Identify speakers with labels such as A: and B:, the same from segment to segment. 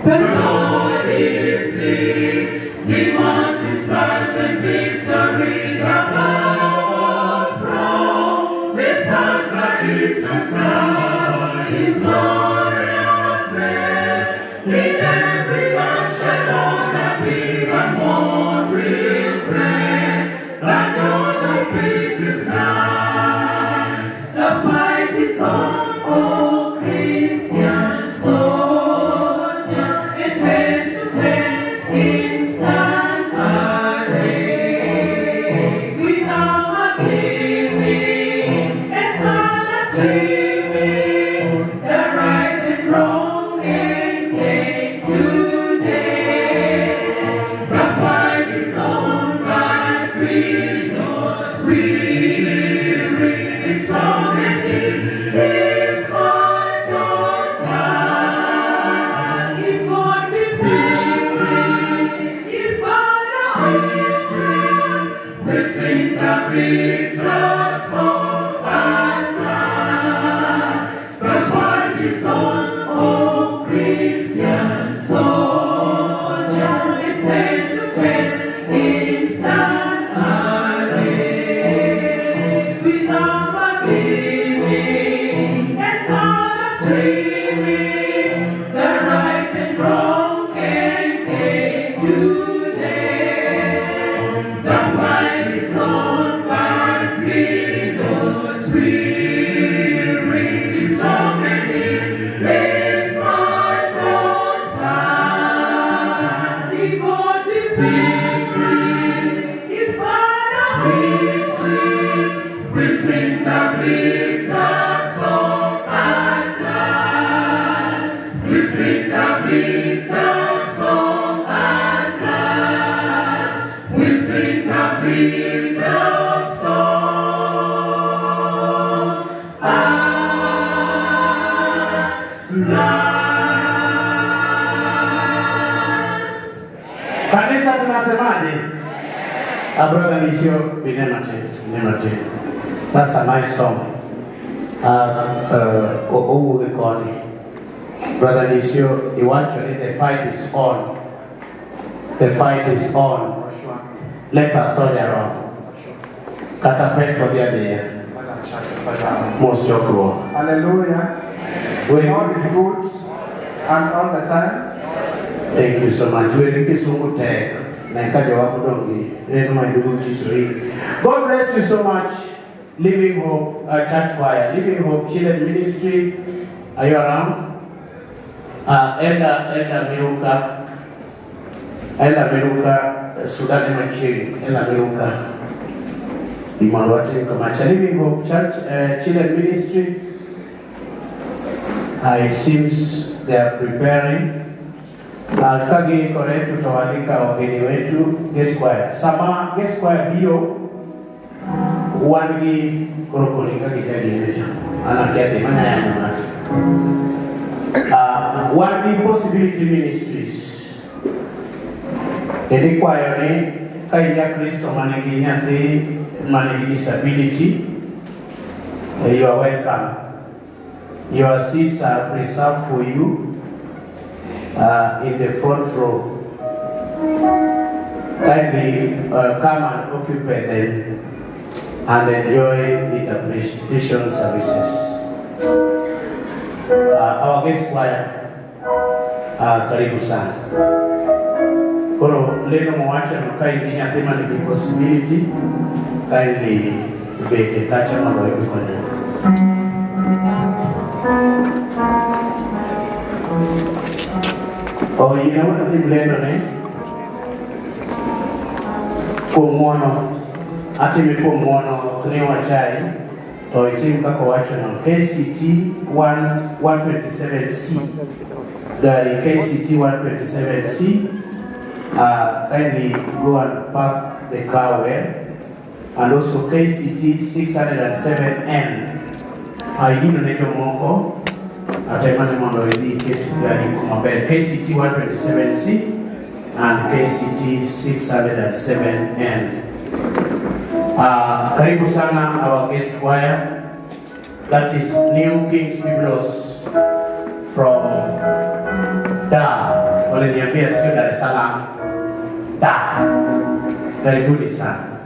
A: The Lord is near. We want to certain victory. The power from this past the eastern star is glorious there. In every nation on the big and more we pray that all the peace is nigh. The fight is on, oh Christian soldier, and face to face in stand array. We now are gleaming and colors streaming, the right and wrong and came today. The fight is on, but we not weary. Be strong and in His fight of fight. If God be victory, His banner victory. We sing the victor song at last. The fight is on, oh Christian soldier, is face to face in stand array. We now are gleaming and colors streaming, the right and wrong can came today. The fight is on, but we not weary. Be strong and in this fight of fight. If God be victory, His banner victory. We sing the victor song at last. We sing the victor song at last. We sing the victor song at last.
B: Kanisa tunasemaje? Brother Nisio Binemate. That's a nice song. Brother Nisio, eventually the fight is on. The fight is on.
C: For sure.
B: Let us soldier on.
C: For sure.
B: Catapult for the other year.
C: Let us shut the fire down.
B: Most joke.
C: Hallelujah. God is good and all the time.
B: Thank you so much. God bless you so much. Living Hope Church Choir, Living Hope Children Ministry. Are you around? Elder Meruka, Sudan Machine, Elder Meruka. Living Hope Church Children Ministry. It seems they are preparing. Kagi kore tutawalika wageni wetu guest choir. Sama guest choir bio wangi korokoni kagi neja. Ana kiate mana ya matu. Wangi Possibility Ministries. Edi choir ni kaya Kristo manegi nyati manegi disability. You are welcome. Your seats are preserved for you. In the front row. Kindly come and occupy them and enjoy the appreciation services. Our guest choir, karibu sana. Koro leno mwacha nukai ni nyatema ni Possibility. Kindly beke kacha mambo yukonyo. Oh, you know what I'm saying? Kumono, ati mikumono kuni wachai, to itim kako wachono KCT 127C, gari KCT 127C. Kindly go and park the car well, and also KCT 607N. I didn't need a moko. Atemani mondo indicate gari kumabere KCT 127C and KCT 607N. Karibu sana our guest choir. That is New Kings Biblos from Dar. waliniambia sio Dar es Salaam. Karibuni sana.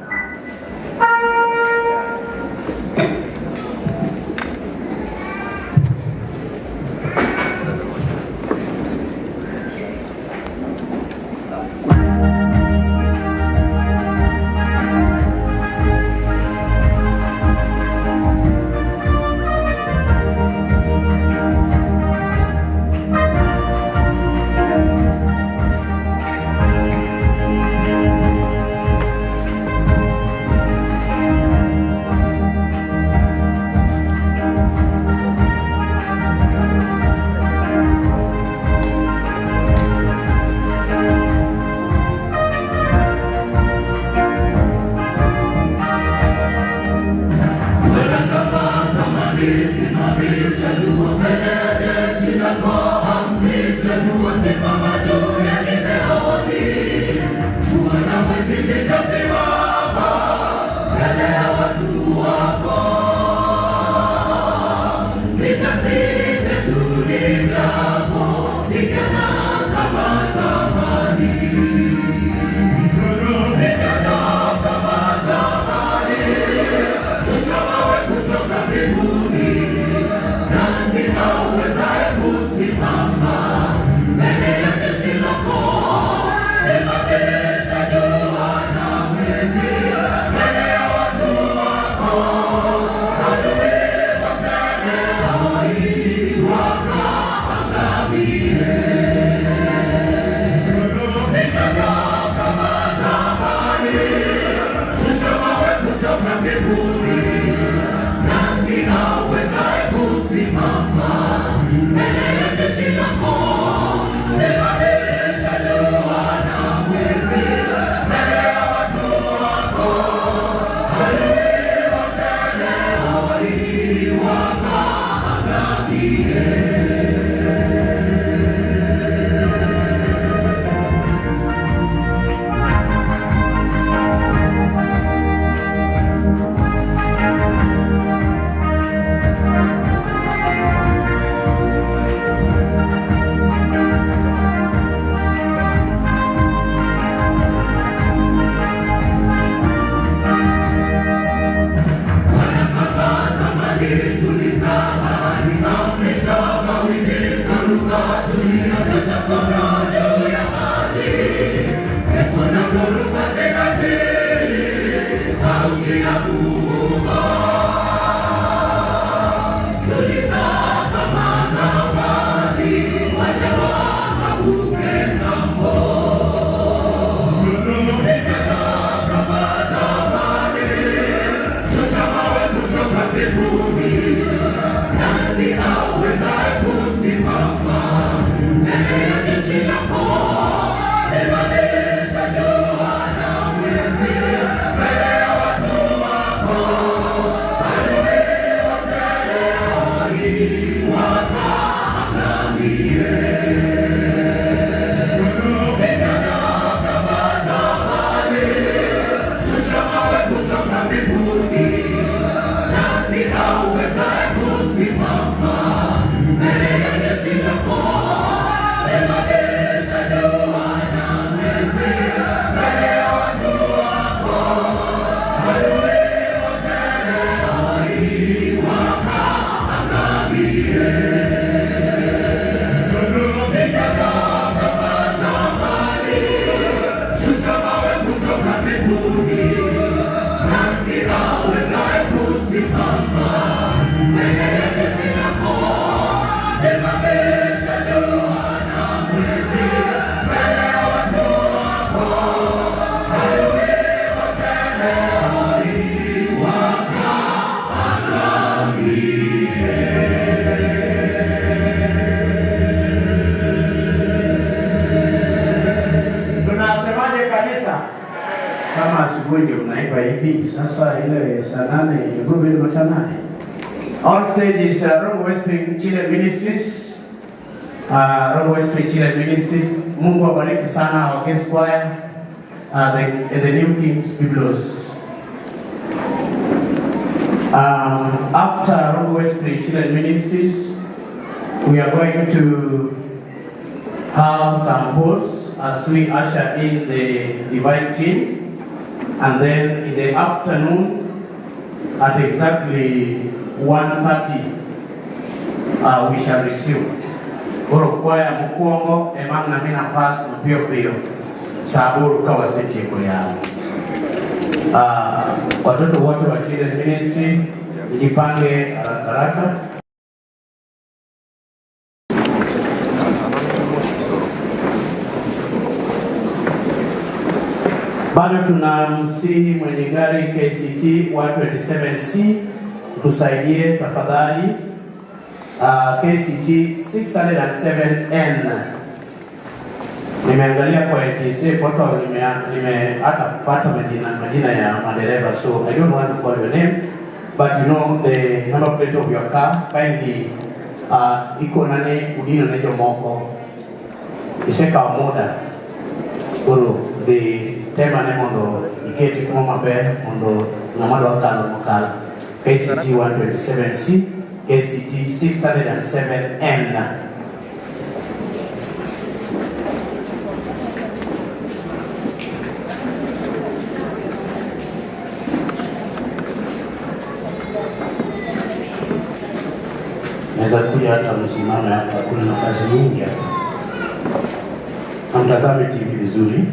B: Kama asubuhi ndio mnaimba hivi, sasa ile saa 8 ngome ile macha 8. On stage is Rogo Westspring Children Ministries. Rogo Westspring Children Ministries. Mungu awabariki sana our guest choir. The New Kings Biblos. After Rogo Westspring Children Ministries, we are going to have some polls as we usher in the divine team, and then in the afternoon at exactly 1:30 we shall resume. Koro kwaya mukuongo emang na mina fast mpio pio saburu kawa seti yao. Watoto wote wa Children Ministry mjipange haraka. Bado tunamsihi mwenye gari KCT 127C tusaidie tafadhali. KCT 607N. Nimeangalia kwa NTSA portal, hata pata majina ya madereva, so I don't want to call your name, but you know the number plate of your car. Kindly iko nane udino na hiyo moko iseka muda uru the tema ne mondo iketi kuma maber mondo ngamado akalo mokalo. KCT 127C, KCT 607N. Naweza kuja hata msimame hapa, kuna nafasi nyingi hapa. Mtazame TV vizuri.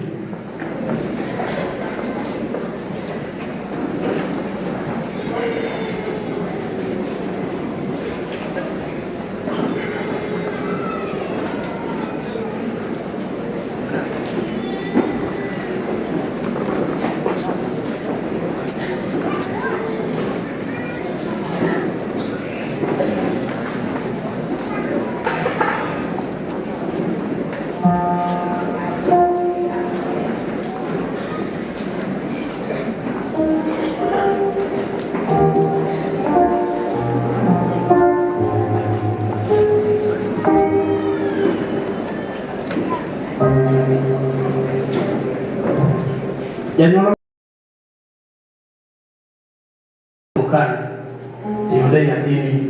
B: Jangan bukan diodanya TV.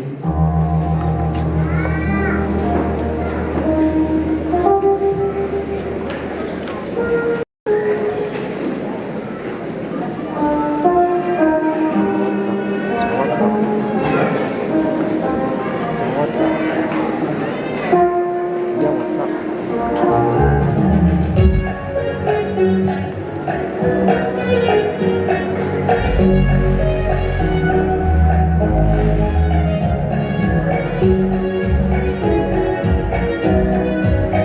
A: Yeah,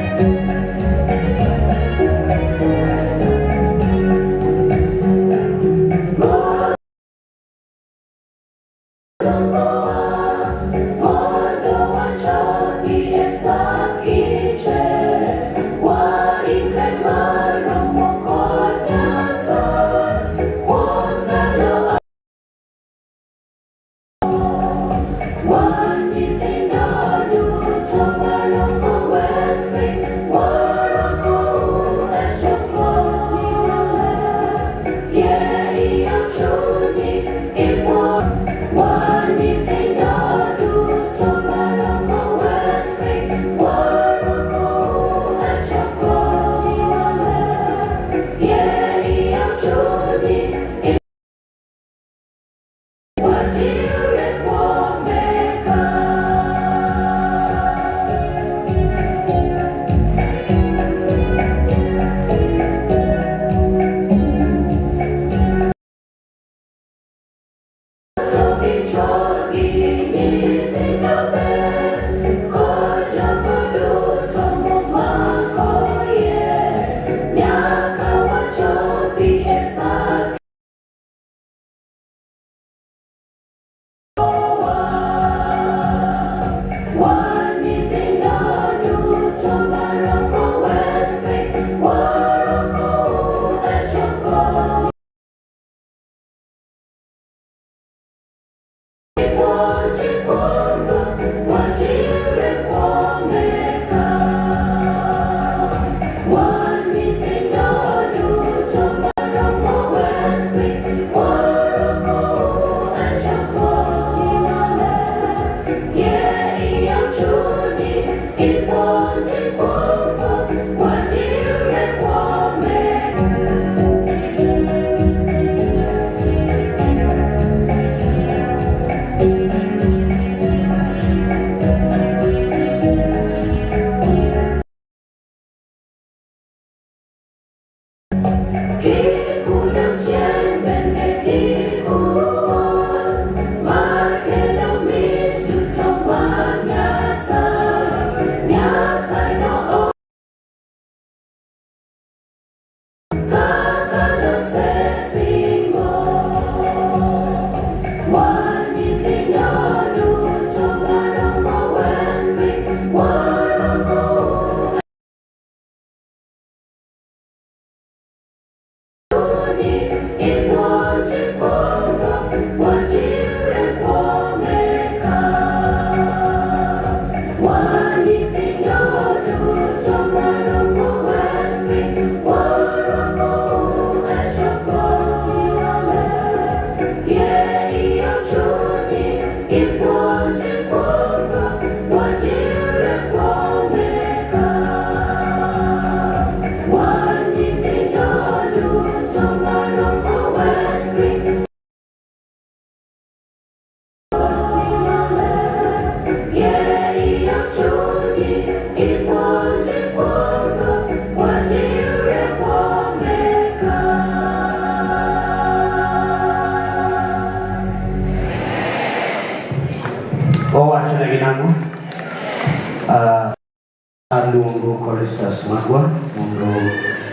B: Mungu Choristas Magwa Mungu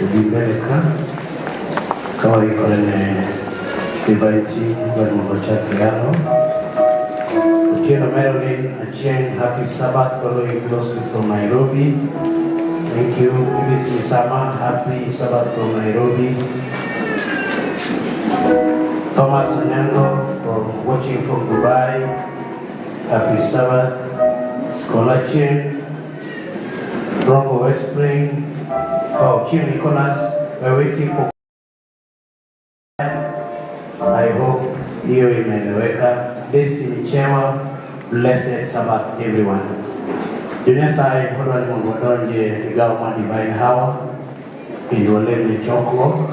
B: ubimbeleka kawa ikolene divaiti kwa Mungu chake yalo Utieno Marilyn Achieng, happy Sabbath, following closely from Nairobi. Thank you. Edith Misama, happy Sabbath from Nairobi. Thomas Anyango from watching from Dubai, happy Sabbath. Skolachin, Bronco West Spring. Oh, Chim Nicholas, we're waiting for. I hope hiyo imeeleweka. Desi Michewa, blessed Sabbath everyone. Dunia sai hodwa ni Mungu wadonje igao ma divine hawa indwale mchoko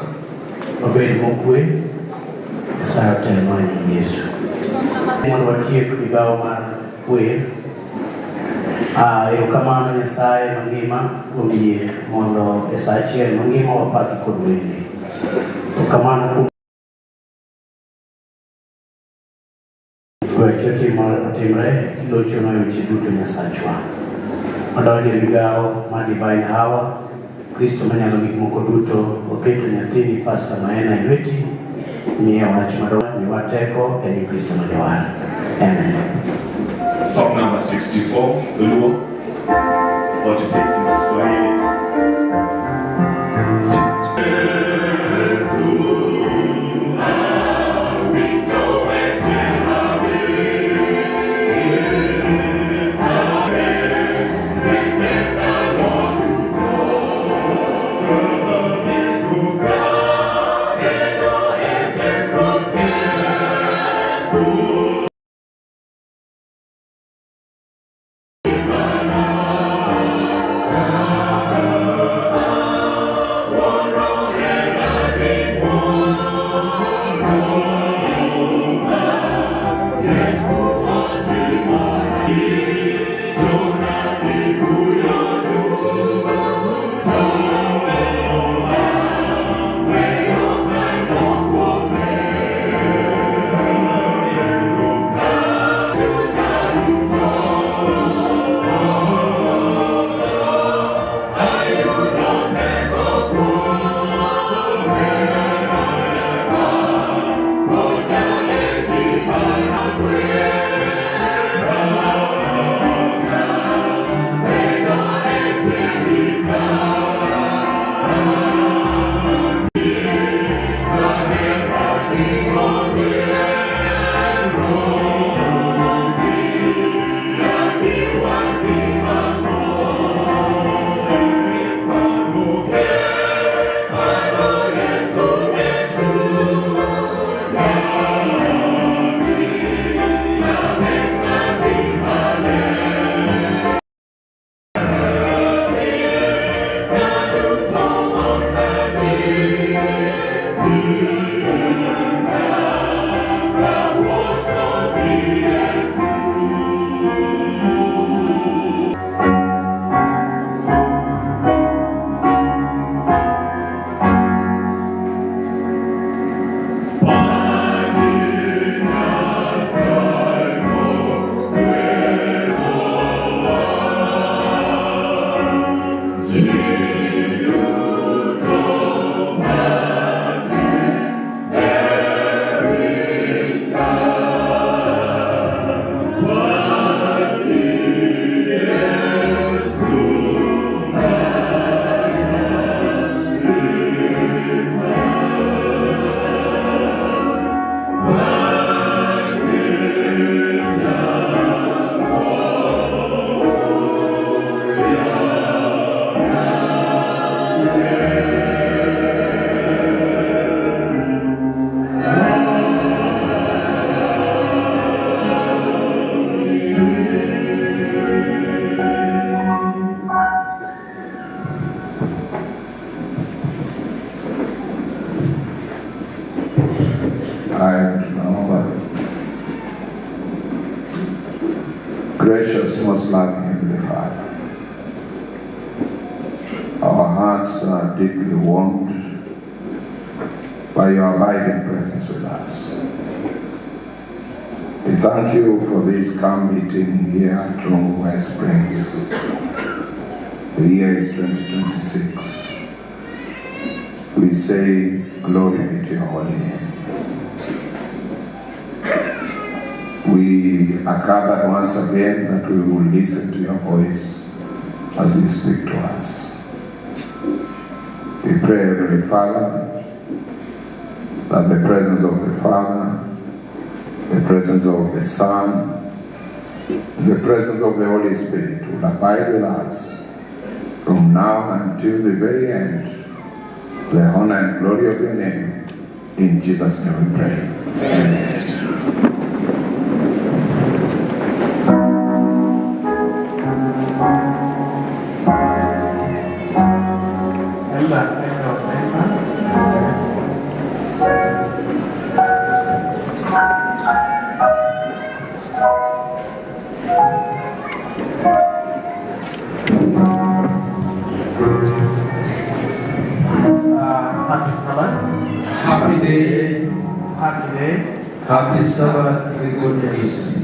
B: obedi mokwe saa temanyi Yesu. Mungu watie igao ma we erokamano Nyasaye mangima umiye mondo esachiel mangima wapaki kod wende. Erokamano Chote otimre locho na weche duto Nyasachwa. Odonjo ligao ma divine hawa Kristo manyalo gik moko duto oketo nyathini Pastor Maena lweti miye wach madongo ni wateko e Kristo majawar. Amen.
A: Song number 64, Luluo. What it says in Kiswahili.
D: Gracious, most loving Heavenly Father, our hearts are deeply warmed by your abiding presence with us. We thank you for this camp meeting here at Rongo West Springs. The year is 2026. We say, glory be to your holy name. We are gathered once again that we will listen to your voice as you speak to us. We pray, Heavenly Father, that the presence of the Father, the presence of the Son, the presence of the Holy Spirit will abide with us from now until the very end. The honor and glory of your name, in Jesus' name we pray. Amen.
B: Happy Sabbath.
E: Happy day.
B: Happy day.
E: Happy Sabbath with good news.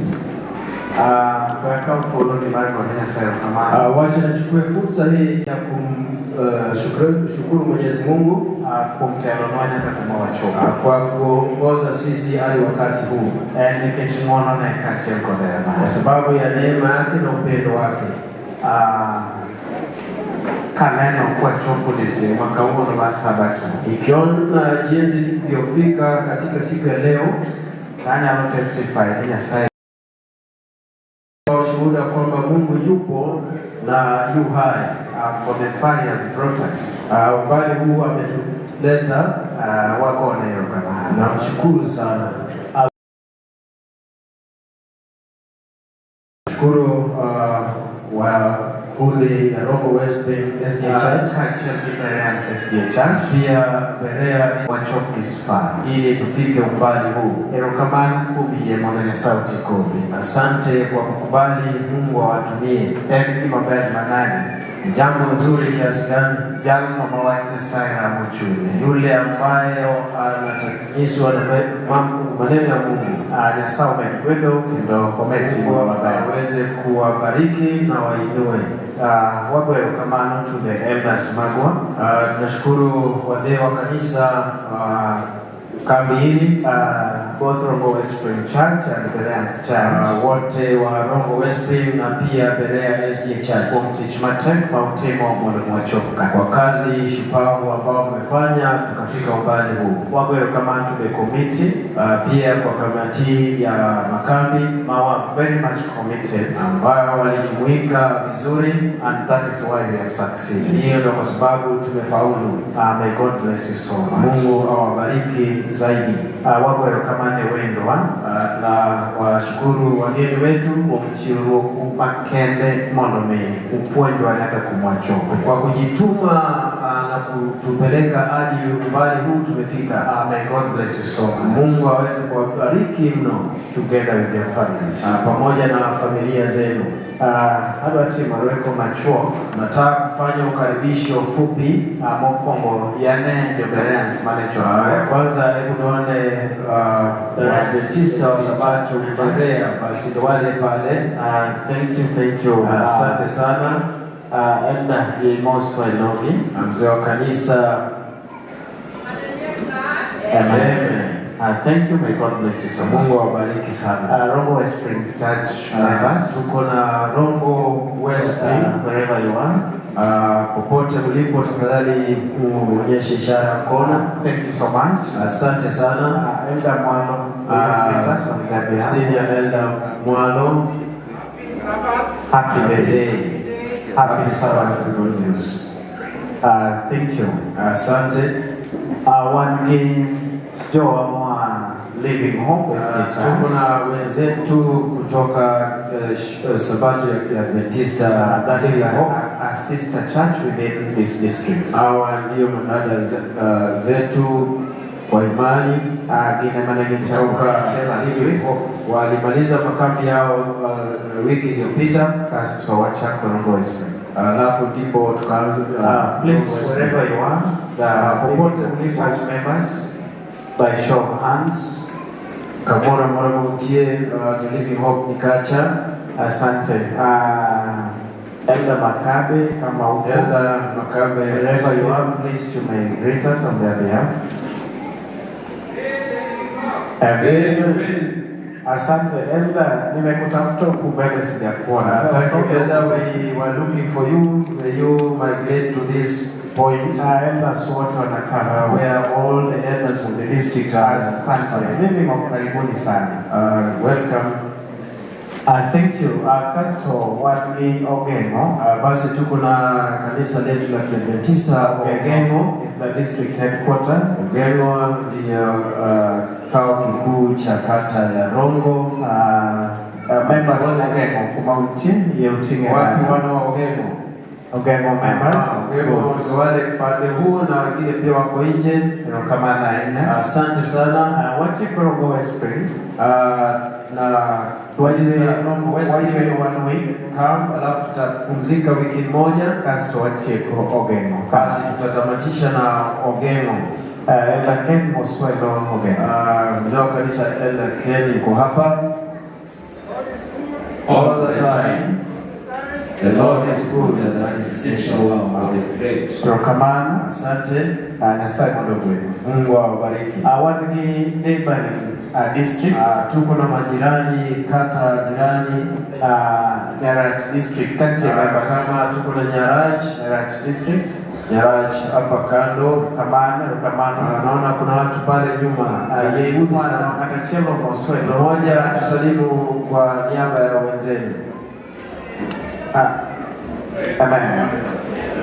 E: Wacha nichukue fursa hii ya kumshukuru Mwenyezi Mungu kwa kuongoza sisi hadi wakati huu, kwa sababu ya neema yake na upendo wake. Ikiona jinsi tulivyofika katika siku ya leo, ushuhuda kwamba Mungu yupo na yu hai.
B: For the fire has brought us.
E: Umbali huu ametuleta, na mshukuru sana. Mshukuru wa kundi ya Rongo Westspring SDA Church, pia Berea
B: Wachok is far.
E: ili tufike umbali huu. Asante kwa kukubali Mungu awatumie. Jambo nzuri kiasi gani yule ambaye anatakiswa na maneno ya Mungu aweze kuwabariki na wainue. Tunashukuru wazee wa kanisa kambi hili,
B: both Rongo Westspring Church and Berea Church,
E: wote wa Rongo Westspring na pia Berea SDA Church, kwa kazi shupavu ambao mmefanya tukafika umbali huu. Pia kwa kamati ya makambi
B: very much committed,
E: ambao walijumuika vizuri,
B: and that is why we have succeeded.
E: Hiyo ndio kwa sababu tumefaulu.
B: May God bless you so much.
E: Mungu awabariki zaidi. Na washukuru wageni wetu kwa kujituma na kutupeleka hadi umbali huu tumefika.
B: May God bless you so much.
E: Mungu aweze kuwabariki mno,
B: together with your families.
E: Pamoja na familia zenu. Nataka kufanya ukaribisho fupi. Kwanza hebu nione sister wa Sabato Berea, basi ndo wale pale.
B: Thank you.
E: Asante sana. Mzee wa kanisa.
B: Amen. Thank you. May God bless you so much.
E: Mungu awabariki sana.
B: Rongo Westspring Church members,
E: tuko na Rongo Westspring,
B: wherever you are,
E: popote mlipo, tafadhali muonyeshe ishara ya mkono.
B: Thank you so much.
E: Asante sana.
B: Elder Mwalo,
E: Senior Elder Mwalo.
B: Happy day.
E: Happy Sabbath with good news.
B: Thank you.
E: Asante.
B: One game Joa Moa Living Hope SDA Church.
E: Tuko na wenzetu kutoka Sabato ya Adventista Living Hope,
B: a sister church within this district.
E: Hawa ndio madada zetu kwa imani. Walimaliza makambi yao wiki iliyopita. Alafu ndipo tukaanza.
B: Please, wherever you are, popote mlipo church members, by show of hands,
E: Kamora Moramutie, Living Hope Nikacha.
B: Asante. Elder Makabe, kama uko.
E: Elder Makabe,
B: Wherever you are, please you may greet us on their behalf. Amen. Asante Elder, nimekutafuta huku mbele sijakuona.
E: Thank you, Elder. We were looking for you. May you migrate to this point.
B: Elders wote wanakaa
E: where all the elders of the district are.
B: Asante. Mimi mkaribuni sana.
E: Welcome.
B: Thank you. Pastor Wagi Ogeno.
E: Basi tuko na kanisa letu la Kiadventista Ogeno
B: is the district headquarter.
E: Ogeno ndio kao kikuu cha kata ya Rongo.
B: Members wa Ogeno kumauti yeutinge
E: wapi wana wa Ogeno.
B: Ogeno members.
E: Ogeno wale pande huo na wengine pia wako nje.
B: Kama na enya.
E: Asante sana.
B: Wachi Rongo West Spring.
E: Na tuwaliza Rongo West Spring 1 week. Alafu tutapumzika wiki moja.
B: Kasi tuwachie Ogeno.
E: Basi tutatamatisha na Ogeno.
B: Elder Ken Moswelo Ogeno.
E: Mzee wa kanisa Elder Ken yuko hapa. All the time. The Lord is good and that is essential. God is great.
B: Rokamana,
E: asante.
B: Na sana ndugu.
E: Mungu awabariki.
B: Wani neighboring districts.
E: Tuko na majirani, kata jirani.
B: Nyarach district kati ya
E: kama tuko na Nyarach
B: district.
E: Nyarach hapa kando.
B: Rokamana.
E: Naona kuna watu pale nyuma.
B: Yeye sana atachelo Moswelo.
E: Mmoja tusalimu kwa niaba ya wenzenu.
B: Amen.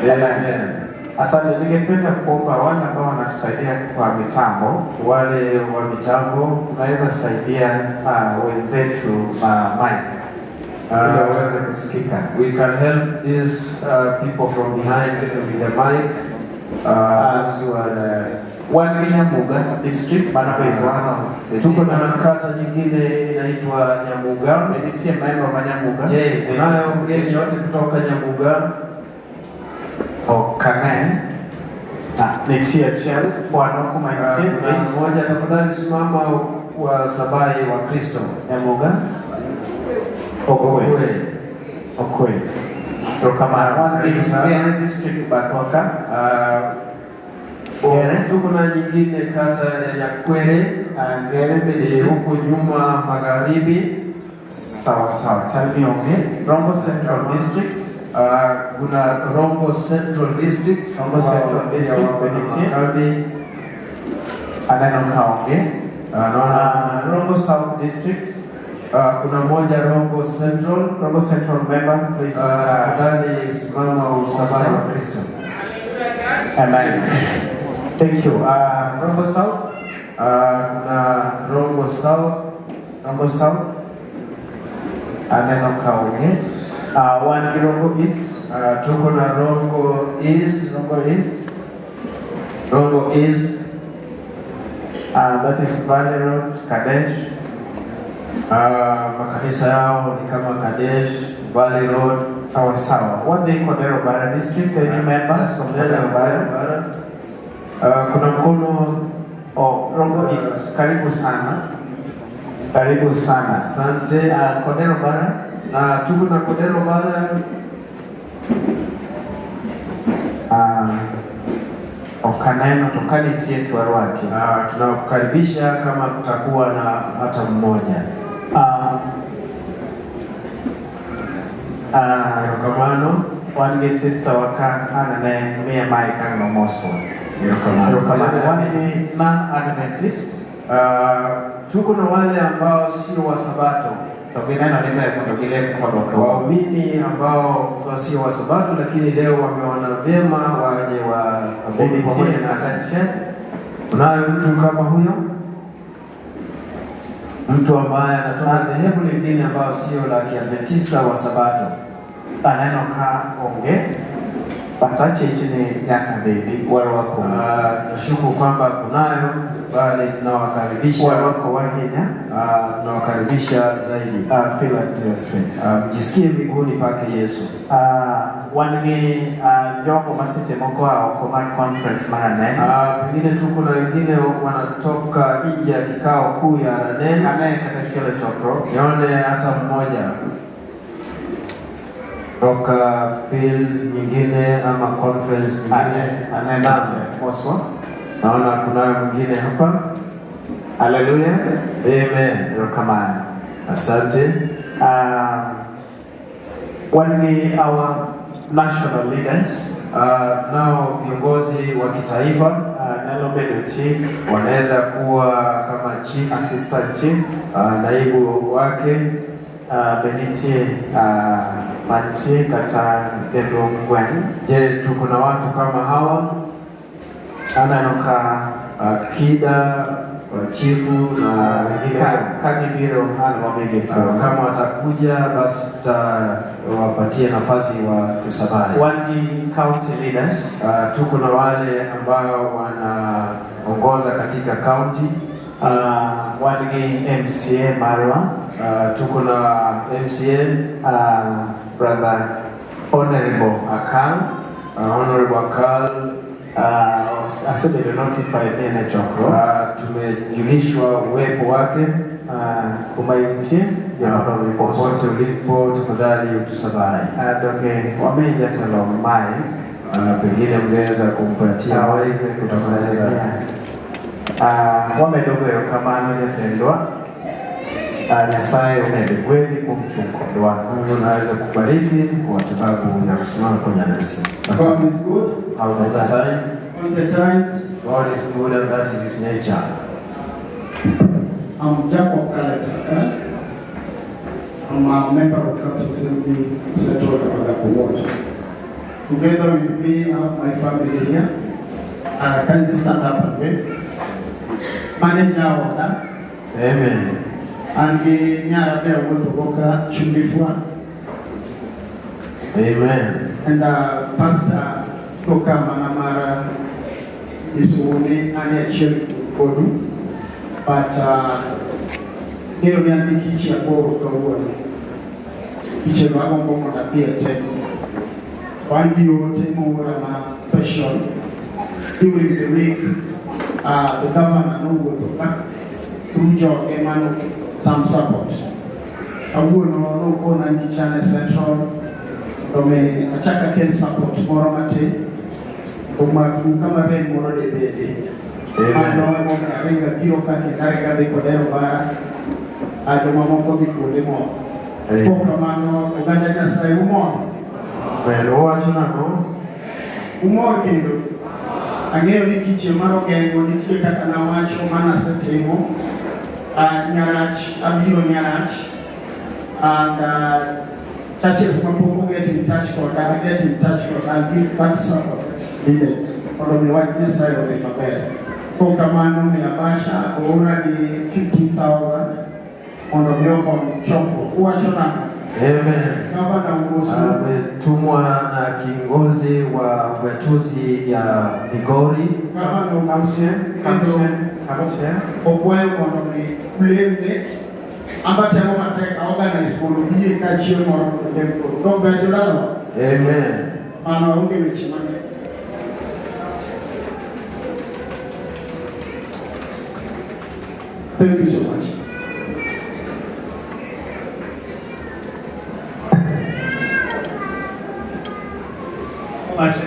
B: Amen. Asante, ningependa kuomba wale ambao wanatusaidia kwa mitambo,
E: wale wa mitambo
B: tunaweza saidia wenzetu mic ili waweze kusikika.
E: We can help these people from behind with the mic.
B: One Nyamuga district, Manabe is one of the
E: tuko na kata nyingine inaitwa Nyamuga.
B: Meditie member wa Nyamuga.
E: Je, kunayo mgeni yote kutoka Nyamuga?
B: Kane na nitia chel fuano kuma nitia
E: mmoja tafadhali simama wa Sabai wa Kristo
B: Nyamuga Okwe Rokamana one district Bathoka
E: tuko na nyingine kata ya Nyakwere
B: Ngere
E: huko nyuma magharibi.
B: Sawa Chalbi onge Rongo Central District.
E: Kuna Rongo Central District.
B: Rongo Central District Beniti Aneno Kaonge. Rongo South District.
E: Kuna moja Rongo Central
B: member please.
E: Tafadhali simama usabai wa Kristo.
B: Amen. Thank you. Rongo South.
E: Kuna Rongo South.
B: Aneno Kaonge. One Rongo East.
E: Tuko na Rongo East.
B: That is Valley Road, Kadesh.
E: Makanisa yao ni kama Kadesh, Valley Road.
B: Sawa. What they call Kodero Bara District? Any members of Kodero Bara?
E: Kuna mkono
B: Rongo East. Karibu sana.
E: Asante.
B: Kodero Bara.
E: Na tuko na Kodero Bara.
B: Okaneno tokalitie tuarwaki.
E: Tunakukaribisha kama kutakuwa na hata mmoja.
B: Rokamano one sister waka anane mia mai kang momoso. Rokamano one non-Adventist.
E: Tuko na wale ambao sio wa Sabato. Waumini ambao sio wa Sabato lakini leo wameona vyema waje wa abudi pamoja nasi. Unayo mtu kama huyo? Mtu ambaye anatoka dhehebu lingine ambao sio la Kiadventista wa Sabato.
B: Aneno Kaonge. Batache chini nyaka bedi wale wako.
E: Nashuku kwamba kunayo bali tunawakaribisha
B: wale wako wahenya.
E: Tunawakaribisha zaidi.
B: Feel like Jesus feet.
E: Mjisikie miguuni pake Yesu.
B: Wangi joko masite moko au command conference Ranen.
E: Pengine tuko na wengine wanatoka nje ya kikao kuu ya Ranen.
B: Kane kata chile chokro.
E: Nione hata mmoja. Toka field nyingine ama conference nyingine.
B: Anaenda Moswa.
E: Naona kunayo mwingine hapa.
B: Hallelujah.
E: Amen.
B: Rokamani.
E: Asante.
B: Wani our national leaders.
E: Nao viongozi wa kitaifa.
B: Nalo bedo chief.
E: Wanaweza kuwa kama chief,
B: assistant chief.
E: Naibu wake.
B: Benitie mantie kata Gedung Gwen.
E: Je, tuko na watu kama hawa?
B: Ananoka
E: Kida, wachifu na wengine
B: Kagibiro wabege.
E: Kama watakuja basi tutawapatia nafasi wa tusabahi.
B: Wani county leaders.
E: Tuko na wale ambao wanaongoza katika county.
B: Wani MCA Marwa.
E: Tuko na MCA
B: brother Honorable Akal.
E: Honorable Akal.
B: Asebe notified NHO.
E: Tumejulishwa uwepo wake.
B: Kumainti
E: popote ulipo tafadhali utusabahi.
B: Doge wameja telo mai.
E: Pengine mngeweza kumpatia
B: waweze kutusalia. Wamedogero kama anajatendwa. Nyasaye unedegweli kumchungkodwa.
E: Mungu anaweza kubariki kwa sababu ya kusimama kwenye nasi.
C: God is good.
E: All the time.
C: All the times.
E: God is good and that is his nature.
C: I'm Jacob Kalexaka. I'm a member of County Assembly Central Kabagapo Ward. Together with me, I have my family here. Can you stand up and wave? Manager order.
E: Amen.
C: And the Nyara Bear with Boka Chundifua.
E: Amen.
C: And Pastor Toka Manamara is only an Bodu. But here we are the kitchen board of kitchen wagon na pia tena. One view special during the week. The governor no through John Emmanuel some support. No kona Channel Central. Dome achaka ken support moro mate. Kama rain moro de bede. Ano aringa biro kake narega de kodero bara. Adoma moko di kodemo. Poka mano uganda Nyasaye umor.
E: Well, wacho nako.
C: Umor kendo. Ang'eyo ni kiche maro gengo nitie kaka na wacho mana setimo. Nyarach, abiro Nyarach. And churches mapoko get in touch with I get in touch with I'll give that support needed. Ondo mi wach Nyasaye odhi maber. Kamano mi abasha ora di 15,000 ondo mi okon chopo. Uwacho nako.
E: Amen.
C: Governor Ugosu
E: ametumwa na kiongozi wa ugatuzi ya Migori.
C: Governor Ugosu okwayo mondo mi lemne ambatemo matek organize mondo biye ka chieng' moro mondo do ber jodalo.
E: Amen.
C: Mano onge weche mang'eny. Thank you so much.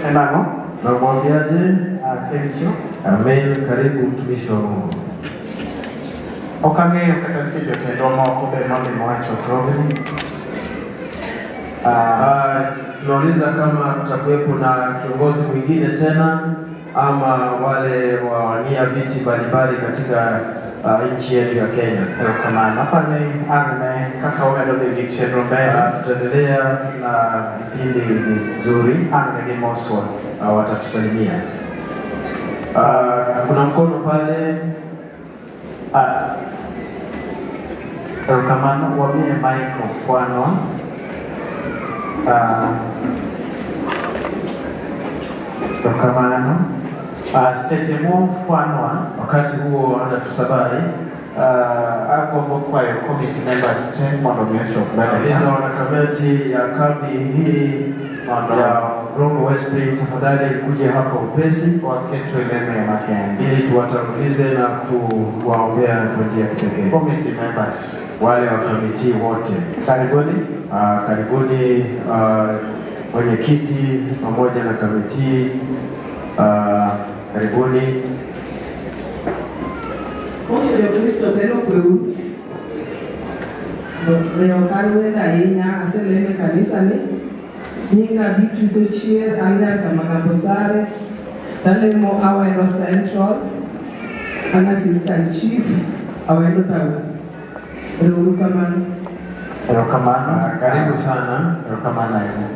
B: Enano.
E: Namwambiaje?
B: Thank you.
E: Amen. Karibu mtumishi wa Mungu.
B: Okang'eyo kata nitie jotendwa moko be nolimo wacho probably.
E: Tunauliza kama kutakuwepo na kiongozi mwingine tena ama wale wawania viti mbalimbali katika nchi yetu ya Kenya.
B: Kamano hapa ni ane kaka umedo the chenro mbele.
E: Tutaendelea na vipindi vizuri.
B: Ane Moswa
E: watatusalimia. Kuna mkono pale.
B: Kamano wamie Michael Fwanwa. Kamano stage mo Fwanwa
E: wakati huo anatusabahi.
B: Agombo kwayo committee members 10 mondo miyochok mbele.
E: Hizo wana kamati ya kambi hii ya Rongo Westspring, tafadhali kuja hapa upesi
B: waketu eneme ya makeni
E: ili tuwatangulize na kuwaombea kwa njia ya kipekee.
B: committee members
E: Wale wa kamiti wote
B: karibuni.
E: Karibuni mwenyekiti pamoja na kamiti, karibuni.
F: Mose Kristo teno kweu. Leo karwenda inya aseleme kanisa ni nyinga Beatrice Ochier anga kama Sare talemo awendo Central ana assistant chief awendo tawu. Leo
B: Erokamano.
E: Karibu sana.
B: Erokamano ina.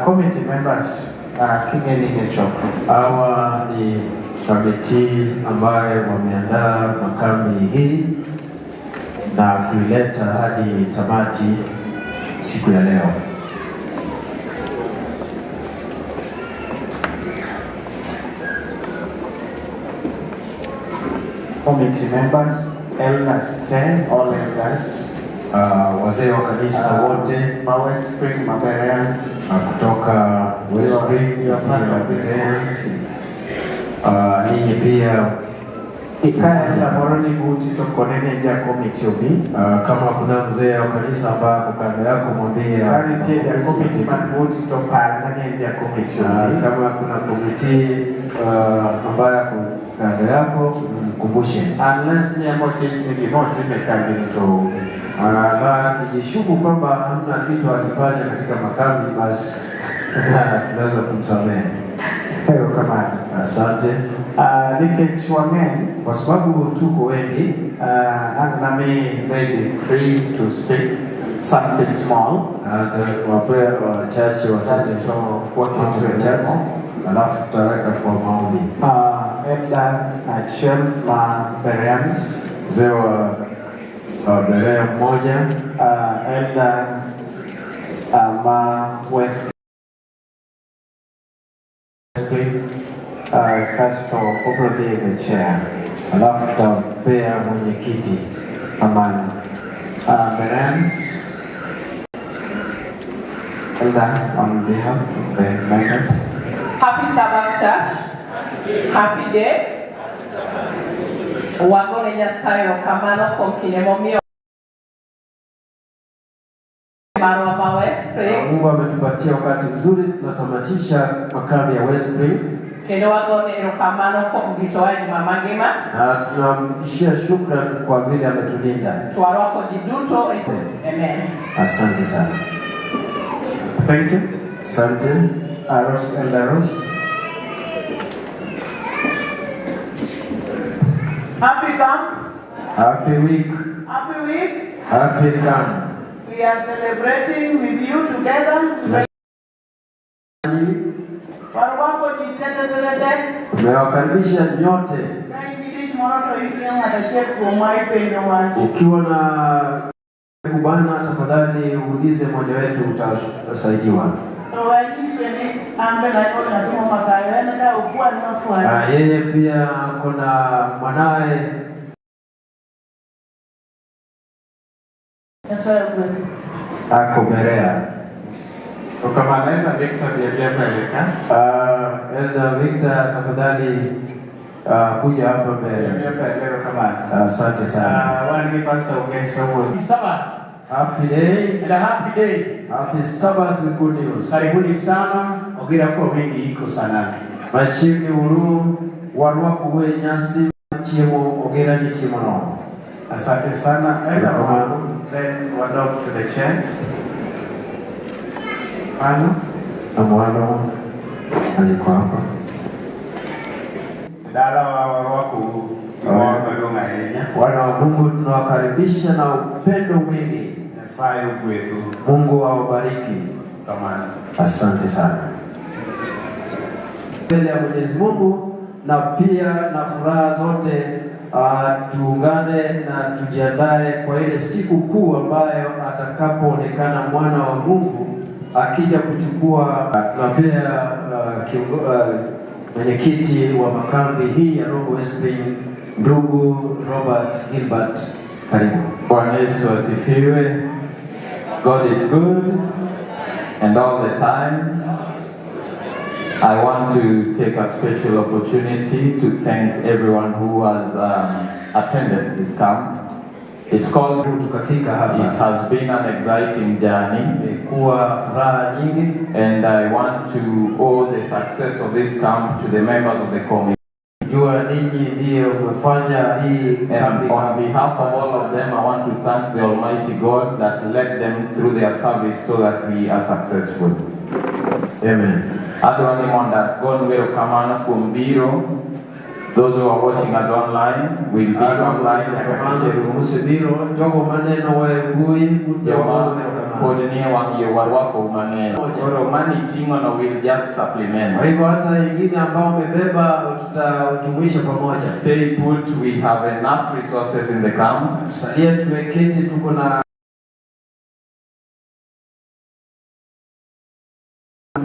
B: Committee members kingeni ngechoko.
E: Hawa ni kamiti ambayo wameandaa makambi hii na kuileta hadi tamati siku ya leo.
B: Committee members, elders 10, all elders.
E: Wazee wa kanisa wote
B: Westspring, Mabereans,
E: kutoka Westspring,
B: you are part of this
E: ninyi pia
B: ikaya ya moroni buti to konene ja committee obi.
E: Kama kuna mzee wa kanisa ambaye ako kando yako mwambie
B: Kariti ya committee man buti to parane ya committee obi.
E: Kama kuna komiti ambaye ako kando yako mkumbushe.
B: Unless ni amo change ni gimoti mekambi to
E: na kijishuku kwamba hamna kitu alifanya katika makambi, basi tunaweza kumsamehe.
B: Erokamano.
E: Asante.
B: Kwa
E: sababu tuko wengi,
B: nami maybe free to speak something small.
E: Wapea wachache waseme
B: kwa kitu
E: wachache, alafu tutaweka kwa maombi.
B: Elda Achiel Mabereans,
E: mzee wa Berea mmoja,
B: Elda Ma Westspring, Castro Obrodi the chair,
E: alafu tutapea mwenyekiti.
B: Amani. Bereans, Elda on behalf of the members.
G: Happy Sabbath Church. Happy day. Wagone Nyasaye okamano kuom kinde momiyo Maroma Westspring.
E: Mungu ametupatia wakati mzuri, tunatamatisha makambi ya Westspring.
G: Kendo wagone erokamano kuom ritowa juma mangima.
E: Na tunamrudishia shukrani kwa vile ametulinda.
G: Twarwako ji duto. Amen.
E: Asante sana.
B: Thank you.
E: Asante.
B: Aros and Aros.
G: Happy camp.
E: Happy week.
G: Happy week.
E: Happy camp.
G: We are celebrating with you together. Warwako ji tete.
E: Tumewakaribisha nyote. Ukiwa na kubana, tafadhali uulize mmoja wetu, utasaidiwa. Yeye pia kuna mwanawe ako Berea.
B: Ukamana Elda Victor Biabia Meleka.
E: Elda Victor, tafadhali kuja hapa mbele. Asante sana.
B: Wani Pastor Ugesa was Sabbath.
E: Happy day.
B: And a happy day.
E: Happy Sabbath with good news.
B: Karibuni sana. Ogira kwa wengi iko sana.
E: Machini uru warwa kuwe nyasi chiemo ogira ni timono.
B: Asante sana. Then one up to the chair. Ano?
E: Amwano aliko hapa.
B: Dala wa warwaku
E: wana wa Mungu, tunawakaribisha na upendo mwingi. Mungu awabariki. Asante sana. Mbele ya Mwenyezi Mungu na pia na furaha zote, tuungane na tujiandae kwa ile siku kuu ambayo atakapoonekana mwana wa Mungu akija kuchukua. Tunapea mwenyekiti wa makambi hii ya Rongo Westspring, ndugu Robert Gilbert, karibu.
H: Bwana Yesu asifiwe. God is good and all the time. I want to take a special opportunity to thank everyone who has attended this camp. It's called
E: tukafika hapa.
H: It has been an exciting journey.
E: Imekuwa furaha nyingi.
H: And I want to owe the success of this camp to the members of the committee.
E: Jua ninyi ndiyo umefanya hii kambi.
H: On behalf of all of them, I want to thank the Almighty God that led them through their service so that we are successful.
E: Amen.
H: Adwani monda God wero kamano kumbiro. Those who are watching us online will be online.
E: Musibiro jogo maneno wa ngui
H: coordinate wakio wako maneno. Oro mani tingo no will just supplement.
E: Kwa hivyo hata wengine ambao umebeba tutajumuisha pamoja.
H: Stay put, we have enough resources in the camp.
E: Tusalie tumeketi, tuko na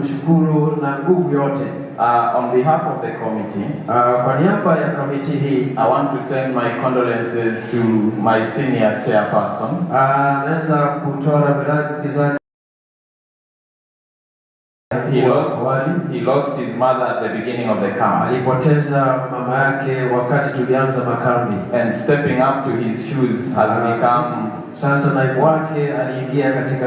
E: mshukuru na nguvu yote.
H: On behalf of the committee,
E: kwa niaba ya kamiti hii,
H: I want to send my condolences to my senior chairperson.
E: Naweza kutoa rambirambi zake.
H: He lost his mother at the beginning of the camp.
E: Alipoteza mama yake wakati tulianza makambi.
H: And stepping up to his shoes has become.
E: Sasa naibu wake aliingia katika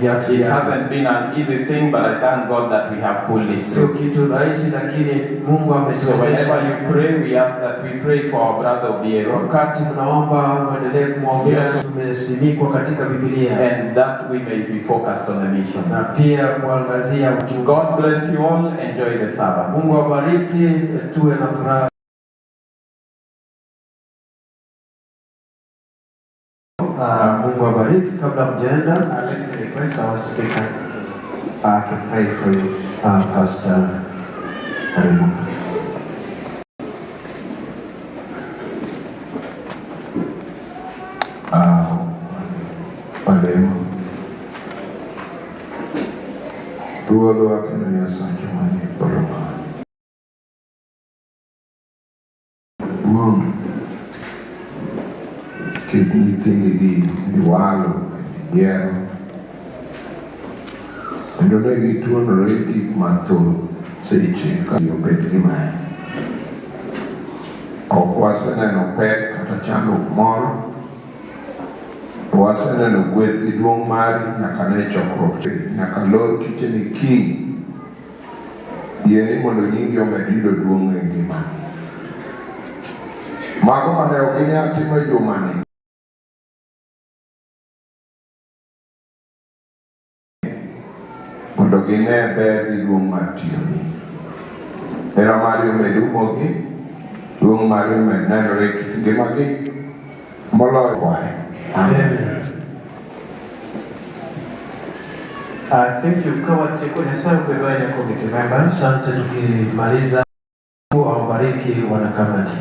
E: viatu.
H: It hasn't been an easy thing, but I thank God that we have pulled this through.
E: Sio kitu rahisi, lakini Mungu ametuwezesha.
H: So whenever you pray, we ask that we pray for our brother Obiero.
E: Wakati mnaomba muendelee kumwombea, tumesimikwa katika Biblia.
H: And that we may be focused on the mission.
E: Na pia kuangazia ujumbe.
H: God bless you all. Enjoy the Sabbath.
E: Mungu awabariki, tuwe na furaha. Mungu awabariki. Kabla mjaenda,
B: let me request our speaker to pray for you, Pastor Karibu.
D: Walemo ruodho wa kendo Nyasacho manie polo malo kik nyithindgi niwalo nyiero kendo ne gituonore gik mathoth seche ka obed gimany. Ok waseneno pek kata chandruok moro, waseneno gweth gi duong' mari nyaka ne chokruok nyaka lor kiche ni kiny yieni mondo nyingi omed yudo duong' e ngimani. Mago mane ok ginyal timo e jumani mondo gine ber gi duong' mar tiyoni. Hera mari omed umogi, duong' mari omed nenore e kit ngimagi moloyo kwayo. Amen.
B: Thank you. Kwa tiku Nyasaye ubebanya committee members.
E: Asante, tukimaliza awabariki wanakamati.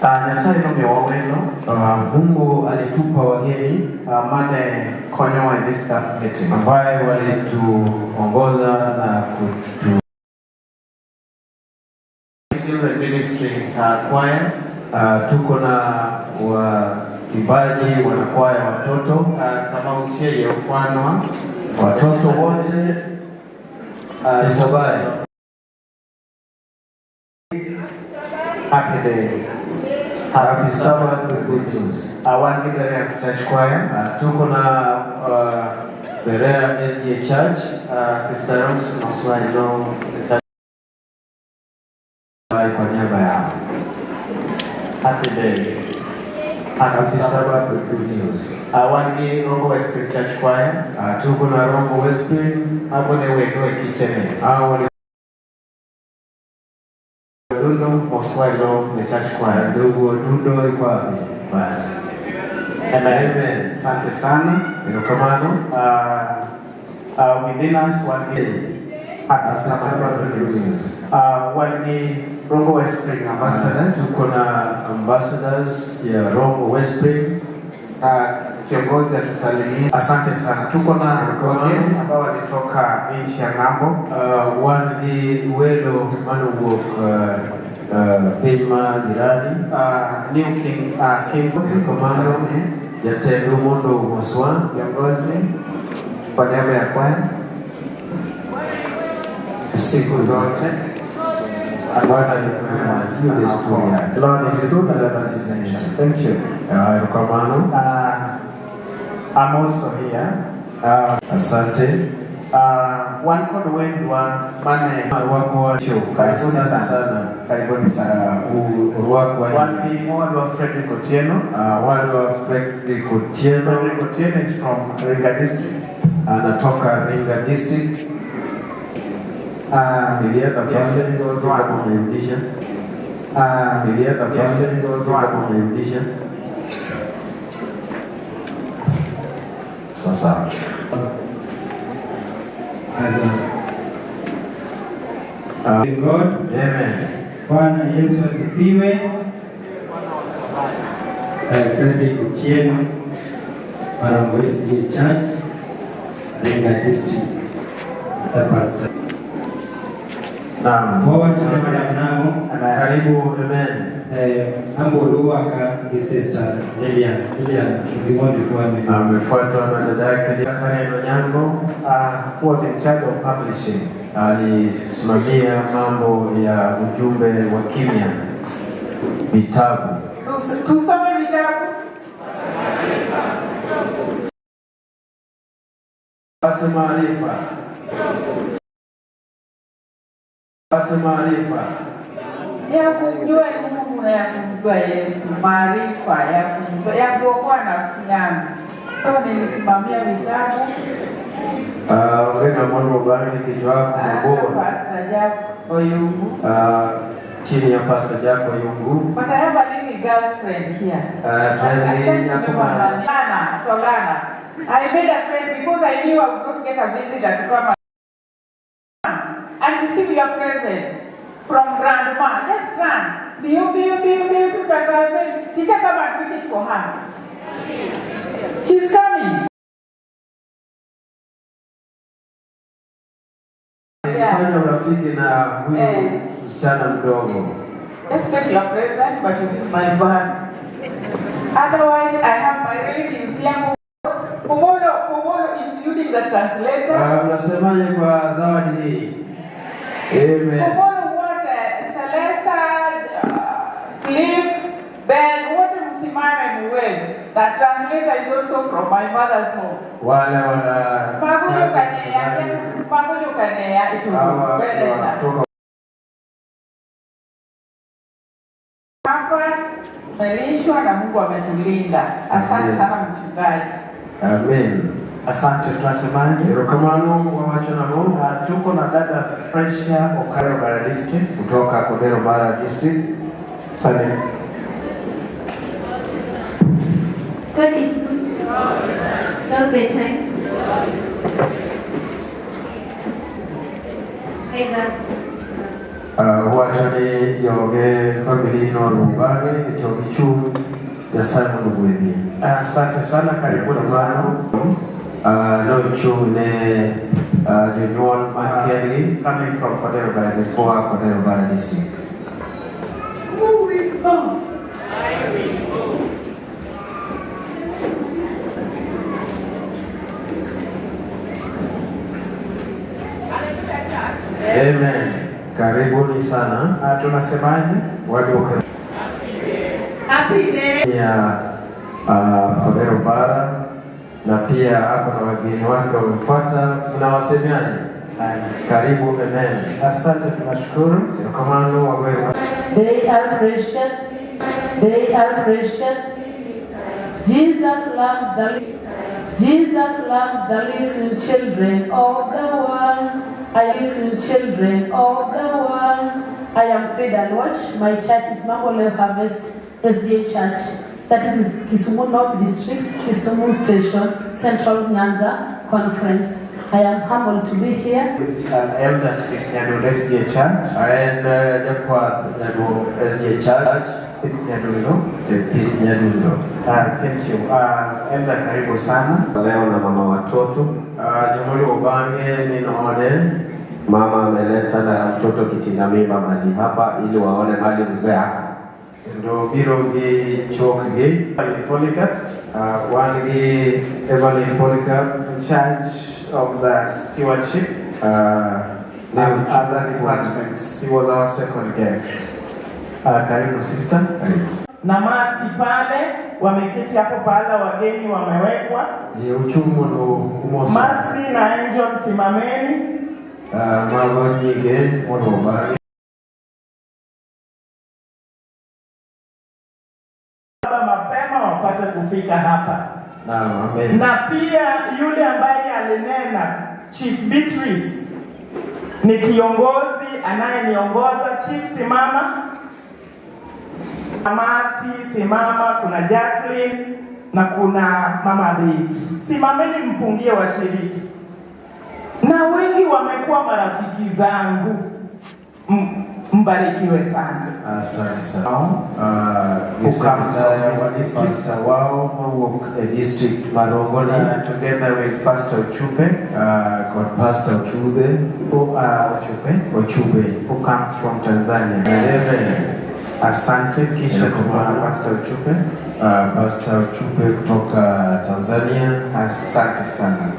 B: Nyasaye no miwawelo.
E: Mungu alitupa wageni
B: mane konyowa in this camp meeting.
E: Ambaye walituongoza na kutu
B: Children Ministry choir.
E: Tuko na waimbaji wanakwaya watoto
B: kama utie ya ufanwa
E: watoto wote tusabai.
B: Happy day.
E: Happy Sabbath with good news.
B: One Berea Church choir.
E: Tuko na Berea SDA Church.
B: Sister Rose Moswailo
E: kwa niaba yao.
B: Happy day.
E: Happy Sabbath with good news.
B: One Rongo Westfield Church choir.
E: Tuko na Rongo Westfield.
B: Hapo ni wewe kichene.
E: Wale
B: Dundo Moswailo the church choir.
E: Ndugu Dundo iko wapi? Basi.
B: Amen. Asante sana.
E: Ndokamano.
B: Within us one day. Happy Sabbath with good news. One day Rongo Westfield ambassadors.
E: Tuko na ambassadors ya Rongo Westfield.
B: Kiongozi atusalimie. Asante sana. Tuko na wageni ambao walitoka nchi ya ng'ambo.
E: Wangi welo manuwuok pima jirani.
B: New King
E: Komando Yatendu Mondo Moswa.
B: Kiongozi kwa niaba ya kwaya.
E: siku zote. Bwana ni mwema, hiyo desturi yake. Lord is good and that is nature. Thank you. Erokamano.
B: I'm also here.
E: Asante.
B: One code wendwa mane
E: wako wacho. Karibuni sana.
B: Karibuni sana.
E: Wako wa
B: one being one wa Frederick Otieno.
E: One wa Frederick Otieno.
B: Frederick Otieno is from Ringa district.
E: Anatoka Ringa district. Nilienda pale kama umeirudisha. Nilienda pale kama umeirudisha. Sasa.
I: God.
E: Amen.
I: Bwana Yesu asifiwe. Frederick Otieno, Marango SDA Church, Ringa district. The pastor.
E: Naam.
I: Kwa chama namo
E: karibu. Amen.
I: Ambo waka sister Lilian Ngimondi Fuane.
E: Amefuatwa na dada yake Karen Onyango,
B: who was in charge of publishing.
E: Alisimamia mambo ya ujumbe wa kimya, vitabu.
G: Tusome vitabu.
E: Pate maarifa. Pate maarifa.
G: Ya kumjua Mungu na ya kumjua Yesu, maarifa ya kuokoa nafsi yangu. Sasa nilisimamia vitabu.
E: Ongea mwana bwana kichwa wako mbora.
G: Pastor Jack Oyungu.
E: Chini ya Pastor Jack Oyungu.
G: But I have a little girlfriend here. Solana. I made a friend because I knew I would not get a visitor to come and receive your present from grandma. Just run. Teacher, come and pick it for her. She's coming.
E: Fanya urafiki na huyu msichana mdogo.
G: Let's take your present, but you need my bag. Otherwise, I have my relatives here. Kumono, including the translator.
E: Unasemaje kwa zawadi hii? Amen.
G: Kumono wote, Celesta, Cliff, Ben, wote msimame muwe. The translator is also from my mother's home.
E: Wale wana
G: Mabudu kanea itu hapa melishwa na Mungu ametulinda. Asante sana mchungaji.
E: Amen.
B: Asante tunasemaje?
E: Rokamano wa wacho na Mungu.
B: Tuko na dada Freshia Okaro Bara district
E: kutoka Kodero Bara district.
B: Asante.
J: God is good. All the time.
E: Wacho ni yoge family no rubage kichokichu ya Simon Gweni.
B: Asante sana, karibuni sana.
E: No chune Junior Mankeli
B: coming from Kodero Bara district.
E: Kodero Bara district. Amen. Karibuni sana.
B: Tunasemaje?
E: Walio
G: Happy day.
E: Ya Kodero Bara na pia ako na wageni wake wamemfuata. Mnawasemeaje? Karibu. Amen.
B: Asante, tunashukuru.
E: Rokamano wageni.
K: They are Christian. They are Christian. Jesus loves the little children of the world. Little children of the world. I am Fred and watch. My church is Mamole Harvest SDA Church. That is Kisumu North District, Kisumu Station, Central Nyanza Conference. I am humbled to be here.
B: Is an elder at SDA Church.
E: And SDA Church.
B: It's Nyadundo.
E: It's Nyadundo.
B: Thank you. Elder karibu sana.
L: Leo na mama watoto.
E: Jumuli ubange ninaone.
L: Mama ameleta na mtoto kitinda mimba mali hapa ili waone mali mzee haka.
E: Ndo birogi chokge.
B: Polycarp.
E: Wangi Evelyn Polycarp.
B: In charge of the stewardship. and other departments. He was our second guest. Karibu sister.
G: Na masi pale wameketi hapo pala, wageni wamewekwa. Masi na Angel simameni. Mapema wapate kufika hapa. Na pia yule ambaye alinena Chief Beatrice ni kiongozi anayeniongoza. Chief simama. Masi simama, kuna Jacqueline na kuna Mama Beki. Simameni mpungie washiriki. Na wengi wamekuwa marafiki zangu. Mbarikiwe sana.
E: Asante sana. Pastor Wao district Marongoli
B: together with Pastor Ochupe,
E: got Pastor Ochupe,
B: who comes from Tanzania.
E: Amen.
B: Asante, kisha tuna Pastor Ochupe.
E: Pastor Ochupe kutoka Tanzania.
B: Asante sana.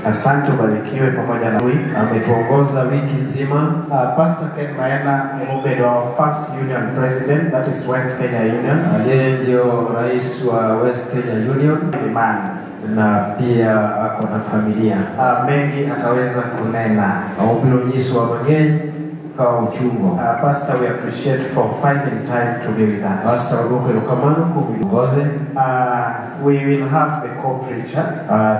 E: Asante, ubarikiwe pamoja na wiki. Ametuongoza wiki nzima.
B: Pastor Ken Maina is our first union president, that is West Kenya Union.
E: Yeye ndio rais wa West Kenya Union. Na pia ako na familia.
B: Mengi ataweza kunena.
E: Ubironyisi wa mageni kwa uchungo.
B: Pastor, we appreciate for finding time to be with us.
E: Pastor Ogoke Lokamano kuongoze.
B: We will have the co-preacher.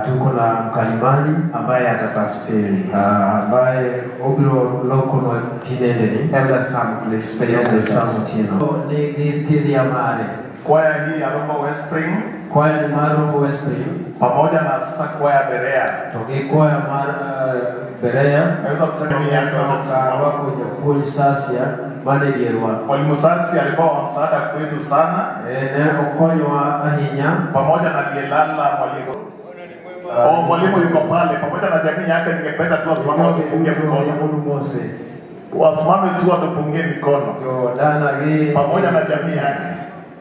E: Tuko na mkalimani
B: ambaye atatafsiri.
E: Ambaye obiro loko no tinendeni.
B: Elder Sam, please.
E: Elder Sam Tino. Ni thidi amare.
D: Kwaya hii ya Rombo West Spring.
E: Kwaya ni Rombo West Spring.
D: Pamoja na sasa kwaya Berea.
E: Toke kwaya Berea.
D: Naweza kusema ni yako
E: wako Japoni Sasia.
D: Mwalimu Sasi alikuwa wa msaada kwetu sana.
E: Okonyo wa ahinya.
D: Pamoja na Dielala mwalimu. Mwalimu yuko pale. Pamoja na jamii yake, ningependa tu wasimame watupungie mikono. Wasimame tu watupungie mikono. Pamoja na jamii yake.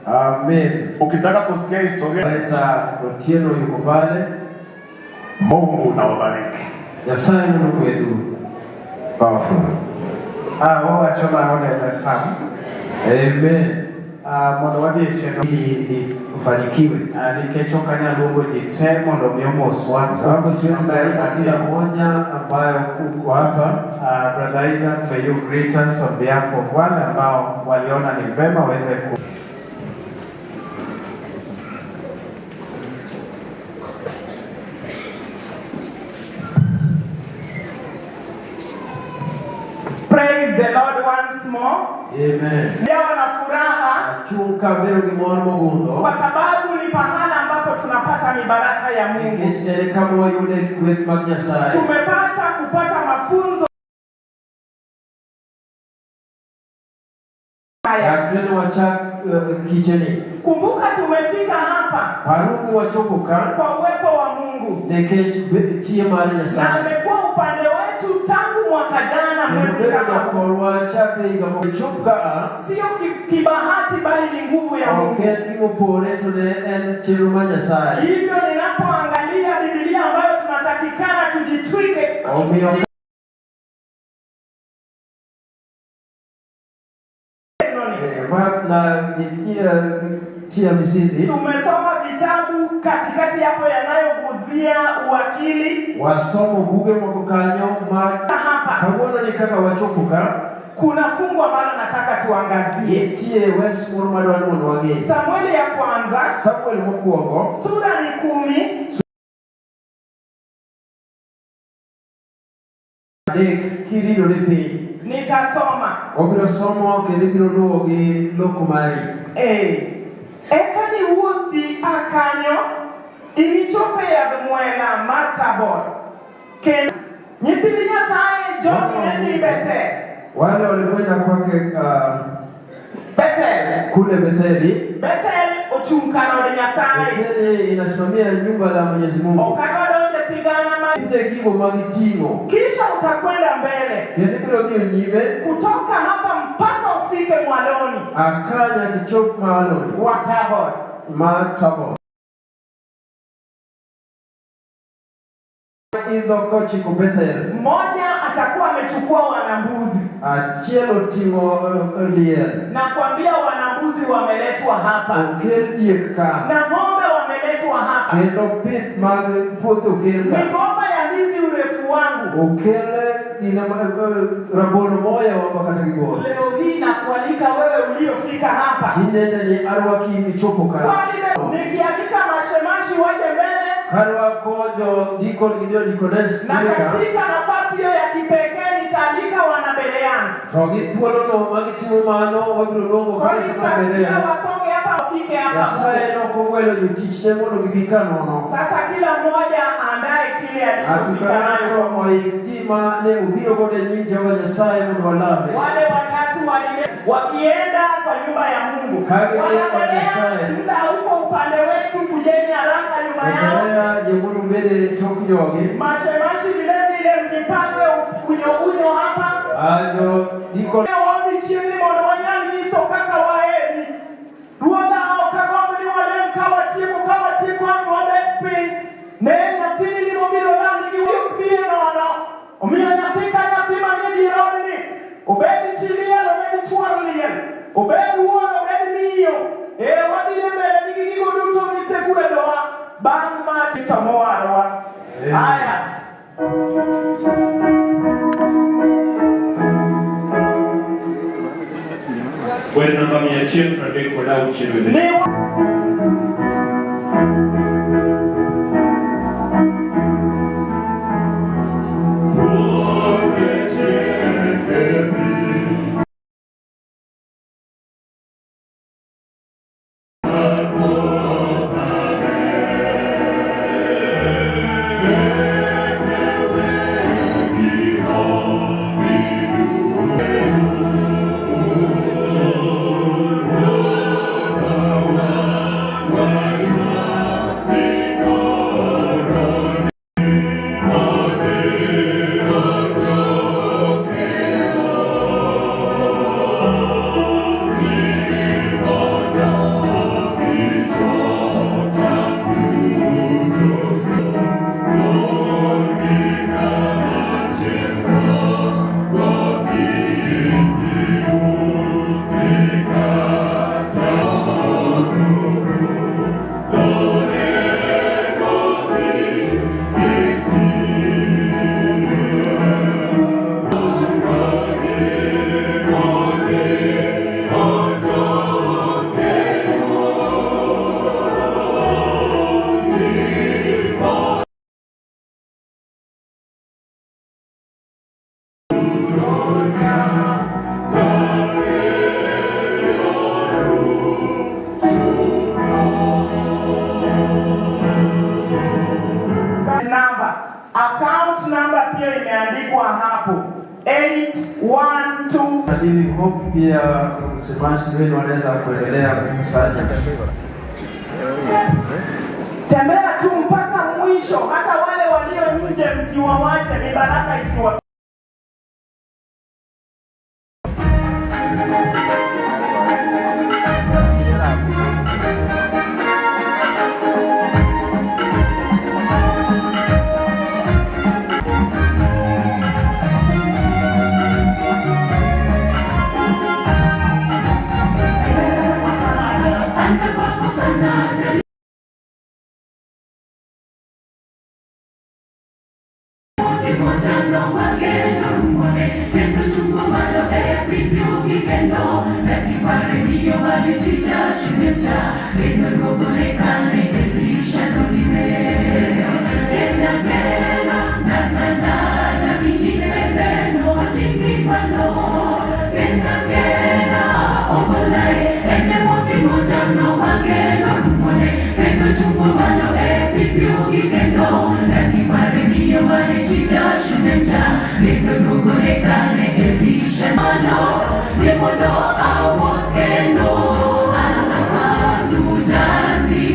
E: Amen.
D: Ukitaka kusikia historia,
E: Otieno yuko pale.
D: Mungu na wabariki.
E: Nyasaye Mungu wetu. Powerful.
B: Amen. Mondo wadhi cheno
E: ni ufanikiwe.
B: Nikechoka nyalungo jite mondo miomo swanza.
E: Sababu siwezi kuita kila mmoja ambayo uko hapa.
B: Brother Isaac, may you greet us on behalf of wale ambao waliona ni vema waweze ku
G: Praise the Lord once more.
E: Amen.
G: Leo na furaha kwa sababu ni pahala ambapo tunapata mibaraka ya Mungu. Tumepata kupata mafunzo haya. Kumbuka tumefika hapa kwa uwepo wa Mungu. Na amekuwa upande wetu tangu mwaka jana mwezi kama. Sio kibahati bali ni nguvu ya Mungu. Hivyo ninapoangalia Biblia ambayo tunatakikana tujitwike. Tumesoma vitabu katikati hapo yanayoguzia uwakili.
E: Wasomo buge mwakukanyo
G: hapa.
E: Kabona ni kaka wachopuka.
G: Kuna fungu ambalo nataka tuangazie. Samueli ya kwanza.
E: Samueli mkuongo.
G: Sura ni 10.
E: Kirido lipi.
G: Nitasoma.
E: Obiro somo kiribiro logi lokumari.
G: Ekani wuothi akanyo inichope ya mwena Matabor. Ken nyithindi Nyasaye jogi neni Bethel.
E: Wale walikwenda kwake
G: Bethel.
E: Kule Betheli.
G: Bethel ochung karo ni Nyasaye.
E: Betheli inasimamia nyumba la Mwenyezi Mungu.
G: Okaro sigana
E: gigo magitimo.
G: Kisha utakwenda mbele. Kutoka hapa mpaka ufike mwaloni.
E: Akanya kichop mwaloni.
G: Watabor.
E: Matabor. Idho kochi ku Bethel.
G: Moja atakuwa amechukua wanambuzi.
E: Achielo tingo diel.
G: Na kuambia wanambuzi wameletwa hapa.
E: Okel diek ka.
G: Na ng'ombe wameletwa hapa.
E: Kendo pith mag puothe okel ka.
G: Migomba ya ndizi urefu wangu.
E: Okele ina rabono moya wamba kata giboro.
G: Leo hii nakualika wewe uliofika hapa.
E: Tinende ni arwaki michopo ka.
G: Nikialika mashemashi waje mbele.
E: Harwa kojo dikon gidio dikones.
G: Na katika nafasi hiyo ya kipekee nitaandika wanabereans.
E: Togi thuolo no magitimo mano wabiro longo kanisa mabereans.
G: Wasonge hapa wafike hapa.
E: Yasaye no kogwelo jotich ne mondo gibika nono.
G: Sasa kila mmoja aandae kile alichofika nacho.
E: Gima ne ubiro kode nyingi Jehova Nyasaye mondo walame.
G: Wale watatu wakienda kwa nyumba ya Mungu. Muda huko upande wetu, kujeni haraka nyuma yao. Mashemashi vile vile mjipange unyo hapa.
E: Ajo diko
G: wapi chini mono wanyali niso kaka waeni. Ruoda hao kagombo ni wale mkawa tiku wangu wabepi. Nenya tini ni mobilo lami kiwikbie nono. Umia nyatika nyatima nidi rodini. Ubedi chilia, ubedi chuarulia. Ubedi uono, ubedi miyo. Wadile mbele nikikigo duto misekule doa. Bangma tisamoa doa. Haya.
A: Where number me a chip and they could out children.
G: Account number pia imeandikwa hapo 812.
E: Hivi hope pia msemaji wenu wanaweza kuendelea kukusanya.
G: Tembea tu mpaka mwisho, hata wale walio nje msiwawache, ni baraka isiwa.
M: Mono awakeno, alasasujani,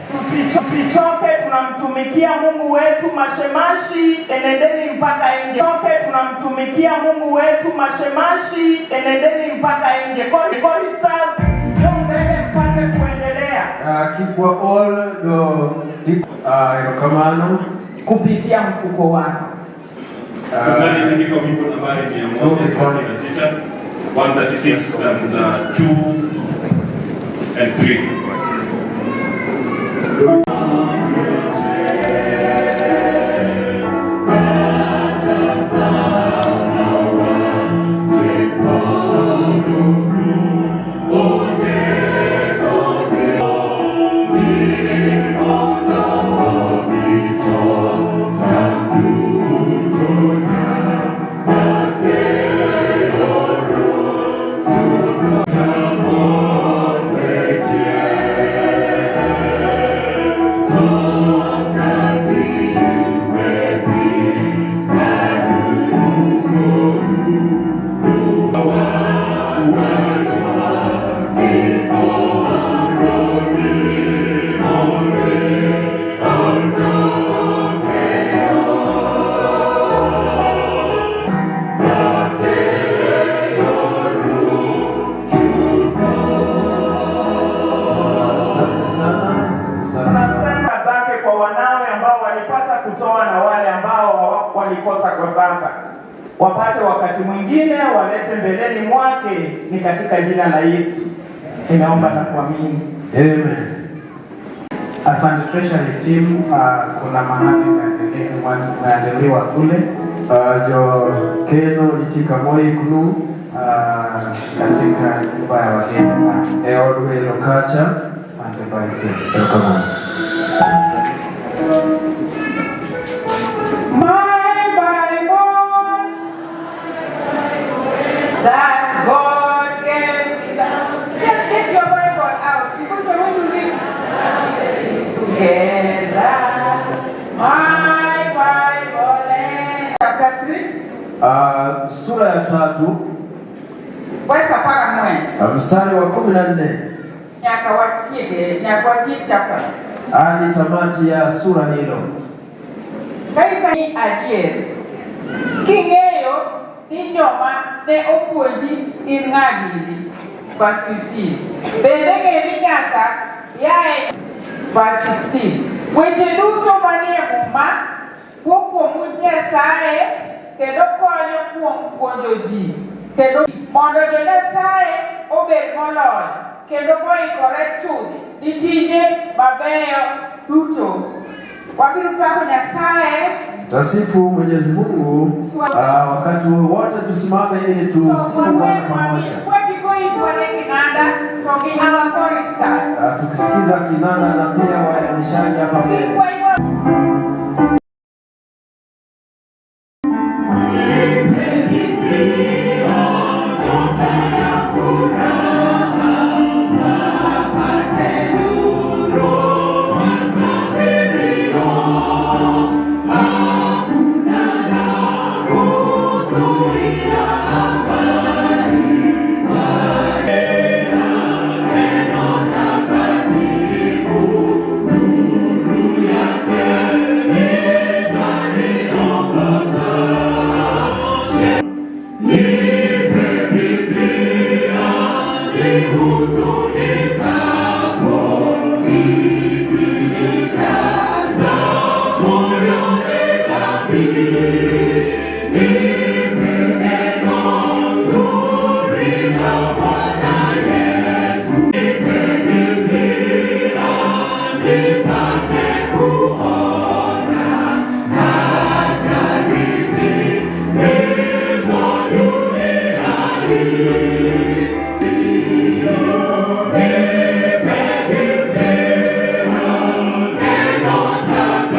G: Tusichoke, tunamtumikia Mungu wetu mashemashi, enendeni mpaka nje. Tusichoke, tunamtumikia Mungu wetu mashemashi, enendeni mpaka nje. Choristers, mbele mpate kuendelea.
E: Kikwa all Yokamano
G: kupitia mfuko wako.
A: Tungani katika wimbo nambari 136, 136 stanza 2 and 3.
G: Kutoa na wale ambao walikosa kwa sasa wapate wakati mwingine walete mbeleni mwake, ni katika jina la Yesu ninaomba na kuamini,
B: amen. Asante treasury team. Kuna mahali maandaliwa kule
E: jo keno litika moi kunu
B: katika nyumba ya wageni
E: eodwe lokacha.
B: Asante bariki.
E: Welcome.
G: That God gave me that. Just get your Bible out because we're going to read together. My Bible and chapter 3.
E: Sura ya 3.
G: Wesa para mwe.
E: Mstari wa 14.
G: Nyakawatiki chapter.
E: Hadi tamati ya sura hilo.
G: Kaika ni adier. Kingeyo ni joma ne opuonji in ng'adili. Verse 15. Bende ng'eni nyaka yae. Verse 16. Weche duto manie muma wuok kuom Nyasaye kendo konyo kuom puonjo ji kendo mondo jo-Nyasaye obed moloyo kendo moikore chuth ni tije mabeyo duto. Wabiro pako Nyasaye.
E: Tasifu Mwenyezi Mungu wakati wote, tusimame ili tusifu Bwana pamoja. Tukisikiza kinanda na pia waelimishaji hapa mbele.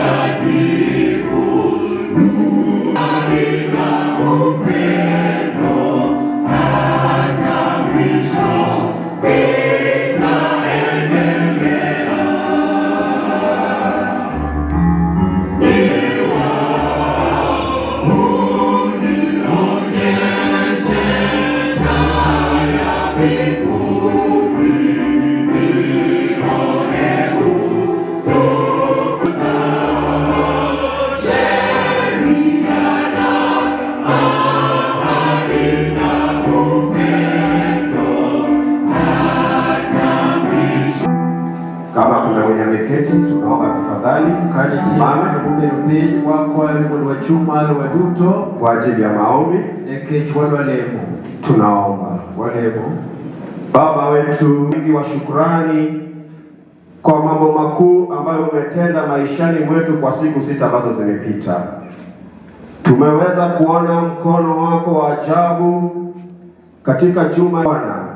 M: Takatifu
L: Simama kwa ajili ya maombi. Tunaomba. Baba wetu mwingi wa shukrani kwa mambo makuu ambayo umetenda maishani mwetu kwa siku 6 ambazo zimepita. Tumeweza kuona mkono wako wa ajabu katika juma Bwana.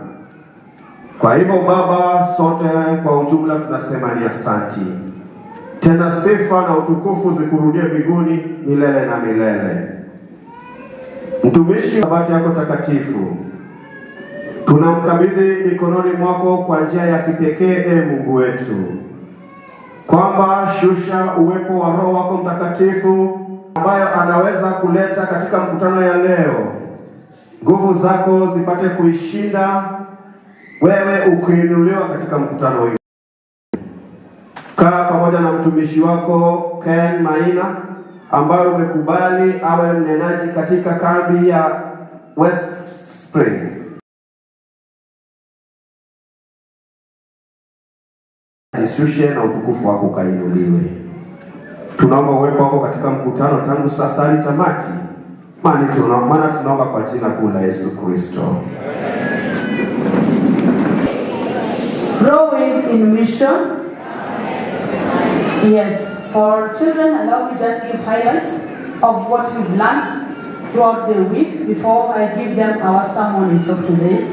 L: Kwa hivyo Baba, sote kwa ujumla tunasema ni asanti. Tena sifa na utukufu zikurudie mbinguni milele na milele. Mtumishi Sabato yako takatifu tunamkabidhi mikononi mwako kwa njia ya kipekee, Mungu wetu, kwamba shusha uwepo wa Roho wako Mtakatifu ambayo anaweza kuleta katika mkutano ya leo. Nguvu zako zipate kuishinda, wewe ukiinuliwa katika mkutano huu. Kaa pamoja na mtumishi wako Ken Maina ambaye umekubali awe mnenaji katika kambi ya West Spring. Ishushe na utukufu wako kainuliwe. Tunaomba uwepo wako katika mkutano tangu sasa hadi tamati. Maana tunaomba kwa jina kuu la Yesu Kristo.
K: Growing in mission. Yes, for children, allow me just give highlights of what we've learned throughout the week before I give them our sermon of today.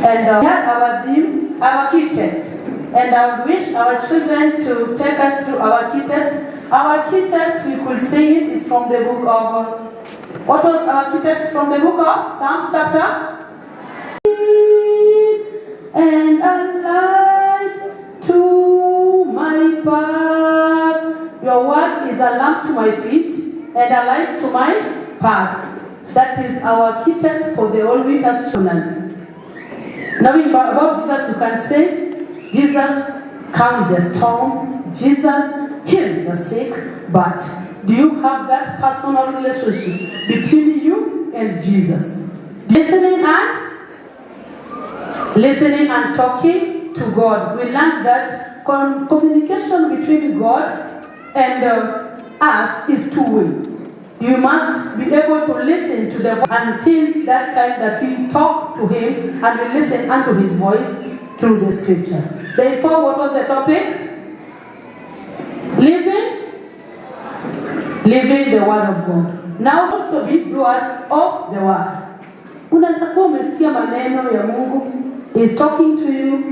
K: And we had our theme, our key text. And I would wish our children to take us through our key text. Our key text, we could sing it, is from the book of, what was our key text? From the book of Psalms chapter? And a light to my path. Your word is a lamp to my feet and a light to my path. That is our key text for the whole week as children. Knowing about Jesus, you can say, Jesus calmed the storm, Jesus healed the sick, but do you have that personal relationship between you and Jesus? Listening and talking to God. We learned that communication between God and us is two-way. You must be able to listen to the voice until that time that we talk to Him and we listen unto His voice through the scriptures. Therefore, what was the topic? Living the word of God. Now also be doers of the word. Unaweza kuwa umesikia maneno ya Mungu, He's talking to you,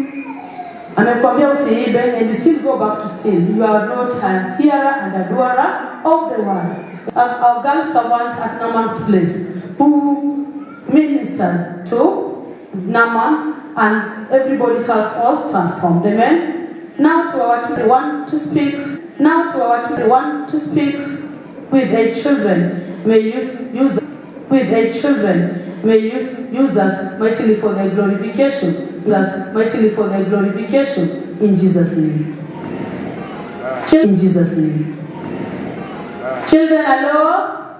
K: amekwambia usiibe, and you still go back to steal. You are not a hearer and a doer of the word. Our girl servant at Naaman's place who ministered to Naaman, and everybody else was transformed. Amen. Now to our two want to speak. Now to our two want to speak with their children. May use with their children. May use us mightily for their glorification. Use us mightily for their glorification in Jesus' name. In Jesus' name. Children, hello.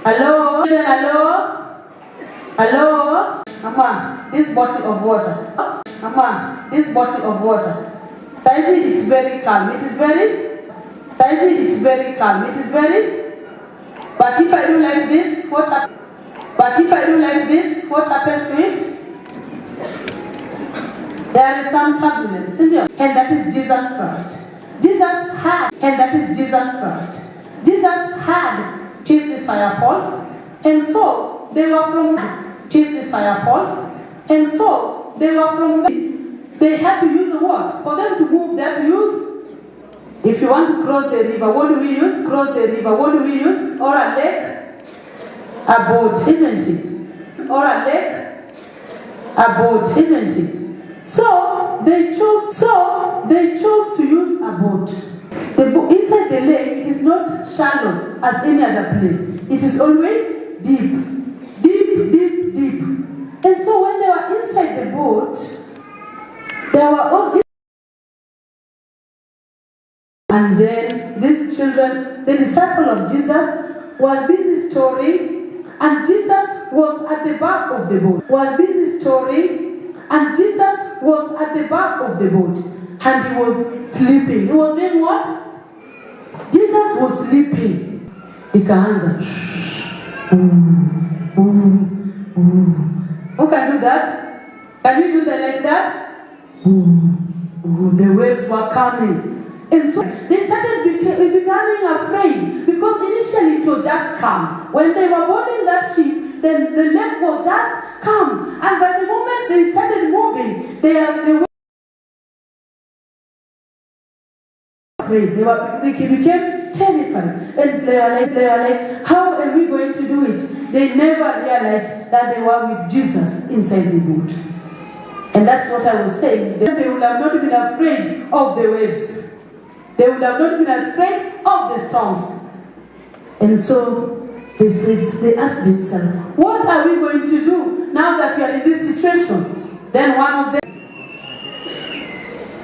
K: Hello. Children, hello. Hello. Mama, this bottle of water. Mama, this bottle of water. Saizi, it's very calm. It is very. Saizi, it's very calm. It is very. But if I do like this, what happens? But if I do like this, what happens to it? There is some turbulence, isn't it? And that is Jesus Christ. Jesus had, and that is Jesus Christ. Jesus had his disciples, and so they were from his disciples, and so they were from they had to use the what? For them to move, they had to use. If you want to cross the river, what do we use? Cross the river, what do we use? Or a lake? A boat, isn't it? Or a lake? A boat, isn't it? So they chose to use a boat. Inside the lake, it is not shallow as any other place. It is always deep. And so when they were inside the boat, there were all these. And then these children, the disciple of Jesus, was busy storing. And Jesus was at the back of the boat. And Jesus was at the back of the boat. And he was sleeping. He was doing what? Jesus was sleeping, ikaanza. Who can do that? Can you do that like that? The waves were coming. And so they started becoming afraid, because initially it was just calm. When they were boarding that ship, then the lake was just calm. And by the moment they started moving, they were afraid. They became terrified. And they were like, how are we going to do it? They never realized that they were with Jesus inside the boat. And that's what I was saying. They would have not been afraid of the waves. They would have not been afraid of the storms. And so they asked themselves, what are we going to do now that we are in this situation? Then one of them,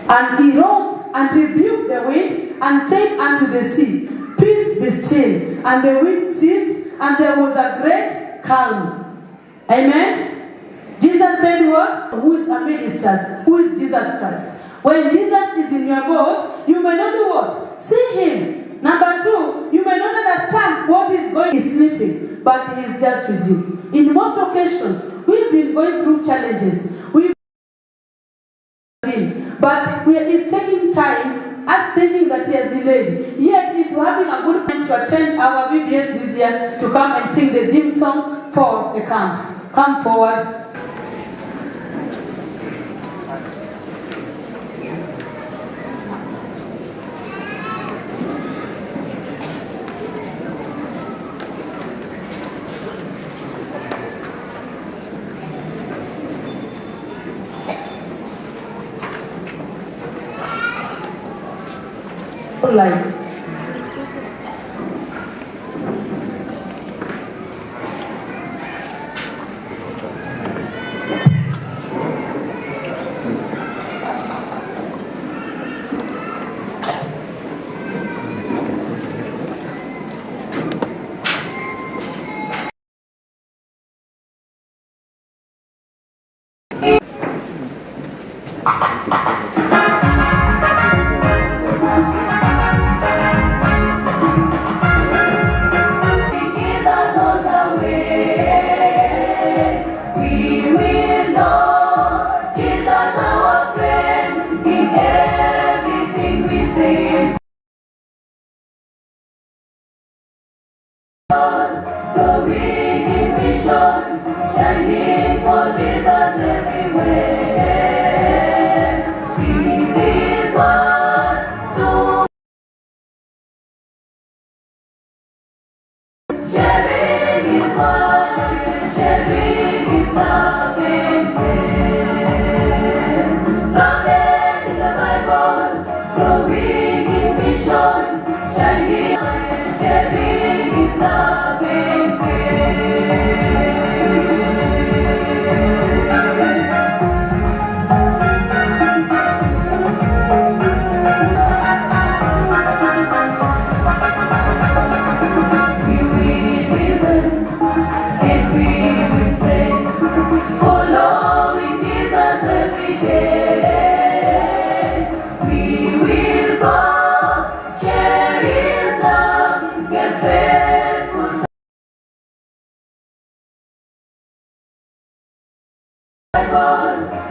K: and he rose and rebuked the wind and said unto the sea, peace be still. And the wind ceased, and there was a great calm. Amen? Jesus said what? Who is amidst us? Who is Jesus Christ? When Jesus is in your boat, you may not do what? See him. Number two, you may not understand what is going on. He's sleeping, but he is just with you. In most occasions, we've been going through challenges. But it's taking time, us thinking that he has delayed. Yet he's having a good plan to attend our VBS this year to come and sing the theme song for the camp. Come forward. Life.
M: Shining for Jesus everywhere. He is one to sharing his word, sharing his love and faith. Grounded in the Bible, growing in mission, shining, sharing his love and faith.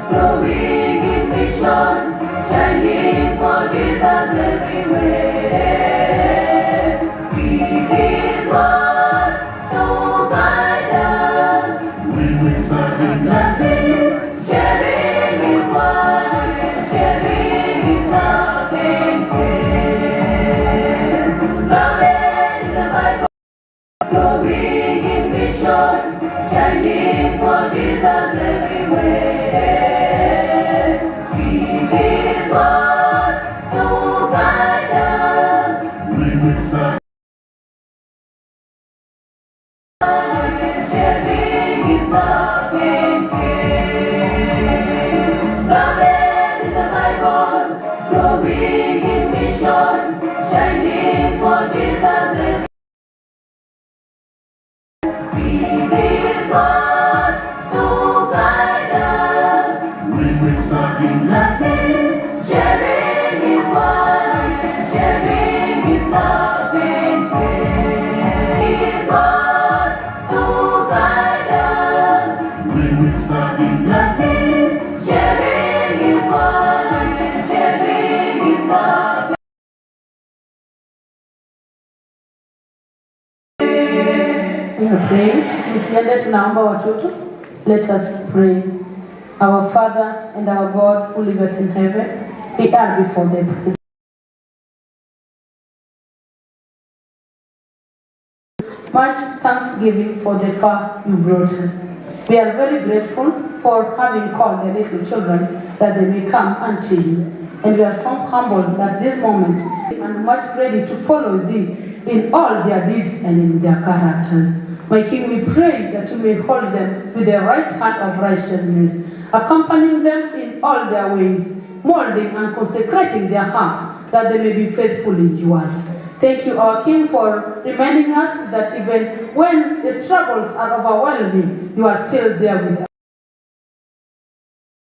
M: Growing in mission, shining for Jesus everywhere. He is one to guide us. We will serve him gladly, sharing his word, sharing his love and care. Grounded in the Bible, growing in mission, shining for Jesus everywhere. He is one to guide us. We will serve. Sharing his love and care. Grounded in the Bible, growing in mission, shining for Jesus everywhere.
K: We are praying. Msiende tunaomba watoto. Let us pray. Our Father and our God who liveth in heaven, we are before thy presence. Much thanksgiving for the far you brought us. We are very grateful for having called the little children that they may come unto you. And we are so humbled at this moment and much ready to follow thee in all their deeds and in their characters. My King, we pray that you may hold them with the right hand of righteousness, accompanying them in all their ways, molding and consecrating their hearts, that they may be faithfully yours. Thank you, our King, for reminding us that even when the troubles are overwhelming, you are still there with us.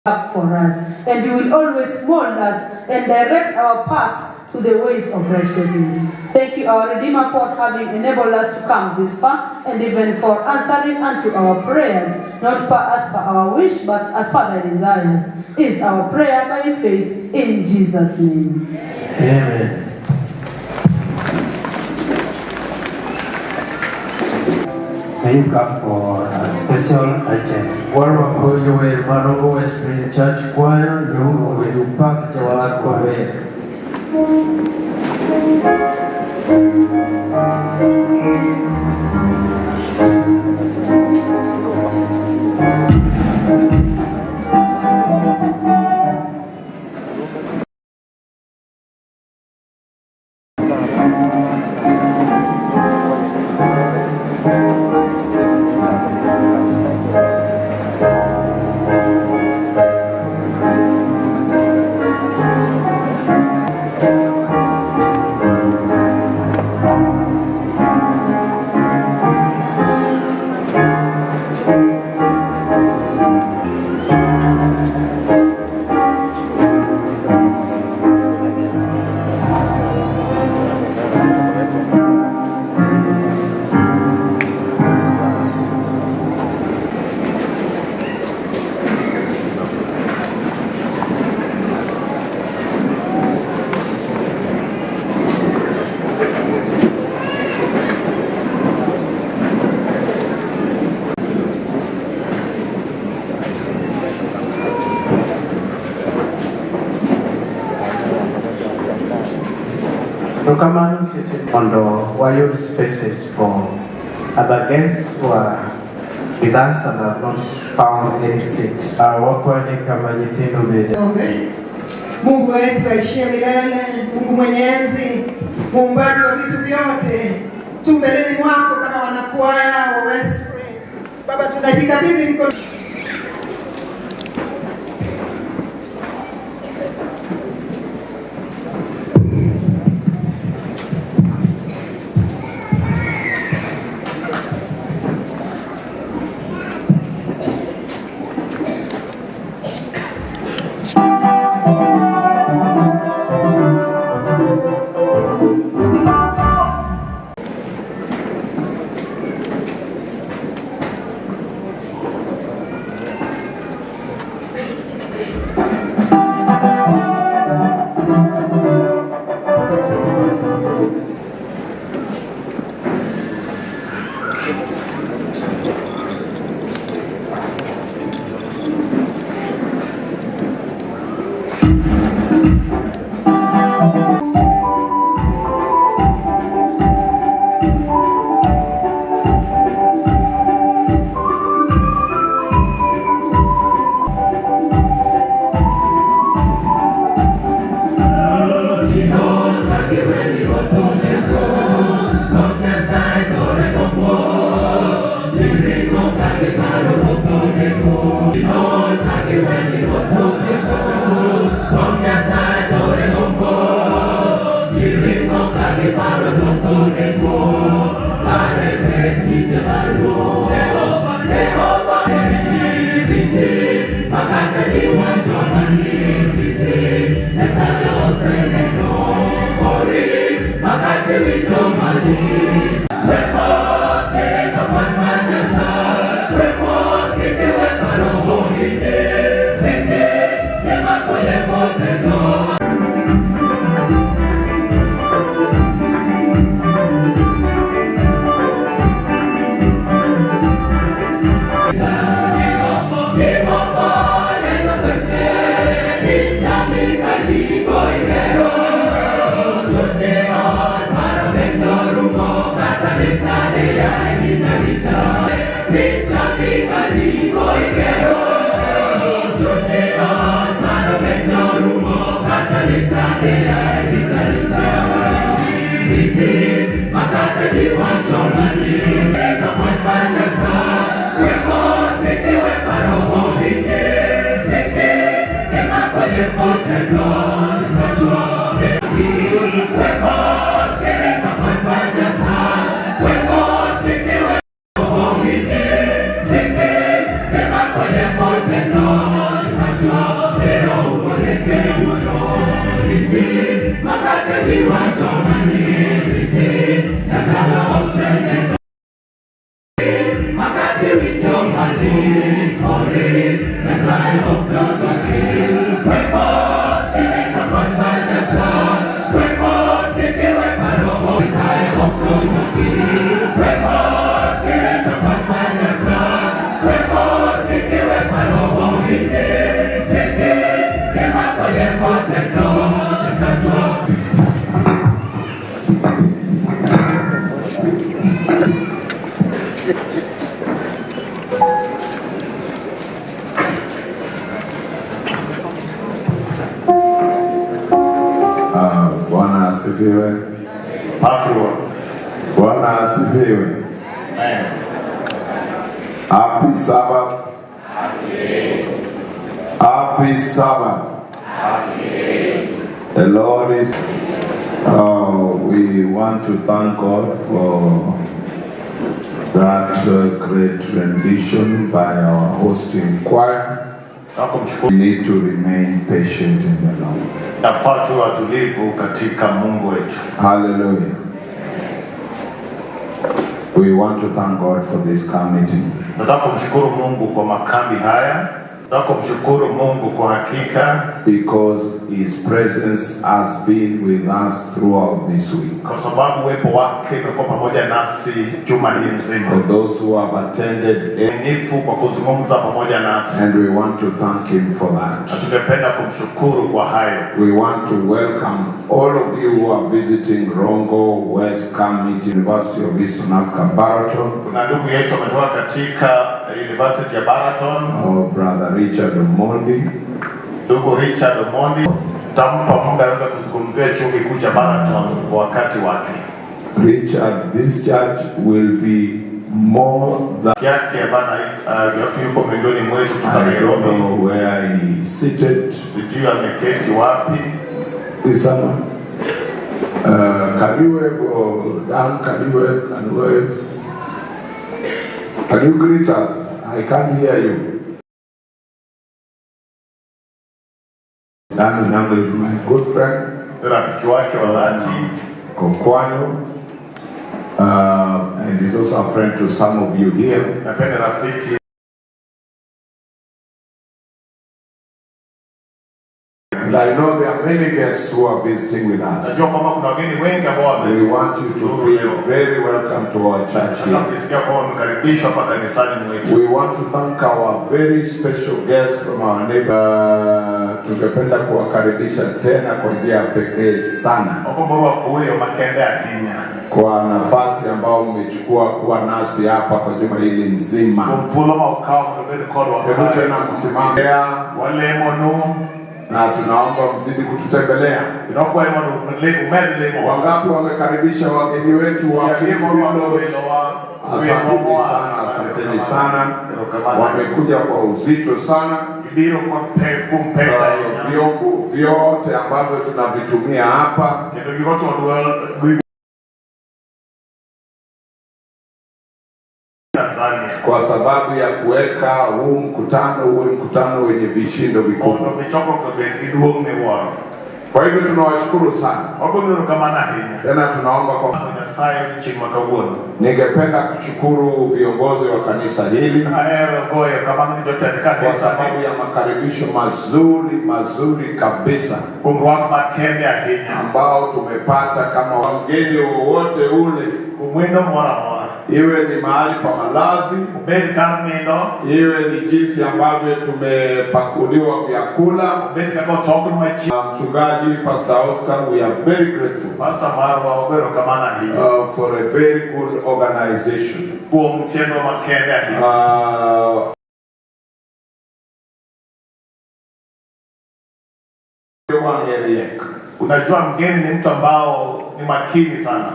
K: Up for us, and you will always mold us and direct our paths to the ways of righteousness. Thank you, our Redeemer, for having enabled us to come this far, and even for answering unto our prayers, not as per our wish, but as per thy desires, is our prayer by faith in Jesus' name.
E: Amen.
I: May you come for a special item.
E: Wale wakojo we Marongo West Spring Church Choir, Lungu Wedupak Jawako we.
B: Nokamano sitting mondo wayud spaces for other guests who are with us and have not found any seats.
N: Mungu wetu aishie milele, Mungu mwenyezi, muumbaji wa vitu vyote, tumbeleni mwako kama wanakwaya wa West Spring. Baba, tunajikabidhi mkono.
D: Bwana asifiwe. Bwana asifiwe. Happy Sabbath. Happy Sabbath. The Lord is. We want to thank God for that great rendition by our hosting choir. We need to remain patient in the Lord.
O: Nafaa tuwe watulivu katika Mungu wetu.
D: Hallelujah. We want to thank God for this committee.
O: Nataka kumshukuru Mungu kwa makambi haya. Nataka kumshukuru Mungu kwa hakika
D: because his presence has been with us throughout this week.
O: Kwa sababu uwepo wake umekuwa pamoja nasi juma hii nzima.
D: For those who have attended,
O: nifu kwa kuzungumza pamoja nasi.
D: And we want to thank him for that.
O: Tungependa kumshukuru kwa hayo.
D: We want to welcome all of you who are visiting Rongo West Summit University of Eastern Africa Baraton.
O: Kuna ndugu yetu ametoka katika University ya Baraton.
D: Our brother Richard Omondi.
O: Ndugu Richard Omondi, tampa muda aweze kuzungumzia chuo kikuu cha Baraton kwa wakati wake.
D: Richard, this church will be more than
O: yake bana yuko miongoni mwetu
D: I don't know where he is seated.
O: Sijui ameketi wapi.
D: This summer. Can you wave down? Can you wave? Can you wave? Can you greet us? I can't hear you. Dan Nyango is my good friend.
O: Rafiki wake wa dhati.
D: Kokwanyo. And he's also a friend to some of you here.
O: Napenda rafiki.
D: And I know there are many guests who are visiting with us.
O: Najua kwamba kuna wageni wengi ambao
D: We want you to feel very welcome to our church here.
O: tunasikia kwamba mkaribishwa hapa kanisani mwetu.
D: We want to thank our very special guests from our neighbor. Tungependa kuwakaribisha tena kwa njia ya pekee sana.
O: Okomborwa kuyo makende ahinya.
D: Kwa nafasi ambao mmechukua kuwa nasi hapa kwa juma hili nzima.
O: Mfuloma ukao mnobedi kodo wa
D: Hebu tena msimamea.
O: Wale mono.
D: Na tunaomba mzidi kututembelea. Wangapi wamekaribisha wageni wetu wa asanteni sana. Wamekuja kwa uzito sana. Vyombo vyote ambavyo tunavitumia hapa kwa sababu ya kuweka huu mkutano uwe mkutano wenye vishindo vikubwa. Kwa hivyo tunawashukuru sana. Tena tunaomba kwa ningependa kushukuru viongozi wa kanisa hili kwa sababu ya makaribisho mazuri kabisa ambao tumepata kama wageni wowote ule. Iwe ni mahali pa malazi, iwe ni jinsi ambavyo tumepakuliwa vyakula. Mchungaji Pastor Oscar, we are very grateful for a very good organization.
O: Unajua mgeni ni mtu ambao ni makini sana.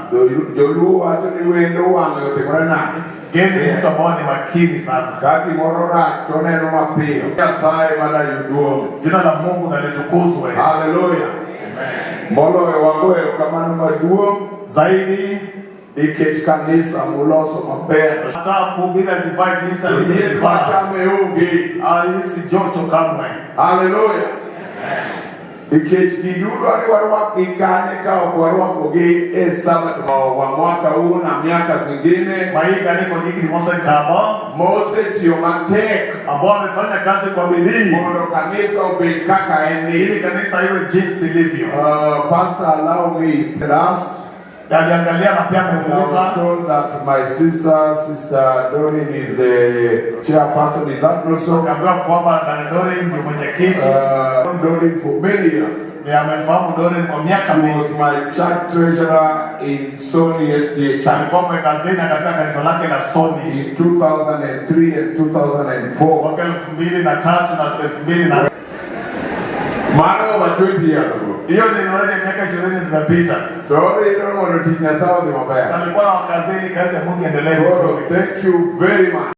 D: Jolu watu ni wendo wangu yote mwana nani.
O: Mgeni ni mtu ambao ni makini sana.
D: Kati morora toneno mapio. Yasaye mala yuduo.
O: Jina la Mungu na litukuzwe.
D: Hallelujah. Amen. Molo wangu kama ni maduo
O: zaidi
D: iketi kanisa muloso mapea.
O: Hata kuhubiri divine jinsi
D: alivyoifanya meungi.
O: Alisi joto kamwe.
D: Hallelujah. Amen. Nikech giyudo ni warwak ikanye ka ok warwakogi e sabato wa mwaka huu na miaka zingine.
O: Maiga niko nyingi mosekadho
D: mosetiyo matek
O: ambao wamefanya kazi kwa bidii
D: mondo kanisa obed kaka en ni.
O: Ili kanisa iwe jinsi ilivyo.
D: Pastor, allow me last.
O: Aliangalia na pia
D: I was told that my sister Doreen is the chairperson. Is that not so?
O: Kaambiwa kwamba dada Doreen ndio mwenyekiti.
D: Doreen for many years.
O: Amemfahamu Doreen kwa miaka mingi.
D: She was my church treasurer in Sony SDA Church.
O: Alikuwa mweka hazina katika kanisa lake la Sony
D: in 2003 and 2004.
O: Mwaka 2003 na 2004.
D: Over 20 years ago.
O: Hiyo ni miaka 20 zimepita.
D: Doreen mondo tinya sawa ni mabaya.
O: Alikuwa na wakazini kazi ya Mungu endelee vizuri.
D: Thank you very much.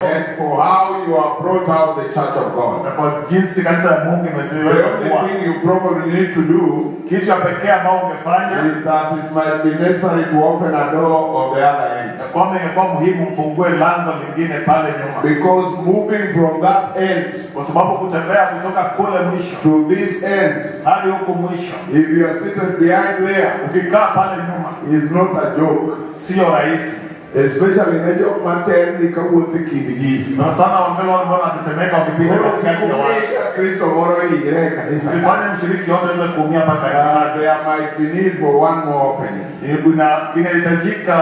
D: And for how you have brought out the church of God.
O: Jinsi kanisa la Mungu imeziweka.
D: The only thing you probably need to do,
O: kitu cha pekee ambao ungefanya,
D: is that it might be necessary to open a door on the other end.
O: Kwamba ingekuwa muhimu mfungue lango lingine pale nyuma.
D: Because moving from that end,
O: kwa sababu kutembea kutoka kule mwisho
D: to this end,
O: hadi huko mwisho,
D: if you are seated behind there,
O: ukikaa pale nyuma,
D: is not a joke.
O: Sio rahisi.
D: Especially when you maintain the kabuti kidiji.
O: Na sana wambele wale ambao wanatetemeka wakipita katikati ya watu.
D: Kristo moro ingire kanisa.
O: Sifanye mshiriki yote aweze kuumia mpaka kanisa.
D: There might be need for one more opening.
O: Kinahitajika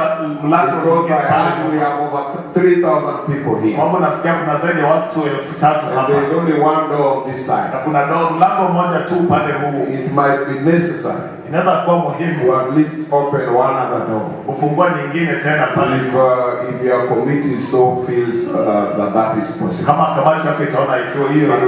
O: mlango mwingine pale.
D: We have over 3,000 people here.
O: Sababu nasikia kuna zaidi ya watu 3,000 hapa.
D: There is only one door on this side.
O: Na kuna mlango mmoja tu upande huu.
D: It might be necessary.
O: Inaweza kuwa muhimu
D: to at least open one other door.
O: Kufungua nyingine tena pale.
D: If your committee so feels that is possible.
O: Kama kamati yako itaona ikiwa hiyo
D: and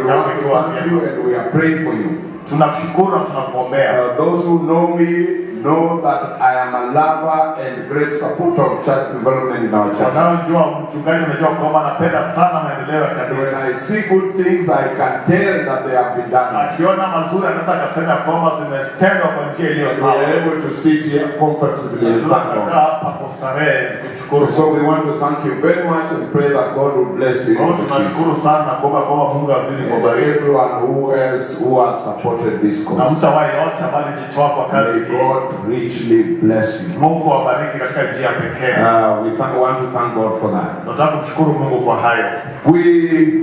D: we are praying for you.
O: Tunakushukuru na tunakuombea.
D: Those who know me know that I am a lover and great supporter of church development in our church.
O: Wanaojua mchungaji unajua kwamba napenda sana maendeleo ya kanisa.
D: When I see good things, I can tell that they have been done.
O: Akiona mazuri anaweza kusema kwamba zimetendwa kwa njia iliyo sawa.
D: We are able to sit here comfortably and thank God.
O: Hapa kwa starehe kushukuru.
D: So we want to thank you very much and pray that God will bless you.
O: Tunashukuru sana na kuomba kwamba Mungu azidi kubariki
D: everyone who else who has supported this cause.
O: Na mtu ambaye yote ambaye alijitoa kwa kazi hii.
D: God richly bless you.
O: Mungu awabariki katika njia pekee.
D: We want to thank God for that.
O: Nataka kumshukuru Mungu kwa hayo.
D: We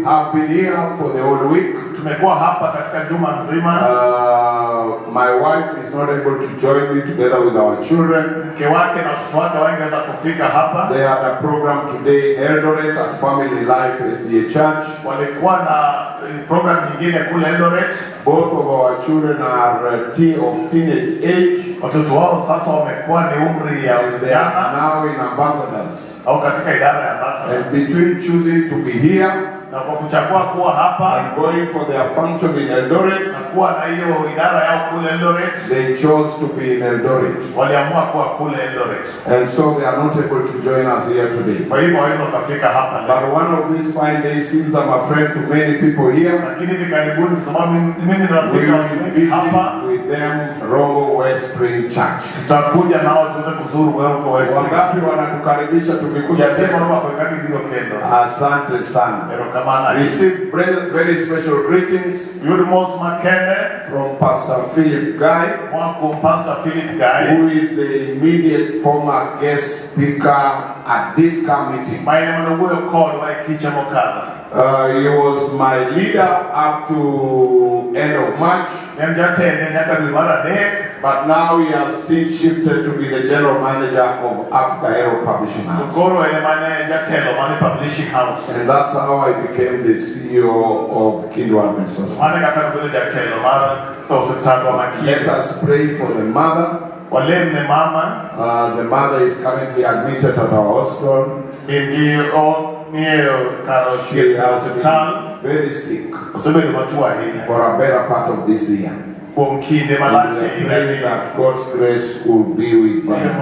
D: have been here for the whole week.
O: Tumekuwa hapa katika juma nzima.
D: My wife is not able to join me together with our children.
O: Mke wake na watoto wake wangeweza kufika hapa.
D: They had a program today in Eldoret at Family Life SDA Church.
O: Walikuwa na program nyingine kule Eldoret.
D: Both of our children are of teenage age.
O: Watoto wao sasa wamekuwa ni umri ya vijana.
D: Now in ambassadors.
O: Au katika idara ya ambassadors.
D: And between choosing to be here
O: na kwa kuchagua kuwa hapa
D: and going for their function in Eldoret,
O: na kuwa na hiyo idara yao kule Eldoret,
D: they chose to be in Eldoret.
O: Waliamua kuwa kule Eldoret.
D: And so they are not able to join us here today.
O: Kwa hivyo hawezi kufika hapa leo.
D: But one of these fine days, since I'm a friend to many people here,
O: lakini hivi karibuni kwa sababu mimi ni rafiki wa watu hapa
D: with them Rongo West Spring Church.
O: Tutakuja nao tuweze kuzuru Rongo West.
D: Wangapi wanatukaribisha tukikuja
O: tena kwa kadi bilo kendo.
D: Asante sana.
O: Kamana.
D: Receive very special greetings
O: from
D: Pastor Philip Guy, who is the immediate former guest speaker at this committee. He was my leader up to end of March, but now he has since shifted to be the general manager of Africa Hero Publishing House. And that's how I became the CEO of Kindu Advent Society. Let us pray for the mother. The mother is currently admitted at our hospital. She has been very sick for a better part of this year. We pray that God's grace will be with them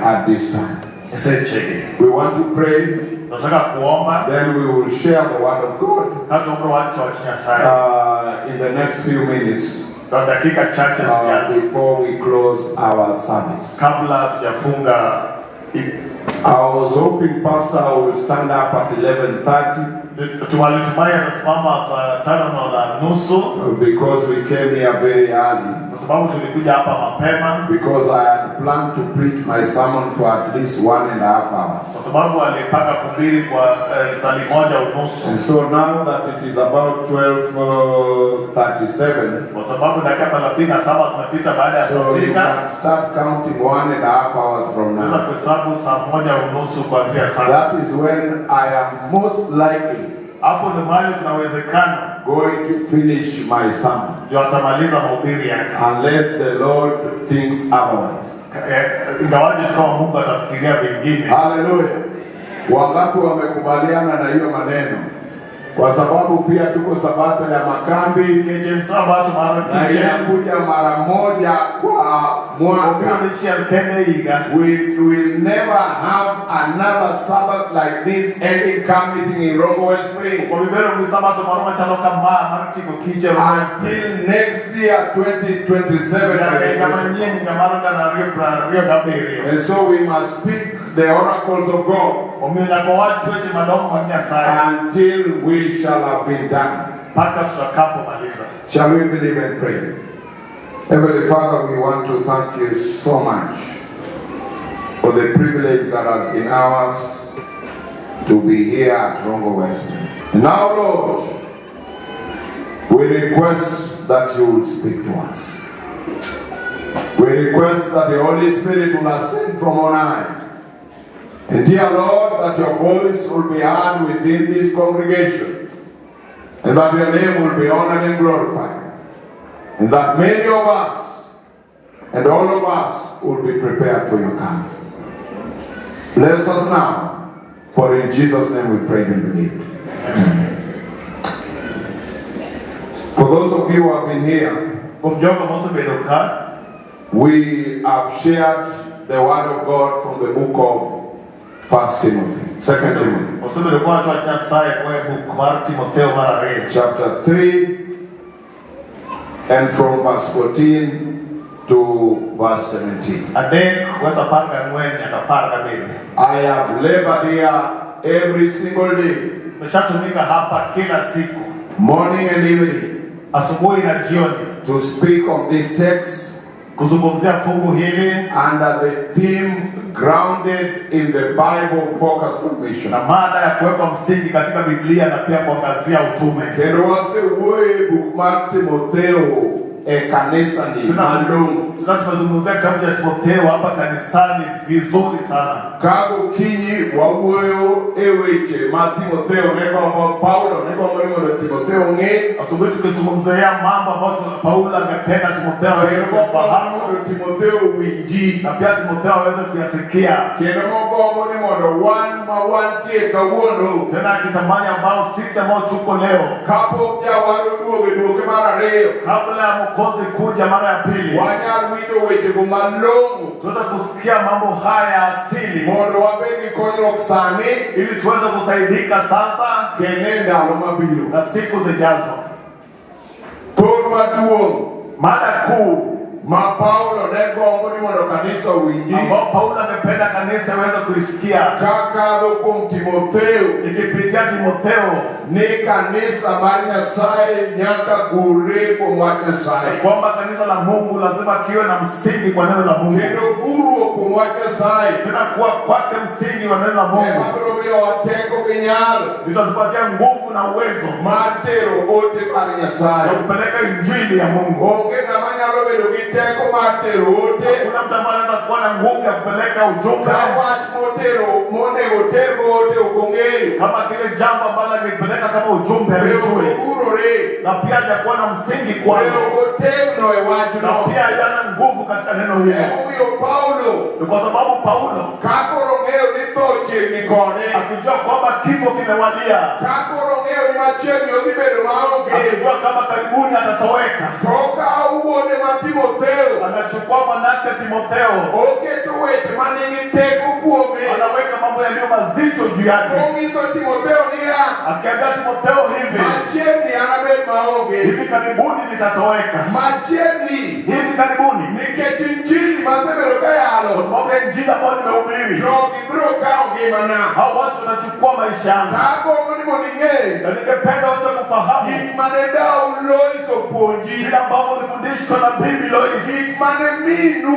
D: at this time. We want to pray, then we will share the word of God in the next few minutes before we close our service. I was hoping Pastor will stand up at 11:30.
O: Tulitumai atasimama saa 5:30
D: because we came here very early.
O: Kwa sababu tulikuja hapa mapema.
D: Because I had planned to preach my sermon for at least 1.5 hours.
O: Kwa sababu alipanga kuhubiri kwa saa 1:30.
D: And so now that it is about 12:37,
O: kwa sababu dakika 37 zimepita baada ya saa 6.
D: So you can start counting 1.5 hours from now.
O: Sasa kuhesabu saa 1:30 kuanzia sasa.
D: That is when I am most likely
O: hapo ni mahali kunawezekana
D: going to finish my sermon.
O: Ndio atamaliza mahubiri yake.
D: Unless the Lord thinks otherwise.
O: Ingawaje kama Mungu atafikiria vingine.
D: Hallelujah. Wangapi wamekubaliana na hiyo maneno? Kwa sababu pia tuko sabato ya makambi. Na inakuja mara moja kwa mwaka. We will never have another Sabbath like this ending camp meeting in Rongo Springs. Until next year 2027. And so we must speak the oracles of God until we shall have been done. Shall we believe and pray? Heavenly Father, we want to thank you so much for the privilege that has been ours to be here at Rongo West. And now, Lord, we request that you will speak to us. We request that the Holy Spirit will ascend from on high. And dear Lord, that your voice will be heard within this congregation, and that your name will be honored and glorified, and that many of us and all of us will be prepared for your coming. Bless us now, for in Jesus' name we pray and believe. Amen. For those of you who have been here, we have shared the word of God from the book of 1 Timothy, 2 Timothy. Chapter 3 and from verse 14 to verse 17. I have labored here every single day, morning and evening, to speak on this text under the theme grounded in the Bible focus on mission. And was a way book Mark Timotheo e kanisa ni maalum.
O: Tunazungumzia kitabu cha Timotheo hapa kanisani vizuri sana.
D: Kago kinyi wawoyo eweche ma Timotheo nebo Paulo nebo mwalimu wa Timotheo nge.
O: Asubuhi tukizungumzia mambo ambayo Paulo angependa Timotheo aweze kufahamu,
D: Timotheo winji
O: na pia Timotheo aweze kuyasikia.
D: Kendo mogo ni modo one tie kawuono.
O: Tena kitamani ambao sisi ambao tuko leo.
D: Kapo ya waruduo beduke mara leo.
O: Kabla ya Mwokozi kuja mara ya pili.
D: Wido weche kumalongo
O: tuweza kusikia mambo haya asili
D: mondo wabegi konyok sani
O: ili tuweze kusaidika sasa
D: kenenda alomabiro
O: na siku zijazo.
D: Torma duong
O: mada kuu
D: ma Paulo negombo ni mondo kanisa winji
O: ambao Paulo amependa kanisa iweze kuisikia
D: kakalo kum Timotheo
O: ikipitia Timotheo
D: ni kanisa mar Nyasaye nyaka gure kwa mwa Nyasaye
O: kwamba kanisa la Mungu lazima kiwe na msingi kwa neno la Mungu
D: ndio guru kwa mwa Nyasaye
O: tena kuwa kwake msingi wa neno la Mungu
D: ndio wateko kinyalo
O: litatupatia nguvu na uwezo
D: matero ote mar Nyasaye
O: kupeleka injili ya Mungu
D: onge na manyalo bedo teko matero ote
O: kuna mtu ambaye anaweza kuwa na nguvu ya kupeleka ujumbe
D: wach motero monego tergo ote ukongei
O: kama kile jambo ambalo angepeleka kama ujumbe alijue na pia hajakuwa na msingi kwa na pia yana nguvu katika neno hilo ni kwa sababu Paulo akijua kwamba kifo kimewadia akijua kama karibuni atatoweka anachukua mwanake Timotheo anaweka mambo yaliyo mazito juu yake akiambia Timotheo hivi karibuni nitatoweka hivi karibuni yalo. Kwa sababu ya injili ambayo nimehubiri. Jogi bro kao ngimana. Hao watu wanachukua maisha yangu. Tako mlimo ninge. Na ningependa uweze kufahamu. Hikmaneda uloiso ponji. Kila ambao ulifundishwa na bibi Lois. Hikmane minu.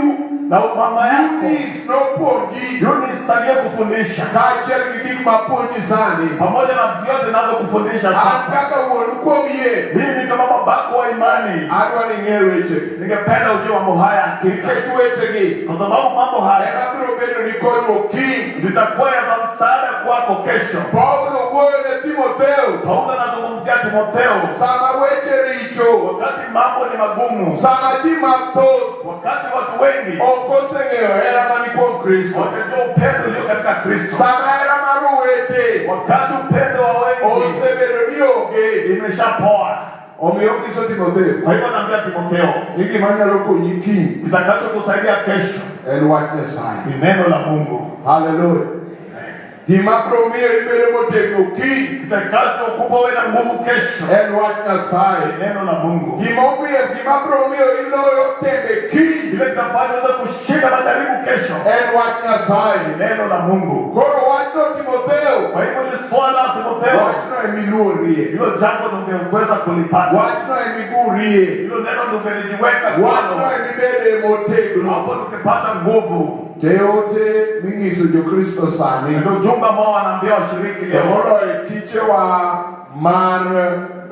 O: Na mama yako Eunice no ponji. Eunice aliye kufundisha. Kachel gidi maponji sani. Pamoja na vyote ninazokufundisha sasa. Asaka uonukomie. Mimi kama babako wa imani. Adwa ningeweche. Ningependa ujue mambo haya hakika. Ketuweche. Kwa sababu mambo haya nabiro beno nikono ki. Nitakuwa ya msaada kwako kesho. Paulo wewe Timotheo. Paulo anazungumzia Timotheo. Sana weche richo. Wakati mambo ni magumu. Sana jimato. Wakati watu wengi okosengeo era manipo Kristo. Wakati upendo ulio katika Kristo. Sana era maruwete. Wakati upendo wa wengi osebero nioge imeshapoa. Omeongiso Timotheo. Kwa hivyo naambia Timotheo, niki manya loko nyiki kitakacho kusaidia kesho and what the sign. Ni neno la Mungu. Hallelujah. Dima promio ibele motego ki kitakacho kupa wewe na nguvu kesho and what the sign. Neno la Mungu. Dima promio ilo yote ki ile kitafanya uweze kushinda majaribu kesho and what the sign. Neno la Mungu. Koro wacho Timotheo. Kwa hivyo ni swala Timotheo. Wacho emilurie. Hilo jambo ungeweza kulipata. Wacho emigurie. Hilo neno ungelijiweka kwa. Wacho emibele motego. Hapo tukipata nguvu. Teote mingiso jo Kristo sani. Ndio jumba ambao wanaambia washiriki leo. Moro kiche wa mar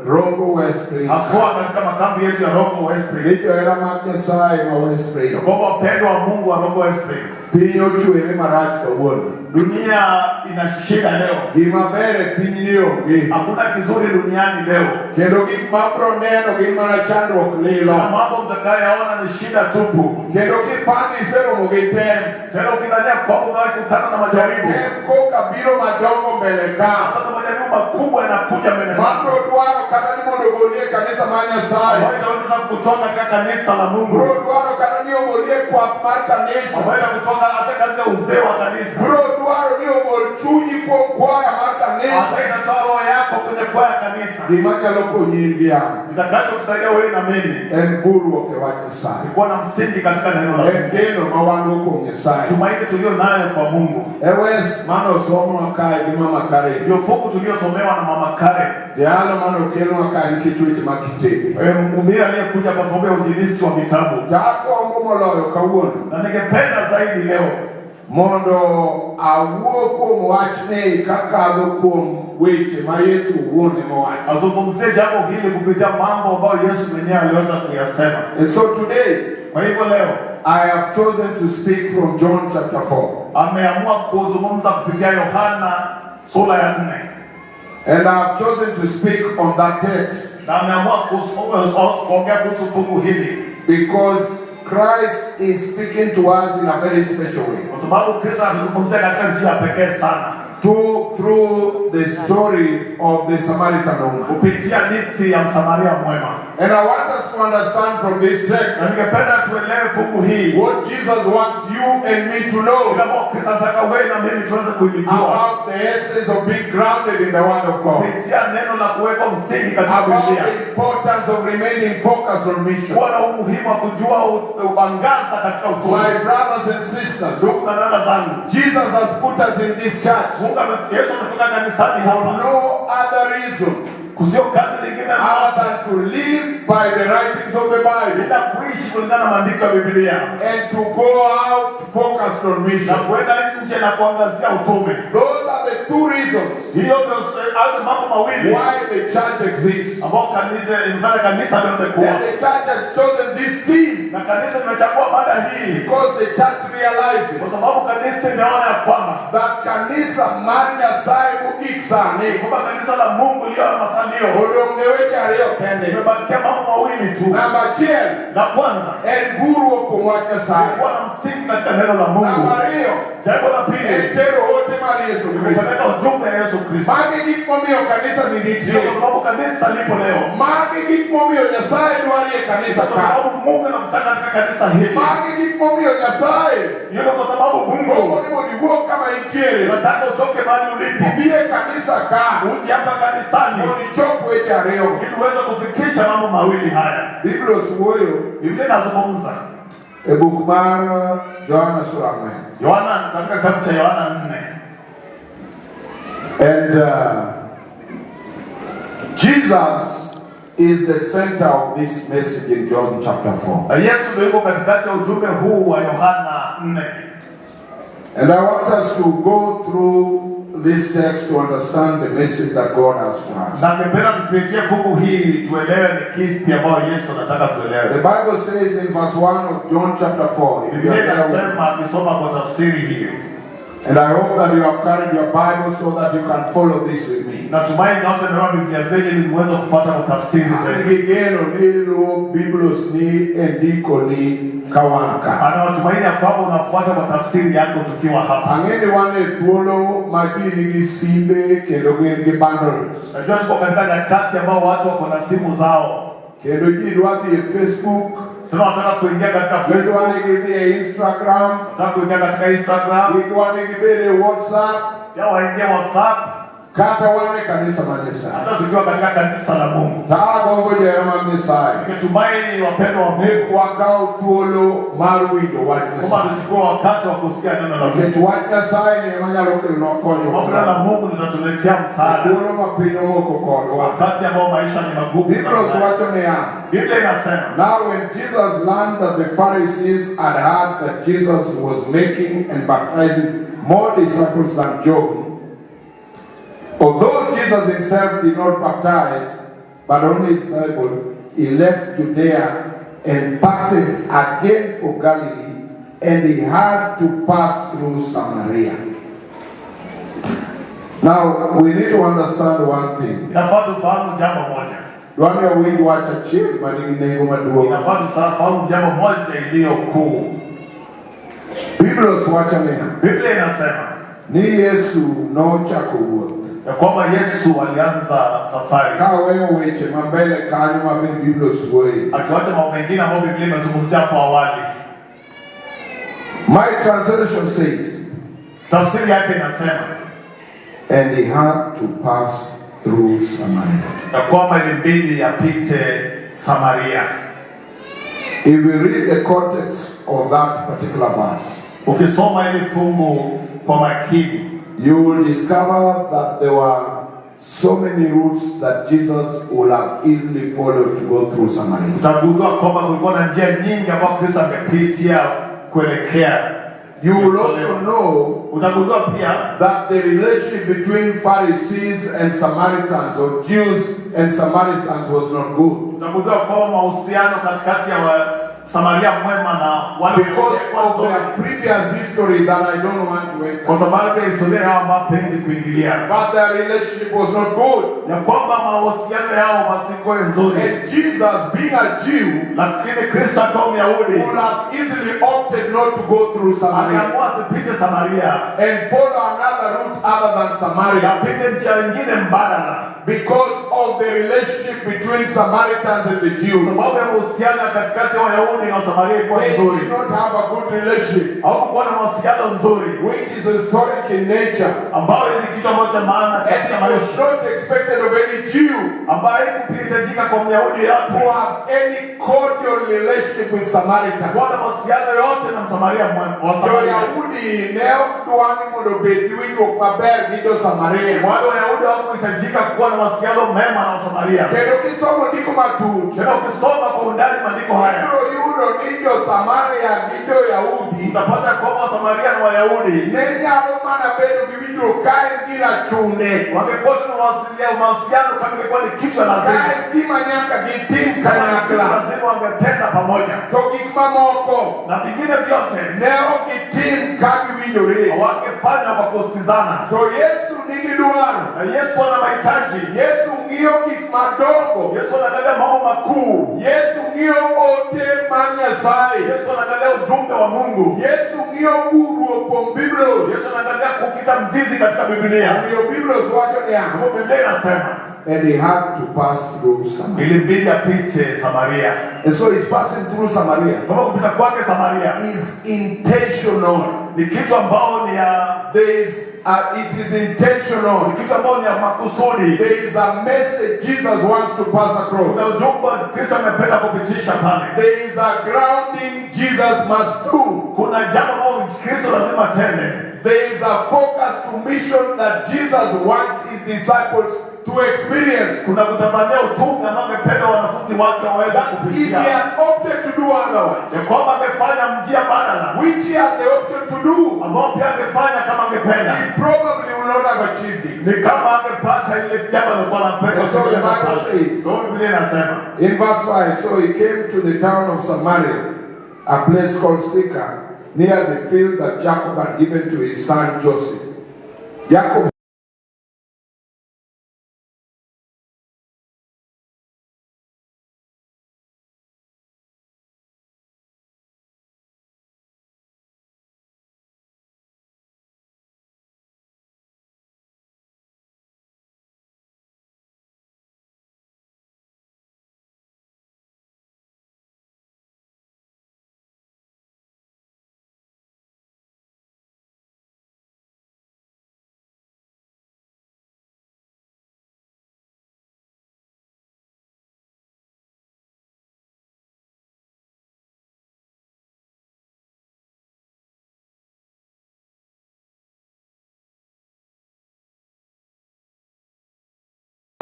O: Rongo Westbury. Haswa katika makambi yetu ya Rongo Westbury. Ndio era Magnusai wa Westbury. Kwa wapendwa wa Mungu wa Rongo Westbury. Pinyo chuere marach kwa wono. Dunia ina shida leo. Gimabere pinyo gi. Hakuna kizuri duniani leo. Kendo gimabro neno gimana chandruok lilo. Mambo mtakayoona ni shida tupu. Kendo kipandi sero mugitem. Tena ukidhania kwamba unakutana na majaribu. Temko kabiro madongo mbele ka. Sasa majaribu makubwa yanakuja mbele. Mambo duaro kana ni modogolie kanisa manya sai. Wewe unaweza kutoka katika kanisa la Mungu. Bro duaro kana ni ogolie kwa marka kanisa. Wewe kutoka hata kazi ya uzee wa kanisa. Bro duaro ni ogolchuni kwa kwaya marka kanisa. Hata inatoa roho yako kwenye kwaya kanisa. Dimanya loko nyingi ya. Nitakacho kusaidia wewe na mimi. Mburu okewaje sai. Kuwa na msingi katika neno la Mungu. Neno mawango kwa sai. Tumaini tulio nayo kwa Mungu. Ewes mano somo akai ni mama Kare. Ndio fungu tuliosomewa na mama Kare. Jana mano kelo akai kitu cha makitebe. Mhubiri aliyekuja kwa sababu ya uinjilisti wa vitabu. Tako ngomo loyo kauona. Na ningependa zaidi leo mondo awuoko mwachne kakadho kuom weche ma Yesu uone mwach. Azungumzie jambo hili kupitia mambo ambayo Yesu mwenyewe aliweza kuyasema. And so today, kwa hivyo leo I have chosen to speak from John chapter 4. Ameamua kuzungumza kupitia Yohana sura ya 4. And I have chosen to speak on that text. Na ameamua kuongea kuhusu fungu hili because Christ is speaking to us in a very special way. Kwa sababu Kristo anazungumzia katika njia pekee sana. Through the story of the Samaritan woman. Kupitia hadithi ya Msamaria mwema. And I want us to understand from this text. Na ningependa tuelewe fungu hii. What Jesus wants you and me to know. Kila mmoja Kristo anataka wewe na mimi tuweze kulijua. About the essence of being grounded in the word of God. Kupitia neno la kuweka msingi katika Biblia. About the importance of remaining focused on mission. Kwa umuhimu wa kujua uangaza katika utume. My brothers and sisters. Ndugu na dada zangu. Jesus has put us in this church. Yesu ametuka kanisani hapa. For no other reason. Kusio kazi lingine other than to live by the writings of the Bible. Ila kuishi kulingana na maandiko ya Biblia. And to go out focused on mission. Na kwenda nje na kuangazia utume. Those are the two reasons. Hiyo ndio mambo mawili. Why the church exists. Ambao kanisa inafanya kanisa liweze kuwa. And the church has chosen this theme. Na kanisa limechagua mada hii. Because the church realizes. Kwa sababu kanisa imeona ya kwamba that kanisa marnya saibu iksani. Kwamba kanisa la Mungu lio masalio. Uliongewecha leo kende. Imebakia mambo mawili tu. Namba 10. La kwanza. Guru okumwaka sai. Kwa na msingi katika neno la Mungu. Namba hiyo. Jambo la pili. Entero wote mali Yesu Kristo. Kupeleka ujumbe wa Yesu Kristo. Magi gikmomio kanisa ni niti. Kwa sababu kanisa lipo leo. Magi gikmomio Nyasaye duarie kanisa ka. Kwa sababu Mungu anamtaka katika kanisa hili. Magi gikmomio Nyasaye. Yule kwa sababu Mungu. Mungu ni Mungu kama injili. Nataka utoke mahali ulipo. Biblia kanisa ka. Uji hapa kanisani. Ni chopo echa leo. Ili uweze kufikisha mambo mawili haya. Biblia usuoyo. Biblia inazungumza.
D: E buk mar Yohana sura 4.
O: Yohana katika kitabu cha Yohana 4.
D: And Jesus is the center of this message in John chapter 4.
O: Yesu yuko katikati ya ujumbe huu wa Yohana 4.
D: And I want us to go through this text to understand the message that God has for us.
O: Na ningependa tupitie fungu hili tuelewe ni kipi ambayo Yesu anataka tuelewe.
D: The Bible says in verse 1 of John chapter 4.
O: Biblia inasema akisoma kwa tafsiri hiyo.
D: And I hope that you have carried your Bible so that you can follow this with me.
O: Natumaini wote mmebeba Biblia zenu ili muweze kufuata kwa tafsiri zenu.
D: Ngigeno nilo Biblos ni endiko ni kawanka.
O: Ana matumaini ya kwamba unafuata kwa tafsiri yako tukiwa hapa.
D: Angeni wane thuolo magini gisimbe kendo gin bundles.
O: Najua tuko katika nyakati ambao watu wako na simu zao.
D: Kendo jidwati Facebook.
O: Tunataka kuingia katika Facebook,
D: kuingia Instagram,
O: tunataka kuingia katika Instagram,
D: kuingia WhatsApp,
O: ya waingia WhatsApp,
D: kata wane kanisa manisa.
O: Hata tukiwa katika kanisa la Mungu.
D: Tagongo jema Messiah.
O: Tumaini wapendwa wa Mungu
D: wakao tuolo marwindo wa Messiah.
O: Kama tuchukua wakati wa kusikia neno la Mungu.
D: Ketuanya sai ni manyalo kilo konyo.
O: Neno la Mungu litatuletea msaada.
D: Tuolo mapinyo moko kono.
O: Wakati ambao maisha ni magumu. Biblia inasema.
D: Now when Jesus learned that the Pharisees had heard that Jesus was making and baptizing more disciples than John, although Jesus himself did not baptize, but only his disciples, he left Judea and parted again for Galilee, and he had to pass through Samaria. Now, we need to understand one thing.
O: Inafaa tufahamu jambo moja.
D: Dwani ya wingi wacha chini manini nengo maduo.
O: Inafaa tufahamu jambo moja iliyo kuu.
D: Biblos wacha neha.
O: Biblia inasema
D: ni Yesu no chako wuoth.
O: Ya kwamba Yesu alianza safari.
D: Kaweyo weche mambele kanyo mabe Biblos wuoyi.
O: Akiwacha mambo mengine ambayo Biblia imezungumzia hapo awali.
D: My translation says,
O: tafsiri yake inasema,
D: and he had to pass through Samaria.
O: Ya kwamba ilibidi apite Samaria.
D: If we read the context of that particular verse,
O: ukisoma ile fungu kwa makini,
D: you will discover that there were so many routes that Jesus would have easily followed to go through Samaria.
O: Utagundua kwamba kulikuwa na njia nyingi ambazo Kristo angepitia kuelekea.
D: You will also know
O: pia
D: that the relationship between Pharisees and Samaritans, or Jews and Samaritans, was not good.
O: Utagundua kwamba mahusiano katikati ya Samaria mwema na wale
D: because of their previous history that I don't want to enter.
O: Kwa sababu ya historia yao ambayo pendi kuingilia.
D: But their relationship was not good.
O: Ya kwamba mahusiano yao masiko nzuri.
D: And Jesus, being a Jew,
O: lakini Kristo kama Myahudi,
D: would have easily opted not to go through Samaria.
O: Akaamua asipite Samaria
D: and follow another route other than Samaria.
O: Apite njia nyingine mbadala.
D: Because of the relationship between Samaritans and the Jews.
O: Sababu ya mahusiano katikati ya Wayahudi na Samaria ilikuwa nzuri.
D: They did not have a good relationship.
O: Hawakuwa na mahusiano nzuri.
D: Which is historic in nature.
O: Ambayo ni kitu ambacho maana katika maisha.
D: It was not expected of any Jew.
O: Ambaye kuhitajika kwa Myahudi yote.
D: To have any cordial relationship with Samaritans.
O: Kuwa na mahusiano yote na Samaria mwema.
D: Wayahudi neo duani modo beti winjo maber gi jo Samaria.
O: Wale Wayahudi hawakuhitajika kuwa na mahusiano mema na Samaria.
D: Kendo kisomo ndiko matut.
O: Kendo ukisoma kwa undani maandiko haya.
D: Yudo ni jo Samaria gi jo Yahudi.
O: Utapata kwamba Samaria na Wayahudi
D: ne nyalo mana bedo gi winjo kae gina chune.
O: Wangekuwa na mahusiano kama ilikuwa ni kitu cha lazima.
D: Kae gima nyaka gitim kanyakla.
O: Lazima wangetenda pamoja.
D: To gik mamoko
O: na vingine vyote
D: ne ogitim ka giwinjore.
O: Wangefanya kwa kusikizana.
D: To Yesu nigi dwaro.
O: Na Yesu ana mahitaji.
D: Yesu ng'iyo gik madongo.
O: Yesu anaangalia mambo makuu.
D: Yesu ng'iyo ote mar Nyasaye.
O: Yesu anaangalia ujumbe wa Mungu.
D: Yesu ng'iyo buru opong Biblos.
O: Yesu anaangalia kukita mzizi katika Biblia.
D: Ndio Biblos wacho ni hapo.
O: Biblia inasema
D: and he had to pass through Samaria.
O: Ilibidi apite Samaria.
D: And so he's passing through Samaria.
O: Kama kupita kwake Samaria
D: is intentional.
O: Ni kitu ambao ni ya
D: it is intentional.
O: Ni kitu ambao ni ya makusudi.
D: There is a message Jesus wants to pass across.
O: Kuna ujumbe Kristo amependa kupitisha pale.
D: There is a grounding Jesus must do.
O: Kuna jambo ambalo Kristo lazima tende.
D: There is a focus to mission that Jesus wants his disciples to experience.
O: Kuna kutazamia utume ambao amependa wanafunzi wake waweze kupitia.
D: He had opted to do otherwise.
O: Ya kwamba angefanya njia badala.
D: Which he had the option to do.
O: Ambao pia angefanya kama angependa.
D: He probably would not have achieved it.
O: Ni kama angepata ile jambo alikuwa anapenda.
D: So the Bible says.
O: So Biblia inasema.
D: In verse 5, so he came to the town of Samaria, a place called Sychar, near the field that Jacob had given to his son Joseph. Jacob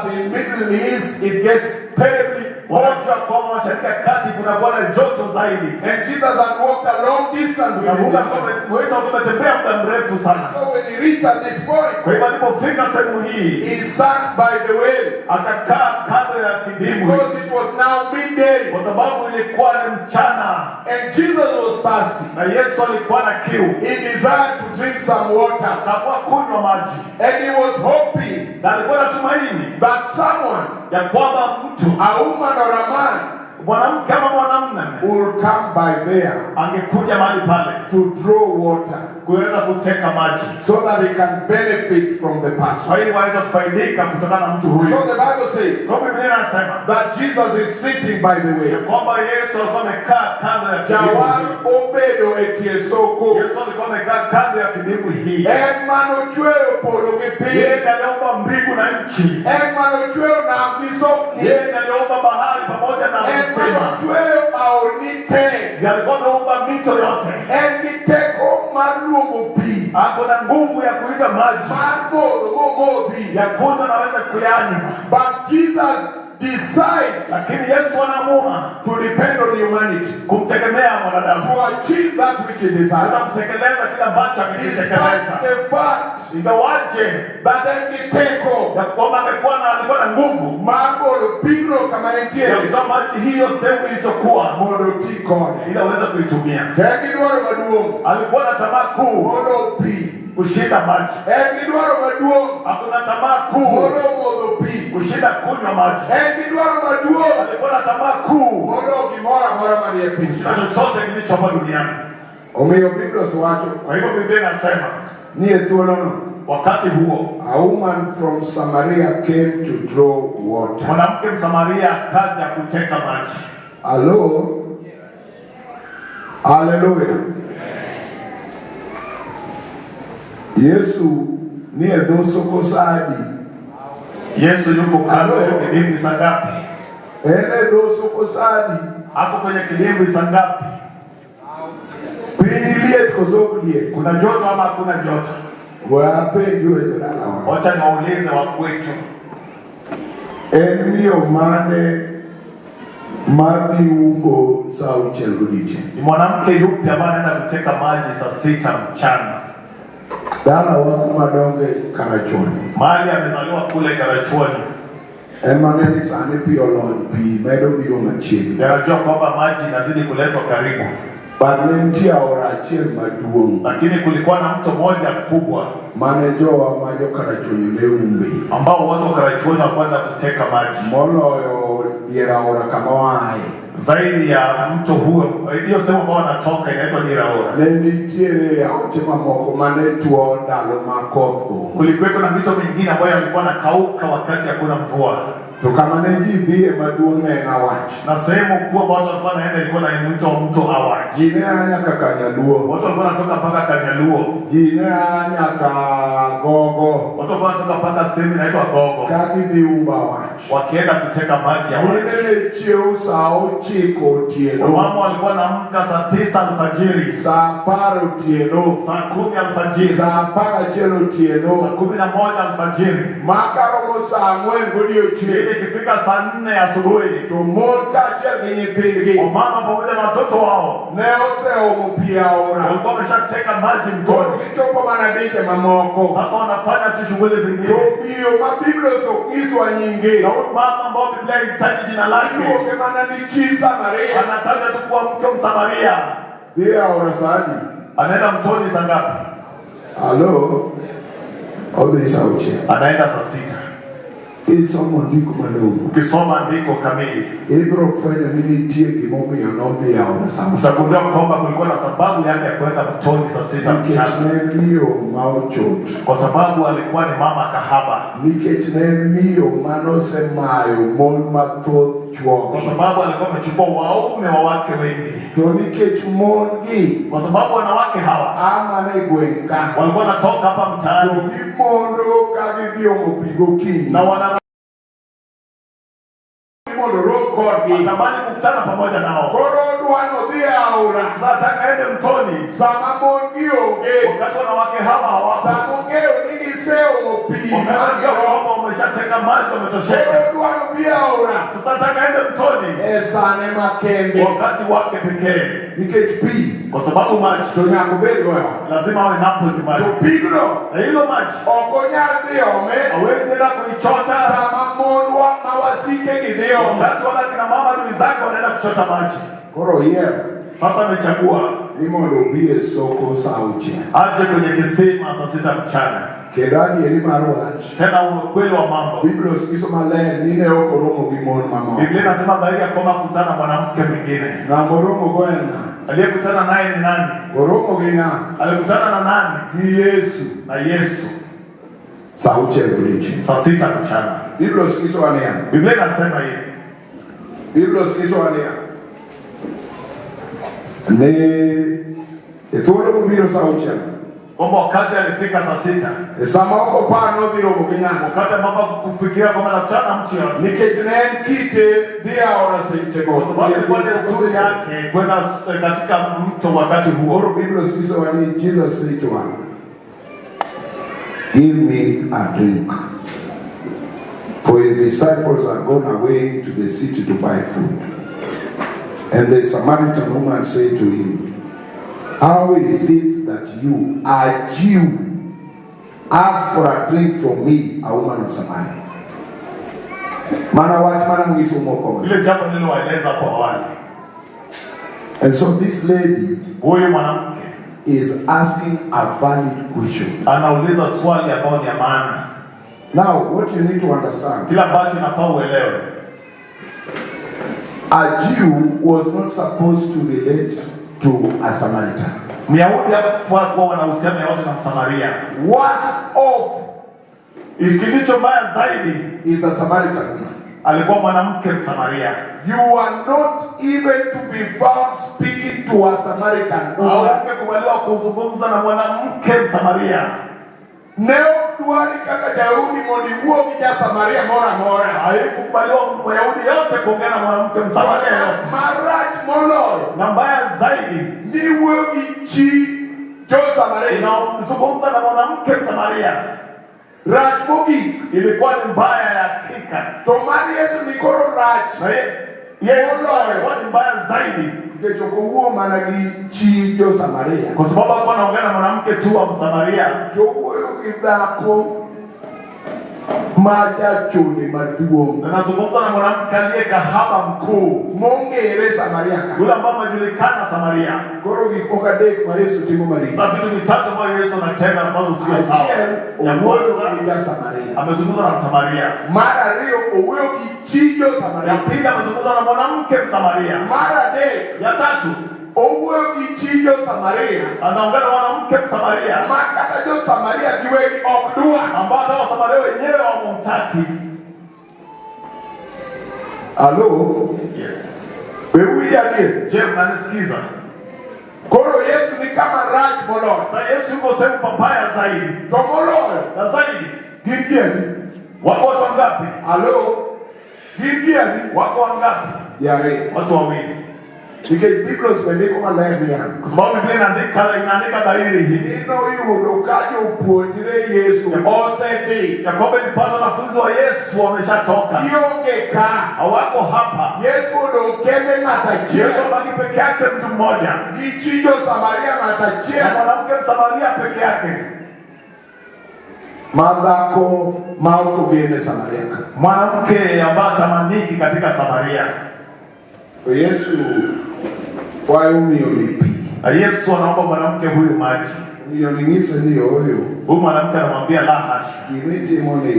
D: in Middle East, it gets terribly hot. And Jesus had walked a long distance with him. So when he reached at this point, he sat by the well. Because it was now midday. And Jesus was thirsty. He desired to drink some water. And he was hoping that someone, a woman or a man, will come by there to draw water so that he can benefit from the person. So the Bible says that Jesus is sitting by the way.
O: Akona nguvu ya kuita maji. Ya kunywa naweza kuyanywa.
D: But Jesus decides to depend on humanity to achieve that which he desires. Despite the fact that Engiteko Marble Pigro kama entiele Modo Tikone Kengidwaro maduong
O: alikuwa na tamaa kuu
D: Modo Pi
O: kushinda maji.
D: Engidwaro maduong
O: hakuna tamaa kuu
D: Modo Pi
O: kushinda kunywa maji.
D: Engidwaro maduong
O: alikuwa na tamaa kuu
D: Modo Gimora Maria Pi
O: chochote kilicho hapa duniani.
D: Omiyo Biblia wacho.
O: Kwa hivyo Biblia inasema
D: ni thuolono
O: wakati huo
D: a woman from Samaria came to draw water.
O: Mwanamke Msamaria akaja kuteka maji.
D: Hello. Hallelujah. Yesu ni edosoko sadi.
O: Yesu yuko kando ya kidimbwi saa ngapi?
D: Edosoko sadi.
O: Ako kwenye kidimbwi saa ngapi?
D: Kuna
O: joto ama hakuna joto? Wacha niwaulize wa kwetu.
D: Enmio mane madhi ungo saa uchel godiche.
O: Ni mwanamke yupi ambaye anaenda kuteka maji saa 6 mchana?
D: Dala wako madonge Karachuoni.
O: Mahali amezaliwa kule Karachuoni.
D: Emaneni sani pio lon pi medo biro machiegni.
O: Anajua kwamba maji inazidi kuletwa karibu.
D: Banentia ora achiel maduong'.
O: Lakini kulikuwa na mto mmoja mkubwa
D: manejowa majo Karachuonyo ne umbe.
O: Ambao watu wa Karachuonyo wanakwenda kuteka maji.
D: Moloyo diera ora kama wae.
O: zaidi ya mto huo. Hiyo sehemu ambayo wanatoka inaitwa Diraora.
D: Nitiere ya uchema moko manetuo ndalo makotho.
O: Kulikuweko na mito mingine ambayo yalikuwa nakauka wakati hakuna mvua.
D: Tukamane jidhi maduone na wach.
O: Na sehemu kuu ambayo watu walikuwa naenda ilikuwa na mto Awach.
D: Jine anyaka Kanyaluo.
O: Watu walikuwa wanatoka mpaka Kanyaluo.
D: Jine anyaka Gogo.
O: Watu walikuwa wanatoka mpaka sehemu inaitwa Gogo.
D: Kakidhi umba wach.
O: Wakienda kuteka maji ya wach.
D: Jine cheo sao chiko tieno.
O: Wamama walikuwa wanaamka saa 9 alfajiri.
D: Saa 10 tieno.
O: Saa 10 alfajiri.
D: Saa 11 tieno.
O: Saa 11 alfajiri.
D: Makaromo saa 4 godiochieng'.
O: Ikifika saa 4 asubuhi,
D: tumonda chenye nyithindgi,
O: mama pamoja na watoto wao
D: ne oseomo pi aora,
O: walikuwa wameshateka maji mtoni.
D: Gichopo mana dije mamoko.
O: Sasa wanafanya tu shughuli zingine.
D: To bio ma Biblia osokiswa nyingi.
O: Na huyu mama ambao Biblia inahitaji jina lake,
D: yuoke mana ni chi Samaria.
O: Anataja tu kuwa mke Msamaria.
D: Dia aora sadi.
O: Anaenda mtoni saa ngapi?
D: Halo. Obe saa uche.
O: Anaenda saa 6.
D: Isomo ndiko malungu.
O: Ukisoma ndiko kamili,
D: ibro kufanya nini tie kimomiyo n'odhi aora saa.
O: Utagundua kwamba kulikuwa na sababu yake ya kwenda mtoni saa 6 mchana.
D: Nikech ne miyo ma ochot.
O: Kwa sababu alikuwa ni mama kahaba.
D: Nikech ne miyo manosemayo mon mathoth chuo.
O: Kwa sababu alikuwa amechukua waume wa wake wengi.
D: To nikech mon gi,
O: kwa sababu wanawake hawa
D: ama ne gwenka
O: walikuwa wanatoka hapa mtaani,
D: to gimondo ka gidhi omo pi gokinyi,
O: na wana
D: mondo rom kodgi,
O: watamani kukutana pamoja nao.
D: Koro dwano dhi aora,
O: sasa taka ende mtoni
D: sama mon gi onge,
O: wakati wanawake hawa hawapo,
D: sama ongeo ni giseomo pi,
O: wakati kwamba wameshateka maji wametosheka.
D: Koro dwano dhi aora,
O: sasa taka ende mtoni
D: sane makende,
O: wakati wake pekee,
D: nikech pi,
O: kwa sababu maji
D: to nyaka bed goyo,
O: lazima awe napo nyumbani.
D: To pigno,
O: na hilo maji
D: ok onyal dhi ome,
O: hawezi enda kuichota
D: sama monwa ma wasike gidhi ome,
O: wakati wala kina mama adui zake wanaenda kuchota maji.
D: Koro yiero,
O: sasa amechagua
D: ni mondo obi e soko saa 6,
O: aje kwenye kisima saa 6 mchana.
D: Kendo adieri mar wach,
O: tena ukweli wa mambo,
D: Biblia osikiso maler ni ne ok oromo gi mon mamoko.
O: Biblia inasema dhahiri ya kwamba kutana mwanamke mwingine.
D: Na moromo go en ng'a?
O: Aliyekutana naye ni nani?
D: Oromo gi ng'a?
O: Alikutana na nani?
D: Gi Yesu.
O: Na Yesu.
D: Saa 6 odiechieng'.
O: Saa 6 mchana.
D: Biblia osikiso ania.
O: Biblia inasema hivi.
D: Biblia osikiso ania. Ne thuolo mobiro saa 6.
O: Kwamba wakati alifika saa 6.
D: Sama ok opar nodhi romo gi ng'ato.
O: Wakati ambapo kufikiria kwamba nakutana mtu yote.
D: Nikech ne en kite dhi aora seche go.
O: Ilikuwa ni desturi yake kwenda katika mto wakati huo.
D: Koro Biblia osikiso ania, Jesus said to her, give me a drink. For his disciples are gone away to the city to buy food. And the Samaritan woman said to him, how is it that you, a Jew, ask for a drink from me, a woman of Samaria? Mana wach mana ngiso moko.
O: Ile jambo nililoeleza hapo awali.
D: And so this lady,
O: huyu mwanamke,
D: is asking a valid question.
O: Anauliza swali ambalo ni maana.
D: Now, what you need to understand,
O: kila ambacho nafaa uelewe,
D: a Jew was not supposed to relate to a Samaritan.
O: Myahudi hakufaa kuwa wanahusiana yote na Msamaria.
D: Worse off,
O: kilicho mbaya zaidi,
D: is a Samaritan woman.
O: Alikuwa mwanamke Msamaria.
D: You are not even to be found speaking to a Samaritan woman.
O: Haukubaliwa kuzungumza na mwanamke Msamaria.
D: Neo duari kaka Jayahudi mondi uo gija Samaria mora mora.
O: Haikubaliwa Myahudi yote kuongea na mwanamke Msamaria yote.
D: Maraj moloy.
O: Na mbaya zaidi,
D: ni uo gichi jo Samaria.
O: Unazungumza na mwanamke Msamaria.
D: Raj mogi.
O: Ilikuwa ni mbaya ya hakika.
D: Tomari Yesu nikoro raj.
O: Na Yesu alikuwa ni mbaya zaidi.
D: Kechoko uo managi chi jo Samaria.
O: Kwa sababu alikuwa anaongea na mwanamke tu wa Msamaria.
D: Jo uo gidhako maja chuni maduong.
O: Na nazungumza na mwanamke aliye kahaba mkuu.
D: Mongere Samaria.
O: Yule ambaye anajulikana Samaria.
D: Goro gik adek ma Yesu timo maricho.
O: Sababu vitu vitatu ambavyo Yesu anatenda ambazo sio sawa. Ya kwanza
D: Samaria.
O: Amezungumza na Samaria.
D: Mara rio owuoyo gi chijo Samaria.
O: Ya pili amezungumza na mwanamke Msamaria.
D: Mara adek.
O: Ya tatu
D: owuoyo gi chijo Samaria.
O: Anaongea na mwanamke Msamaria.
D: Makata jo Samaria giwegi ok dua.
O: Ambao hata Wasamaria wenyewe hawamtaki.
D: Hello?
O: Yes.
D: Wewe ndiye.
O: Je, mnanisikiza?
D: Koro Yesu ni kama Raj Moloyo.
O: Sasa Yesu yuko sehemu pabaya zaidi.
D: To Moloyo.
O: Na zaidi.
D: Gigieni.
O: Wako watu wangapi?
D: Hello? Gigieni.
O: Wako wangapi?
D: Yare.
O: Watu wawili.
D: Because Biblia inasema kama Biblia.
O: Kwa sababu Biblia inaandika dhahiri hivi.
D: Ino yudo kajo upuonjire Yesu. Osedhi.
O: Yakobo alipata wanafunzi wa Yesu wameshatoka.
D: Ionge
O: hawako hapa.
D: Yesu ndo kende ng'atachiel.
O: Yesu baki peke yake mtu mmoja.
D: Gichijo Samaria ng'atachiel.
O: Na mwanamke Msamaria peke yake.
D: Madhako maoko gene Samaria.
O: Mwanamke ambaye tamaniki katika Samaria.
D: Yesu waumio lipi.
O: Yesu anaomba mwanamke huyu maji.
D: Nioningise ni huyo.
O: Huyu mwanamke anamwambia la hasha.
D: Kimeti mone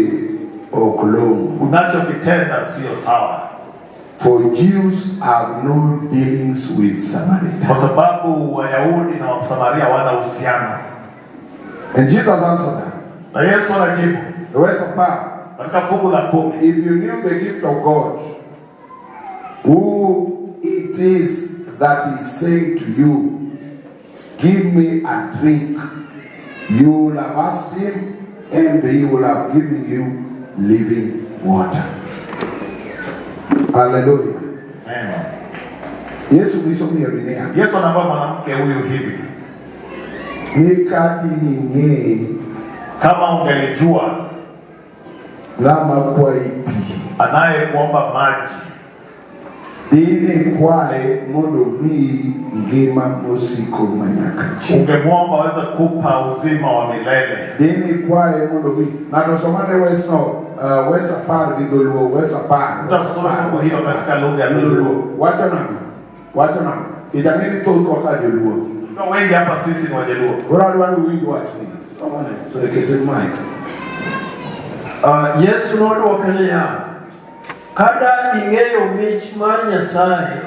D: oklong.
O: Unachokitenda sio sawa.
D: For Jews have no dealings with Samaritans.
O: Kwa sababu Wayahudi na Wasamaria wana uhusiano.
D: And Jesus answered them.
O: Na Yesu anajibu.
D: The words of God.
O: Katika fungu la 10.
D: If you knew the gift of God, who it is that is saying to you, give me a drink, you will have asked him, and he will have given you living water. Hallelujah.
O: Amen.
D: Yesu Kristo mwenyewe.
O: Yesu anaomba mwanamke huyu hivi.
D: Nikadi ninge
O: kama ungelijua
D: lama kwa ipi
O: anayekuomba maji
D: dini kwae mondo bi ngima mosiko manyaka
O: ungemwomba aweze kupa uzima wa milele.
D: Dini kwae mondo bi na somane wesno wesa par vidoluo wesa par
O: utasoma fungu hiyo katika lugha ya Luo.
D: Wacha na kijamii toto wakajoluo.
O: Ndio wengi hapa sisi ni Wajaluo.
D: Bora wanu wingi watch me. So they get in mind.
E: Yesu nodwoke niya, kada ing'eyo mich mar Nyasaye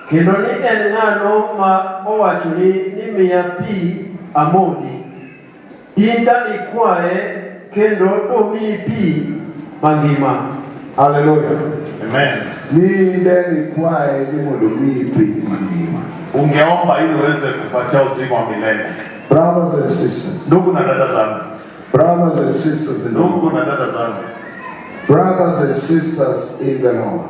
E: kendo ni en ng'ano ma owachoni ni miya pi amodhi, in da ikwaye kendo domiyi pi mangima.
D: Hallelujah.
O: Amen.
D: Ni ndeni kwae ni mondo miyi pi mangima.
O: Ungeomba ili uweze kupatia uzima wa milele.
D: Brothers and sisters.
O: Ndugu na dada zangu.
D: Brothers and sisters in the
O: Ndugu na dada zangu.
D: Brothers and sisters in the Lord.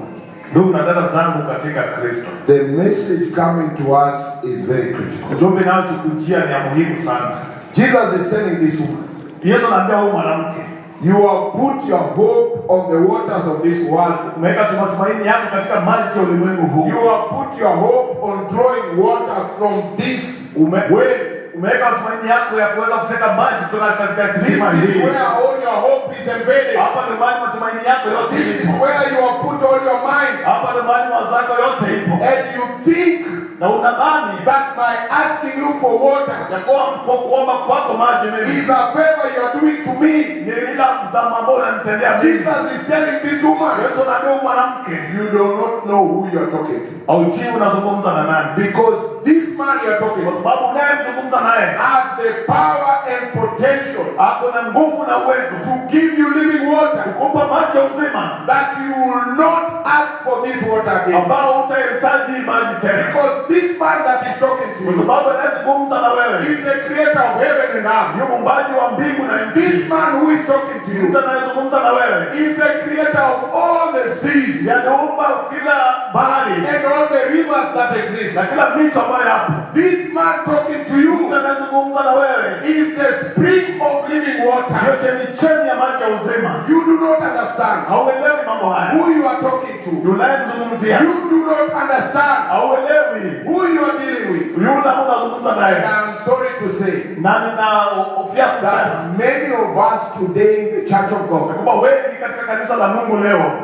O: Ndugu na dada zangu katika Kristo.
D: The message coming to us is very critical.
O: Ujumbe nao tukujia ni ya muhimu sana.
D: Jesus is telling this woman.
O: Yesu anaambia huyu mwanamke,
D: you have put your hope on the waters of this world.
O: Umeweka matumaini yako katika maji ya ulimwengu huu.
D: You have put your hope on drawing water from this well.
O: Umeweka matumaini yako ya kuweza kuteka maji kutoka katika kisima hiki.
D: This is where all your hope is embedded.
O: Hapa ndio mahali matumaini yako yote
D: This is where you have put all your mind.
O: Hapa ndio mahali mawazo yako yote ipo.
D: And you think
O: na unadhani
D: that by asking you for water,
O: ya kuomba kwako maji mimi,
D: is a favor you are doing to me.
O: Ni ila mtama ambao unanitendea mimi.
D: Jesus is telling this woman,
O: Yesu anaambia mwanamke,
D: you do not know who you are talking to.
O: Haujui unazungumza na nani.
D: Because this man you are talking to,
O: kwa sababu unayemzungumza naye
D: has the power and potential,
O: ako na nguvu na uwezo
D: to give you living water,
O: kukupa maji ya uzima,
D: that you will not ask for this water again,
O: ambao utahitaji maji tena.
D: Because this man that is talking to you,
O: kwa sababu anayezungumza na wewe,
D: is the creator of heaven and earth.
O: Ni muumbaji wa mbingu na nchi.
D: This man who is talking to you,
O: mtu anayezungumza na wewe,
D: is the creator of all the seas,
O: yanaumba kila bahari
D: and all the rivers that exist,
O: na kila mito ambayo yapo.
D: This man talking to you,
O: mtu anayezungumza na wewe,
D: is the spring of living water.
O: Ndio chemchemi ya maji ya uzima.
D: You do not understand.
O: Hauelewi mambo haya.
D: Who you are talking to.
O: Unayemzungumzia.
D: You do not understand.
O: Hauelewi
D: who you are dealing with.
O: Yule unazungumza naye.
D: I'm sorry to to say that many of us today in the church of God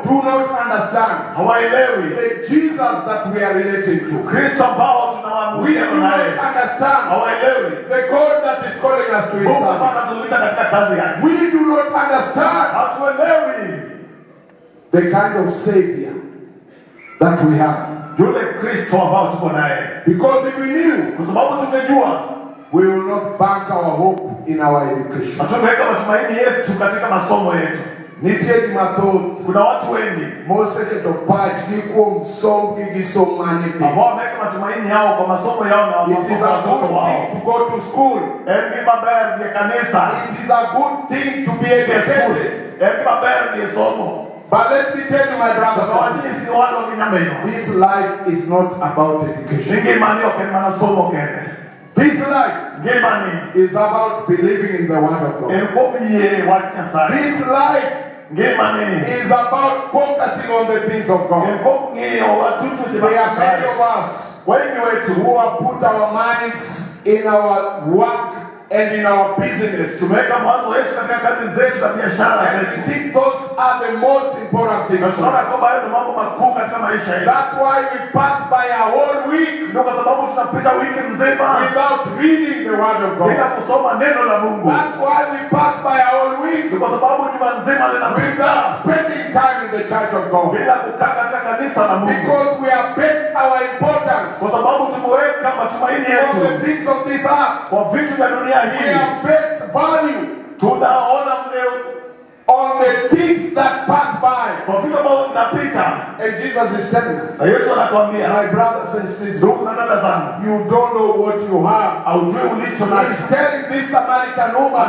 D: do not understand the Jesus that we are relating to. We do not understand the God that is calling us to his service. We do not understand the kind of Savior that we have. Because if we knew, we will not bank our hope in our education. Nitie mathoth kuna watu wengi mose ketopach gikuo msomi gisomanyiti ambao wameka matumaini yao kwa masomo yao na masomo ya watoto wao. To go to school. It is a good thing to be educated. But let me tell you, my brothers and sisters, this life is not about education. This life is about believing in the word of God. This life is about focusing on the things of God. There are many of us who have put our minds in our work and in our business. And we think those are the most important things for us. That's why we pass by a whole week without reading the word of God. That's why we pass by a whole week without spending time in the church of God. Because we have based our importance on the things of this earth. We have based value on the things that pass by. And Jesus is telling us, my brothers and sisters, you don't know what you have. He's telling this Samaritan woman,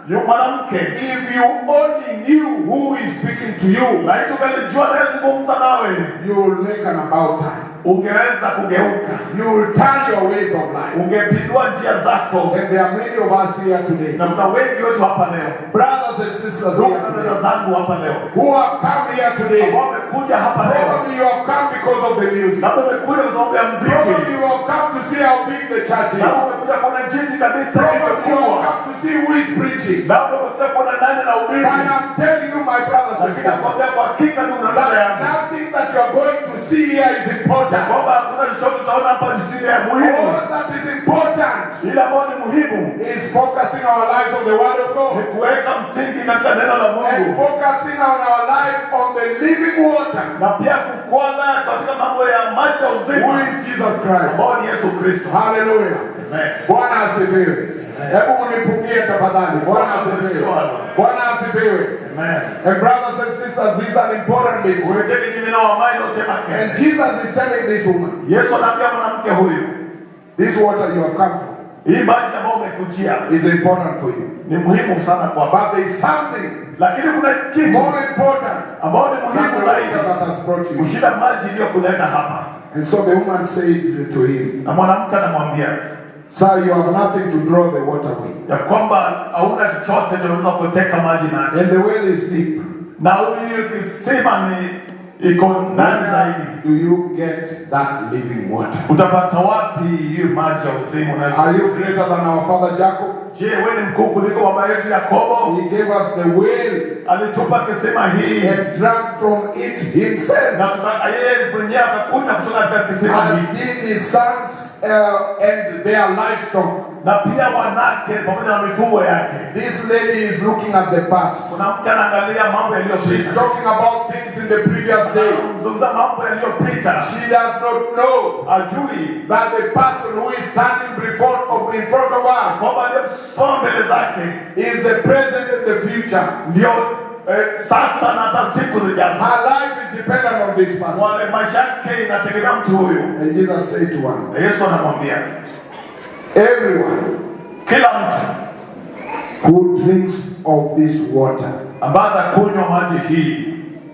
D: if you only knew who is speaking to you, you will make an about time. You will turn your ways of life. And there are many of us here today, brothers and sisters here today, who have come here today. Probably you have come because of the music. Probably you have come to see how big the church is. Probably you have come to see who is preaching. But I'm telling you, my brothers and sisters, that nothing that you are going to see here is important. All that is important is focusing our lives on the word of God and focusing on our life on the living water, who is Jesus Christ. Hallelujah. Bwana asifiwe. Hebu mnipungie tafadhali. Bwana asifiwe. Bwana asifiwe. And brothers and sisters, this is an important message. And Jesus is telling this woman, this water you have come from is important for you. But there is something more important than the water that has brought you. And so the woman said to him, sir, you have nothing to draw the water with. And the well is deep. Where do you get that living water? Are you greater than our father Jacob? He gave us the well and drank from it himself, as did his sons and their livestock. This lady is looking at the past. She's talking about things in the previous day. She does not know that the person who is standing in front of her is the present and the future. Her life is dependent on this person. And Jesus said to her, everyone who drinks of this water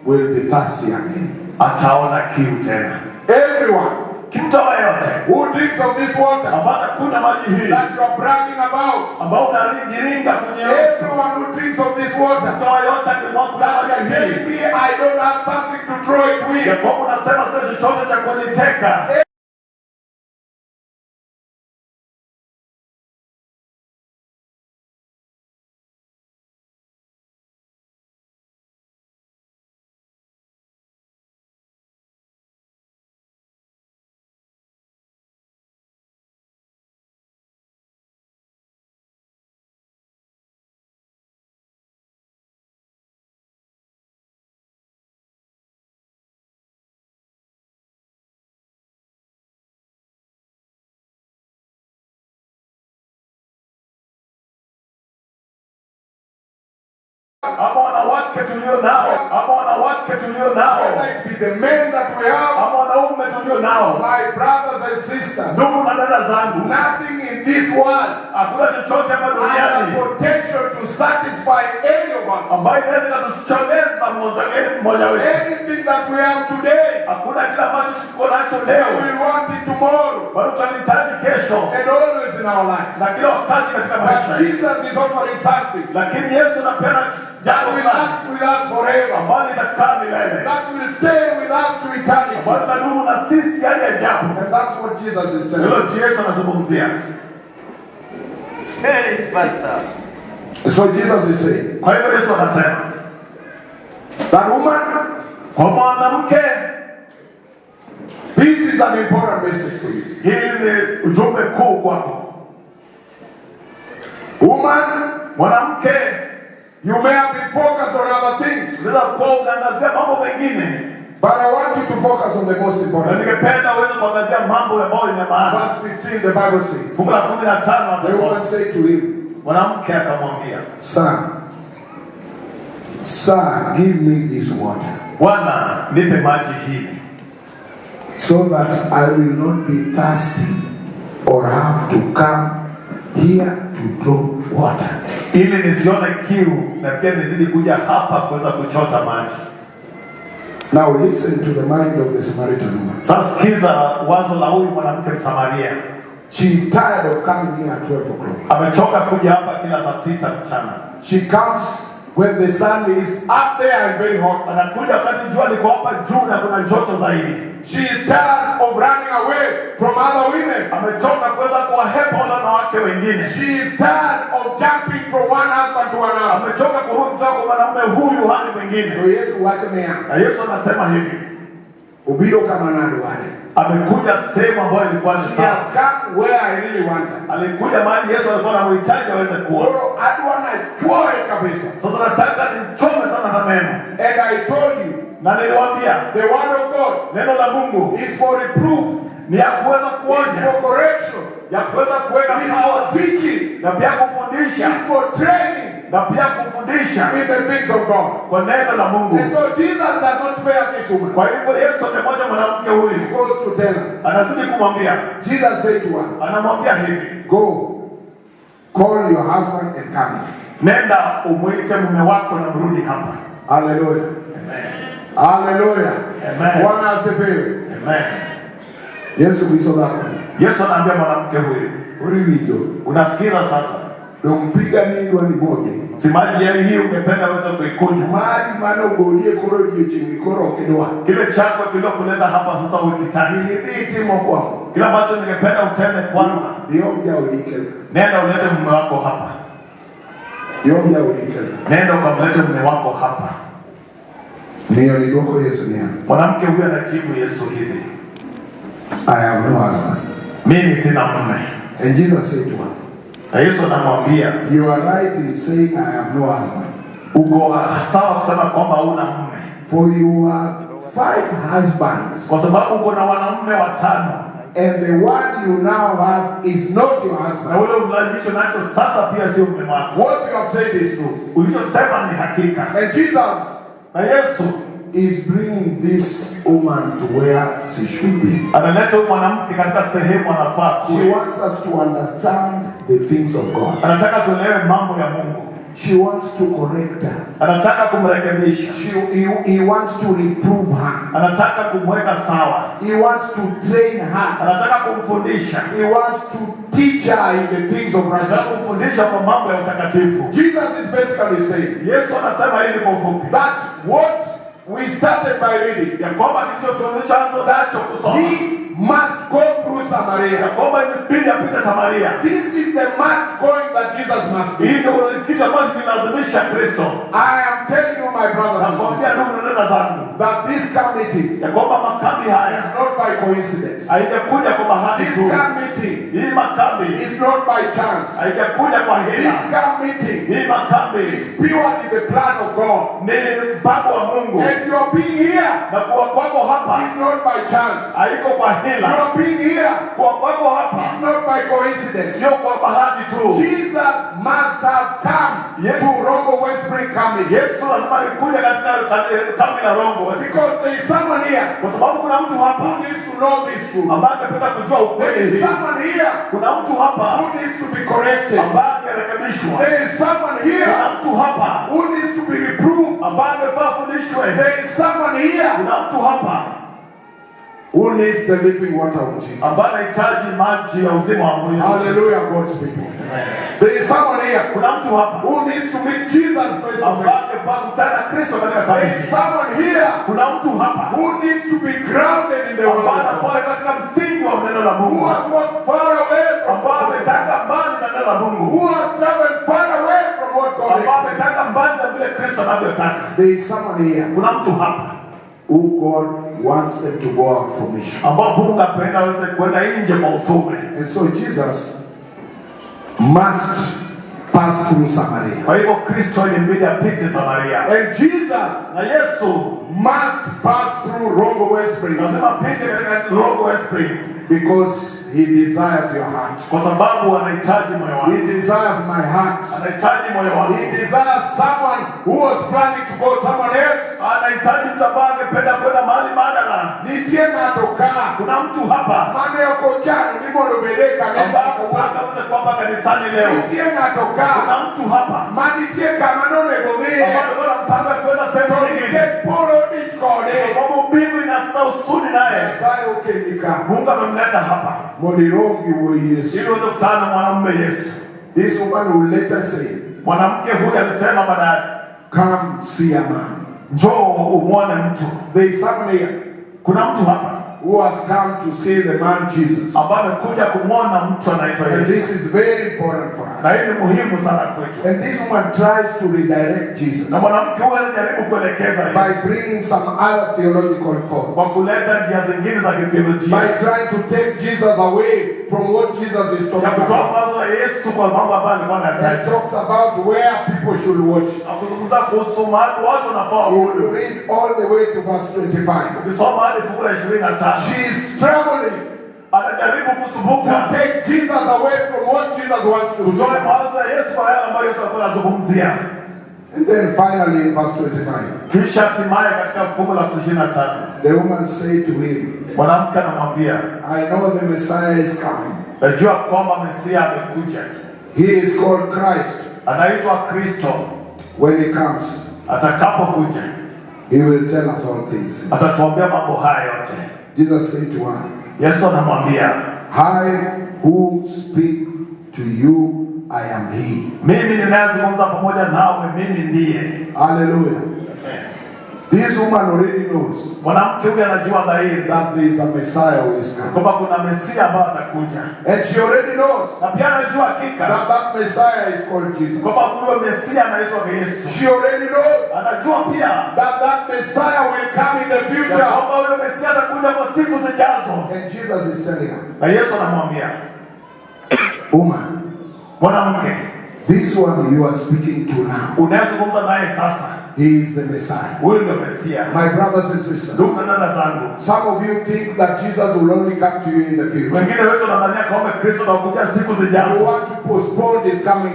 D: will be thirsty again. Everyone who drinks of this water that you are bragging about, everyone who drinks of this water that you are telling me I don't have something to draw it with,
O: ama wanawake tulio nao, ama wanawake tulio nao,
P: whether it be the men that we have,
O: ama wanaume tulio nao,
P: my brothers and sisters,
O: ndugu na dada zangu,
P: nothing in this world
O: hakuna chochote hapa
P: has
O: duniani
P: the potential to satisfy any of us.
O: ambayo inaweza kutuchomeza mmoja wetu.
P: Anything that we have today,
O: hakuna kile ambacho tuko nacho
P: we
O: leo,
P: will want it tomorrow,
O: bado tunahitaji kesho
P: and always in our lives.
O: na kila wakati katika
P: But
O: maisha.
P: Jesus is offering something
O: Lakini Yesu anapeana
P: that
O: jambo
P: will
O: fulani
P: last with us forever,
O: ambalo litakaa milele,
P: that will stay with us to eternity.
O: ambalo litadumu na sisi hadi ajabu.
P: And that's what Jesus is telling
O: Hilo
P: us.
O: Yesu anazungumzia.
P: So Jesus is saying,
O: Kwa hivyo Yesu anasema
P: that woman,
O: kwa mwanamke,
P: this is an important message for you.
O: hili ni ujumbe kuu kwako.
P: Woman,
O: Mwanamke,
P: you may have been focused on other things,
O: unaweza kuwa unaangazia mambo mengine,
P: but I want you to focus on the most
O: na
P: important.
O: ningependa uweze kuangazia mambo ambayo ni maana.
P: Verse 15, the Bible says,
O: Fungu la 15
P: the woman
O: anasema,
P: said to him,
O: mwanamke akamwambia,
P: Sir, give me this water,
O: Bwana, nipe maji hili,
P: so that I will not be thirsty or have to come here to draw water.
O: ili nisione kiu na pia nizidi kuja hapa kuweza kuchota maji.
P: Now listen to the mind of the Samaritan woman.
O: Sasa sikiza wazo la huyu mwanamke Msamaria.
P: She is tired of coming here at 12 o'clock.
O: Amechoka kuja hapa kila saa 6 mchana.
P: She comes when the sun is up there and very hot.
O: Anakuja wakati jua liko hapa juu na kuna joto zaidi.
P: She is tired of running away from other women.
O: Amechoka kuweza kuwahepa wale wanawake wengine.
P: She is tired of jumping from one husband to another.
O: Amechoka kurudi kutoka kwa mwanamume huyu hadi mwingine.
P: So Yesu wacha mea.
O: Na Yesu anasema hivi,
P: Ubiro kama nado wale.
O: amekuja sehemu ambayo ilikuwa ni
P: She has
O: sawa.
P: come where I really want her.
O: Alikuja mahali Yesu alikuwa anamhitaji aweze kuona.
P: Loro adwana chore kabisa.
O: Sasa nataka nimchome sana na neno.
P: And I told you,
O: na niliwaambia
P: the word of God,
O: neno la Mungu
P: is for reproof,
O: ni ya kuweza
P: is
O: kuonya,
P: for correction,
O: ya kuweza kuweka
P: is
O: sawa,
P: for teaching,
O: na pia kufundisha,
P: is for training
O: na pia kufundisha
P: in the things of God.
O: kwa neno la Mungu.
P: And so Jesus does not spare this woman.
O: Kwa hivyo Yesu amemoja mwanamke huyu,
P: He goes to tell her.
O: anazidi kumwambia,
P: Jesus said to her,
O: anamwambia hivi,
P: go, call your husband and come here.
O: nenda umwite mume wako na mrudi hapa.
P: Hallelujah.
O: Amen.
P: Hallelujah.
O: Amen.
P: Bwana asifiwe.
O: Amen.
P: Yesu Kristo zako.
O: Yesu anaambia mwanamke huyu,
P: Uriwijo.
O: unasikiza sasa?
P: Dompiga nini ni moja.
O: Si maji ya hii ungependa uweze kuikunywa.
P: Mali maana ugolie koro jichini koro kidwa.
O: Kile chako kiliokuleta hapa sasa ukitaki.
P: Ni timo kwako.
O: Kile ambacho ningependa utende kwanza,
P: Diomja ulike.
O: nenda ulete mume wako hapa.
P: Diomja ulike.
O: Nenda ukamlete mume wako hapa.
P: Ndio nidoko Yesu nia.
O: Mwanamke huyu anajibu Yesu hivi,
P: I have no husband.
O: mimi sina mume.
P: And Jesus said to her,
O: na Yesu anamwambia,
P: you are right in saying I have no husband.
O: Uko sawa kusema kwamba huna mume.
P: For you have 5 husbands.
O: Kwa sababu uko na wanaume 5.
P: And the one you now have is not your husband.
O: Na ule ulicho nacho sasa pia sio mume wako.
P: What you have said is true.
O: Ulichosema ni hakika.
P: And Jesus
O: na Yesu
P: is bringing this woman to where she should be.
O: Analeta huyu mwanamke katika sehemu anafaa kuwa.
P: She wants us to understand the things of God.
O: Anataka tuelewe mambo ya Mungu.
P: She wants to correct her.
O: Anataka kumrekebisha.
P: He wants to reprove her.
O: Anataka kumweka sawa.
P: He wants to train her.
O: Anataka kumfundisha.
P: He wants to teach her in the things of righteousness.
O: Anataka kumfundisha kwa mambo ya utakatifu.
P: Jesus is basically saying,
O: Yesu anasema hili kwa ufupi,
P: that what we started by reading,
O: ya kwamba kicho tulichoanza nacho kusoma,
P: he must go through Samaria.
O: Ya kwamba inabidi apite Samaria.
P: This is the must going that Jesus must do.
O: Hii ndio kitu ambacho kinalazimisha Kristo.
P: I am telling you, my brothers and sisters, that this committee
O: ya kwamba makambi haya
P: is not by coincidence.
O: Haijakuja kwa bahati
P: This
O: tu.
P: committee
O: Hii makambi
P: is not by chance.
O: Haijakuja kwa hila.
P: This committee
O: hii makambi
P: is purely the plan of God.
O: Ni mpango wa Mungu.
P: And your being here
O: na kuwa kwako hapa
P: is not by chance.
O: Haiko kwa hila.
P: Your being here
O: kuwa kwako hapa
P: is not by coincidence.
O: Sio kwa bahati tu.
P: Jesus Jesus must have come to Rongo Westbury coming.
O: Yesu lazima alikuja katika kambi la Rongo Westbury.
P: Because there is someone here
O: Kwa sababu kuna mtu hapa
P: who needs to know this truth.
O: ambaye anapenda kujua
P: There
O: ukweli
P: is
O: hii.
P: someone here
O: Kuna mtu hapa
P: who needs to be corrected.
O: ambaye angerekebishwa.
P: There is someone here
O: Kuna mtu hapa
P: who needs to be reproved.
O: ambaye angefaa afundishwe.
P: There is someone here
O: Kuna mtu hapa
P: who needs the living water of Jesus.
O: ambaye anahitaji maji ya uzima wa Mungu.
P: Hallelujah, God's people. There is someone here
O: Kuna mtu hapa
P: who needs to meet Jesus face to
O: ambaye
P: face.
O: angefaa kukutana na Kristo katika
P: There
O: kambi.
P: is someone here
O: Kuna mtu hapa
P: who needs to be grounded in the word
O: ambaye
P: of God.
O: anafaa katika msingi wa neno la
P: Who
O: Mungu.
P: has walked far away from
O: Ambaye
P: God.
O: ametaka mbali na neno la Mungu.
P: Who has traveled far away from what God
O: Ambaye
P: expects.
O: ametaka mbali na vile Kristo anavyotaka.
P: There is someone here
O: Kuna mtu hapa
P: who God wants them to go out for mission.
O: ambao Mungu apenda waweze kwenda nje kwa utume.
P: And so Jesus must pass through Samaria.
O: Kwa hivyo Kristo ilibidi apite Samaria.
P: And Jesus
O: Na Yesu
P: must pass through Rongo Westbury
O: lazima apite katika Rongo Westbury
P: because he desires your heart.
O: kwa sababu anahitaji moyo
P: He
O: wako.
P: desires my heart.
O: Anahitaji moyo wako.
P: He desires someone who was planning to go somewhere else.
O: Anahitaji mtu ambaye angependa kwenda mahali badala.
P: Nitie natokaa.
O: Kuna mtu hapa
P: Mane yoko chani nimolobeleka
O: ambaye
P: nesa
O: anaweza kwamba kanisani leo.
P: Nitie natokaa.
O: Kuna mtu hapa
P: Manitie kama none govie.
O: ambaye alikuwa mpanga kwenda sehemu nyingine.
P: Polo dichkode.
O: Kwa sababu mbingu inasa usuni naye.
P: Sayo ukenika.
O: Mungu amemleta hapa.
P: Modirongi wo Yesu.
O: Ili uweze kukutana na mwanamume Yesu.
P: This woman will later say,
O: Mwanamke huyu alisema baadaye,
P: come see a man.
O: njoo umwone mtu.
P: There is someone here
O: Kuna mtu hapa
P: who has come to see the man Jesus.
O: ambaye amekuja kumwona mtu anaitwa
P: And
O: Yesu.
P: this is very important for us.
O: Na hii ni muhimu sana kwetu.
P: And this woman tries to redirect Jesus
O: Na mwanamke huyu anajaribu kuelekeza
P: by
O: Yesu
P: bringing some other theological
O: kwa
P: thoughts.
O: kuleta njia zingine za kithiolojia.
P: By trying to take Jesus away from what Jesus is
O: Ya
P: talking
O: kutoa
P: about.
O: mawazo ya Yesu kwa mambo ambayo alikuwa
P: And
O: anayataja.
P: talks about where people should watch.
O: Na kuzungumza kuhusu mahali watu wanafaa
P: If you
O: waone.
P: read all the way to verse 25,
O: Ukisoma hadi fungu la 25.
P: she is struggling
O: Anajaribu
P: to
O: kusumbuka
P: take Jesus away from what Jesus wants to
O: kutoa
P: do.
O: mawazo ya Yesu kwa yale ambayo Yesu alikuwa anazungumzia.
P: And then finally in verse 25,
O: Kisha hatimaye katika fungu la 25
P: the woman said to him,
O: mwanamke anamwambia,
P: I know the Messiah is coming.
O: najua kwamba Mesia amekuja.
P: He is called Christ.
O: Anaitwa Kristo.
P: When he comes,
O: Atakapokuja
P: he will tell us all things.
O: atatuambia mambo haya yote.
P: Jesus said to her,
O: Yesu anamwambia,
P: I who speak to you, I am he.
O: mimi ninayezungumza pamoja nawe, mimi ndiye.
P: Hallelujah. This woman already knows
O: Mwanamke huyu anajua dhahiri
P: that there is a Messiah who is coming.
O: kwamba kuna Mesia ambaye atakuja,
P: And she already knows
O: na pia anajua hakika
P: that Messiah is called Jesus.
O: kwamba huyo Mesia anaitwa Yesu.
P: She already knows
O: Anajua pia
P: that Messiah will come in the
O: ya
P: future.
O: kwamba huyo Mesia atakuja kwa siku zijazo.
P: And Jesus is telling her,
O: Na Yesu anamwambia,
P: woman,
O: mwanamke,
P: this one you are speaking to now,
O: unayezungumza naye sasa,
P: he is the Messiah.
O: huyu ndio Mesia.
P: My brothers and sisters,
O: Ndugu na dada zangu,
P: some of you think that Jesus will only come to you in the future.
O: wengine wetu wanadhania kwamba Kristo atakuja siku
P: You
O: zijazo.
P: want to postpone his coming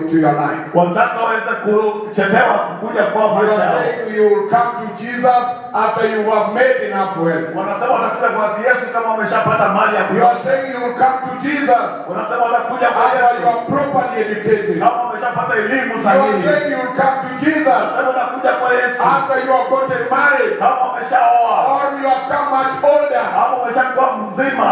P: to your life.
O: Wataka waweze kuchelewa kuja kwa
P: You
O: maisha
P: are
O: yao.
P: saying you will come to Jesus after you have made enough wealth.
O: Wanasema watakuja kwa Yesu kama wameshapata mali ya
P: You
O: kutosha.
P: are saying you will come to Jesus
O: Wanasema watakuja kwa
P: after you
O: Yesu
P: are properly educated.
O: kama wameshapata elimu
P: You are
O: sahihi.
P: saying you will come to Jesus
O: Wanasema watakuja kwa Yesu
P: after you have gotten married
O: kama wameshaoa
P: or you have come much older.
O: ama wameshakuwa mzima.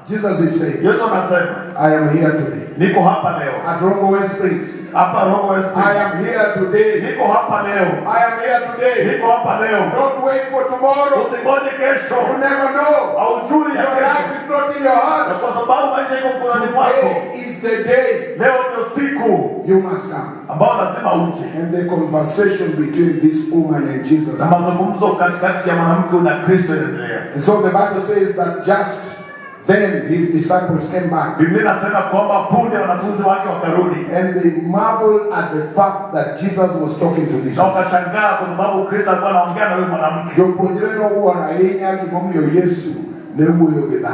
P: Jesus is saying,
O: Yesu anasema,
P: I am here today
O: niko hapa leo.
P: at Rongo West Springs.
O: Hapa Rongo West.
P: I am here today.
O: Niko hapa leo.
P: I am here today.
O: Niko hapa leo.
P: Don't wait for tomorrow.
O: Usingoje kesho.
P: You never know.
O: Haujui ya
P: Your
O: kesho.
P: life is not in your
O: Na
P: hands.
O: kwa sababu maisha iko mkononi mwako.
P: Today is the day
O: Leo ndio siku
P: you must come.
O: ambao lazima uje.
P: And the conversation between this woman and Jesus.
O: Na mazungumzo katikati ya mwanamke na Kristo inaendelea.
P: And so the Bible says that just then his disciples came back.
O: Biblia inasema kwamba punde wanafunzi wake wakarudi.
P: And they marveled at the fact that Jesus was talking to this
O: Na
P: woman.
O: wakashangaa kwa sababu Kristo alikuwa anaongea na huyu mwanamke.
P: Jopuonjre noguoro ahinya gimomiyo Yesu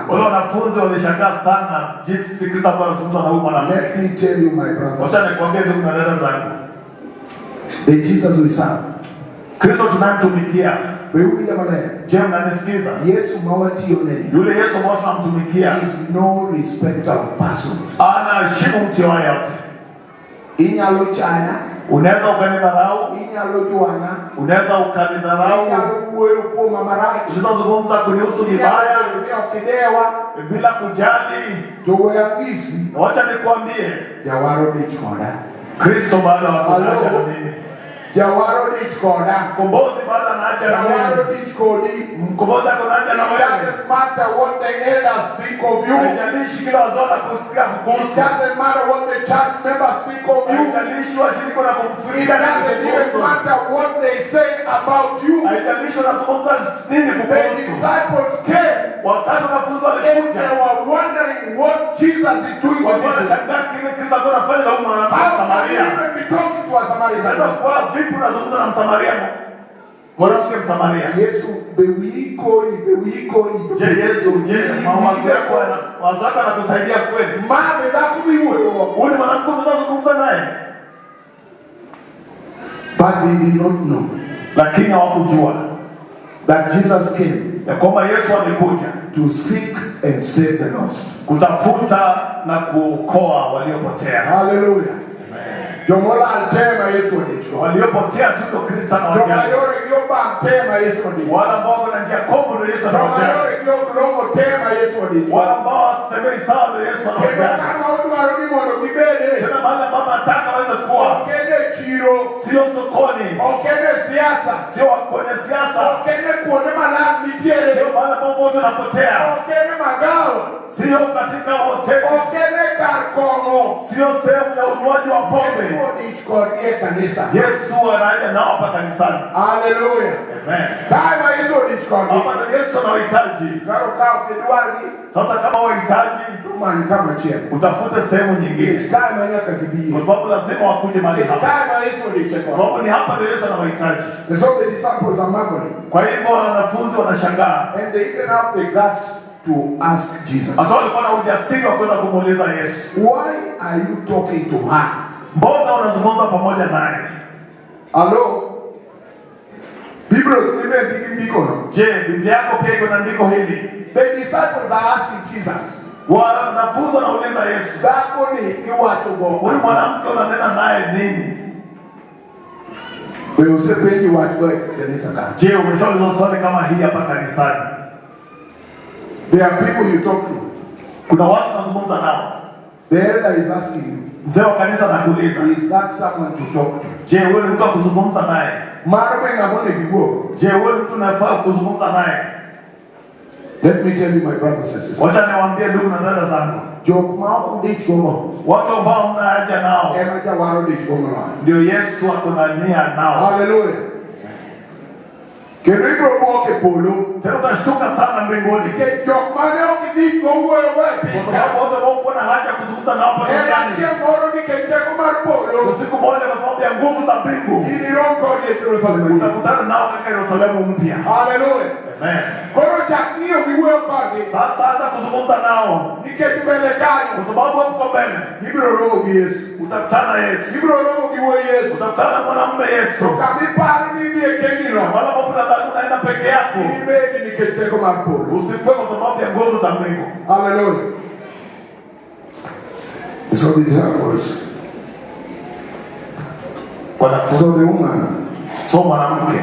O: Wale wanafunzi walishangaa sana jinsi Kristo anazungumza na huyu mwanamke.
P: Let me tell you, my brothers.
O: Wacha nikwambie ndugu na dada zangu.
P: The Jesus we serve.
O: Kristo tunamtumikia.
P: Wewe jamani.
O: Je, mnanisikiza?
P: Yesu mawati oneni.
O: Yule Yesu ambao tunamtumikia
P: is no respecter of persons.
O: Anaheshimu mtu yoyote.
P: Inyalo chaya.
O: Unaweza ukanidharau.
P: Inyalo juana.
O: Unaweza ukanidharau.
P: Inyalo uweyo kwa maraki.
O: Unaweza zungumza kunihusu vibaya. Bila kujali.
P: Tuweagisi.
O: Wacha nikwambie.
P: Jawaro dichkoda.
O: Kristo bado anakuja na mimi.
P: Jawaro dichkoda.
O: Mkombozi bado anaja na mimi.
P: Jawaro dichkodi.
O: Mkombozi anaja na wewe.
P: It doesn't matter what the elders think of you.
O: Haijalishi kila wazola kusikia kukuhusu.
P: It doesn't matter what the church members think of you.
O: Haijalishi washirika na kumfikia.
P: It doesn't even matter what they say about you.
O: Haijalishi wanazungumza nini kukuhusu.
P: The disciples came.
O: Wakati wanafunzi walikuja.
P: And they were wondering what Jesus is doing with this.
O: Wanashangaa kile Kristo anafanya na huyu mwanamke wa Samaria.
P: How can you even be talking to a Samaritan?
O: Kwa vipi unazungumza na Msamaria? Mwanamke Msamaria.
P: Yesu bewiko ni.
O: Je, Yesu mawazo yako anakusaidia kweli?
P: Mama zako wewe.
O: Huyu mwanamke unazungumza naye.
P: But they did not know.
O: Lakini hawakujua
P: that Jesus came.
O: Ya kwamba Yesu alikuja
P: to seek and save the lost.
O: Kutafuta na kuokoa waliopotea.
P: Hallelujah. Jomola antema Yesu ndicho.
O: Waliopotea tu ndio Kristo anawaja.
P: Jomayore gyoba antema Yesu ndicho.
O: Wala ambao wana njia kombo ndio Yesu anawaja.
P: Jomayore gyokulongo tema Yesu ndicho.
O: Wala ambao wasembei sawa ndio Yesu anawaja.
P: Kama watu warudi mono kibele.
O: Tena mahali ambapo nataka waweze kuwa.
P: Okende chiro.
O: Sio sokoni.
P: Okende siasa.
O: Sio kwenye siasa.
P: Okende kuone malamu nitiere.
O: Sio mahali ambapo watu wanapotea.
P: Okende magao.
O: Sio katika hoteli.
P: Okende karkomo.
O: Sio sehemu ya unywaji wa pombe. Yesu anaja nao hapa kanisani.
P: Hallelujah.
O: Amen.
P: Kama hizo ndichikondi.
O: Hapa ndio Yesu anahitaji.
P: Karo kao kidwani.
O: Sasa kama unahitaji
P: tumani kama chia.
O: Utafute sehemu nyingine.
P: Kama nyaka kibii.
O: Kwa sababu lazima wakuje mahali hapa.
P: Kama hizo ndichikondi.
O: Kwa sababu ni hapa ndio Yesu anahitaji.
P: So the disciples are marveling.
O: Kwa hivyo wanafunzi wanashangaa.
P: And they even have the guts to ask Jesus.
O: Hata walikuwa na ujasiri wa kuweza kumuuliza Yesu.
P: Why are you talking to her?
O: Mbona unazungumza pamoja naye?
P: Hello? Biblia ndiko.
O: Je, Biblia yako pia iko na andiko hili?
P: The disciples are asking Jesus.
O: Wanafunzi wanauliza Yesu.
P: Dako ni iwacho go.
O: Huyu mwanamke unanena naye nini?
P: Wewe usependi watu wa kanisa kama.
O: Je, umeshauliza swali kama hii hapa kanisani?
P: There are people you talk to.
O: Kuna watu unazungumza nao.
P: The elder is asking you.
O: Mzee wa kanisa anakuuliza,
P: is that someone to talk to?
O: Je, wewe ni mtu wa kuzungumza naye?
P: Mara wengi ngabone kigogo.
O: Je, wewe ni mtu unafaa kuzungumza naye?
P: Let me tell you my brothers and sisters.
O: Wacha niwaambie ndugu na dada zangu.
P: Jok mao ditch gomo.
O: Watu ambao mna haja nao.
P: Emaja waro ditch gomo na.
O: Ndio Yesu ako na nia nao.
P: Hallelujah. Kero ibro mwoke polo.
O: Tena utashtuka sana mbinguni.
P: Jok mane okiditch gomo wewe.
O: Kwa sababu wote ambao uko na haja kuzungumza nao hapa duniani.
P: Emaja moro ni kenjeko mar polo.
O: Usiku moja kwa sababu ya nguvu za mbingu.
P: Ili rongo ni Jerusalem.
O: Utakutana nao katika Yerusalemu mpya.
P: Hallelujah.
O: Amen.
P: Koro chakniyo kiweyo kodi.
O: Sasa anza kuzungumza nao.
P: Niketi mbele kanyo.
O: Kwa sababu hapo mbele.
P: Ibro roho gi Yesu.
O: Utakutana Yesu.
P: Ibro roho gi wo Yesu.
O: Utakutana mwanamume Yesu.
P: Ukamiparo ni ndiye kendino.
O: Wala mambo unadhani unaenda peke yako.
P: Ibedi niketeko mapolo.
O: Usikwe kwa sababu ya nguvu za mbingu.
P: Hallelujah. So the disciples. So the woman.
O: So mwanamke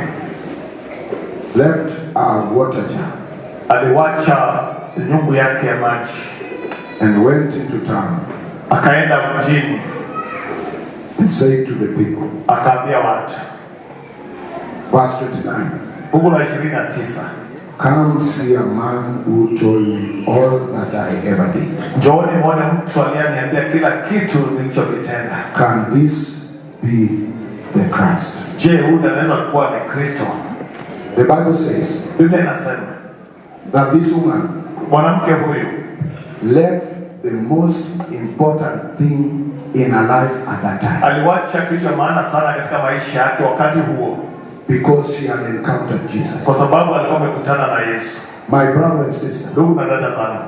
P: left our water jar.
O: Aliwacha nyungu yake ya maji.
P: And went into town.
O: Akaenda mjini.
P: And said to the people.
O: Akaambia watu.
P: Verse 29.
O: Fungu la 29.
P: Come see a man who told me all that I ever did.
O: Njooni muone mtu aliyeniambia kila kitu nilichokitenda.
P: Can this be the Christ?
O: Je, huyu anaweza kuwa ni Kristo?
P: The Bible says.
O: Biblia inasema
P: that this woman.
O: Mwanamke huyu
P: left the most important thing in her life at that time.
O: Aliwacha kitu cha maana sana katika maisha yake wakati huo.
P: Because she had encountered Jesus.
O: Kwa sababu alikuwa amekutana na Yesu.
P: My brother and sister,
O: Ndugu na dada zangu,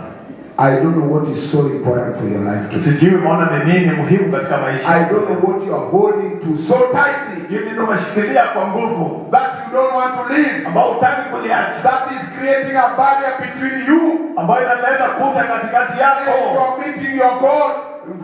P: I don't know what is so important for your life today.
O: sijui umeona ni nini muhimu katika maisha.
P: I don't know what you are holding to so tightly.
O: Sijui nini umeshikilia kwa nguvu
P: That you don't want to leave.
O: ambao hutaki kuliacha.
P: That is creating a barrier between you
O: ambayo inaleta kuta katikati yako.
P: and you are meeting your God.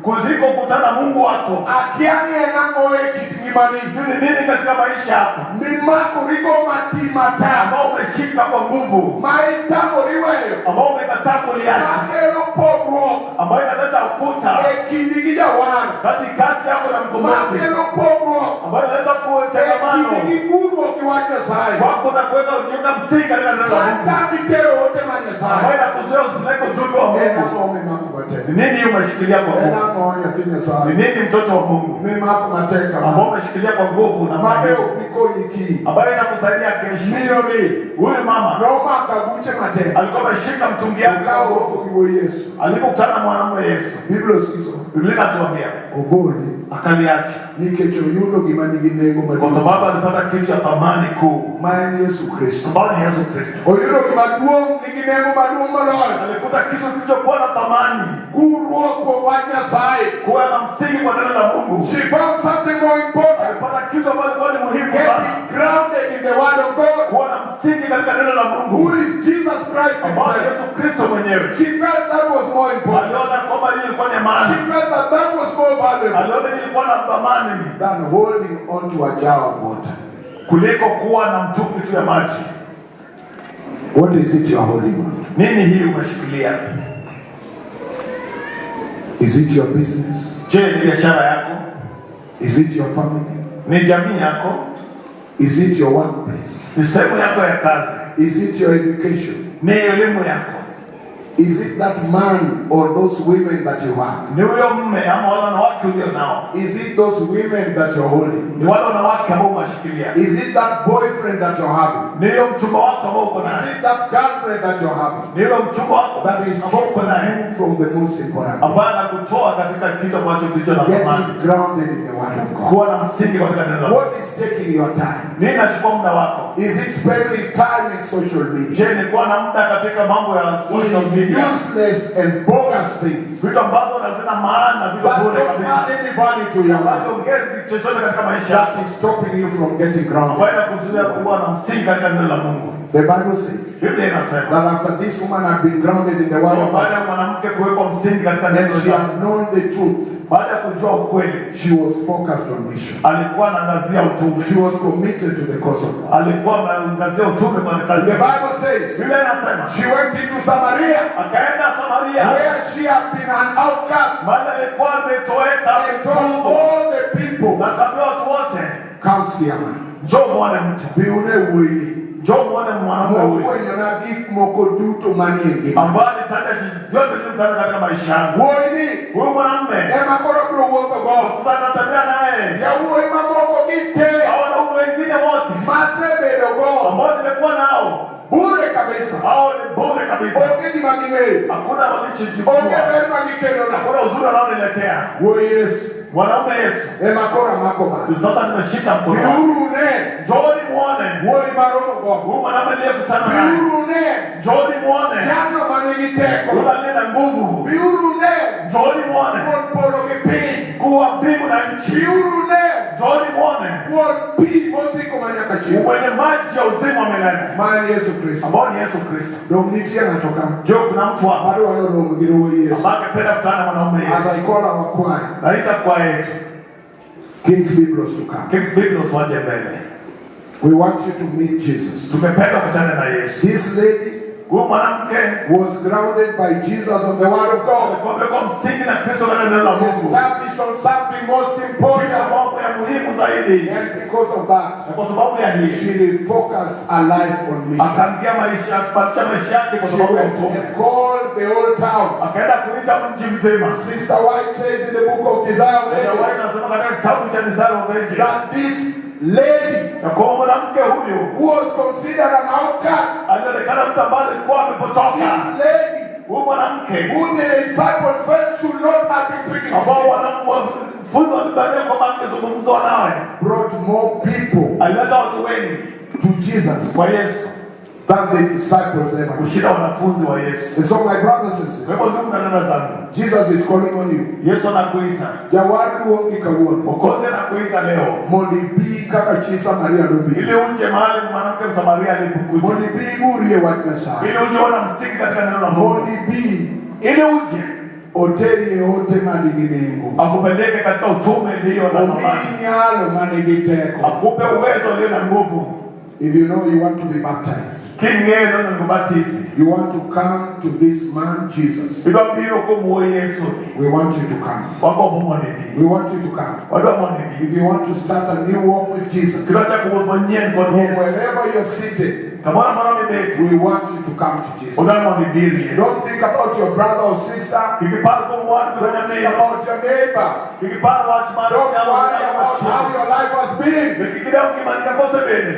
O: Kuliko kutana Mungu wako.
P: Akiani enamoe kitimanizi
O: nini katika maisha yako.
P: Mimako rigo matimata.
O: Ambao umeshika kwa nguvu.
P: Maitamo riweyo.
O: Ambao umekataa kuliacha.
P: Makelo pogro.
O: Ambayo inaleta ukuta.
P: Ekindigija wana.
O: Katikati yako na mkombozi.
P: Makelo pogro.
O: Ambayo inaleta kutengamano.
P: Ekindigiguru okiwaja sai.
O: Wako na kuweka ujiunga msingi katika neno la Mungu.
P: Matabitero ote manya sai.
O: Ambayo inakuzuia usipeleke ujumbe wa Mungu.
P: Enamome makubote.
O: Nini umeshikilia kwa nguvu?
P: Enamonya tinya sai.
O: Nini mtoto wa Mungu?
P: Mimako mateka.
O: Ambao umeshikilia kwa nguvu na
P: Mabeo pikonyiki.
O: ambayo inakusaidia kesho.
P: Ndio ni.
O: Huyu mama
P: Roma kabuche mateka.
O: alikuwa ameshika mtungi yake
P: kwa nguvu Yesu.
O: Alipokutana na mwanamume Yesu.
P: Biblia sikizo.
O: Biblia inatuambia
P: oboli
O: akaliacha.
P: Nikecho yudo gimani nego
O: kwa sababu alipata kitu cha thamani kuu.
P: Maana Yesu Kristo.
O: Ambao ni Yesu Kristo.
P: Oyudo gimaduong nego maduong moloyo.
O: Alikuta kitu kilichokuwa na thamani.
P: Guruo kwa wanya sai.
O: Kuwa na msingi kwa neno la Mungu.
P: She found something more important.
O: Alipata kitu ambacho ni muhimu sana.
P: Getting grounded in the word of God.
O: Kuwa na msingi katika neno la Mungu.
P: Who is Jesus Christ?
O: Ambao ni Yesu Kristo mwenyewe.
P: She felt that was more important.
O: Aliona kwamba hili ilikuwa ni maana.
P: She felt that was more valuable.
O: Aliona hili ilikuwa na thamani
P: than holding on to a jar of water.
O: Kuliko kuwa na mtungi tu ya maji.
P: What is it you are holding on to?
O: Nini hii umeshikilia?
P: Is it your business?
O: Je, ni biashara yako?
P: Is it your family?
O: Ni jamii yako?
P: Is it your workplace?
O: Ni sehemu yako ya kazi?
P: Is it your education?
O: Ni elimu yako?
P: Is it that man or those women that you have?
O: Ni huyo mume ama wale wanawake ulio nao?
P: Is it those women that you're holding?
O: Ni wale wanawake ambao unashikilia?
P: Is it that boyfriend that you're having?
O: Ni huyo mchumba wako ambao uko naye?
P: Is it that girlfriend that you're having?
O: Ni huyo mchumba wako
P: that is stopping you from the most important?
O: Ambaye anakutoa katika kitu ambacho kilicho na thamani.
P: Getting grounded in the word of God.
O: Kuwa na msingi katika neno la Mungu.
P: What is taking your time?
O: Nini inachukua muda wako?
P: Is it spending time in social media?
O: Je, ni kuwa na muda katika mambo ya social media?
P: Useless and bogus things.
O: Vitu ambazo hazina maana, vitu bure kabisa.
P: That don't add any value to your life.
O: Haziongezi chochote katika maisha
P: That
O: yako.
P: is stopping you from getting grounded.
O: Ambayo inakuzuia kuwa na msingi katika neno la Mungu.
P: The Bible says
O: Biblia inasema
P: that after this woman had been grounded in the word of
O: baada
P: God,
O: ya mwanamke kuwekwa msingi katika neno
P: and she
O: la
P: had known the truth,
O: baada ya kujua ukweli,
P: she was focused on mission.
O: alikuwa anaangazia utume.
P: She was committed to the cause of God.
O: Alikuwa anaangazia utume kwa kazi.
P: The Bible says
O: Biblia inasema
P: she went into Samaria,
O: akaenda Samaria,
P: where she had been an outcast,
O: maana alikuwa ametoweka,
P: and told all the people,
O: na kabla watu wote,
P: come see a man.
O: njoo muone mtu,
P: Biune wili.
O: njoo muone mwanamume huyu
P: Mofwenyo na gik moko duto manie ngima.
O: ambaye alitaja vyote vilivyofanya katika maisha yangu.
P: Wuoyini
O: Huyu mwanamume
P: ema koro biro wuotho go.
O: sasa natembea naye.
P: Yawuoyi mamoko gite
O: Hao wanaume wengine wote
P: masebedo go
O: ambao nimekuwa nao
P: bure kabisa.
O: hao ni bure kabisa.
P: Onge gima ging'eyo.
O: Hakuna walichojifua.
P: Onge ber ma gikelona.
O: Hakuna uzuri wanaoniletea.
P: Wuoyi Yesu.
O: Mwanaume Yesu.
P: Ema koro amako bade.
O: Sasa nimeshika mkono wake.
P: Biurune.
O: Njooni muone.
P: Wuoyi maromo go.
O: Huyu mwanaume aliyekutana naye.
P: Biurune.
O: Njooni muone.
P: Jano manigi teko.
O: Huyu aliye na nguvu.
P: Biurune.
O: Njooni muone.
P: Wuon polo gi piny.
O: Kuwa mbingu na nchi.
P: Biurune.
O: Njooni muone.
P: Wuon pi mosiko manyaka chieng'.
O: Mwenye maji ya uzima wa milele.
P: Maana Yesu Kristo.
O: Ambao ni Yesu Kristo.
P: Dong nitie ng'ato ka.
O: Jo, kuna mtu hapa
P: bado wanaromo gi roho Yesu.
O: ambaye angependa kukutana na mwanaume Yesu.
P: As I call our choir,
O: Naita kwa yetu.
P: King's Biblos to come.
O: King's Biblos waje mbele.
P: We want you to meet Jesus.
O: Tumependa kukutana na Yesu.
P: This lady
O: huyu mwanamke
P: was grounded by Jesus on the word of God.
O: Alikuwa msingi na Kristo katika neno la Mungu.
P: Established on something most important.
O: Mambo ya muhimu zaidi.
P: And because of that,
O: kwa sababu ya hii,
P: she refocused her life on mission.
O: Akaangia maisha yake kwa sababu ya utume.
P: Called the whole town.
O: Akaenda kuita mji mzima.
P: Sister White says in the book of Desire of Ages,
O: White anasema katika kitabu cha Desire of Ages,
P: that this lady,
O: na kwa mwanamke huyu,
P: was considered an outcast.
O: Alionekana mtu ambaye alikuwa amepotoka.
P: This lady,
O: huyu mwanamke,
P: who the disciples felt should not have been freaking.
O: Ambao wanafunzi walidhania kwamba angezungumzwa nawe.
P: Brought more people.
O: Alileta watu wengi
P: to Jesus.
O: Kwa Yesu.
P: than the disciples ever.
O: kushinda wanafunzi wa Yesu.
P: And so my brothers and sisters,
O: Kwa hivyo ndugu na dada zangu,
P: Jesus is calling on you.
O: Yesu anakuita.
P: Jawadu wongi kawuono.
O: Mwokozi anakuita leo.
P: Mondi bi kaka chi Samaria nobi.
O: Ili uje mahali mwanamke Msamaria alipokuja.
P: Mondi bi gurie wach Nyasaye.
O: Ili uje ona msingi katika neno la Mungu.
P: Mondi bi
O: ili uje
P: oteri ote manigi nengo.
O: Akupeleke katika utume ulio na thamani.
P: Nyalo manigi teko.
O: Akupe uwezo ulio na nguvu.
P: If you know you want to be baptized, you want to come to this man Jesus, we want you to come. We want you to come. If you want to start a new walk with Jesus, from wherever you're seated, we want you to come to Jesus. Don't think about your brother or sister. Don't think about your neighbor. Don't worry about how your life has been.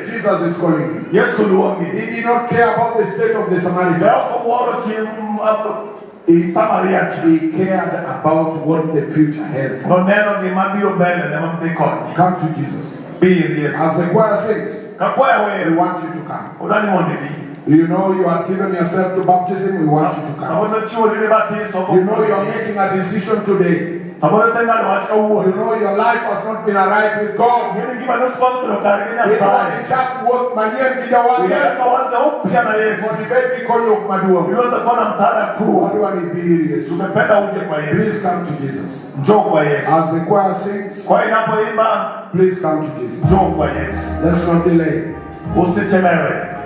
P: Jesus is calling you. He did not care about the state of the Samaritan. He cared about what the future held for him. Come to Jesus. As the choir sings, we want you to come. You know you are giving yourself to baptism, we want you to come. You know you are making a decision today. You know your life has not been alright with God. Please come to Jesus. As the choir sings, please come to Jesus. Let's not delay. Please come and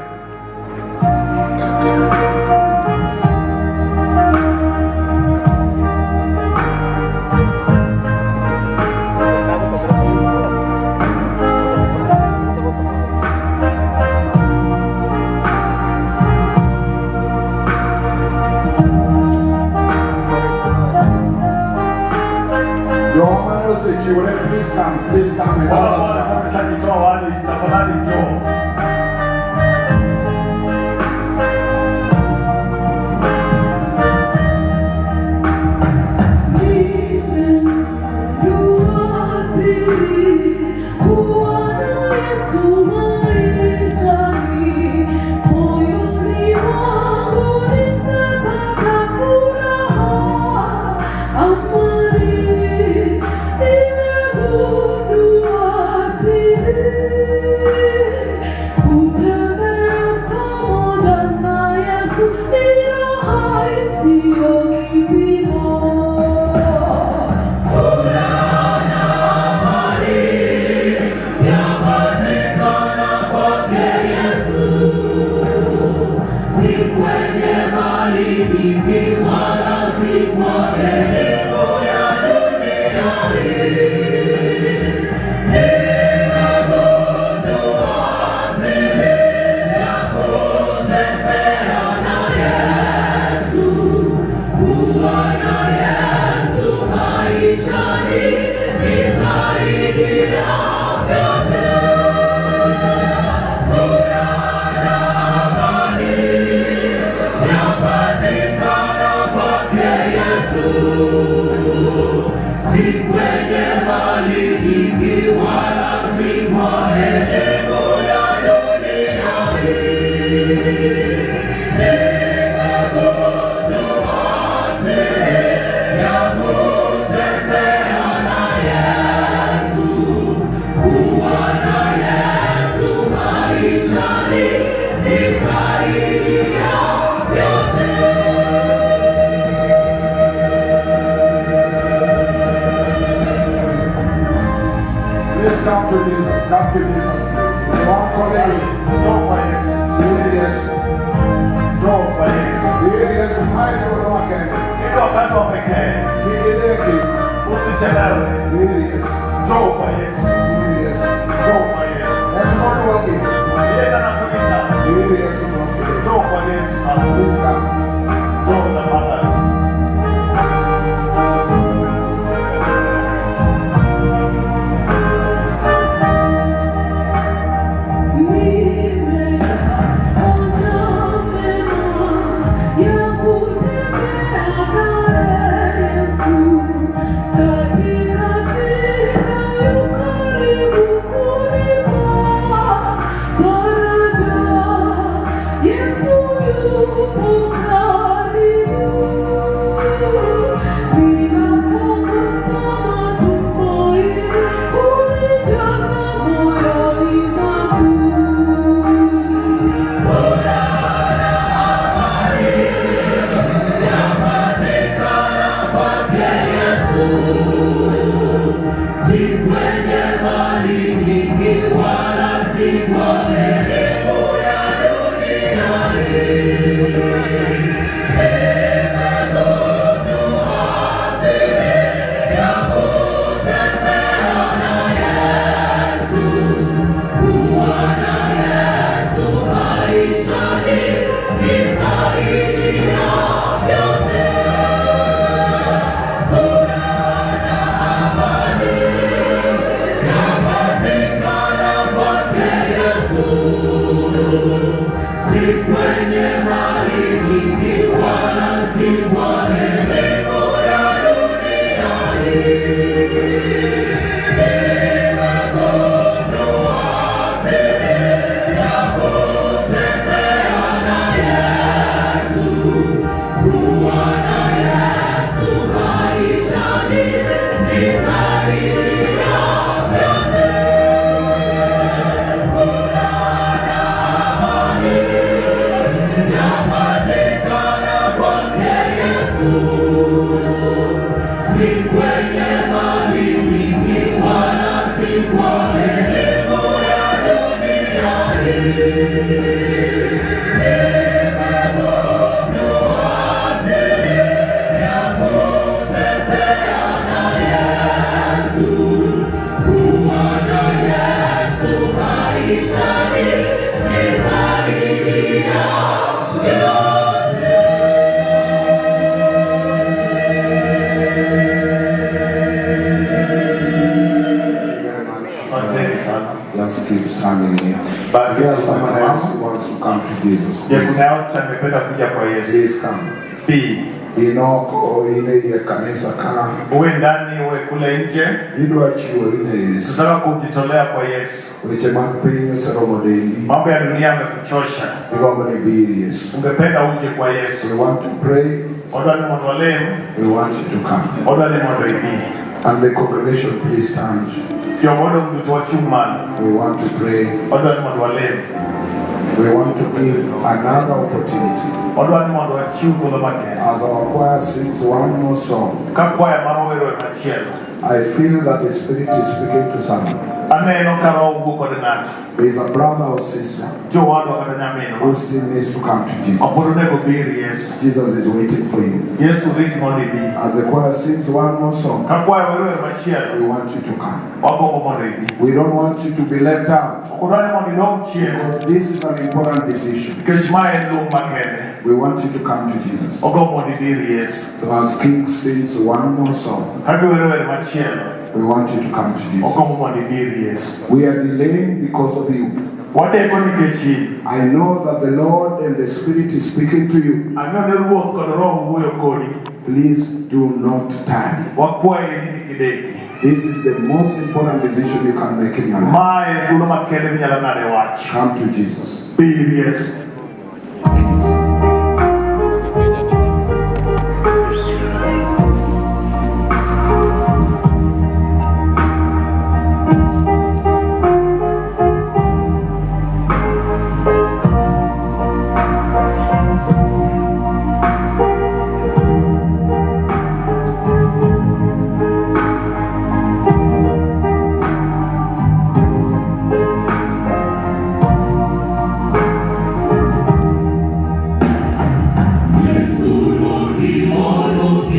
M: Yeah.
P: Just keep standing here. But here someone else who wants to come to Jesus. Please come. Inoko ile kanisa kana
O: uwe ndani uwe kule nje,
P: idwa chiwo ile Yesu.
O: Tunataka kujitolea kwa Yesu.
P: Weche mapenyo seromodendi.
O: Mambo ya dunia yamekuchosha.
P: Igomba ni biri Yesu.
O: Ungependa uje kwa Yesu.
P: We want to pray. We want you to come. And the congregation, please stand. We want to pray. We want to give another opportunity. As our choir sings one more song, I feel that the Spirit is speaking to someone. There is a brother or sister who still needs to come to Jesus. Jesus is waiting for you. As the choir sings one more song, we want you to come. We don't want you to be left out, because this is an important decision. We want you to come to Jesus. So as King sings one more song, we want you to come to Jesus. We are delaying because of you. I know that the Lord and the Spirit is speaking to you. Please do not tarry. This is the most important decision you can make in your life. Come to Jesus.
M: Warok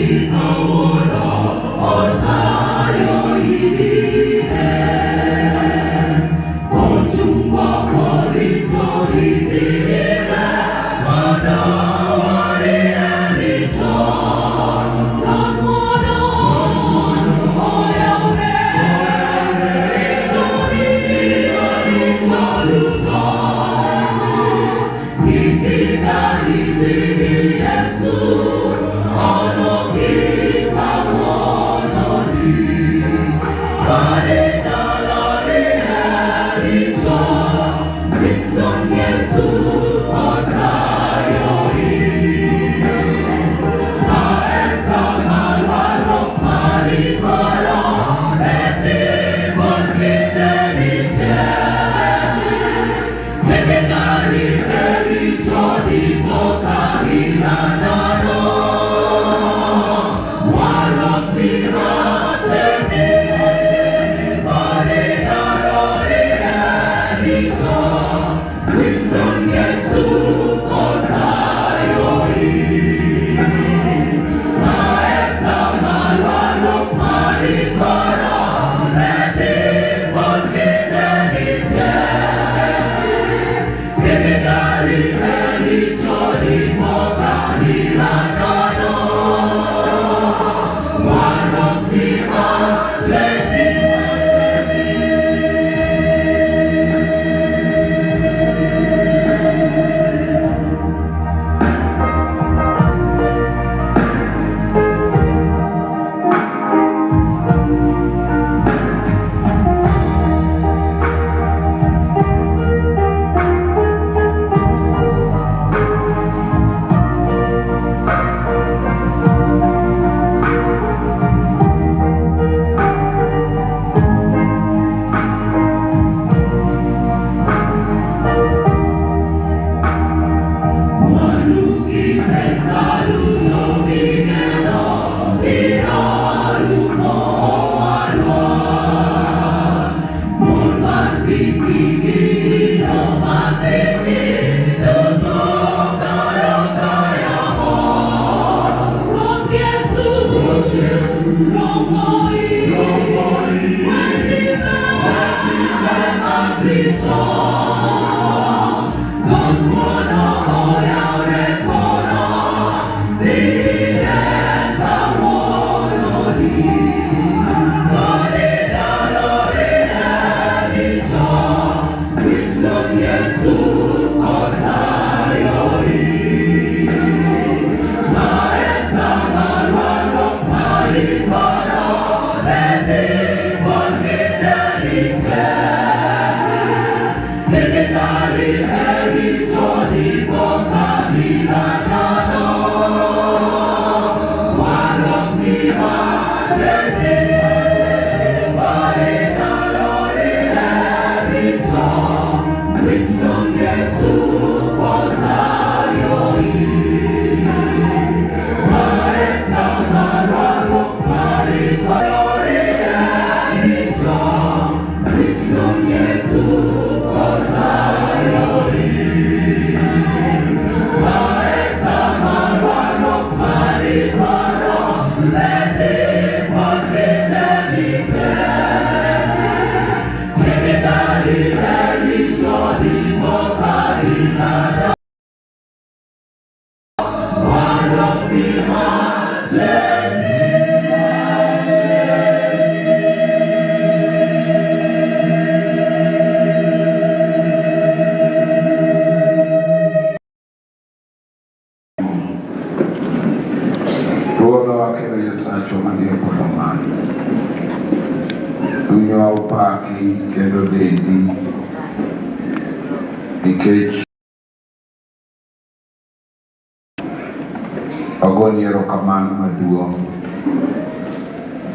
D: Agoni erokamano maduong'.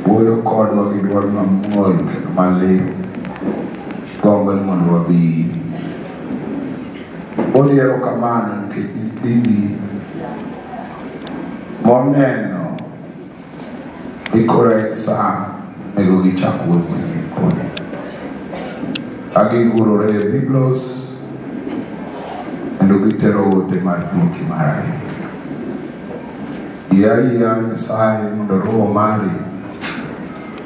D: Wuoyo kodwa gi dwol mamuol kendo maliw. Gombo ni mondo wabi. Agoni erokamano nikech nyithindi moneno ni koro en sa nego gichak wuoth manyien kode. Agigurore e Biblos kendo gitero ote mar duoki mar ariyo. Iya Nyasaye mondo roho mari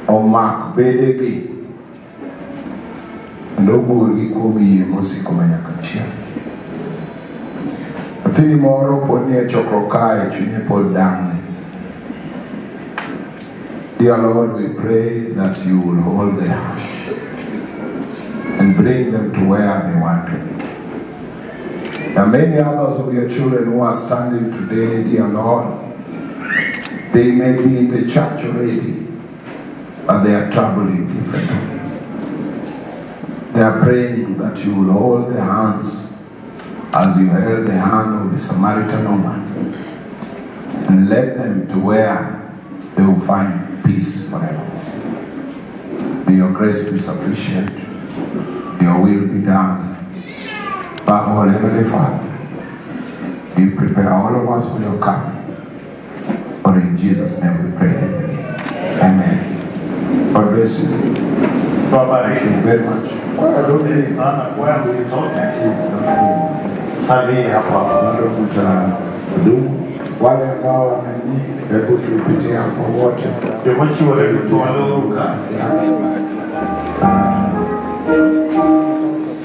D: omak bedegi kendo oburgi kuom yie mosiko manyaka chieng'. Nyathini moro pod nie chokro kae chunye pod dang'ni. Dear Lord, we pray that you will hold their hands and bring them to where they want to be. There are many others of your children who are standing today, dear Lord. They may be in the church already, but they are troubled in different ways. They are praying that you will hold their hands as you held the hand of the Samaritan woman and lead them to where they will find peace forever. May your grace be sufficient. May your will be done. But our Heavenly Father, you prepare all of us for your coming. For in Jesus' name we pray and believe. Amen. God bless you. Thank you very much. Bado mtahudumu. Wale ambao wanani, hebu tupitie hapo wote.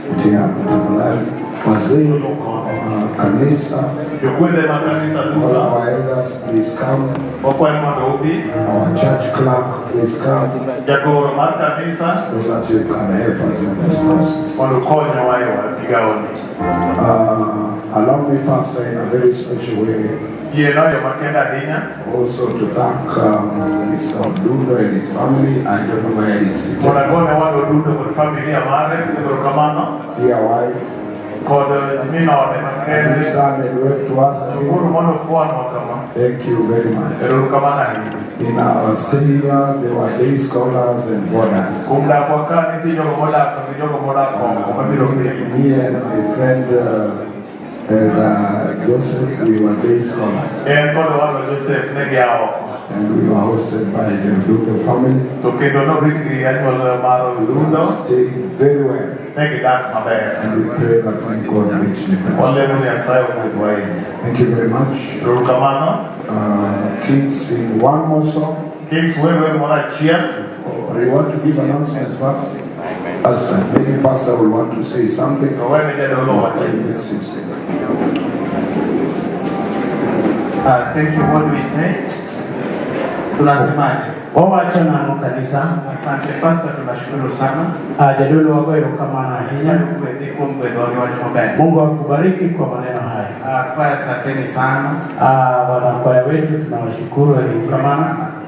D: Pitia hapo tafadhali. Wazee kanisa. All our elders, please come. Our church clerk, please come. So that you can help us in this process. Allow me, Pastor, in a very special way, also to thank Mr. Dundo and his family. I don't know where he's sitting. Dear wife, stand and wave to us again. Thank you very much. In our stay here, there were day scholars and boarders. Me and my friend Joseph, we were day scholars. And we were hosted by the Dundo family. Stayed very well. And we pray that my God richly bless. Thank you very much. Kids, sing one more song. Kids, you want to give announcements first? Pastor, maybe Pastor will want to say something.
I: Thank you. What do we say? Tunasemaje?
B: Wacha na kanisa.
I: Asante Pastor, tunashukuru sana.
B: Jadolo wagoero kama na hizi. Mungu akubariki kwa maneno haya.
I: Kwa asanteni sana.
B: Wanakwaya wetu tunawashukuru kama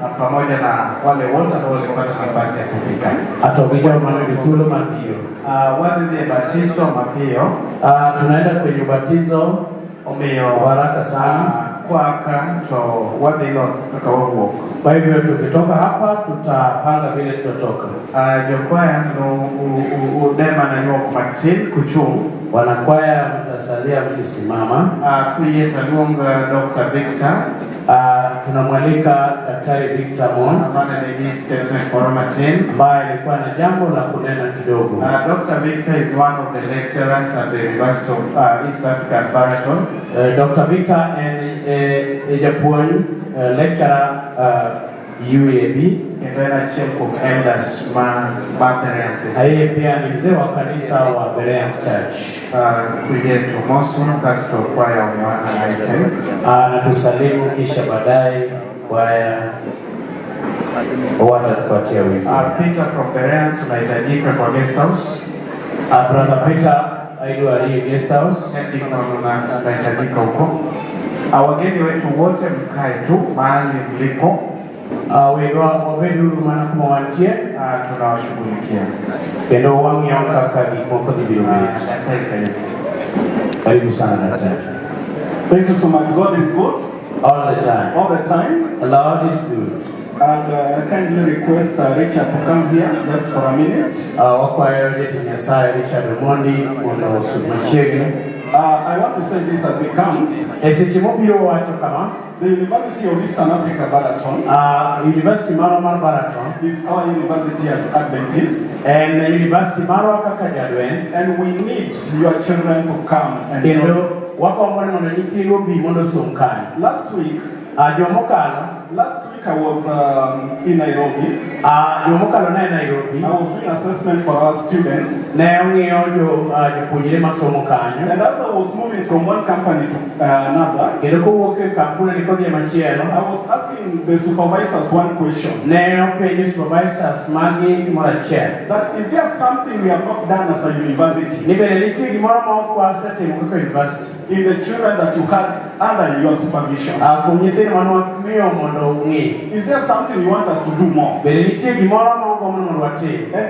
I: na pamoja na wale wote ambao walipata nafasi ya kufika.
B: Atokija manaditulo mapio.
I: Wadhi batizo mapio.
B: Tunaenda kwenye ubatizo
I: omeyo
B: haraka sana.
I: Kwaka to wadhi lo kakawuok.
B: Kwa hivyo tukitoka hapa tutapanga vile tutatoka.
I: Jokwaya no udema na nyuok matin kuchung.
B: Wanakwaya mtasalia mkisimama.
I: Kuyeta luonga Dr. Victor.
B: Tunamwalika Daktari Victor Mon ambaye alikuwa na jambo la kunena kidogo.
I: Dr. Victor is one of the lecturers at the University of East Africa at Baraton.
B: Dr. Victor and Japuan lecturer UAB.
I: Endana chemko elders ma Bereans.
B: Yeye pia ni mzee wa kanisa wa Bereans Church.
I: Kuyetu mosu kasto kwaya umewana naite.
B: Na tusalimu kisha baadaye kwaya watatupatia wimbo.
I: Peter from Bereans unahitajika kwa guest house.
B: Brother Peter aiduarie guest house.
I: Unahitajika huko. Wageni wetu wote mkae tu mahali mlipo.
B: Wabedu mana kumawantie
I: tunawashughulikia.
B: Kendo wangi yonka kagi moko di bilobeti. Karibu sana daktari.
C: Thank you so much. God is good.
B: All the time.
C: All the time.
B: The Lord is good.
C: And I kindly request Richard to come here just for a minute.
B: Richard Omondi on
C: I want to say this as it comes. The University of Eastern Africa Baraton
B: University Maromar Baraton
C: is our university as Adventists.
B: And University Maromar Kakajadwen.
C: And we need your children to come and Last week I was in Nairobi. I was doing assessment for our students. And as I was moving from one company to another, I was asking the supervisors one question. That is there something we have not done as a university in the children that you had under your supervision? Is there something you want us to do more? And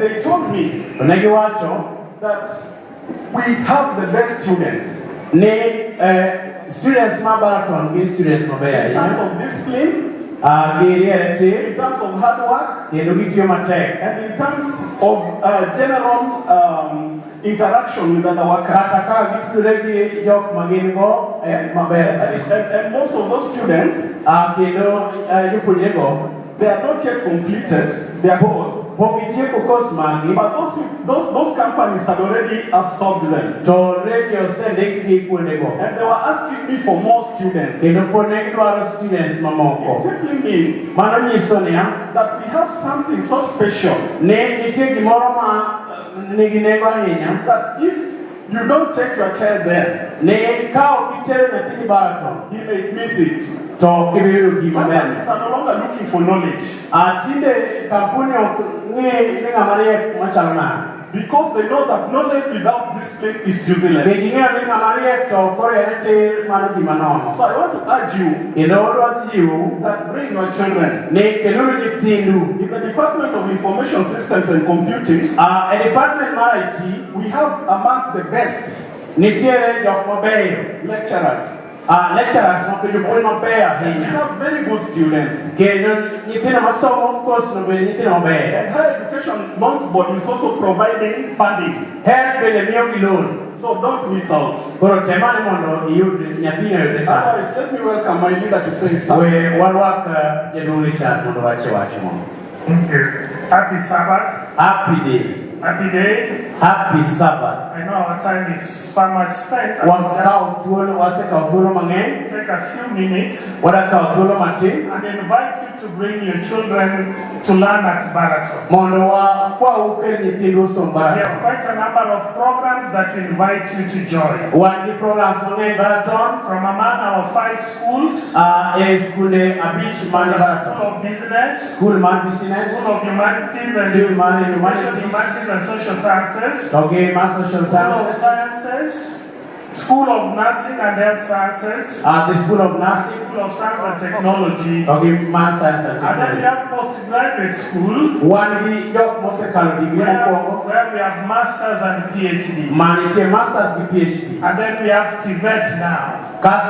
C: they told me that we have the best students.
B: Students students
C: in terms of discipline, in terms of hard work, and in terms of general interaction with other workers. And most of those students, they are not yet completed their course. But those companies had already absorbed them. And they were asking me for more students. It simply means that we have something so special that if you don't take your child there, he may miss it. Companies are no longer looking for knowledge. Because they know that knowledge without discipline is useless. So I want to urge you that bring your children. In the Department of Information Systems and Computing, we have amongst the best lecturers.
B: Lecturers
C: we have very good students. And Higher Education Loans Board is also providing funding. So don't miss out. Otherwise, let me welcome my leader to say something.
I: Thank you. Happy Sabbath.
B: Happy day.
I: Happy day.
B: Happy Sabbath.
I: I know our time is far much spent.
B: Take a
I: few minutes
B: and
I: invite you to bring your children to learn at Baraton. We have quite a number of programs that we invite you to join. From among our 5 schools, School of Business, School of Humanities and Social Sciences,
B: Social
I: School of Sciences, School of Nursing and Health Sciences.
B: The School of Nursing.
I: School of Science and Technology.
B: Okay, Math Science and Technology.
I: And then we have postgraduate school.
B: One we got degree.
I: Where we have masters and PhD.
B: Masters and PhD.
I: And then we have TVET now.
B: Where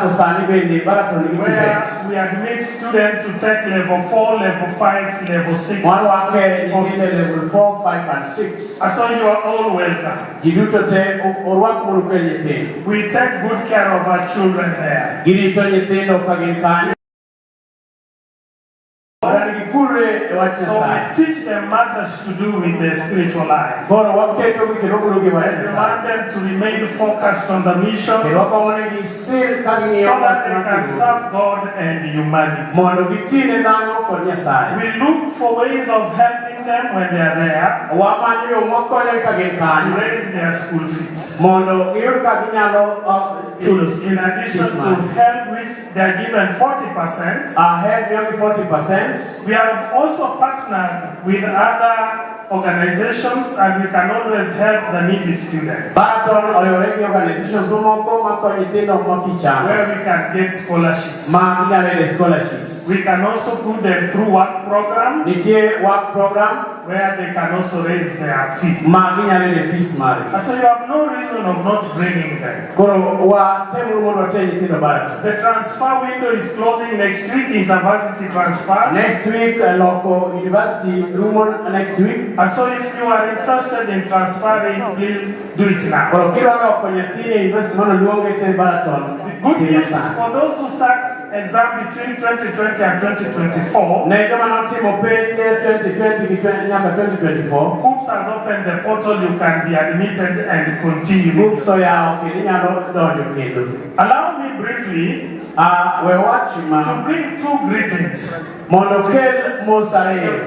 I: we admit students to take level 4, level 5, level 6.
B: Level 4, 5, and 6.
I: So you are all welcome. We take good care of our children there. So we teach them matters to do with their spiritual life. We want them to remain focused on the mission so that they can serve God and humanity. We look for ways of helping them when they are there to raise their school fees. In addition to help which they are given 40%, we have also partnered with other organizations and we can always help the needy students. Where we can get scholarships. We can also put them through work program where they can also raise their fee. So you have no reason of not bringing them. The transfer window is closing next week, InterVarsity transfers.
B: Next week, local university next week.
I: So if you are interested in transferring, please do it now. The good news for those who sat exam between 2020 and 2024, Hoops has opened the portal, you can be admitted and continue. Allow me briefly to bring two greetings. The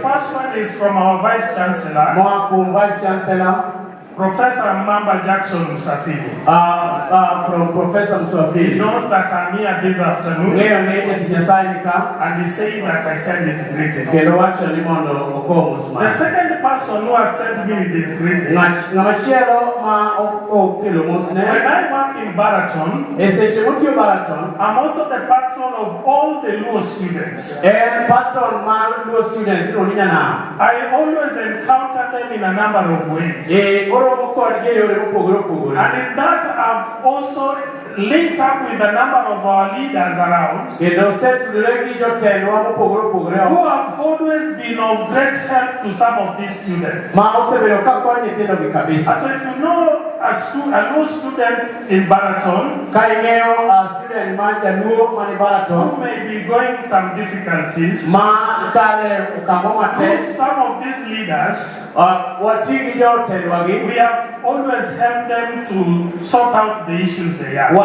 I: first one is from our Vice Chancellor, Professor Mamba Jackson Musafiri.
B: From Professor Musafiri.
I: He knows that I'm here this afternoon. And he said that I send his greetings. The second person who has sent me this greeting, when I work in Baraton, I'm also the patron of all the Luo students. I always encounter them in a number of ways. And in that, I've also linked up with a number of our leaders around who have always been of great help to some of these students. So if you know a Luo student in Baraton who may be going some difficulties, some of these leaders, we have always helped them to sort out the issues they have. Now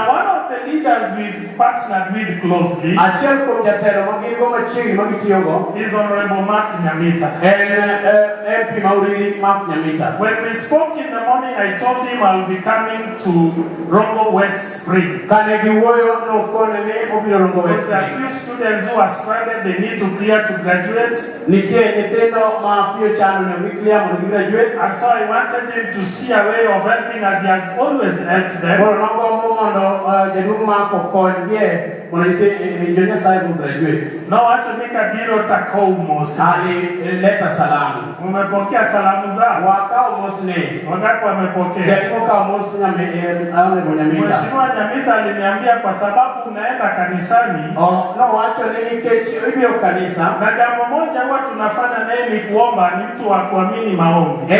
I: one of the leaders we've partnered with closely is Honorable Mark Nyamita. When we spoke in the morning, I told him I'll be coming to Rongo West Spring. Because there are few students who are stranded, they need to clear to graduate. And so I wanted him to see a way of helping as he has always helped them. Now watumika biro takao mosi.
B: Alileta salamu.
I: Umepokea salamu zao?
B: Wakao mosne.
I: Wangapi wamepokea?
B: Jalikoka mosi Nyamita.
I: Mheshimiwa Nyamita aliniambia kwa sababu unaenda kanisani.
B: No, wacho nini kechi ibio kanisa.
I: Na jambo moja huwa tunafanya naye ni kuomba, ni mtu wa kuamini maombi.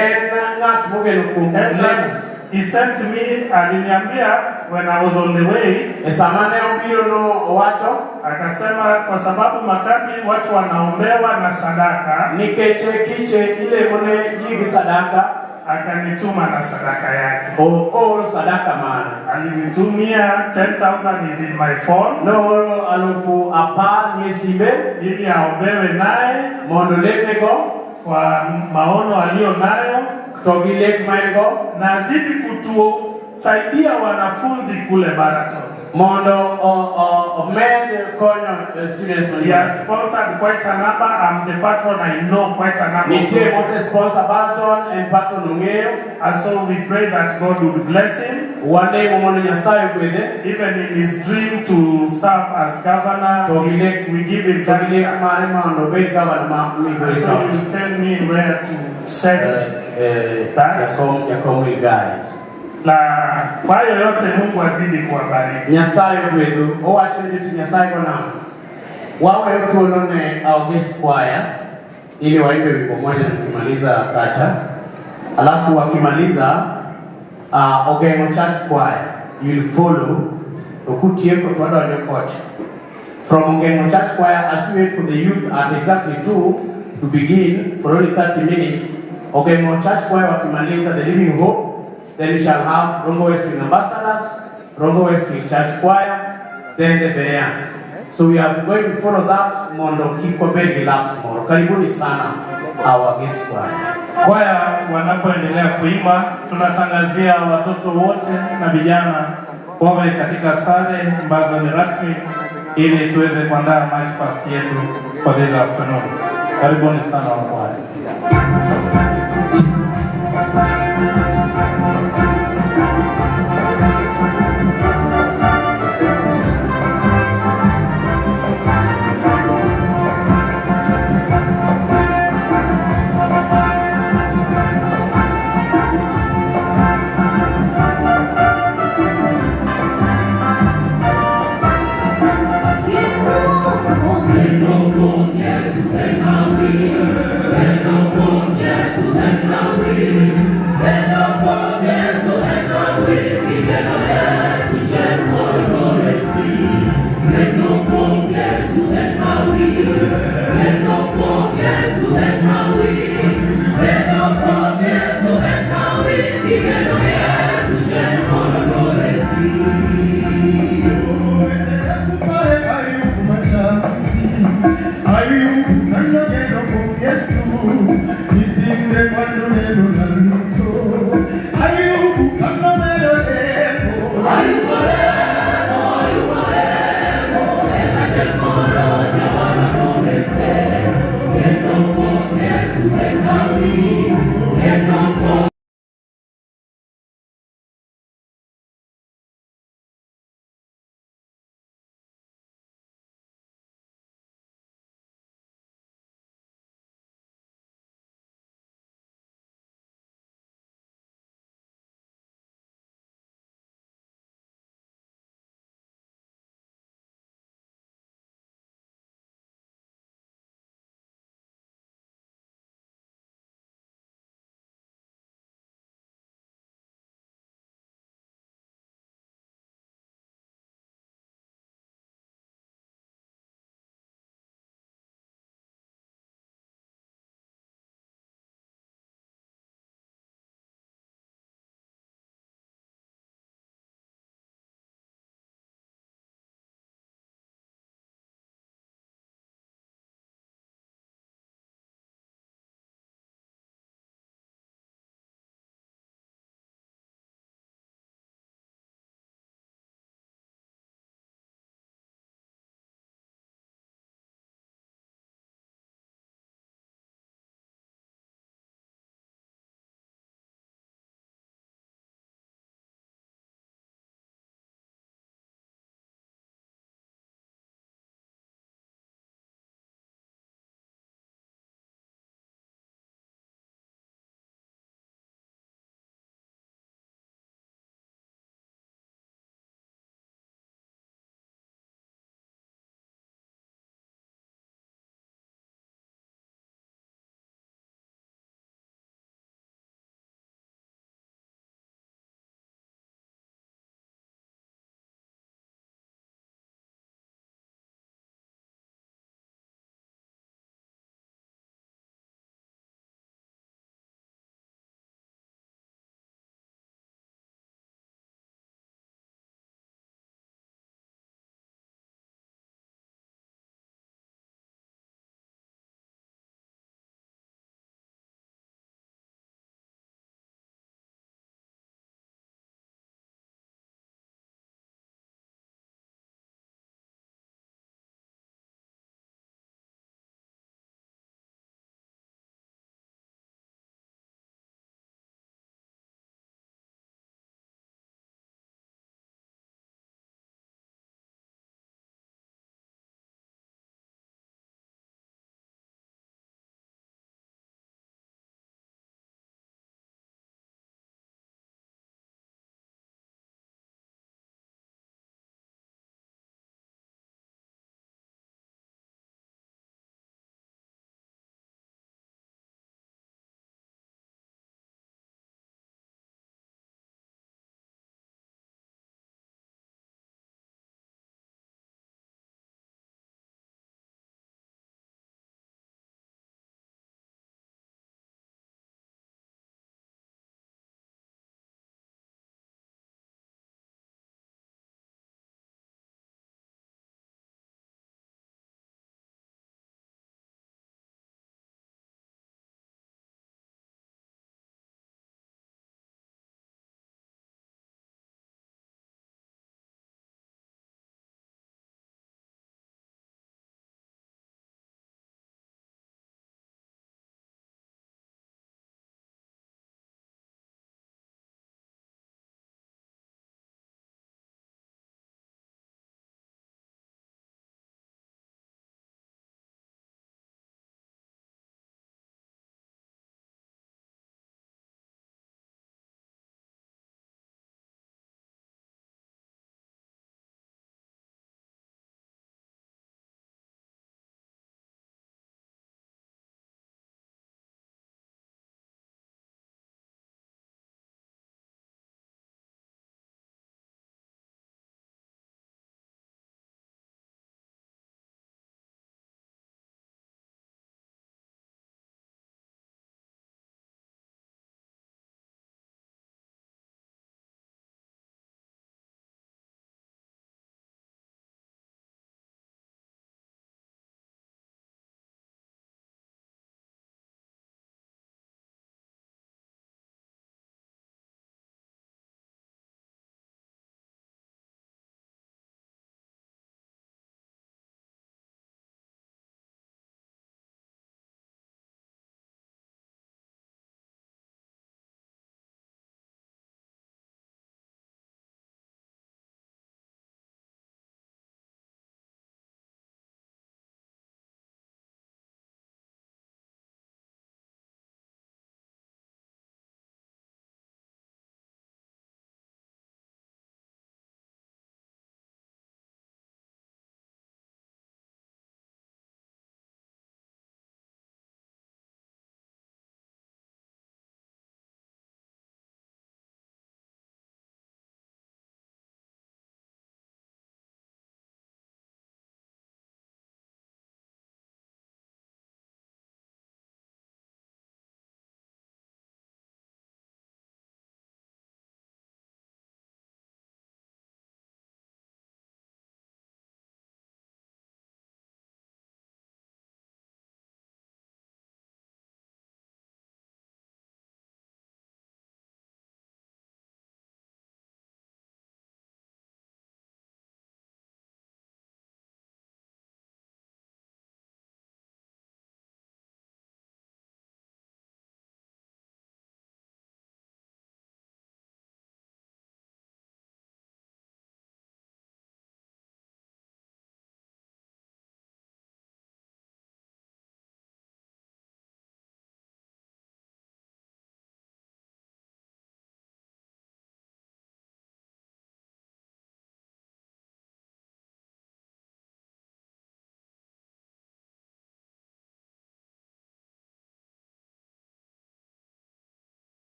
I: He sent me, aliniambia when I was on the way, akasema kwa sababu makambi watu wanaombewa na sadaka, akanituma na sadaka yake.
B: Sadaka maana.
I: Alinitumia 10,000 is in my phone.
B: No, alufu apa nyesibe.
I: Ili aombewe naye.
B: Mondolego.
I: Kwa maono alio nayo.
B: Togilek maingo.
I: Na zidi kutusaidia wanafunzi kule Baraton.
B: mondo omed konyo students.
I: He has sponsored quite a number. I'm the patron. I know quite a number.
B: Nitie Moses sponsor Barton and Barton ung'eyo.
I: And so we pray that God would bless him.
B: Wale mondo Nyasaye gwedhe.
I: Even in his dream to serve as governor, we give him that chance. So he will tell me where to set that. Na kwa hiyo yote Mungu azidi kuwabariki.
B: Nyasaye gwedhu owacho ni ti Nyasaye kona wawe thuolo ne August Choir ili waimbe wimbo moja na kumaliza kacha, alafu wakimaliza Ogeng'o Church Choir you'll follow okutieko twadonjo kocha from Ogeng'o Church Choir. As we wait for the youth at exactly 2 to begin for only 30 minutes, Ogeng'o Church Choir wakimaliza the Living Hope. Then we shall have Rongo West King Ambassadors, Rongo West King Church Choir, then the Bereans. So we are going to follow that mondo kiko begi laps moro. Karibuni sana our guest choir.
I: Kwaya wanapoendelea kuimba, tunatangazia watoto wote na vijana wawe katika sare ambazo ni rasmi ili tuweze kuandaa march past yetu for this afternoon. Karibuni sana wa kwaya.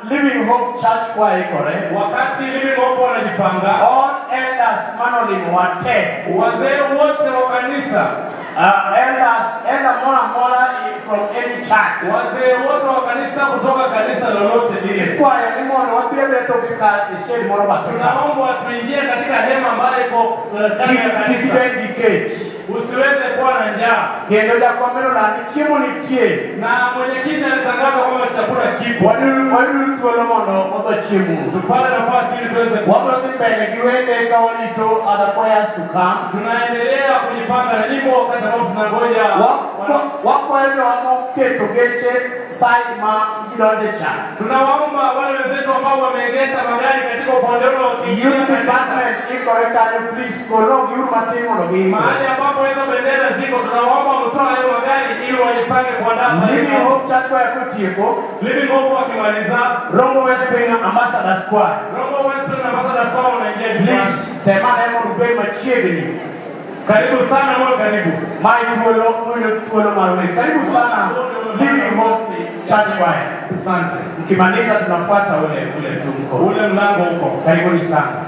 B: Living Hope Church kwa ikore
Q: wakati Living Hope wanajipanga
B: all elders manoli mwate
Q: wazee wote wa kanisa
B: elder mora from any church
Q: wazee wote wa kanisa kutoka kanisa lolote lile
B: kwa ni mwana wa Biblia tokika isheni mwana watu
Q: tunaomba tuingie katika hema ambayo iko ndani ya kanisa usiweze kuwa na njaa
B: kendo ya kwa meno la chimo nitie
Q: na mwenyekiti alitangaza kwamba chakula kipo
B: walilu tuolo mono moto chimo
Q: tupate nafasi ili tuweze
B: wapo mbele kiwende kaolito adakoya suka
Q: tunaendelea kujipanga na nyimbo wakati ambapo tunangoja
B: wako hivyo wamo keto geche side ma kidonde cha
Q: tunawaomba wale wenzetu ambao wameegesha magari katika upande ule wa
B: youth department iko rekani please kolo giuru matimo no gi
Q: mahali ambapo weza bendera ziko tunawaomba mtoa hayo magari ili wajipange kuandaa
B: Living Hope Church ya kutieko
Q: Living Hope wakimaliza
B: Rongo West Spring Ambassador Square
Q: Rongo West Spring Ambassador Square unaingia
B: please temana hemo rubeni machiegni
Q: karibu sana mwa karibu
B: mai tuolo marwe karibu sana Living Hope Church Choir
Q: asante
B: mkimaliza tunafuata ule mtungo
Q: ule mlango huko
B: karibuni sana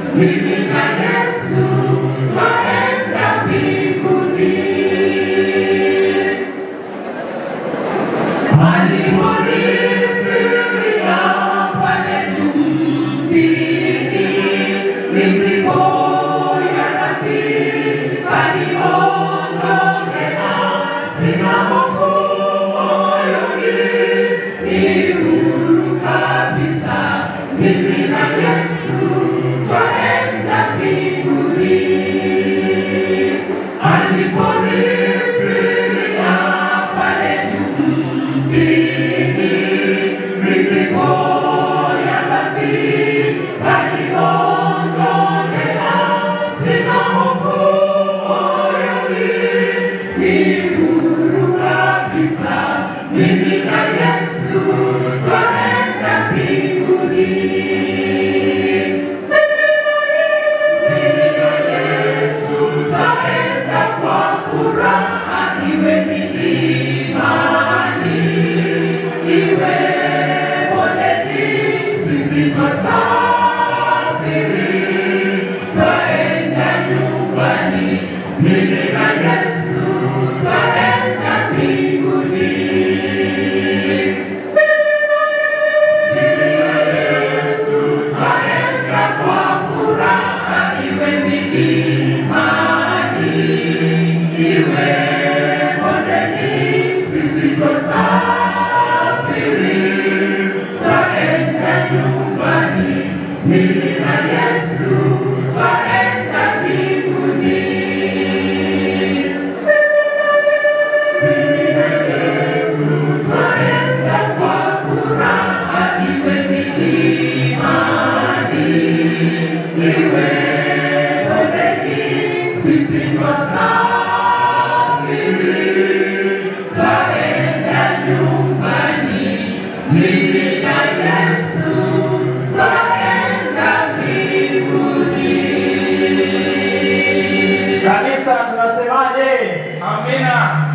M: Mimi na Yesu twaenda mbinguni.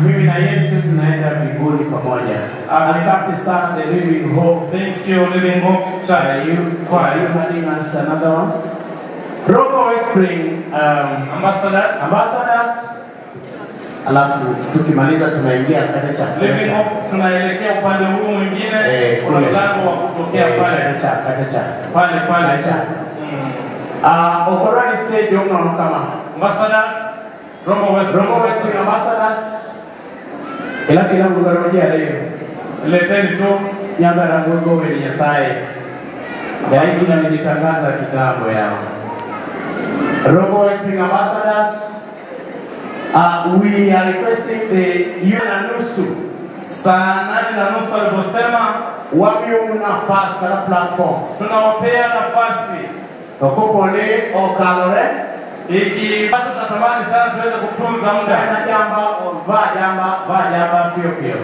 B: Mimi na Yesu tunaenda mbinguni pamoja. Asante sana the Living Hope.
Q: Thank you Living Hope Church.
B: Are you having us another one? Rogo Wellspring ambassadors. Alafu tukimaliza tunaingia katika chakula.
Q: Living Hope tunaelekea upande huu mwingine kwa mlango wa kutokea pale.
B: Katika
Q: pale.
B: Okorani stage unaona kama
Q: ambassadors Rogo Wellspring
B: ambassadors. Ila kila mgorondia leo.
Q: Leteni tu
B: nyanga na Mungu wewe ni Nyasaye. Daima nilitangaza kitambo yao. Rogo Wellspring ambassadors. We are requesting the nusu
Q: saa 8:30 aliposema
B: wapi nafasi kwa platform.
Q: Tunawapea nafasi.
B: Okopone okalore
Q: iki watu tunatamani sana tuweze kutunza muda.
B: Na vaa jamba pio.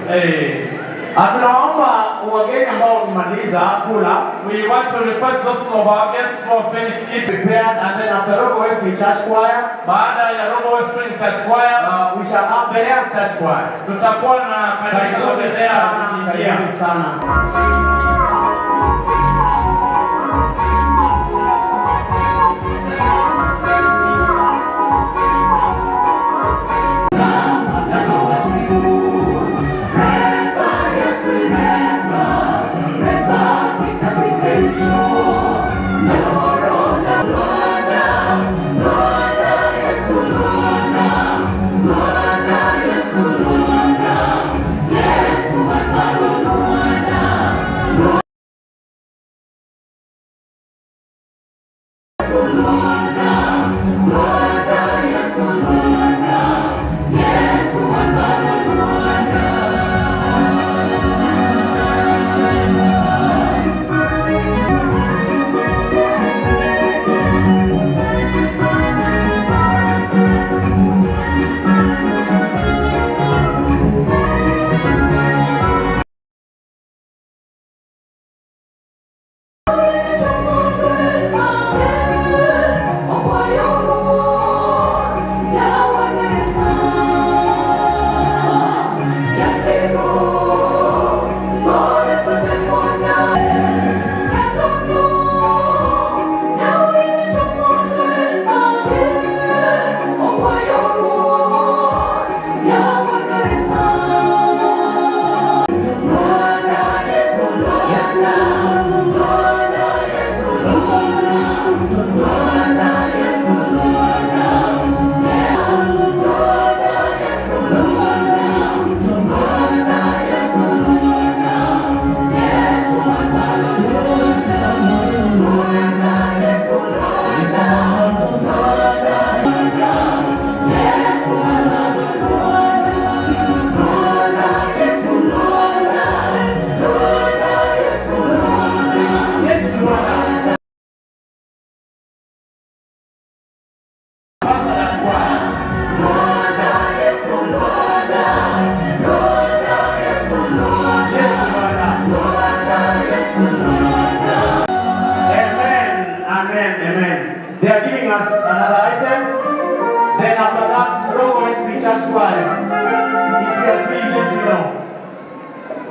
B: Tunaomba wageni ambao wamemaliza kula.
Q: We want to request those of our guests who have finished eating
B: prepared, and then after Rogo Wellspring Church Choir,
Q: baada ya Rogo Wellspring Church Choir,
B: we shall have Bereans Church Choir.
Q: Tutakuwa na kanisa la Bereans.
B: Karibuni sana.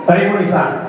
B: Karibuni sana.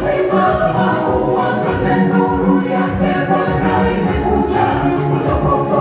M: Simama uangaze nuru yake Bwana imekuja, utukufu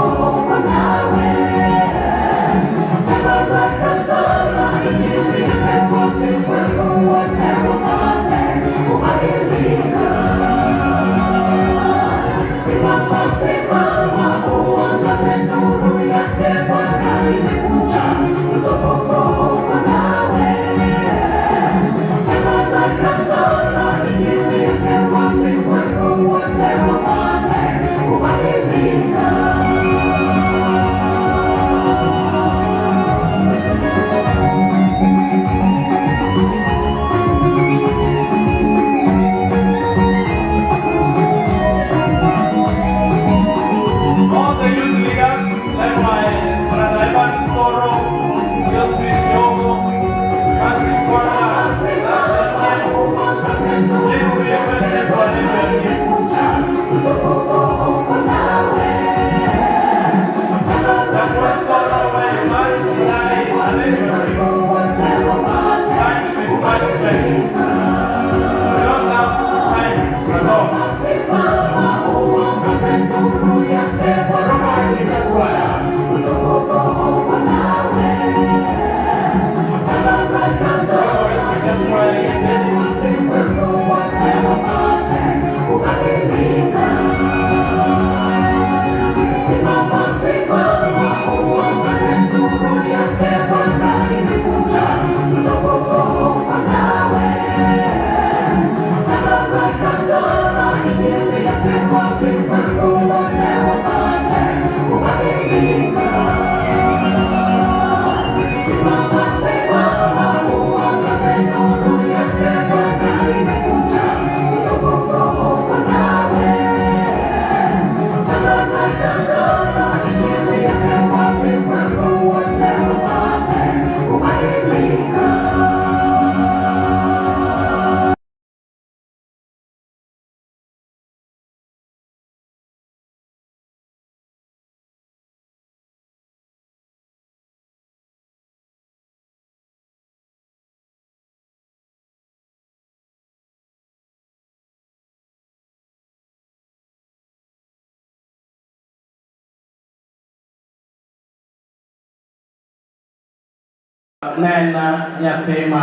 B: Nena nyathima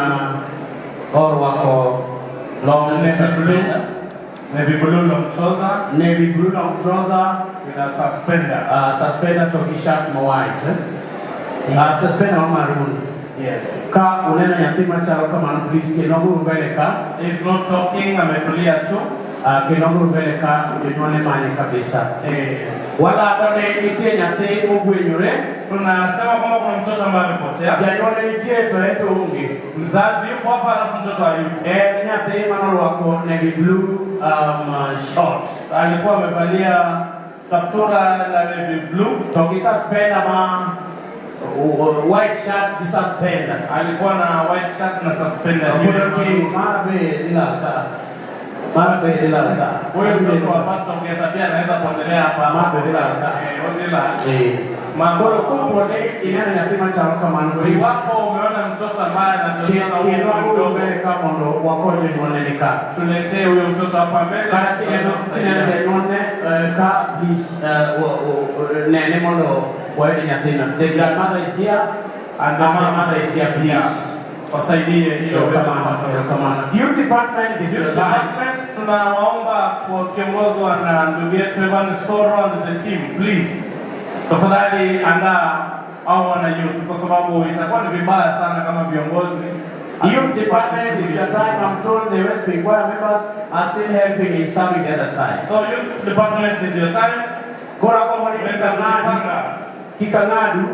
B: orwako long suspender.
Q: Navy blue long trouser.
B: Navy blue long trouser
Q: with a suspender.
B: Suspender to t-shirt mo white. Suspender maroon.
Q: Yes.
B: Ka unena nyathima chao kama na police kinoguru mbele ka.
Q: He's not talking, ametulia tu.
B: Kinoguru mbele ka jonyone manye kabisa. Wala adone nitie nyathi ogwenyore.
Q: Tunasema kwamba kuna mtoto ambaye amepotea.
B: Janyone nitie to eto ungi.
Q: Mzazi yupo hapa alafu mtoto hayupo.
B: Nyathi manalo wako navy blue short.
Q: Alikuwa amevalia kaptura la navy blue.
B: Toki suspender ma white shirt suspender.
Q: Alikuwa na white shirt na suspender. Huyo mtoto wa pastor ungehesabia anaweza potelea hapa.
B: Makoro kubwa ni inana nyathima chao kama nuri.
Q: Iwapo umeona mtoto ambaye anatoshana huko
B: mbele kama ndo wakoje niwoneleka.
Q: Tuletee huyo mtoto hapa mbele.
B: Kana kinene nyone ka please nene mondo waende nyathina. The grandmother is here and the mother is here, please.
Q: Wasaidie hilo
B: kama youth department this department
Q: tunawaomba kuongozwa na ndugu yetu Evan Soro and the team, please. Tafadhali andaa au wana youth kwa sababu itakuwa ni vibaya sana kama viongozi.
B: Youth department is your time. I'm told the West Pink choir members are still helping in serving the other side.
Q: So youth department is your time.
B: Kora kwa mwani kikangadu.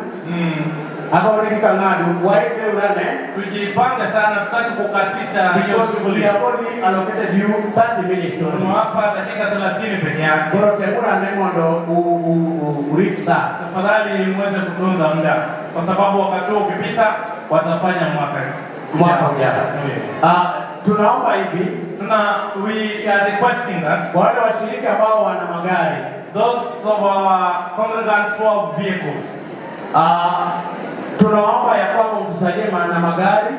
B: Hapa wanatika ngadu waende urane
Q: tujipange sana, tutaki kukatisha hiyo shughuli.
B: We have only allocated you 30 minutes.
Q: Tunawapa dakika 30 peke yake.
B: Kwa temura nemondo uritsa.
Q: Tafadhali muweze kutunza muda kwa sababu wakati huo ukipita watafanya mwaka
B: ujao. Tunaomba hivi,
Q: we are requesting that
B: wale washirika ambao wana magari,
Q: those of our congregants who have vehicles,
B: tunaomba ya kwamba mtusaidie na magari.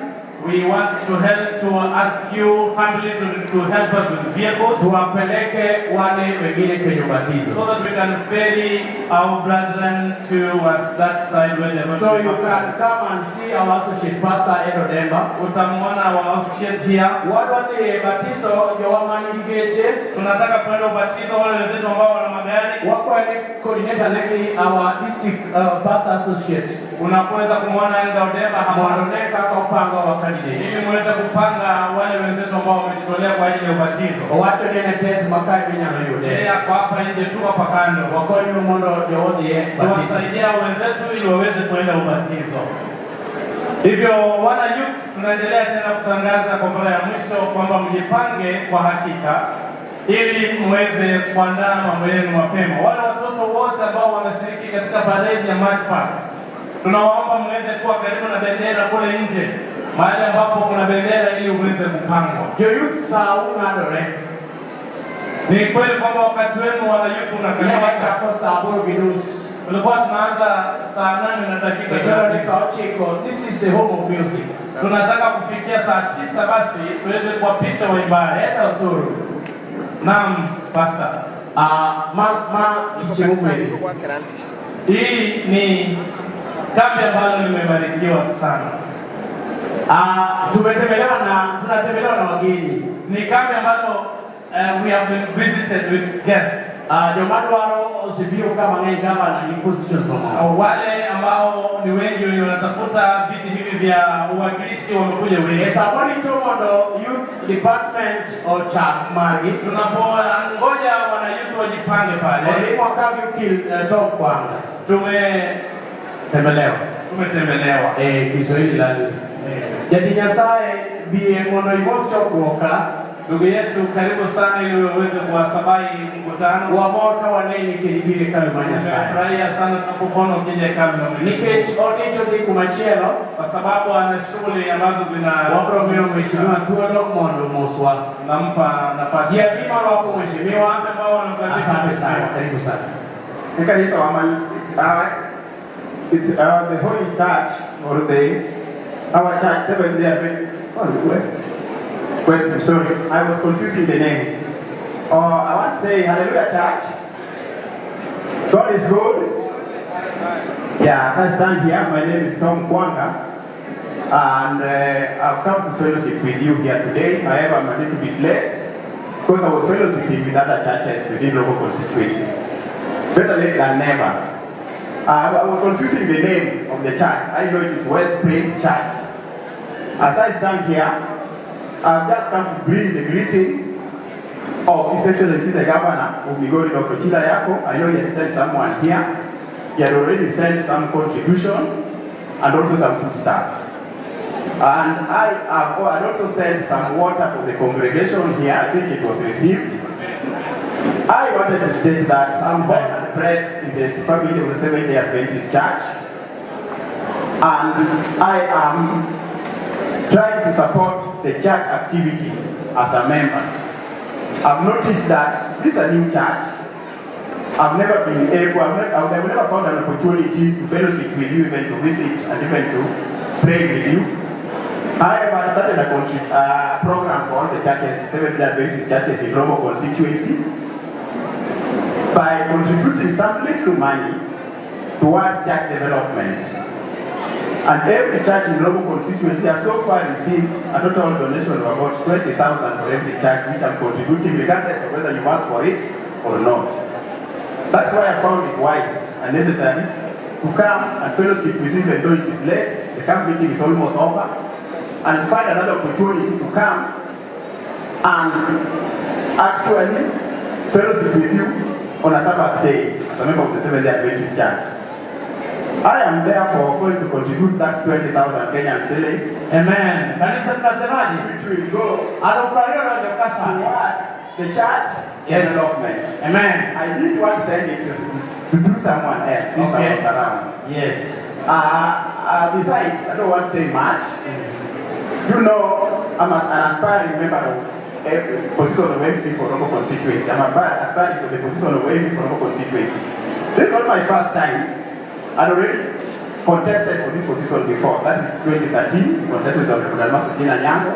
Q: We want to help to ask you humbly to help us with vehicles.
B: Tuwapeleke wale wengine kwenye ubatizo.
Q: So that we can ferry our brethren towards that side where they're
B: So you can come and see our associate pastor Edo Demba.
Q: Utamwona our associate here.
B: Wale batizo yawamani ligeche.
Q: Tunataka kwenda ubatizo wale wenzetu ambao wana magari.
B: Wako ni coordinator negi our district pastor associate.
Q: Unaweza kumwona Edo Demba
B: hamoneka kwa upanga wa
Q: ili muweze kupanga wale wenzetu ambao wamejitolea kwa ajili ya ubatizo.
B: Wacho nene tent makai binyano yude.
Q: Kwa hapa nje tu hapa kando.
B: Wakonyo mondo yodie batizo.
Q: Tuwasaidia wenzetu ili waweze kuenda ubatizo. Hivyo wana youth tunaendelea tena kutangaza kwa mara ya mwisho kwamba mjipange kwa hakika ili muweze kuandaa mambo yenu mapema. Wale watoto wote ambao wanashiriki katika parade ya March Past, tunawaomba muweze kuwa karibu na bendera kule nje. Mahali ambapo kuna bendera ili uweze kupangwa. Ni kweli kwamba wakati wenu wana youth unakaribia
B: chako saa boro bidus.
Q: Tulikuwa tunaanza saa 8 na dakika
B: 30. This is the home of music.
Q: Tunataka kufikia saa 9 basi tuweze kuwapisha waimbaji.
B: Enda usuru.
Q: Naam, pastor.
B: Kichemumeli.
Q: Hii ni kambi ambalo nimebarikiwa sana.
B: Tunatembelewa na wageni.
Q: Ni kambi ambalo we have been visited with guests.
B: Jomadwaro osibio kama ngai gavana in positions of
Q: wale ambao ni wengi wenye wanatafuta viti hivi vya uwakilishi wamekuja wengi.
B: Saboni tomondo youth department o cha margi
Q: tunapongoja wana youth wajipange pale.
B: Wale mwakabi top kwanga.
Q: Tumetembelewa.
B: Kiswahili la Jadi Nyasaye biye mono imosto kuoka.
Q: Ndugu yetu karibu sana ili uweze kuwasabai mkutano.
B: Wa mwaka wa nini kilibili kama Nyasaye.
Q: Nimefurahia sana tunapokuona ukija kama
B: Nikech odicho di kumachelo
Q: kwa sababu ana shughuli ambazo zina
B: wapromeo mheshimiwa tuolo mondo moswa.
Q: Nampa nafasi.
B: Ya bima wako mheshimiwa
Q: ambao wanamkaribisha.
B: Asante sana, karibu sana.
C: Kanisa wa it's the Holy Church or our church Seventh Day Adventist. Sorry, I was confusing the names. I want to say Hallelujah Church. God is good. Yeah, as I stand here, my name is Tom Kwanga.
R: And I've come to fellowship with you here today. However, I'm a little bit late because I was fellowshipping with other churches within local constituency. Better late than never. I was confusing the name of the church. I know it is West Spring Church. As I stand here, I've just come to bring the greetings of His Excellency the Governor, Migori Dr. Chila Yako. I know he had sent someone here. He had already sent some contribution and also some food stuff. And I had also sent some water for the congregation here. I think it was received. I wanted to state that I'm born and bred in the family of the Seventh-day Adventist Church. And I am trying to support the church activities as a member. I've noticed that this is a new church. I've never been able, I've never found an opportunity to fellowship with you, even to visit and even to pray with you. I have started a program for all the churches, Seventh-day Adventist churches in Robo constituency, by contributing some little money towards church development. And every church in Robo constituency has so far received a total donation of about 20,000 for every church, which I'm contributing regardless of whether you ask for it or not. That's why I found it wise and necessary to come and fellowship with you, even though it is late. The camp meeting is almost over, and find another opportunity to come and actually fellowship with you on a Sabbath day as a member of the Seventh-day Adventist Church. I am therefore going to contribute that 20,000 Kenyan shillings.
G: Amen. Kanisa tunasemaje?
R: Which will go
G: towards
R: the church development.
G: Amen.
R: I did want to send it to do someone else since I was around.
G: Yes.
R: Besides, I don't want to say much. You know, I'm an aspiring member of a position of MP for local constituency. I'm aspiring to the position of MP for local constituency. This is not my first time. I'd already contested for this position before. That is 2013, contested with Honorable Dalmaso China Nyango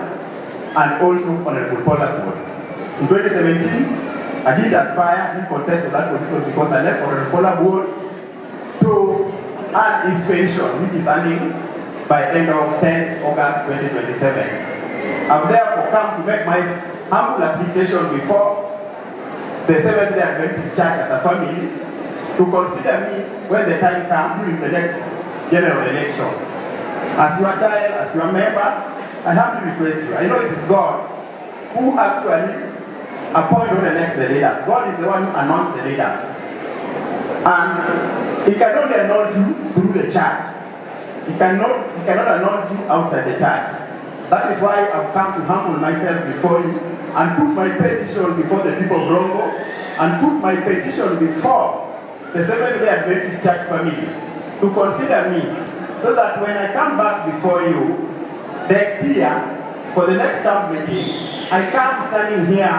R: and also Honorable Paul Akua. In 2017, I did aspire, did contest for that position because I left Honorable Paul Akua to earn his pension, which is earning by end of 10th August 2027. I've therefore come to make my humble application before the Seventh-day Adventist Church as a family to consider me when the time comes during the next general election. As your child, as your member, I humbly request you. I know it is God who actually appoints or elects the leaders. God is the one who anoints the leaders. And He can only anoint you through the church. He cannot anoint you outside the church. That is why I've come to humble myself before you and put my petition before the people of Rongo and put my petition before the Seventh-day Adventist Church family to consider me so that when I come back before you next year for the next camp meeting, I come standing here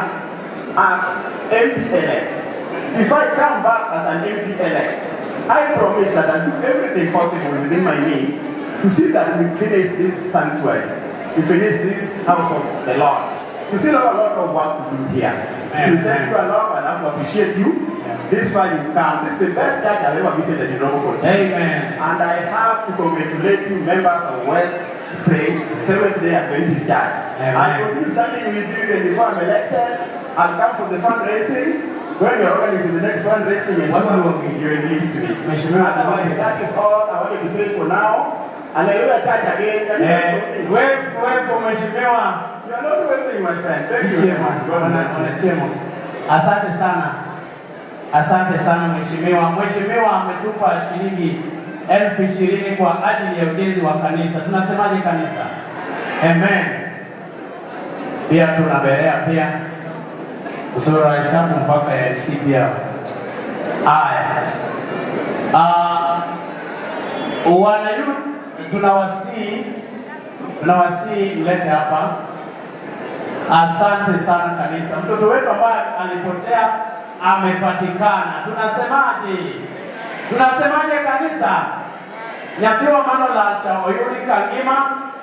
R: as MP elect. If I come back as an MP elect, I promise that I'll do everything possible within my means to see that we finish this sanctuary, we finish this house of the Lord. We still have a lot of work to do here. We thank you a lot and I have to appreciate you. This far you've come. This is the best church I've ever visited in Robo constituency.
G: Amen.
R: And I have to congratulate you, members of West Spring Seventh-day Adventist Church. I will be standing with you even before I'm elected. I'll come for the fundraising. When you're organizing the next fundraising, you enlist me. Otherwise, that is all I wanted to say for now. And Hallelujah Church again.
G: Wave for Mheshimiwa.
R: You are not waving, my friend. Thank you.
G: Asante sana. Asante sana Mheshimiwa. Mheshimiwa ametupa shilingi 20,000 kwa ajili ya ujenzi wa kanisa. Tunasemaje kanisa? Amen. Pia tunaberea pia usura hesabu mpaka ya MC pia. Aya. Wana youth tunawasii mlete hapa. Asante sana kanisa. Mtoto wetu ambaye alipotea amepatikana. Tunasemaje kanisa? Nyathiwa mano la cha oyudi kangima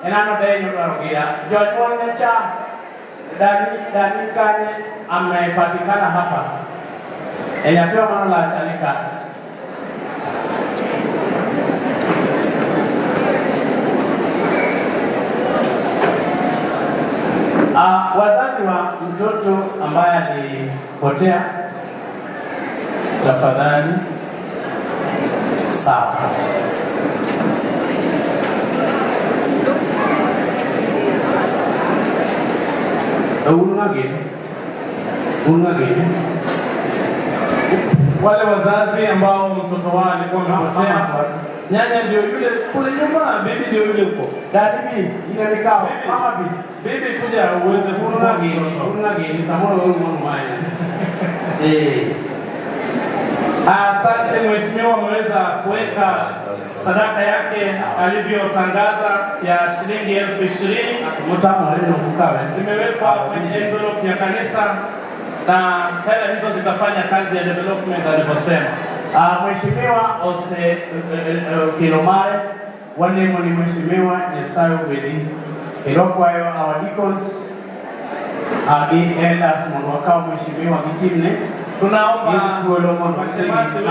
G: enano denyo dwarogia. Jonyuol cha Dani kane amepatikana hapa. Nyathiwa mano la cha nika.
B: ambaye alipotea, tafadhali sawa. Unageni
Q: wale wazazi ambao mtoto wao alikuwa amepotea, nyanya ndio yule kule nyuma, bibi ndio yule huko.
B: Dadi bibi ile vikao, mama
Q: bibi kuja uweze
B: unageni samoro wewe mwana maya.
Q: Asante mheshimiwa, ameweza kuweka sadaka yake alivyotangaza ya shilingi 20,000 zimewekwa kwenye envelope ya kanisa, na hela hizo zitafanya kazi ya development alivyosema.
B: Mheshimiwa ose Kilomare wanemo ni mheshimiwa Nyesayo Wedi Irokwayo our deacons agi elders mono wakao mheshimiwa kitimne.
Q: Tunaomba wasemasi wetu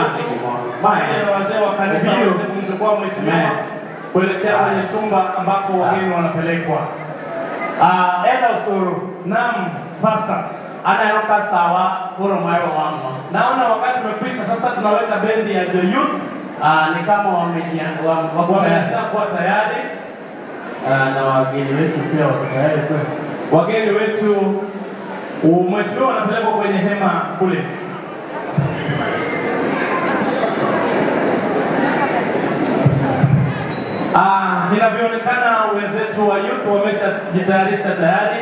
Q: na wazee wa kanisa waweze kumchukua mheshimiwa kuelekea kwenye chumba ambako wageni wanapelekwa.
B: Eda Usuru.
Q: Naam, pastor.
B: Anayoka sawa kuro mayo wangu.
Q: Naona wakati umekwisha, sasa tunaweka bendi ya The Youth.
B: Ni kama wameshakuwa
Q: tayari.
B: Na wageni wetu pia wako tayari kwa.
Q: Wageni wetu mheshimiwa wanapelekwa kwenye hema kule. Inavyoonekana wenzetu wa youth wameshajitayarisha tayari.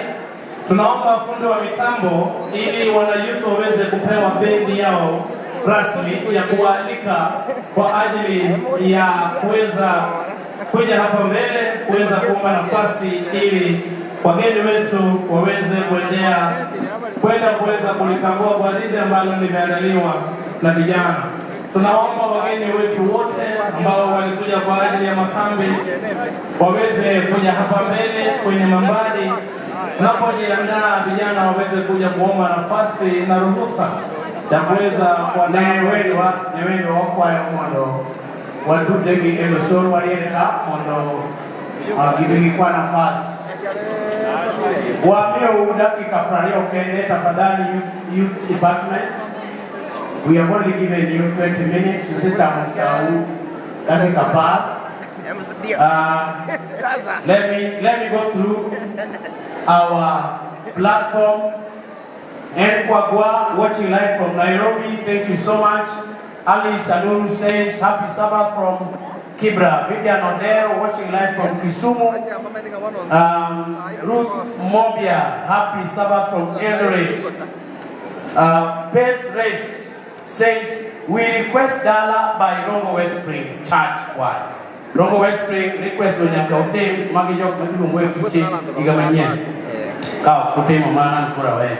Q: Tunaomba fundi wa mitambo ili wana youth waweze kupewa bendi yao rasmi ya kualika kwa ajili ya kuweza kuja hapa mbele kuweza kuomba nafasi ili wageni wetu waweze kwenda kuweza kulikagua gwaride ambalo limeandaliwa na vijana. Tunaomba wageni wetu wote ambao walikuja kwa ajili ya makambi waweze kuja hapa mbele kwenye mambari. Tunapojiandaa vijana waweze kuja kuomba nafasi na ruhusa ya kuweza
B: newendi wakwayo mondo watudegi elosoro wayeleka mondo gibigi kwa nafasi. Wameo dakika prario kende tafadhali youth department. We have only given you 20 minutes to sit down dakika pa. Let me go through our platform. And Kwagwa watching live from Nairobi, thank you so much. Alice Anuru says happy Sabbath from Kibra. Vivian Odero watching live from Kisumu. Ruth Mobia, happy Sabbath from Eldoret. Pace Race says we request Gala by Rongo West Spring Church Choir. Rongo West Spring request Onyaka Otem Magijok Matibu Mwe Kiche Igamanya. Kao Kutemo Mana Nkura we.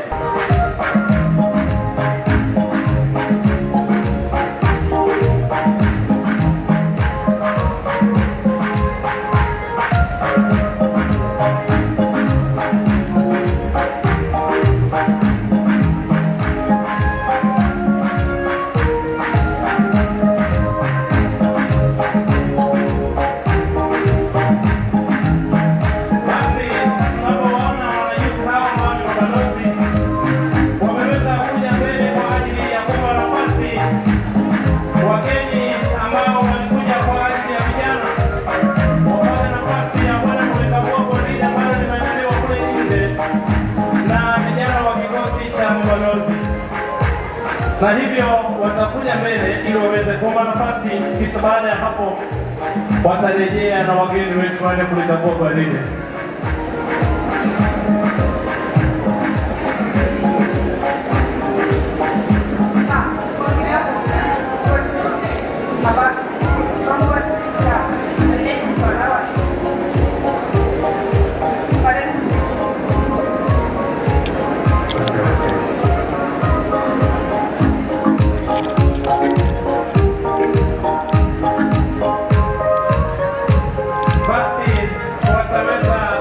Q: Na hivyo watakuja mbele ili waweze kuomba nafasi, kisha baada ya hapo watarejea na wageni wetu waende kulikagua gwaride. Basi wataweza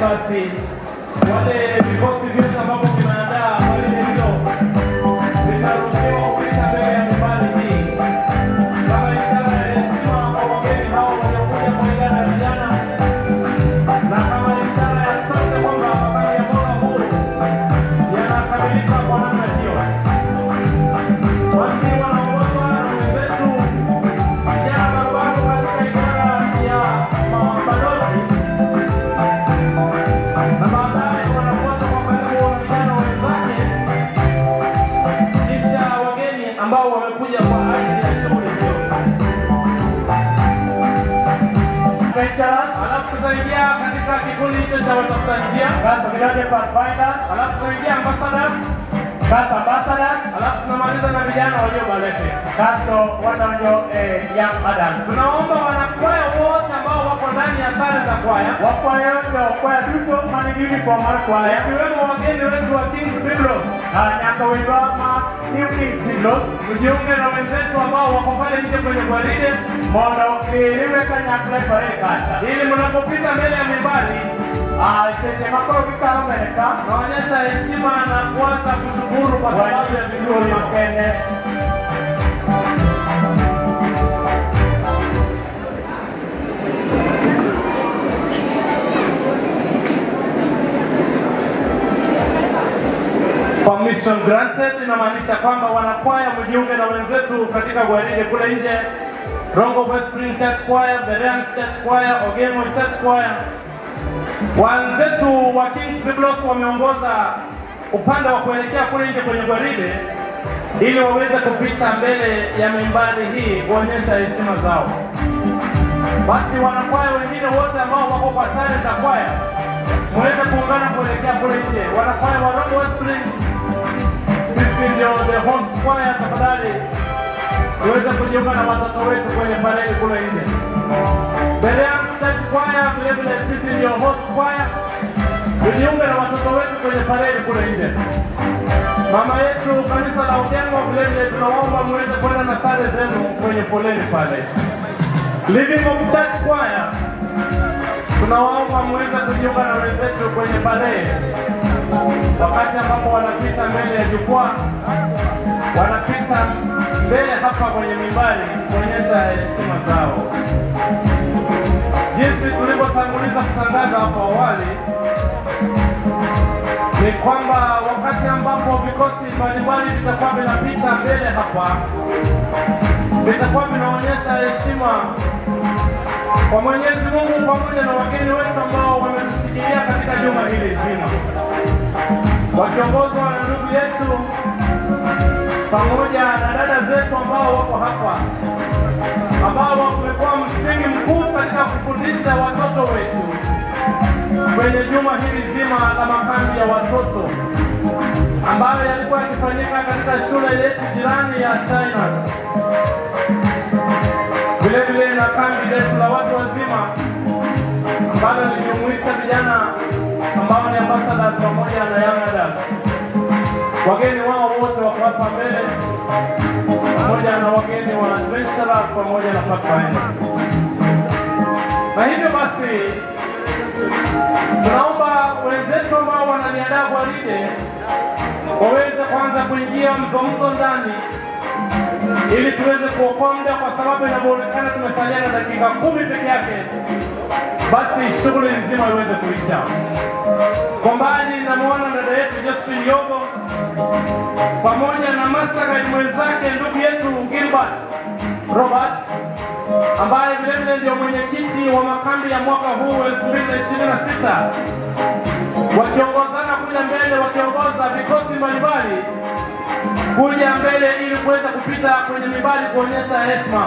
Q: basi wale vikosi vyote ambavyo vimeandaa gwaride hilo vitaruhusiwa kupita mbele ya mimbari hii kama ishara ya heshima kwa wageni hao waliokuja kulingana na vijana na kama ishara ya kutosha kwamba makambi ya mwaka huu yanakamilika kwa namna hiyo. Basi wanaongozwa na wenzetu vijana barubaru katika idara ya mabalozi na baadaye wanafuata kwa karibu wa vijana wenzake, kisha wageni ambao wamekuja kwa ajili ya shughuli hiyo. Alafu tutaingia katika kikundi hicho cha watafuta njia. Alafu tutaingia ambassadors. Alafu tunamaliza na vijana walio balete. Young adults. Tunaomba wanakwaya wote ambao wako ndani ya sare za kwaya. Ikiwemo wageni wetu wa King's Biblos. Kujiunge na wenzetu ambao wako pale nje kwenye gwaride. Ili mnapopita mbele ya mimbari naonyesha heshima na kuanza kushukuru kwa sababu ya vituo makende. Permission granted inamaanisha kwamba wanakwaya mjiunge na wenzetu katika gwaride kule nje. Rongo West Spring Church Choir, Bereans Church Choir, Ogemo Church Choir. Wenzetu wa King's Biblos wameongoza upande wa kuelekea kule nje kwenye gwaride ili waweze kupita mbele ya mimbari hii kuonyesha heshima zao. Basi wanakwaya wengine wote ambao wako kwa sare za kwaya muweze kuungana kuelekea kule nje. Wanakwaya wa Rongo West Spring, sisi ndio the host choir, tafadhali tuweze kujiunga na watoto wetu kwenye parade kule nje. Bereans Church Choir vile vile sisi ndio host choir, tujiunge na watoto wetu kwenye parade kule nje. Mama yetu kanisa la Udengo vile vile tunaomba muweze kwenda na sare zenu kwenye foleni pale. Living Hope Church Choir tunaomba muweze kujiunga na wenzetu kwenye parade. Wakati ambapo wanapita mbele ya jukwaa, wanapita mbele hapa kwenye mimbari kuonyesha heshima zao. Jinsi tulivyotanguliza kutangaza hapo awali ni kwamba wakati ambapo vikosi mbalimbali vitakuwa vinapita mbele hapa, vitakuwa vinaonyesha heshima kwa Mwenyezi Mungu pamoja na wageni wetu ambao wametushikilia katika juma hili zima, wakiongozwa na ndugu yetu pamoja na dada zetu ambao wako hapa, ambao wamekuwa msingi mkuu katika kufundisha watoto wetu kwenye juma hili zima la makambi ya watoto ambayo yalikuwa yakifanyika katika shule yetu jirani ya Shiners. Vile vile na kambi letu la watu wazima ambalo lilijumuisha vijana ambao ni ambassadors pamoja na young adults. Wageni wao wote wako hapa mbele pamoja na wageni wa adventurer pamoja na pathfinders. Na hivyo basi tunaomba wenzetu ambao wanaliandaa gwaride waweze kwanza kuingia mzomzo ndani ili tuweze kuokoa muda, kwa sababu inavyoonekana tumesalia na dakika 10 peke yake, basi shughuli nzima iweze kuisha. Kwa mbali namuona dada yetu Josephine Yogo pamoja na master guide mwenzake ndugu yetu Gilbert Robert ambaye vile vile ndio mwenyekiti wa makambi ya mwaka huu 2026, wakiongozana kuja mbele, wakiongoza vikosi mbalimbali kuja mbele ili kuweza kupita kwenye mimbari kuonyesha heshima.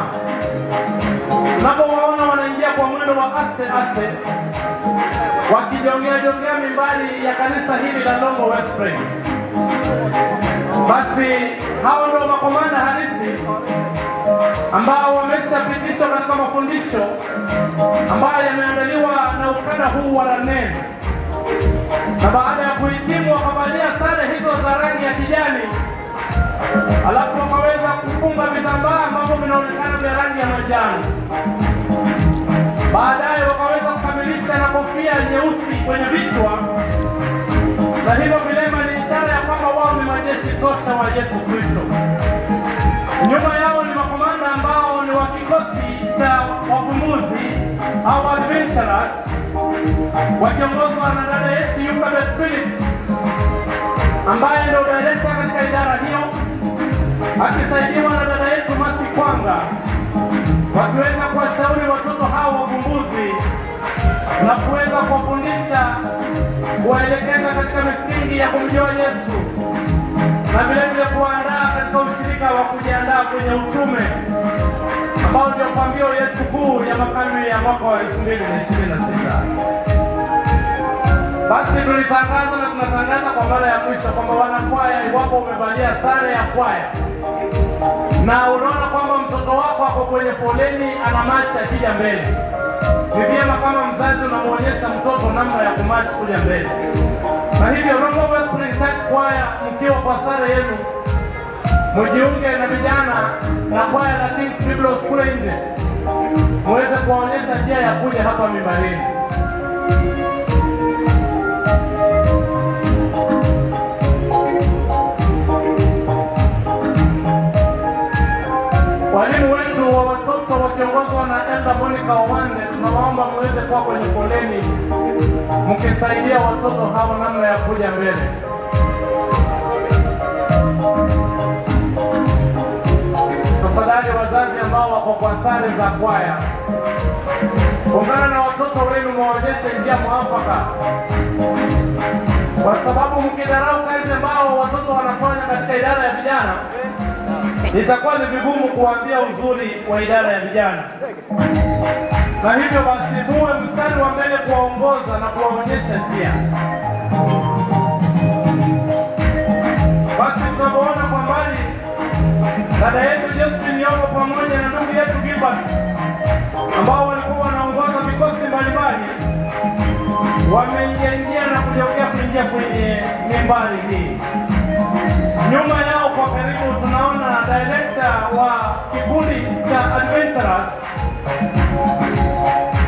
Q: Tunapowaona wanaingia kwa mwendo wa aste aste wakijongea mimbari ya kanisa hili la Rongo West Spring, basi hao ndio makomanda halisi ambao wameshapitishwa katika mafundisho ambayo yameandaliwa na ukanda huu wa Ranen, na baada ya kuhitimu wakavalia sare hizo za rangi ya kijani, alafu wakaweza kufunga vitambaa ambavyo vinaonekana vya rangi ya manjano. Baadaye wakaweza kukamilisha wamejivalisha na kofia nyeusi kwenye vichwa, na hivyo vilema ni ishara ya kwamba wao ni majeshi tosha wa Yesu Kristo. Nyuma yao ni makomanda ambao ni wa kikosi cha wavumbuzi au adventurers, wakiongozwa na dada yetu Elizabeth Phillips ambaye ndio director katika idara hiyo, akisaidiwa na dada yetu Masi Kwanga, wakiweza kuwashauri watoto hao wavumbuzi na kuweza kuwafundisha, kuwaelekeza katika misingi ya kumjua Yesu, na vile vile kuandaa katika ushirika wa kujiandaa kwenye utume ambao ndio pambio yetu kuu ya makambi ya mwaka wa 2026. Basi tulitangaza na tunatangaza kwa mara ya mwisho kwamba wanakwaya, iwapo umevalia sare ya kwaya na unaona kwamba mtoto wako ako kwenye foleni ana machi akija mbele, ni vyema kama mzazi unamuonyesha mtoto namna ya kumachi kuja mbele. Na hivyo Rongo Westspring Church Choir, mkiwa kwa sare yenu, mujiunge na vijana na kwaya la King's Biblos kule nje, muweze kuwaonyesha njia ya kuja hapa mimbarini. Walimu wetu wa watoto wakiongozwa na Elder Monica Owande, tunawaomba muweze kuwa kwenye foleni mkisaidia watoto hao namna ya kuja mbele. Tafadhali wazazi ambao wako kwa sare za kwaya, ungana na watoto wenu muwaonyeshe njia mwafaka, kwa sababu mkidharau kazi ambao watoto wanafanya katika idara ya vijana, itakuwa ni vigumu kuambia uzuri wa idara ya vijana. Na hivyo basi muwe mstari wa mbele kuwaongoza na kuwaonyesha njia. Basi tunapoona kwa mbali dada yetu Josephine Yongo pamoja na ndugu yetu Gilbert ambao walikuwa wanaongoza vikosi mbalimbali, wameingia na kuingia kwenye mimbari hii. Nyuma yao kwa karibu tunaona director wa kikundi cha adventurers,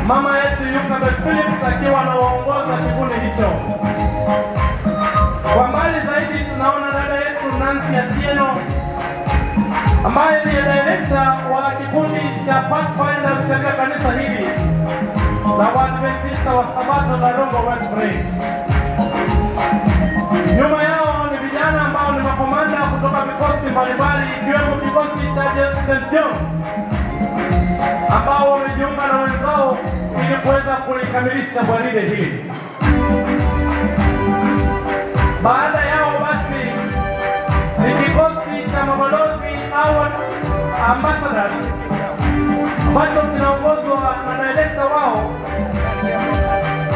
Q: mama yetu Elizabeth Phillips akiwa anawaongoza kikundi hicho. Kwa mbali zaidi tunaona dada yetu Nancy Atieno ambaye ni director wa kikundi cha Pathfinders katika kanisa hili la Waadventista wa Sabato la Rongo Westspring. Nyuma yao ni vijana ambao ni makomanda kutoka vikosi mbalimbali, ikiwemo kikosi cha St. John's ambao wamejiunga na wenzao ili kuweza kulikamilisha gwaride hili. Baada yao basi ni kikosi cha mabalozi au ambassadors ambacho kinaongozwa na director wao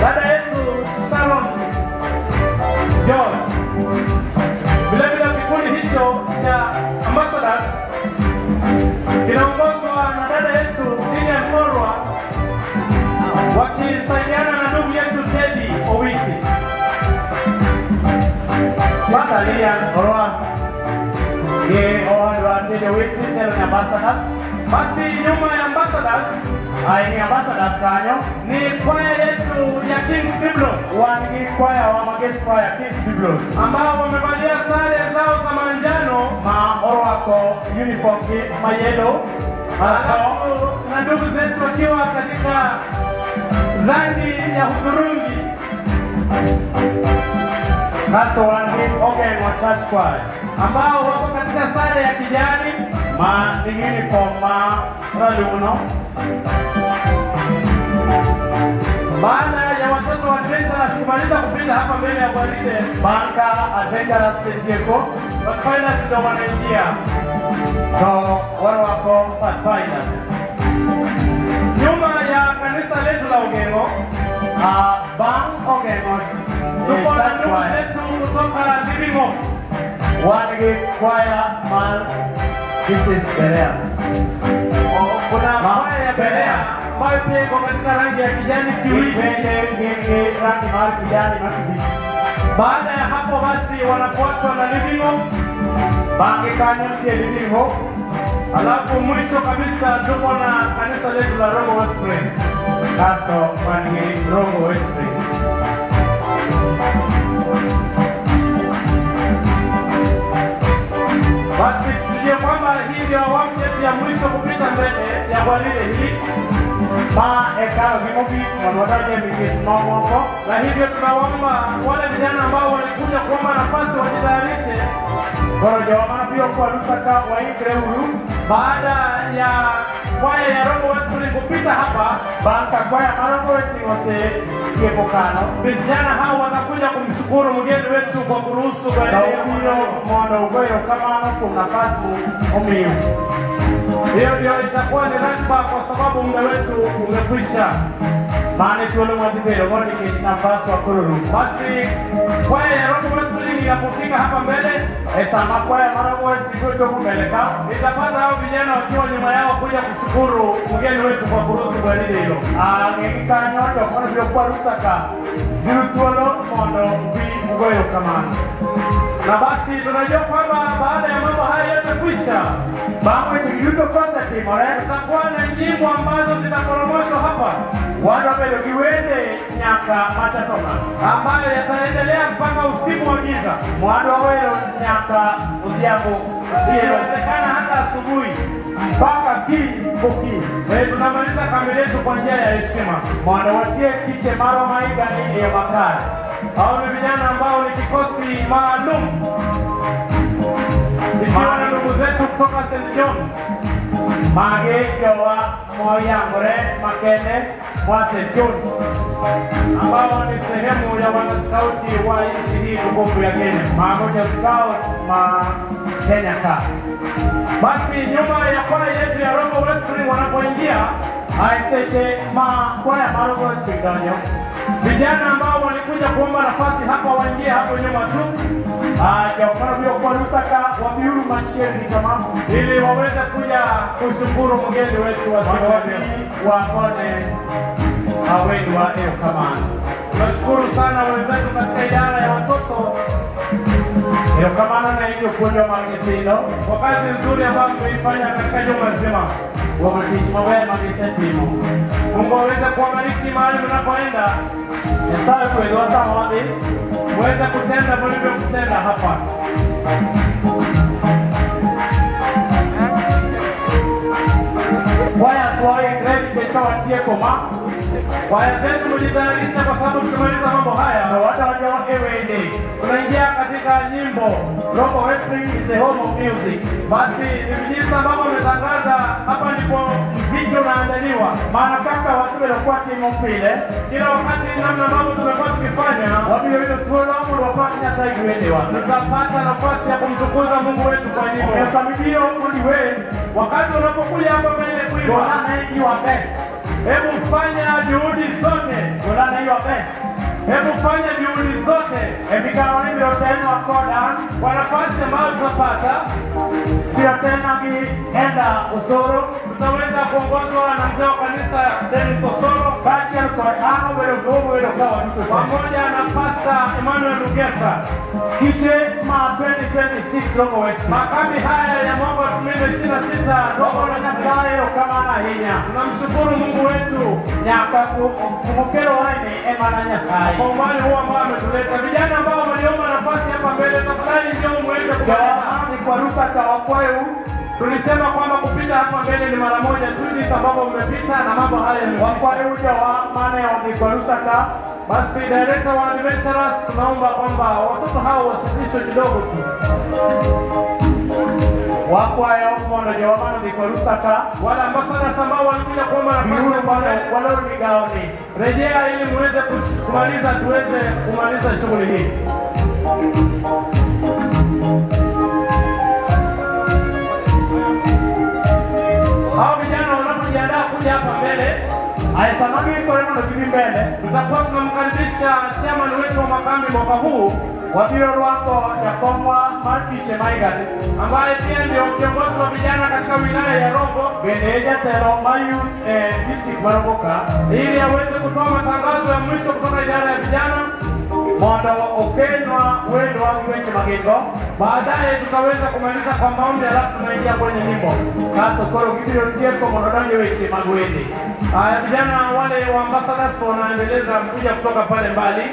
Q: dada yetu Sharon George. Vile vile kikundi hicho cha ambassadors kinaongozwa na dada yetu Lilian Morwa, wakisaidiana na ndugu yetu Teddy Owiti. Sasa Lilian Morwa ye owa Teddy Owiti tena ambassadors. Basi nyuma ya ambassadors ni ambassadors kanyo ni kwaya yetu ya King's Biblos, wani kwaya wa magesi kwaya King's Biblos ambao wamevalia sare zao za manjano wako uniform mayelo, na ndugu zetu wakiwa katika rangi ya hudhurungi. Sasa wani wa church choir ambao wako katika sare ya kijani ni uniform raluno. Baada ya watoto wa adventurers kumaliza kupita hapa mbele ya gwaride, Banka Adventurers Sejeko, Pathfinders ndio wanaingia. Wale wako Pathfinders. Nyuma ya kanisa letu la Ogengo, Ogengo, tuko na ndugu zetu kutoka Living Hope, wani kwaya this is Bereans. Kuna kwaya ya Bereans ambayo pia iko katika rangi ya kijani kiwili, rangi mara kijani makibichi. Baada ya hapo basi wanafuatwa na Living Hope, Bangi kanyo tia Living Hope, Alafu mwisho kabisa tuko na kanisa letu la Rogo Westspring. Kaso mangi Rogo Westspring. Basi tujue kwamba hii ndio awamu yetu ya mwisho kupita mbele ya gwaride hili. Ekalo vimobi wanotaje miki na hivyo tunawaomba wale vijana ambao walikuja kuomba nafasi wajitayarishe. Korojo wanapio kwa Lusaka waikre huru baada ya kwaya ya Rogo Westspring kupita hapa, banka kwaya Rogo Westspring wase tiepokano. Vijana hao watakuja kumshukuru mgeni wetu kwa kuruhusu kwa hiyo mwana ugoyo kama kuna nafasi umiu. Hiyo ndio itakuwa ni ratiba kwa sababu muda wetu umekwisha. Maana tuone mwadhibero mwani nafasi wa kururu. Basi kwaya ya Rogo Westspring inapofika hapa mbele, sama kwaya Rogo Westspring wetu kumeleka, itapata hao vijana wakiwa nyuma yao kuja kushukuru mgeni wetu kwa kuruhusu gwaride hilo. Ngeka nyondo kwa ndio kwa Lusaka. Dirutuolo mondo bi ugoyo kamano. Na basi tunajua kwamba baada ya mambo haya yote kwisha, bamwe tukiruto kwanza timore, tutakuwa na nyimbo ambazo zitaporomoshwa hapa. Watu wapelo kiwende nyaka machatoma, ambayo yataendelea mpaka usiku wa giza. Mwado wawelo nyaka udhiambo, inawezekana hata asubuhi mpaka kuki. Tunamaliza kambi letu kwa njia ya heshima. Mwado watie kiche maro maiga ni ya makari. Hao ni vijana ambao ni kikosi maalum. Ikiwa na ndugu zetu kutoka St. John's. Mage yawa moyangore makene wa St. John's, ambao ni sehemu ya wanaskauti wa nchi hii tukufu ya Kenya. Magoja scout ma Kenya ka. Basi nyuma ya kwaya yetu ya Rogo Westspring wanapoingia, aiseche kwaya Rogo Westspring danyo. Vijana ambao walikuja kuomba nafasi hapa waingie hapo nyuma tu. Kwa hiyo kwa Lusaka wabiuru mancheri kama ili waweze kuja kushukuru mgeni wetu wa siku wa kone hawendi wa eo kama. Tunashukuru sana wenzetu katika idara ya watoto eo kama na hivyo kuenda magetino kwa kazi nzuri ambayo mmeifanya katika juma zima. Wametichi mawaya magisetimu. Mungu aweze kuwabariki mahali mnapoenda. Yesawe kuelewa sama wadi muweze kutenda mlivyo kutenda hapa. Kwaya swali gredi keka watie koma. Kwaya zetu mjitayarisha kwa sababu tukimaliza mambo haya wata wajua ewende. Tunaingia katika nyimbo Rogo Westspring is the home of music. Basi ni vijisa ambavyo umetangaza hapa ndipo mziki unaandaliwa. Maana kaka wasibele kwa timu mpile. Kila wakati namna mambo tumekuwa tukifanya wabio hilo tuola umu wapanya saigi wendewa. Tutapata nafasi ya kumtukuza Mungu wetu kwa nyimbo. Yasamibio uliwe wakati unapokuja hapa mbele kuimba. Golana your best. Hebu fanya juhudi zote. Golana your best. Hebu fanya juhudi zote. Efikana ndio tena wakoda kwa nafasi ambayo tutapata. Pia tena enda Osoro, tutaweza kuongozwa na mzee wa kanisa Dennis Osoro, Bachel kwa ano wele kwa mtu pamoja na Pastor Emmanuel Lugesa. Kiche ma 2026 Rogo West. Makambi haya ya mwaka 2026 Rogo na Nyasaye kama na hinya. Tunamshukuru Mungu wetu nyaka kumukero wani Emana Nyasaye. Kwa umbali huo ambao ametuleta vijana ambao waliomba nafasi hapa mbele, tafadhali ndio muweze kugawana kwa Lusaka wakwayo. Tulisema kwamba kupita hapa mbele ni mara moja tu, jinsi ambavyo mmepita na mambo haya yamekwisha. Wakwayo wa maana ya kwa Lusaka. Basi director wa adventurers tunaomba kwamba watoto hao wasitishwe kidogo tu. Wakwayo mmoja wa maana ni kwa Lusaka. Wala ambassadors ambao walikuja kuomba nafasi wale migaoni. Rejea ili muweze kumaliza tuweze kumaliza shughuli hii. Hao vijana wanapojiandaa kuja hapa mbele, aisamami iko leo na kibi mbele, tutakuwa tunamkaribisha chairman wetu wa makambi mwaka huu wa biro wako ya Kongwa Markiche Maigani, ambaye pia ndio kiongozi wa vijana katika wilaya ya Rogo, Beneja Tero Mayu district Maroboka, ili aweze kutoa matangazo ya mwisho kutoka idara ya vijana. mondo okenwa wendo wangu weche magengo. Baadaye tutaweza kumaliza kwa maombi alafu tunaingia kwenye nyimbo. Sasa koro kibiro tieko mondo donje weche magwende. Vijana wale wa ambassadors wanaendeleza kuja kutoka pale mbali.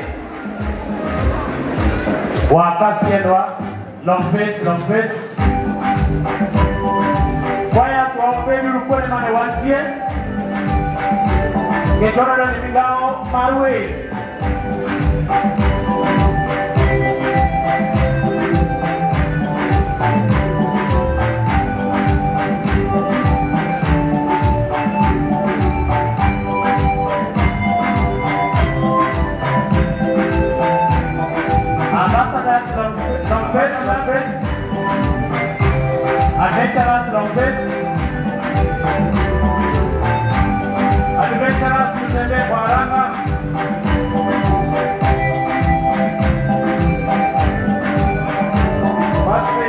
Q: Wakasi endwa long face. Kwaya swa baby rukone mane wantie. Getona doni mingao marwe. Adventurous long face. Adventurous mtembee kwa haraka. Basi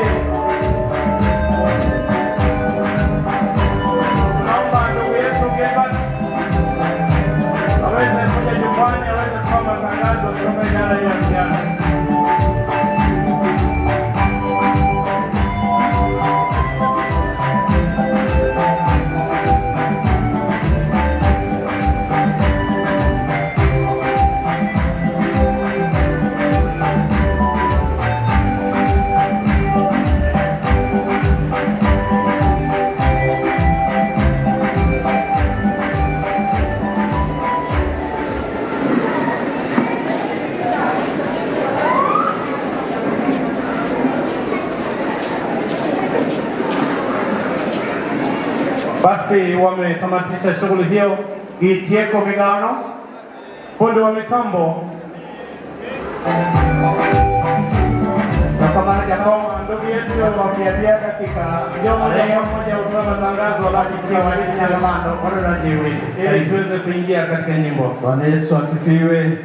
Q: tunaomba ndugu yetu Gebert aweze kuja jukwani aweze kutoa matangazo kutoka idara hiyo ya vijana. Basi wametamatisha shughuli hiyo. Gitieko migano fundi wa mitambo na kama hajasoma ndugu yetu wakiambia dakika moja utoa matangazo alafu tuwalisha lamando kwa ndio ili tuweze kuingia katika nyimbo.
H: Bwana Yesu asifiwe.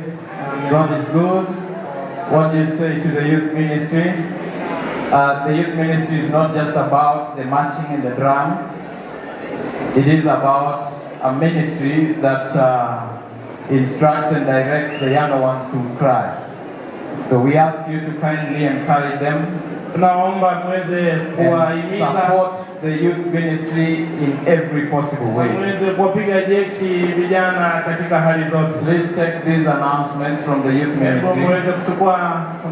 H: God is good. What do you say to the youth ministry? The youth ministry is not just about the marching and the drums. It is about a ministry that instructs and directs the younger ones to Christ. So we ask you to kindly encourage them.
Q: Tunaomba muweze kuwahimiza
H: support the youth ministry in every possible way.
Q: Muweze kuwapiga jeki vijana katika hali zote.
H: Please take these announcements from the youth ministry.
Q: Muweze kuchukua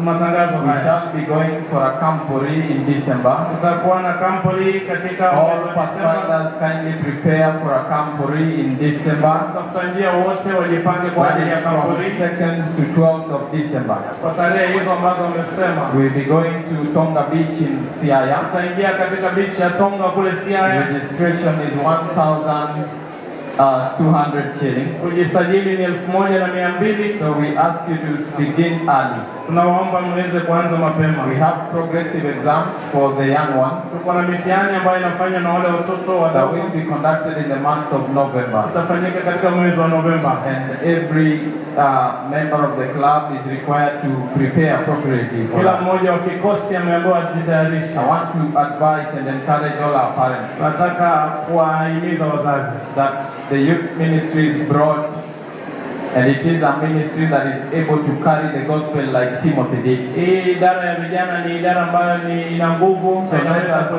Q: matangazo haya.
H: We shall be going for a campori in December.
Q: Tutakuwa na campori katika
H: all pathfinders kindly prepare for a campori in December.
Q: Tafuta njia wote wajipange kwa ajili ya campori.
H: 2nd to 12th of December.
Q: Kwa tarehe hizo ambazo wamesema.
H: We'll be going to Tonga Beach in Siaya.
Q: Tutaingia katika beach ya Tonga kule Siaya.
H: Registration is 1,200 shillings.
Q: Kujisajili ni 1,200.
H: So we ask you to begin early.
Q: Tunawaomba muweze kuanza mapema.
H: We have progressive exams for the young ones.
Q: Tuko na mitihani ambayo inafanywa na wale watoto wadogo.
H: That will be conducted in the month of November.
Q: Itafanyika katika mwezi wa Novemba.
H: And every member of the club is required to prepare appropriately for
Q: kila mmoja wa kikosi ameambiwa ajitayarishe.
H: I want to advise and encourage all our parents.
Q: Nataka kuwahimiza wazazi
H: that the youth ministry is broad and it is a ministry that is able to carry the gospel like Timothy did.
Q: Hii idara ya vijana ni idara ambayo ina nguvu.
H: So let us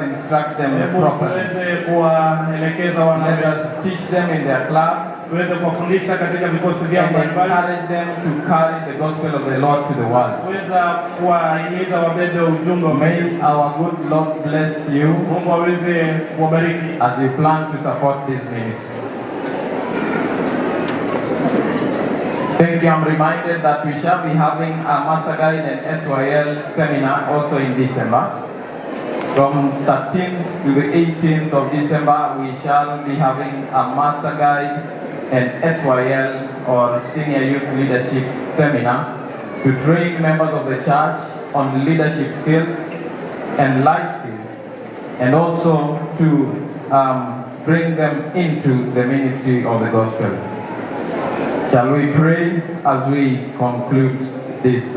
H: instruct them properly.
Q: Tuweze kuwaelekeza wana.
H: Let us teach them in their clubs.
Q: Tuweze kuwafundisha katika vikosi vyao mbalimbali.
H: Encourage them to carry the gospel of the Lord to the world.
Q: Tuweza kuwahimiza wabebe ujumbe wa
H: May our good Lord bless you.
Q: Mungu aweze kuwabariki
H: as you plan to support this ministry. Thank you. I'm reminded that we shall be having a Master Guide and SYL seminar also in December. From 13th to the 18th of December, we shall be having a Master Guide and SYL or Senior Youth Leadership Seminar to train members of the church on leadership skills and life skills, and also to bring them into the ministry of the gospel. Shall we pray as we conclude this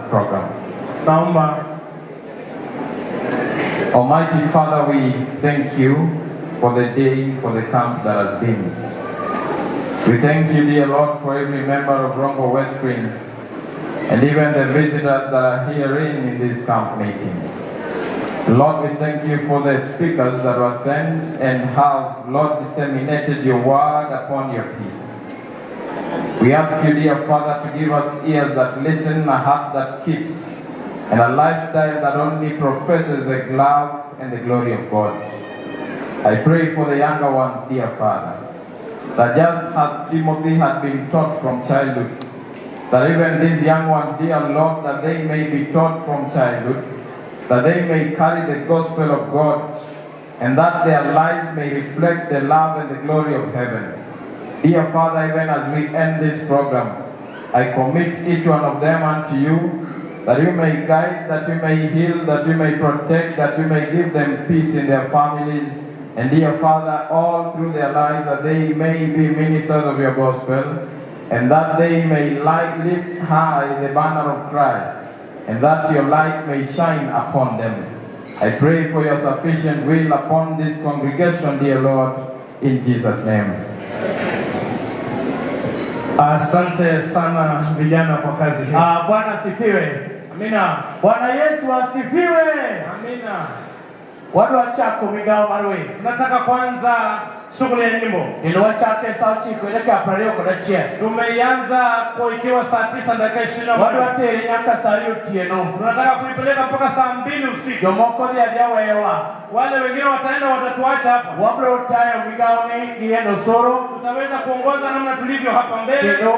H: program? Almighty Father, we thank you for the day, for the camp that has been. We thank you, dear Lord, for every member of Rongo West Spring and even the visitors that are herein in this camp meeting. Lord, we thank you for the speakers that were sent and have, Lord, disseminated your word upon your people. We ask you, dear Father, to give us ears that listen, a heart that keeps, and a lifestyle that only professes the love and the glory of God. I pray for the younger ones, dear Father, that just as Timothy had been taught from childhood, that even these young ones, dear Lord, that they may be taught from childhood, that they may carry the gospel of God, and that their lives may reflect the love and the glory of heaven. Dear Father, even as we end this program, I commit each one of them unto you, that you may guide, that you may heal, that you may protect, that you may give them peace in their families, and dear Father, all through their lives, that they may be ministers of your gospel, and that they may lift high the banner of Christ, and that your light may shine upon them. I pray for your sufficient will upon this congregation, dear Lord, in Jesus' name.
Q: Asante sana vijana kwa kazi hii.
G: Bwana asifiwe.
Q: Amina.
G: Bwana Yesu asifiwe.
Q: Amina.
G: Watu wachako migao marwe.
Q: Tunataka kwanza shughuli ya nyimbo.
G: Ndio wachake sauti kuelekea prayo kwa chia.
Q: Tumeianza kwa ikiwa saa 9 dakika 20.
G: Watu watere nyaka salio tieno.
Q: Tunataka kuipeleka mpaka saa 2 usiku.
G: Jomoko dia wewa.
Q: Wale wengine wataenda watatuacha hapa.
G: Wabro tayo migao ni giendo soro.
Q: Tutaweza kuongoza namna tulivyo hapa mbele.
G: Ndio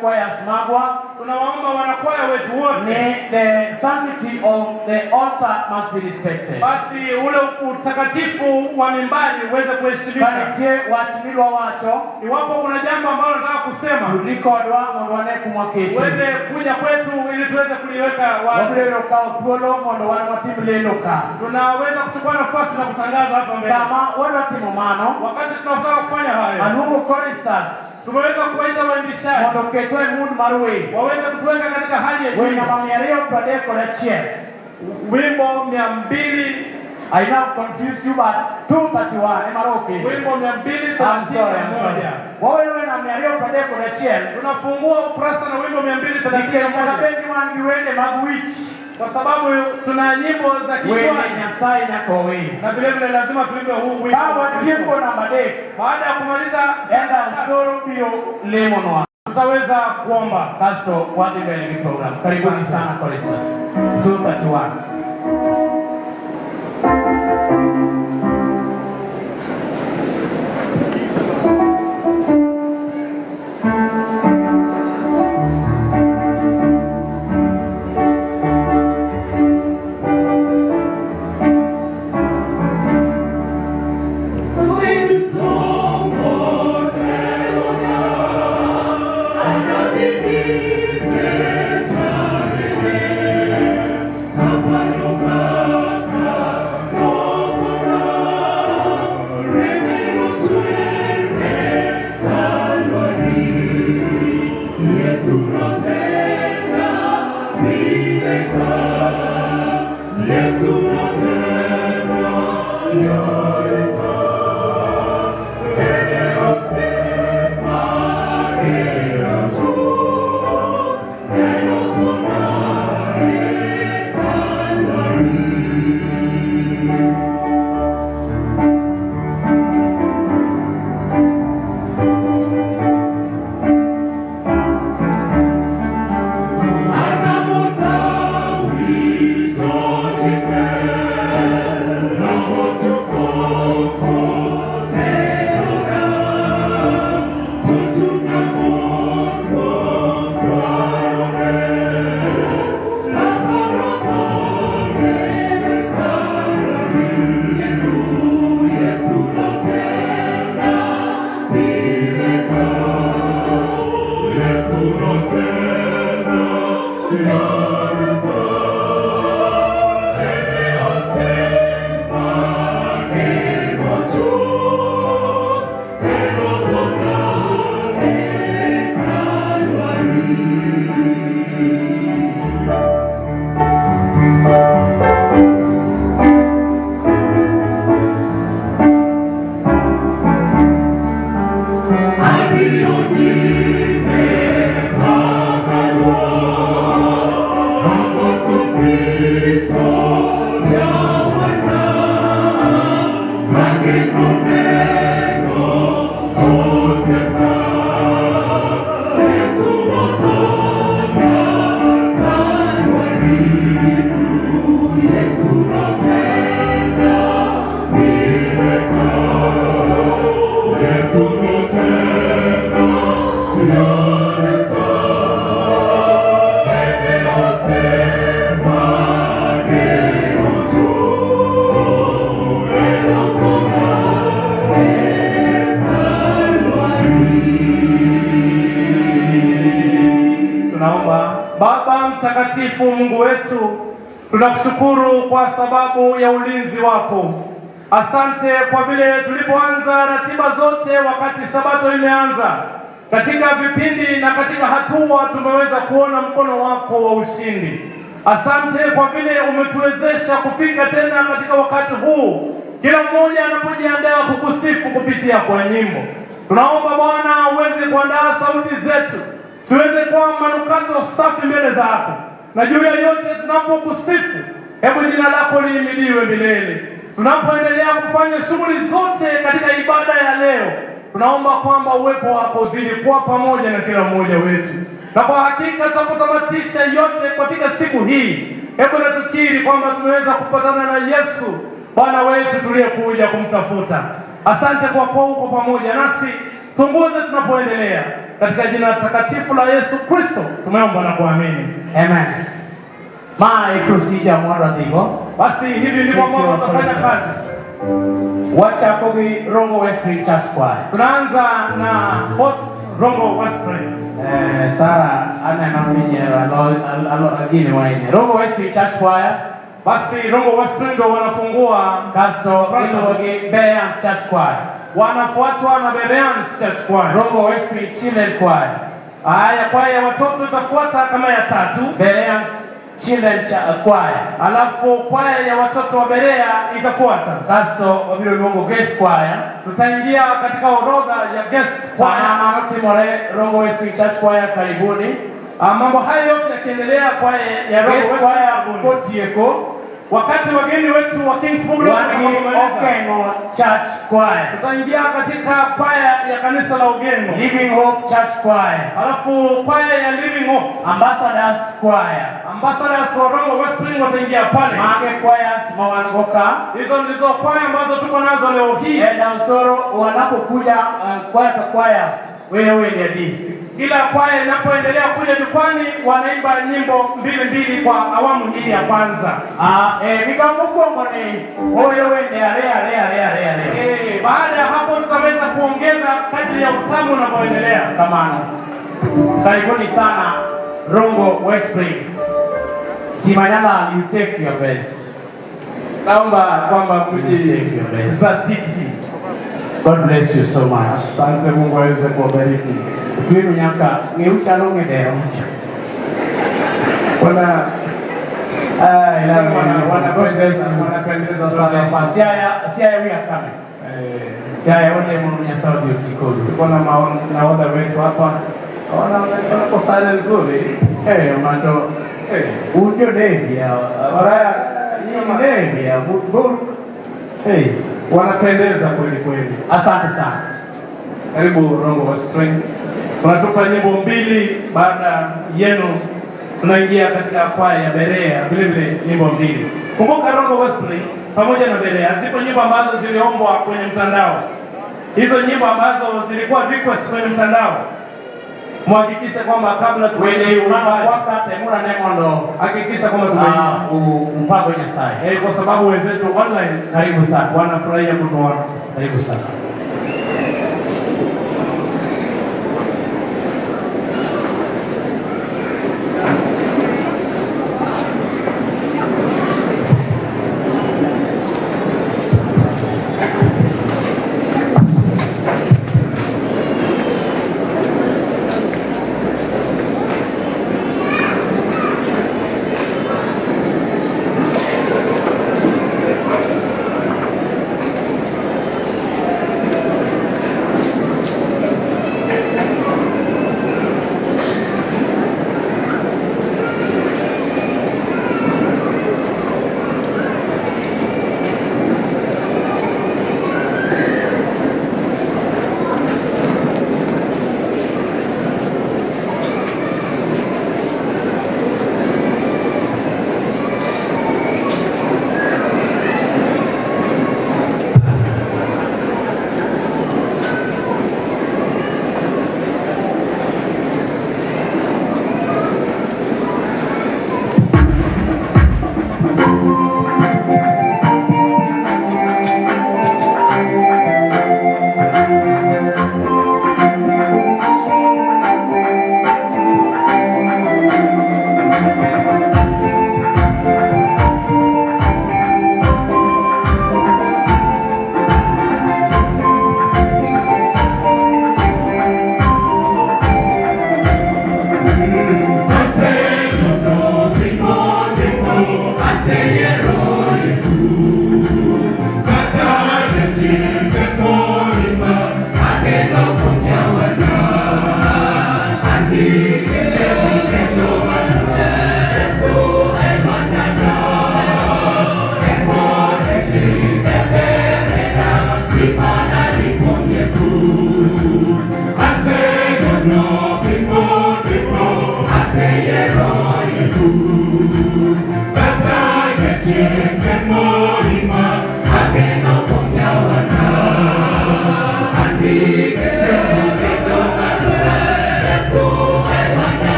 G: kwa yasimagwa.
Q: Tunawaomba wanakwaya wetu wote.
G: The sanctity of the altar must be respected.
Q: Basi ule utakatifu wa mimbari uweze kuheshimiwa.
G: Kanitie wachimilwa wacho.
Q: Iwapo kuna jambo ambalo nataka kusema,
G: tulikodwa mondo wane kumwaketi.
Q: Uweze kuja kwetu ili tuweze kuliweka wazi.
G: Wabulelo ka utuolo mondo wane watimulelo ka.
Q: Tunaweza kuchukua nafasi na kutangaza hapa mbele.
G: Sama wana timomano.
Q: Wakati tunataka kufanya hayo.
G: Anungu choristers.
Q: Tumeweza kuwaita waimbishaji.
G: Mondo ketwe mood marwe.
Q: Waweze kutuweka katika hali ya juu.
G: Wena mamiario pradeko la chia.
Q: Wimbo 200.
G: I now confuse you, but 231. Emaroke.
Q: Wimbo 231.
G: I'm sorry. Wawe na miario pradeko la chia.
Q: Tunafungua ukurasa na wimbo 231.
G: Nikenda bendi wangi wende magwich.
Q: Kwa sababu tuna nyimbo za kichwani.
G: Wewe Nyasaye nako wewe.
Q: Na vile vile lazima tuimbe huu wimbo.
G: Kama jimbo namba 8.
Q: Baada ya kumaliza
G: enda soro bio lemonwa.
Q: Tutaweza kuomba.
G: Pastor wadi mbele ni program. Karibuni sana kwa Christmas. 231.
M: Papa,
Q: Baba mtakatifu, Mungu wetu, tunakushukuru kwa sababu ya ulinzi wako. Asante kwa vile tulipoanza ratiba zote wakati sabato imeanza, katika vipindi na katika hatua tumeweza kuona mkono wako wa ushindi. Asante kwa vile umetuwezesha kufika tena katika wakati huu, kila mmoja anapojiandaa kukusifu kupitia kwa nyimbo. Tunaomba Bwana uweze kuandaa sauti zetu, siweze kuwa manukato safi mbele zako, na juu ya yote tunapokusifu, hebu jina lako lihimidiwe milele. Tunapoendelea kufanya shughuli zote katika ibada ya leo, tunaomba kwamba uwepo wako uzidi kuwa pamoja na kila mmoja wetu, na kwa hakika tunapotamatisha yote katika siku hii, hebu na tukiri kwamba tumeweza kupatana na Yesu Bwana wetu tuliyekuja kumtafuta. Asante kwa kuwa uko pamoja nasi, tuongoze tunapoendelea. Katika jina takatifu la Yesu Kristo tumeomba na kuamini.
B: Amen. My procedure mwana dhigo.
Q: Basi hivi ndivyo ambavyo tutafanya kazi.
B: Wacha kogi Rongo Westbury Church Choir.
Q: Tunaanza na host Rongo Westbury.
B: Sara ana naminye alo agine waenye. Rongo Westbury Church Choir.
Q: Basi Rongo Westbury ndio wanafungua
B: Kasto Rongo Bereans Church Choir.
Q: Wanafuatwa na Bereans Church Choir.
B: Rongo Westbury Children Choir.
Q: Haya, kwaya ya watoto itafuata kama ya tatu,
B: Bereans Children Choir.
Q: Alafu kwaya ya watoto wa Berea itafuata.
B: Kasto wabiro Rongo Guest Choir.
Q: Tutaingia katika orodha ya guest choir.
B: Sana Timore Rongo Westbury Church Choir, karibuni.
Q: Mambo haya yote yakiendelea, kwaya ya Rongo Westbury Choir
B: Potieko.
Q: Wakati wageni wetu wa King's Program
B: Ogengo Church Choir.
Q: Tutaingia katika kwaya ya kanisa la Ogengo,
B: Living Hope Church Choir.
Q: Alafu kwaya ya Living Hope
B: Ambassadors Choir.
Q: Ambassadors wa Rongo Westbury wataingia pale.
B: Mage choirs mawangoka.
Q: Hizo ndizo kwaya ambazo tuko nazo leo hii.
B: Na usoro wanapokuja kwaya kwa kwaya, wewe ndiye
Q: kila kwaya inapoendelea kuja jukwani wanaimba nyimbo mbili kwa awamu hii ya kwanza. Baada ya hapo tutaweza kuongeza kadri ya utamu unavyoendelea.
B: Kamano. Karibuni sana Rongo Westbury. Simanyala, you take your best.
Q: Naomba kwamba mjizatiti.
B: God bless you so much.
Q: Asante, Mungu aweze kuwabariki.
B: Kwenu nyaka ngeucha longe dero mcha.
Q: Kuna wanapendeza sana.
B: Siaya we are coming. Siaya wale mwenye Saudi utikodu.
Q: Kuna naona wetu hapa. Wana sare nzuri.
B: Mato. Undio Devia. Oraya Devia.
Q: Wanapendeza kweli kweli.
B: Asante sana.
Q: Karibu Rongo Westbury. Tunatupa nyimbo mbili, baada yenu tunaingia katika kwaya ya Berea vile vile nyimbo mbili. Kumbuka Rongo Westbury pamoja na Berea zipo nyimbo ambazo ziliombwa kwenye mtandao. Hizo nyimbo ambazo zilikuwa request kwenye mtandao, muhakikishe kwamba kabla
B: tuende wakati mura nemondo
Q: hakikisha kwamba tumeimba
B: umpago Nyasaye.
Q: Kwa sababu wenzetu online,
B: karibu sana,
Q: wanafurahia kutuona.
B: Karibu sana.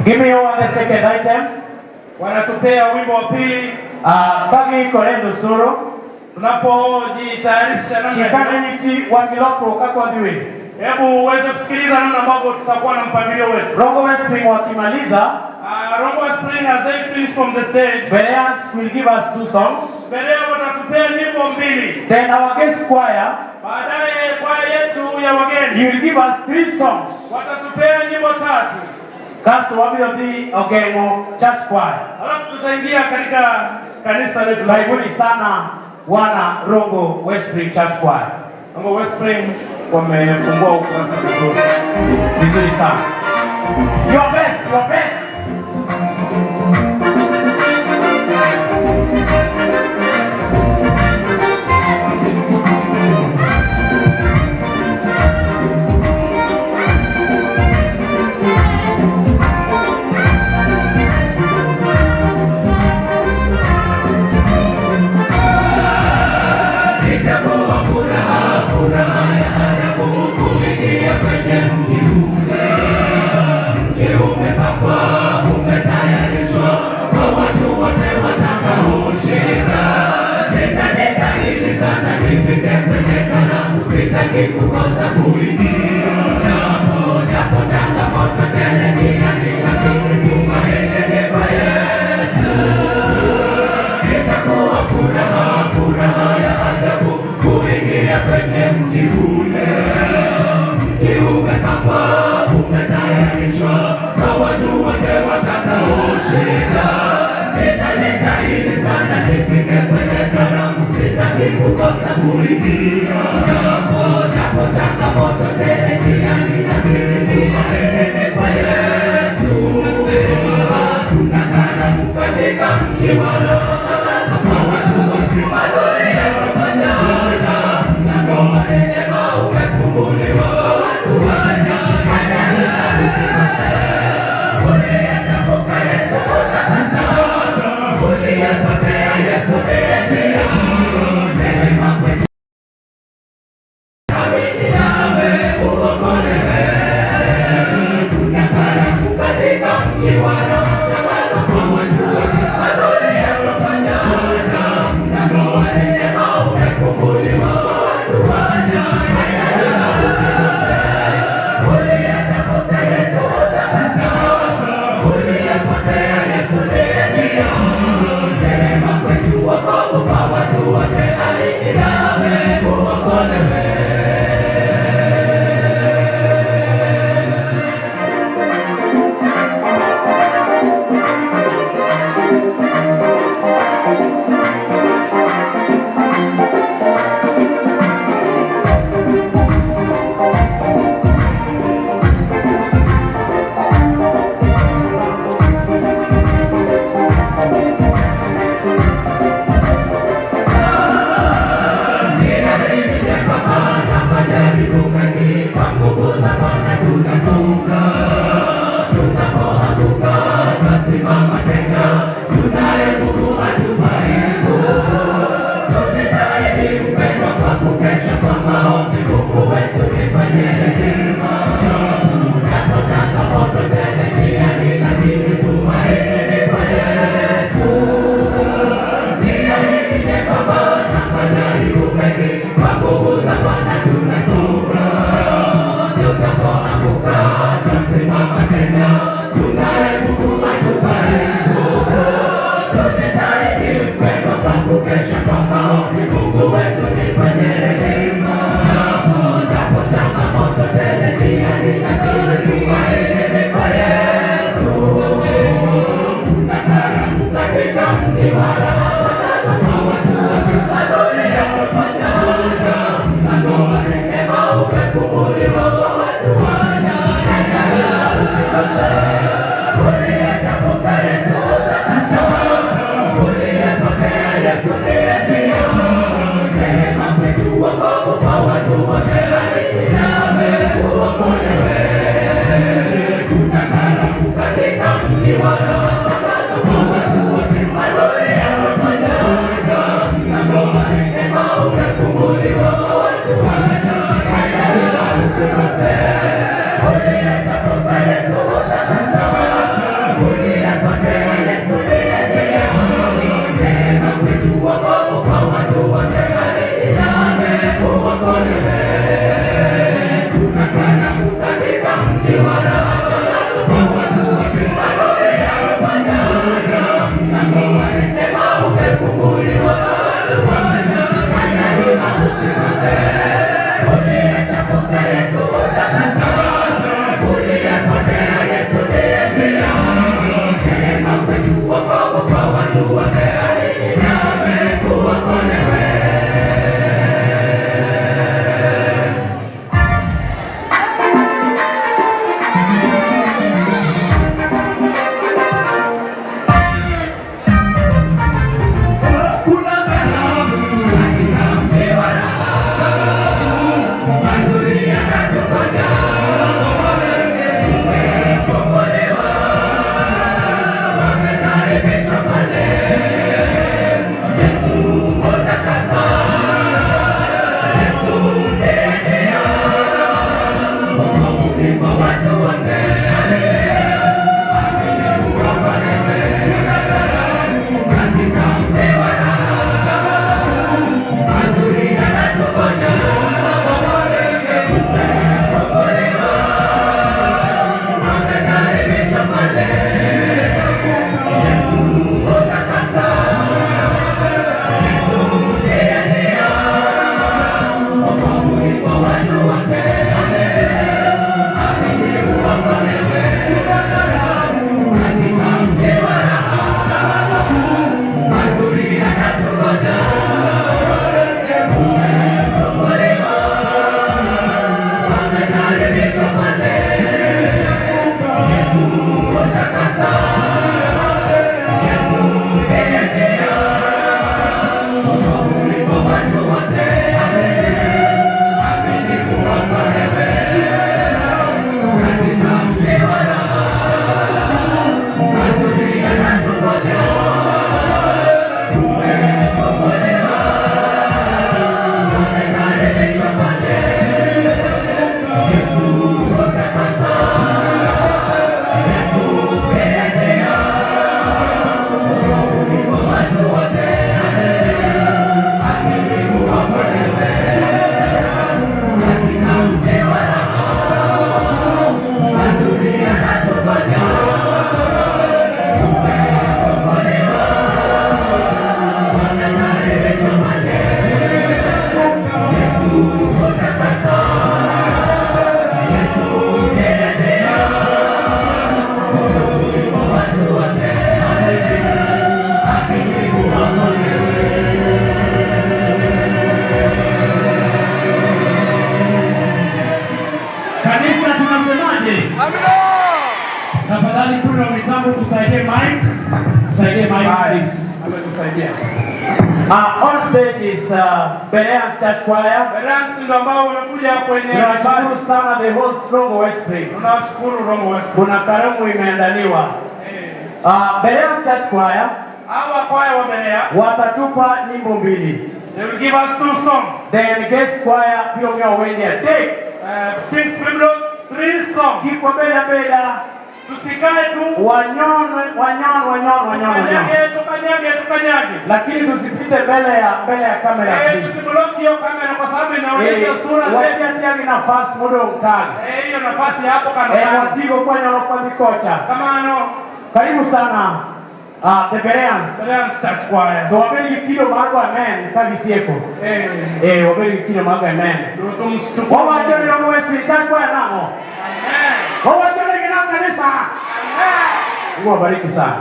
G: Give me over the second item.
Q: Wanatupea wimbo wa pili.
G: Bagi korendo suro.
Q: Tunapojitayarisha namna
G: Chikananiti wangiloko kwa dhiwe.
Q: Hebu uweze kusikiliza namna ambavyo tutakuwa na mpangilio wetu.
G: Rongo Westspring wakimaliza.
Q: Rongo Westspring as they finish from the stage.
G: Bereans will give us 2 songs.
Q: Berea watatupea nyimbo mbili.
G: Then our guest choir.
Q: Baadaye kwaya yetu ya wageni.
G: He will give us 3 songs.
Q: Watatupea nyimbo 3.
G: Kasi wabili Ogengo Church Choir.
Q: Alafu tutaingia katika kanisa letu.
G: Karibuni sana wana Rongo Westspring Church Choir.
Q: Rongo Westspring wamefungua ukurasa vizuri.
G: Vizuri sana. Your best, your best.
M: Kukosa kuingia japo changamoto Kuna
B: Tafadhali kuna mitambo tusaidie mic. Tusaidie mic please.
Q: Ametusaidia.
B: On stage is Bereans Church Choir.
Q: Bereans ndio ambao wamekuja kwenye
B: Tunashukuru sana the host Rongo Westbury.
Q: Tunashukuru Rongo Westbury.
B: Kuna karamu imeandaliwa. Bereans Church Choir.
Q: Hawa kwaya wa Berea
B: watatupa nyimbo mbili.
Q: They will give us 2 songs.
B: Then guest choir Biongea Wendia.
Q: King's Primrose 3 songs.
B: Kikwa bela.
Q: Tusikae tu
B: wanyonwe.
Q: Tukanyage.
B: Lakini tusipite mbele ya kamera please.
Q: Tusiblock hiyo kamera kwa sababu inaonyesha sura zetu.
B: Watia nafasi mudo mkaga.
Q: Hiyo nafasi hapo kando.
B: Watigo kwa nyoro kwa mikocha.
Q: Kama ano.
B: Karibu sana. The Bereans
Q: Church Choir.
B: To wabeli kido mago amen kagitieko. Wabeli kido mago amen. Wawacho ni Rongo Westbury Church Choir namo. Amen. Wawacho ni gina kanisa. Amen. Mungu awabariki sana.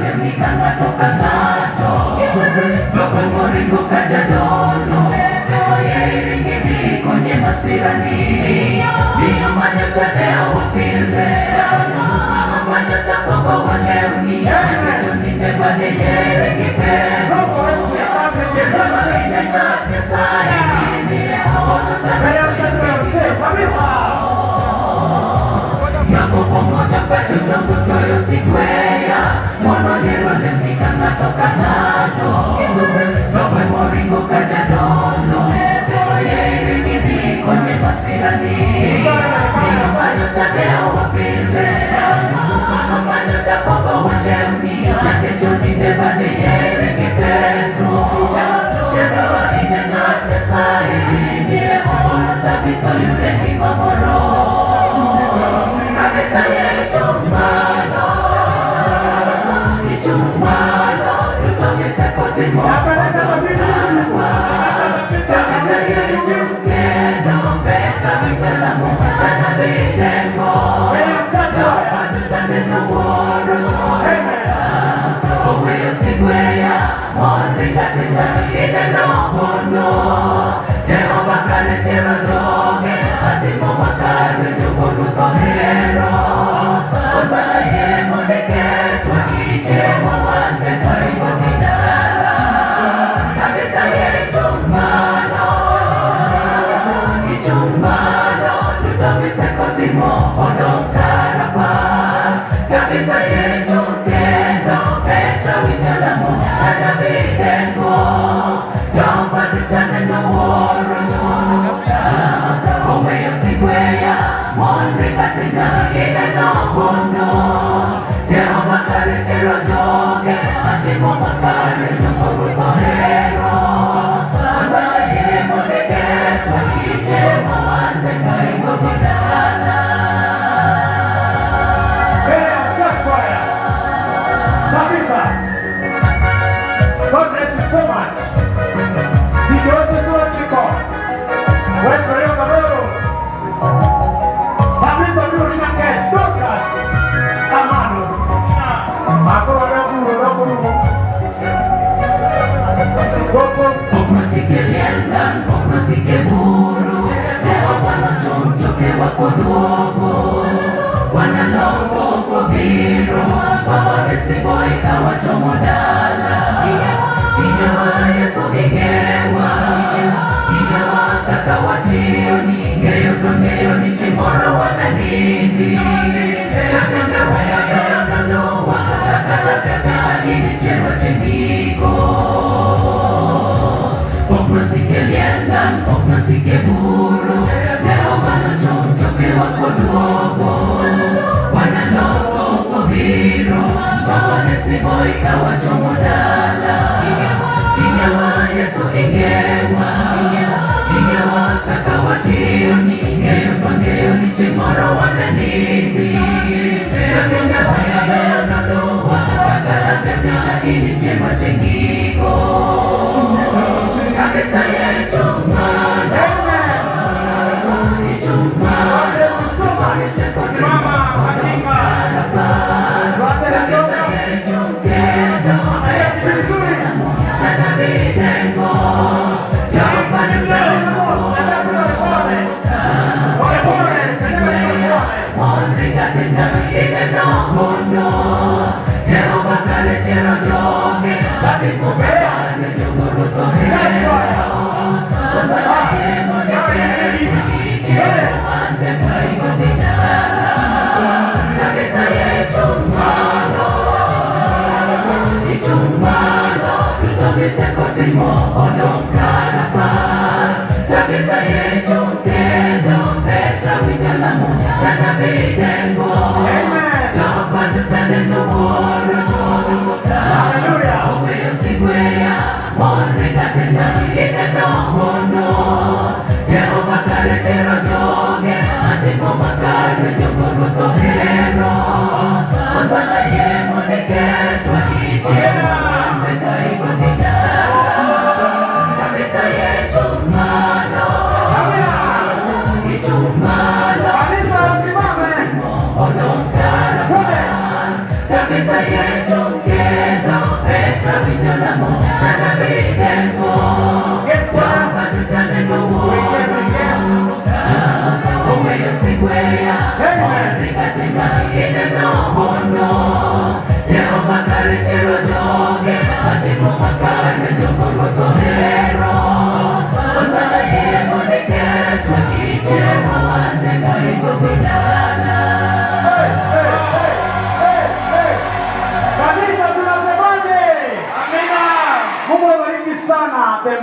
M: le mikanga toka nato Toka moringo kaja dono Oye iringi di konye masirani Biyo manyo chadea wapile Manyo chapongo waleuni Kecho ninde bade ye iringi pedo Jendama ine ngatnya sae jini Ono tabeo Yako pomoja petu nungu toyo sikwea Mono nero le mikanga toka nato Tobe moringo kaja dono Oye iringi di konye masirani Biyo manyo chadea wapile Manyo chapongo waleuni Kecho ninde bade ye iringi pedo Jendama ine ngatnya sae jini Ono tabito yulengi mamoro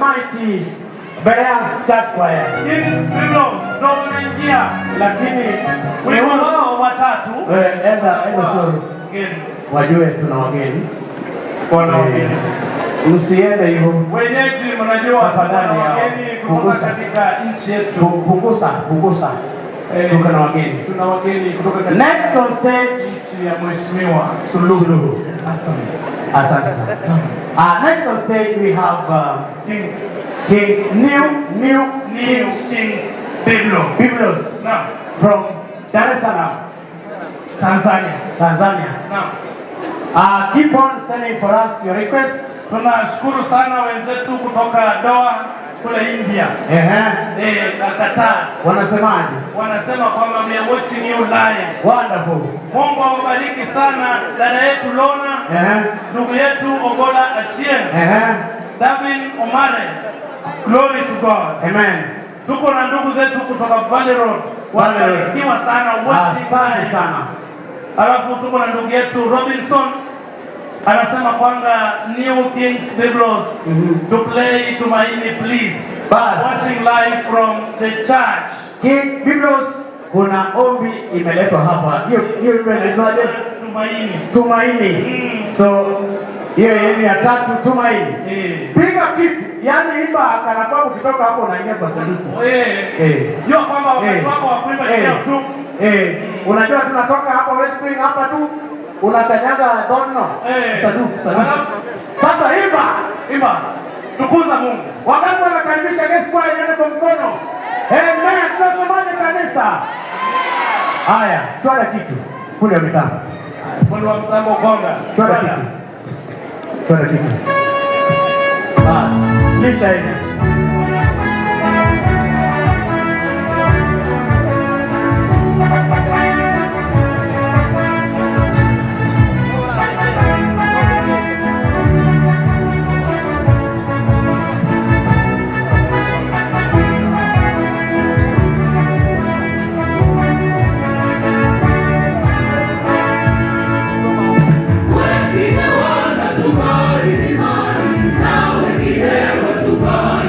B: mighty Bereans Church Choir.
Q: Kings Biblos ndio wanaingia,
B: Lakini
Q: wimbo wao watatu.
B: Enda sorry. Wajue tuna wageni.
Q: Kuna wageni.
B: Msiende hivyo.
Q: Wenyeji mnajua
B: tafadhali
Q: wageni kutoka katika nchi yetu.
B: Punguza. Tuko na wageni.
Q: Tuna wageni kutoka katika
B: next on stage
Q: nchi ya Mheshimiwa Suluhu Hassan.
B: Asante sana. Next on stage we have Kings New
Q: Kings Biblos.
B: Now from Dar es Salaam, Tanzania.
Q: Now
B: keep on sending for us your requests.
Q: Tunashukuru sana wenzetu kutoka Doha kule India. Qatar.
B: Wanasemaje?
Q: Wanasema kwamba we are watching you live.
B: Wonderful.
Q: Mungu awabariki sana dada yetu Lona. Ndugu yetu Ogola Achieng. David Omare. Glory to God.
B: Amen.
Q: Tuko na ndugu zetu kutoka Valley Road. Wabarikiwa sana wote
B: sana.
Q: Alafu tuko na ndugu yetu Robinson. Anasema kwamba New Kings Biblos to play Tumaini please. Watching live from the church.
B: King Biblos, kuna ombi imeletwa hapa. Hiyo imeletwaje? Tumaini. So hiyo yenu ya tatu Tumaini. Piga kitu, yani imba kana kwamba ukitoka hapo unaingia kwa sanduku.
Q: Jua kwamba wakati wako wa kuimba leo tu.
B: Unajua tunatoka hapa West Spring hapa tu. Unakanyaga dono. Sanduku. Sasa imba.
Q: Tukuza Mungu.
B: Wakati wanakaribisha guest choir nyone kwa mkono. Amen. Tunasemaje kanisa? Haya, twala kitu. Kule mitambo.
Q: Fundi wa mtambo gonga.
B: Twala kitu. Licha hivi.
M: Wengine wanatumaini imani na wengine watumaini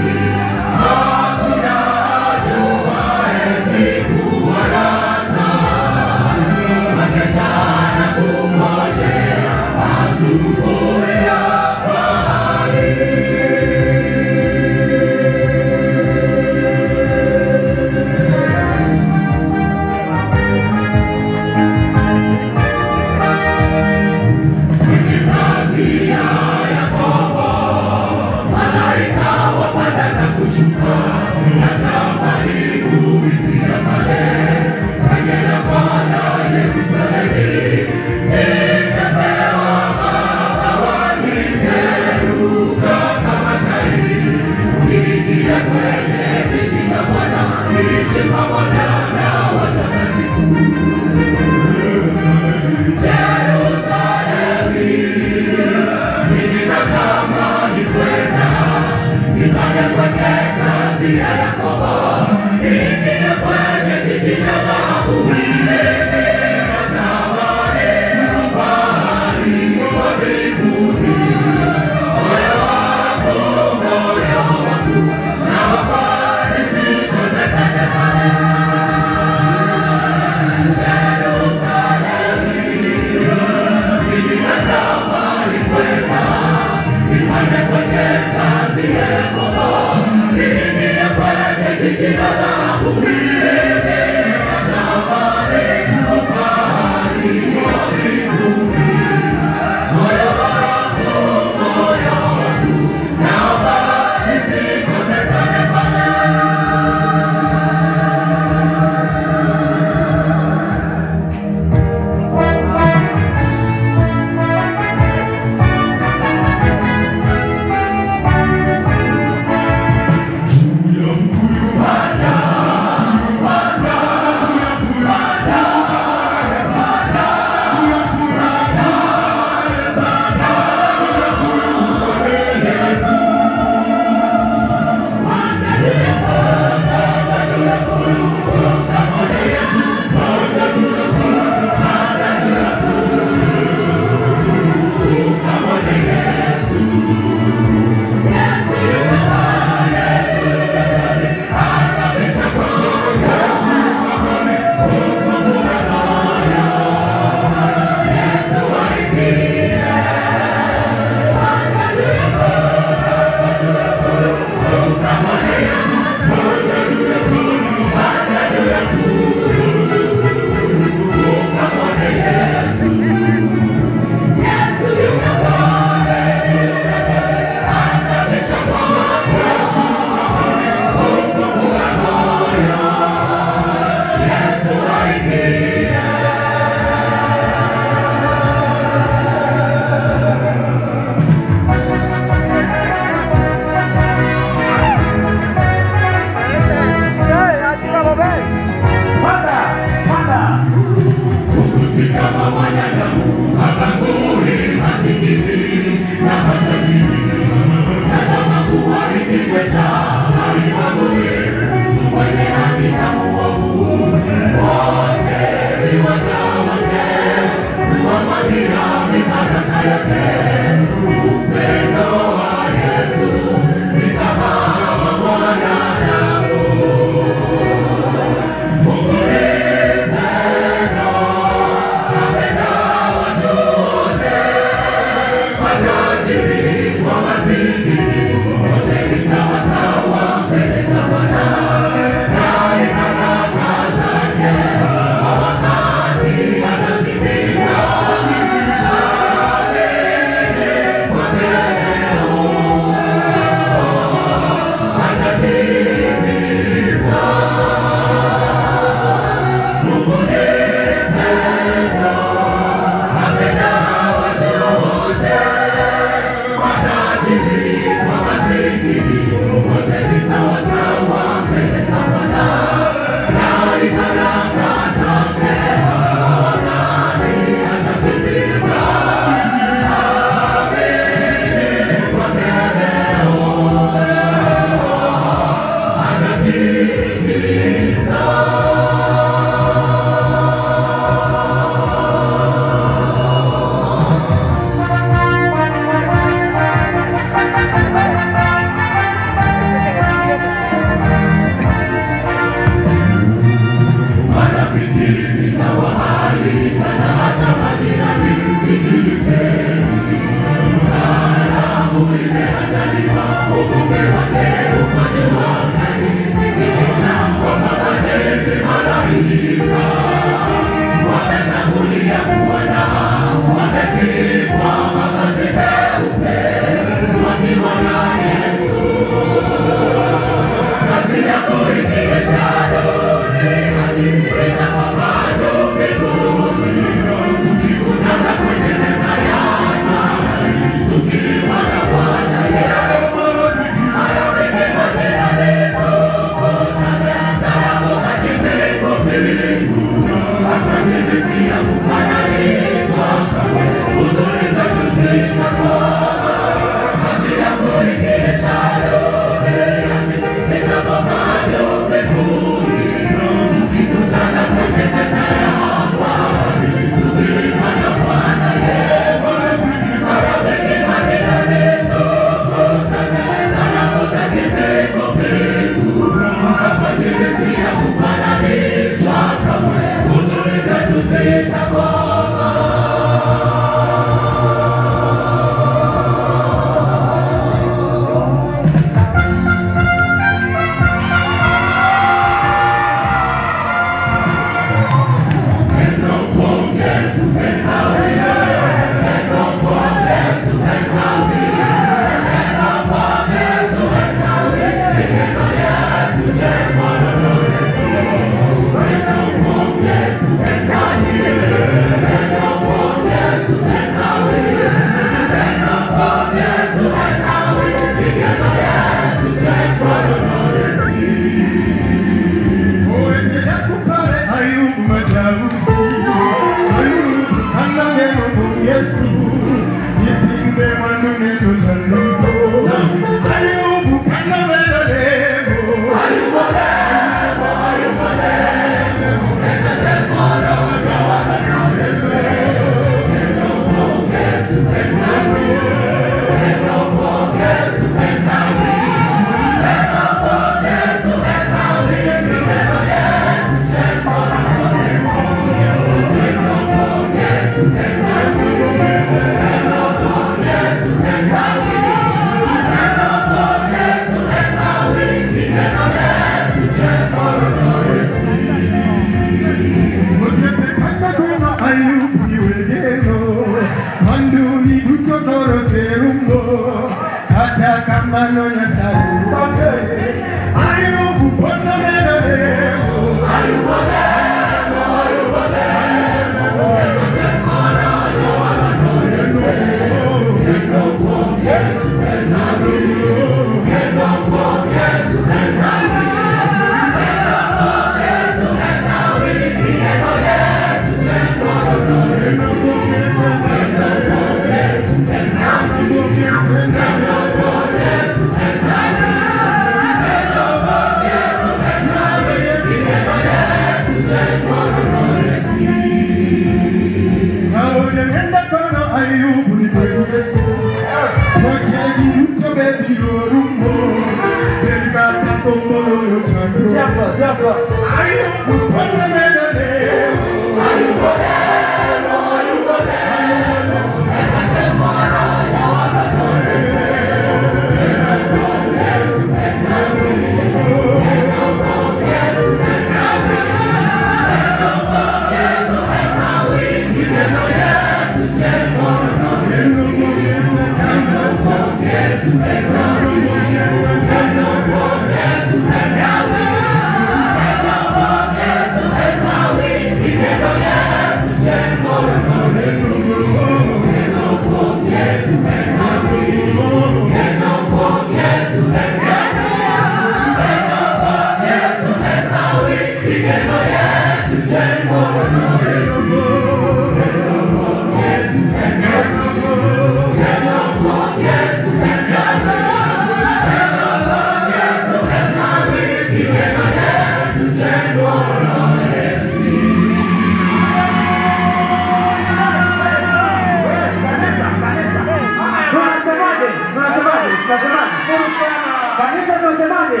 G: Kanisa tunasemaje?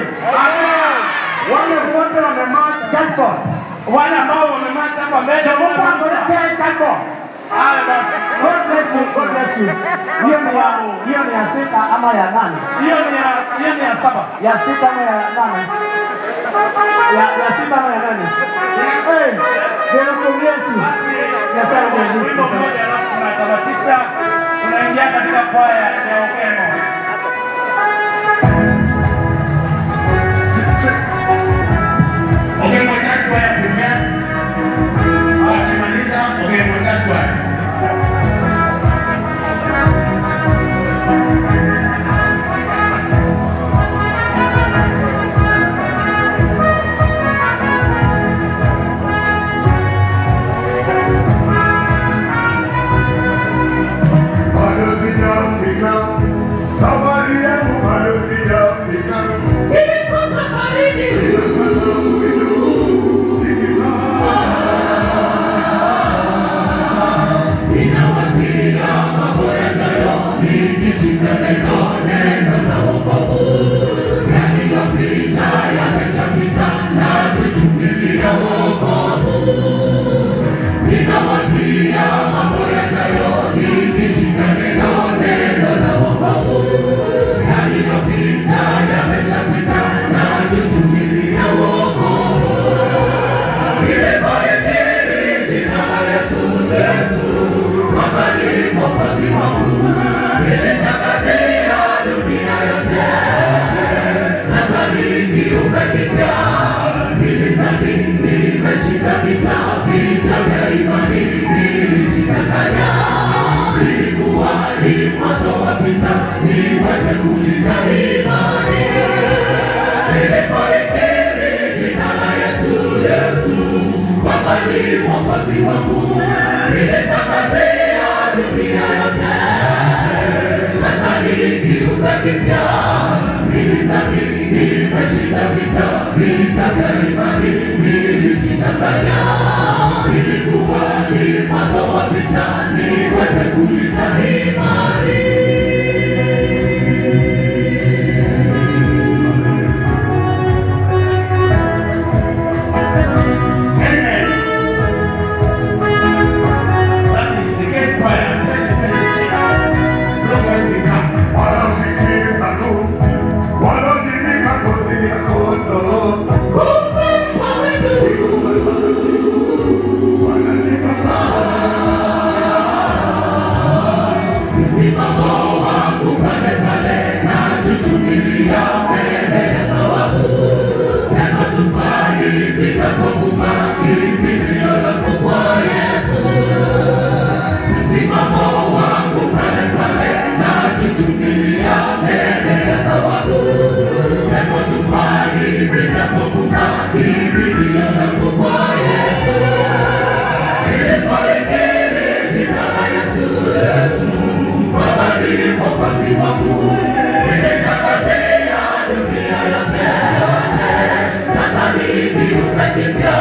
G: Wale wote wamemarch jackpot.
Q: Wale ambao wamemarch hapa mbele
G: Mungu akuletee jackpot.
Q: Haya basi.
G: God bless you, God bless you. Hiyo ni ya sita ama ya nane?
Q: Hiyo ni ya saba.
G: Ya sita ama ya nane? Ya sita ama ya nane? Mungu Yesu. Ya saba ni
Q: wimbo mmoja alafu tunatamatisha. Tunaingia katika kwaya ya Okemo.
P: Okemo Church Choir prepare. Wakimaliza Okemo Church Choir. Safari yangu bado sijafika. Niko safarini. Ninawazia mambo yajayo, nikishika neno la wokovu. Yaliyopita yameshapita, najichukulia wokovu. Ninawazia mambo yajayo, nikishika neno la wokovu. Yaliyopita yameshapita, najichukulia wokovu. Nilipolikiri jina la Yesu, kwamba ni Mwokozi wangu, nilitangazia dunia yote. Sasa ni kiumbe kipya, nilidhani nimeshinda vita vya imani, nilijidanganya. Ilikuwa ni mwanzo wa vita, niweze kulinda imani. Nilipolikiri jina la Yesu, kwamba ni Mwokozi wangu, nilitangazia dunia yote. Sasa ni kiumbe kipya, nilidhani nimeshinda vita vya imani, nilijidanganya. Ilikuwa ni mwanzo wa vita, niweze kulinda imani. Sasa ni kiumbe kipya,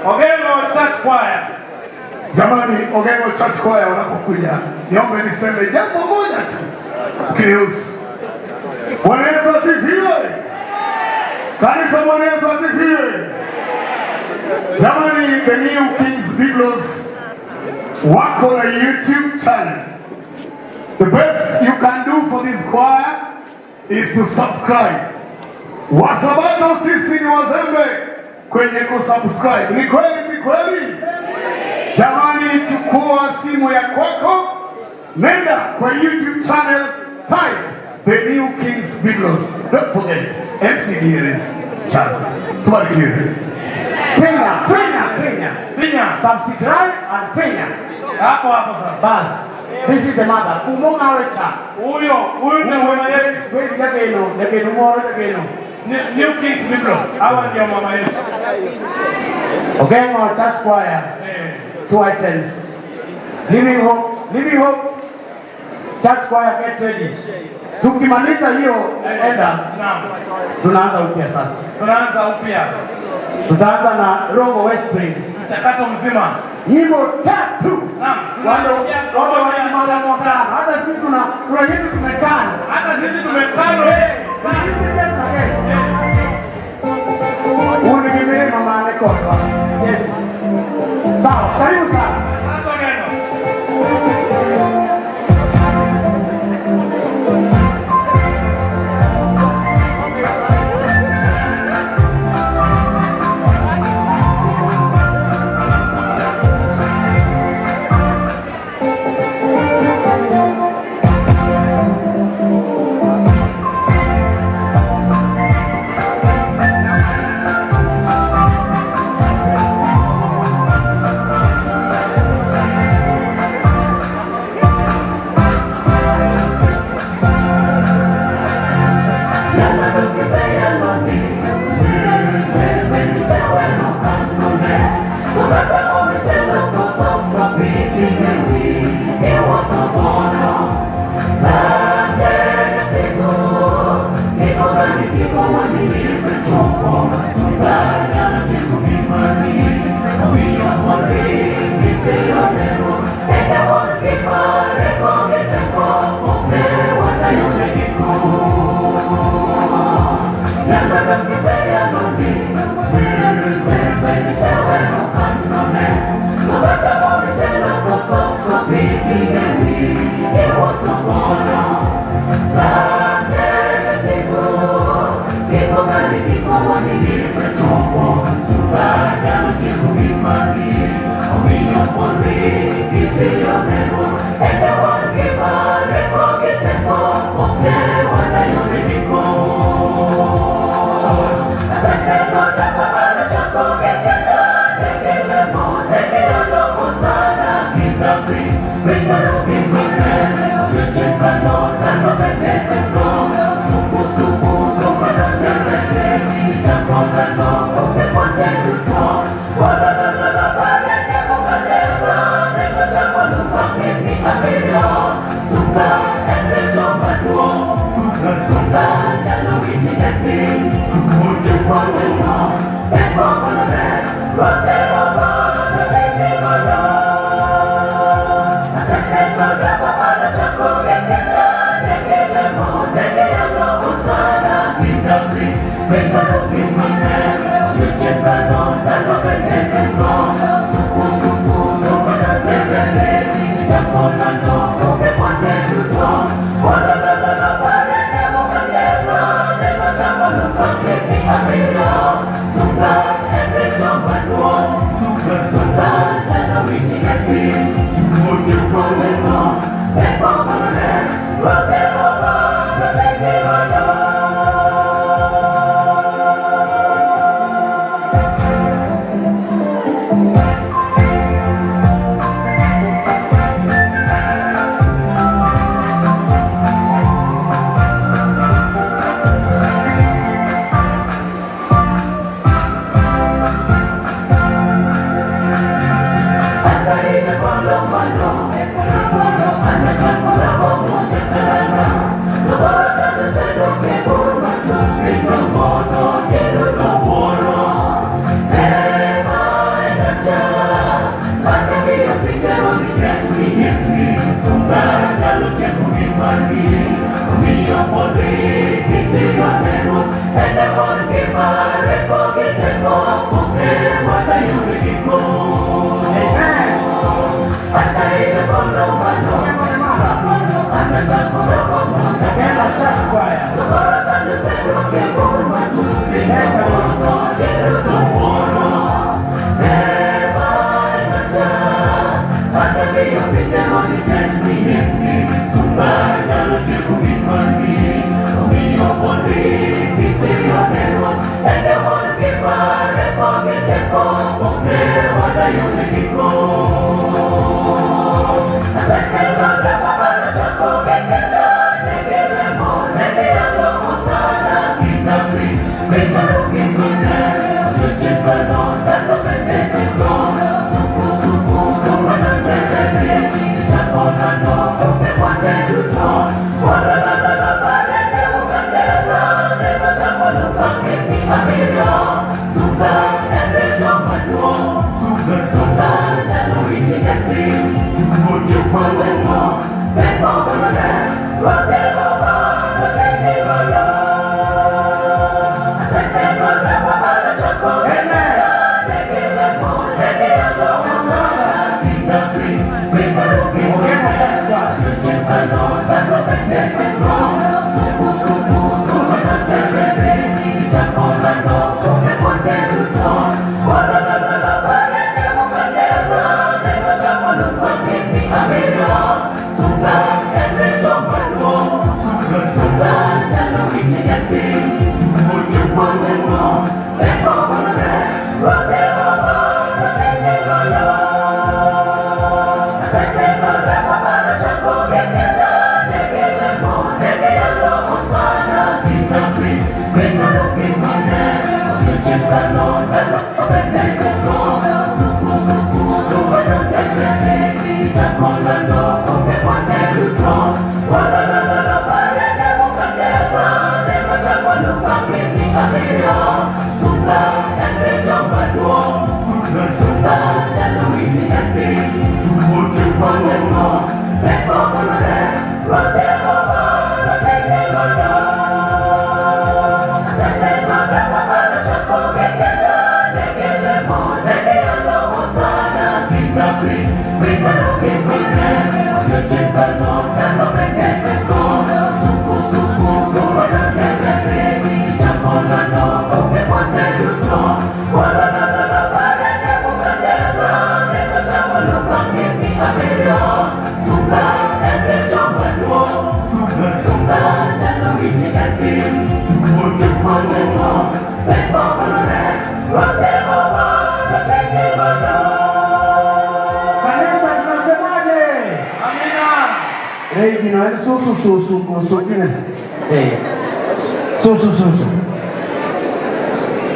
I: Ogengo Church Choir.
P: Jamani, Ogengo Church Choir wanapokuja, niombe niseme jambo moja tu. Kiruhusu. Bwana Yesu asifiwe. Kanisa, Bwana Yesu asifiwe. Jamani, the New Kings Biblos wako na YouTube channel. The best you can do for this choir is to subscribe. Wasabato sisi ni wazembe kwenye kusubscribe. Ni kweli si kweli? Jamani, chukua simu ya kwako, nenda kwa YouTube channel, type The New Kings Biblos. Don't forget, MC Dearest Chance. Tubarikiwe.
G: Finya. Subscribe and finya.
I: Hapo sasa.
G: Bas. This is the mother. Kumonga wecha.
I: Huyo ni mama yetu.
G: Wewe ndageno moro ndageno.
I: New Kings Biblos. Hawa ndio mama yetu.
G: Ogengo Church Choir. 2 items. Living Hope. Church Choir, get ready. Tukimaliza hiyo enda.
I: Naam.
G: Tunaanza upya sasa. Tutaanza na Rongo West Spring.
I: Mchakato mzima.
G: Nyimbo 3.
I: Naam.
G: Wale mara mwaka. Hata sisi tuna yetu tumekana. Unigimee mama anekotwa. Yes. Sawa, karibu sana.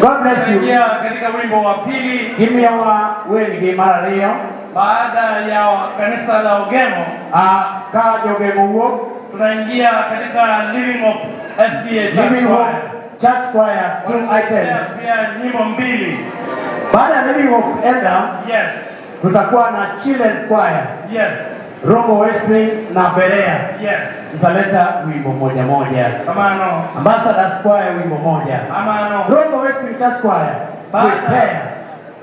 B: God bless you.
Q: Katika wimbo wa pili,
B: Gimia wa wengi mara leo.
Q: Baada ya kanisa la Ogemo,
B: ka Ogemo huo,
Q: tunaingia katika Living Hope SDA
B: Church Choir, 2 items.
Q: Pia nyimbo mbili.
B: Baada ya Living Hope Elder,
Q: yes,
B: tutakuwa na Children Choir.
Q: Yes.
B: Rongo Westling na Berea.
Q: Yes.
B: Tutaleta wimbo moja moja.
Q: Amano.
B: Ambassadors Choir wimbo moja.
Q: Amano.
B: Rongo Westling Church Choir. Prepare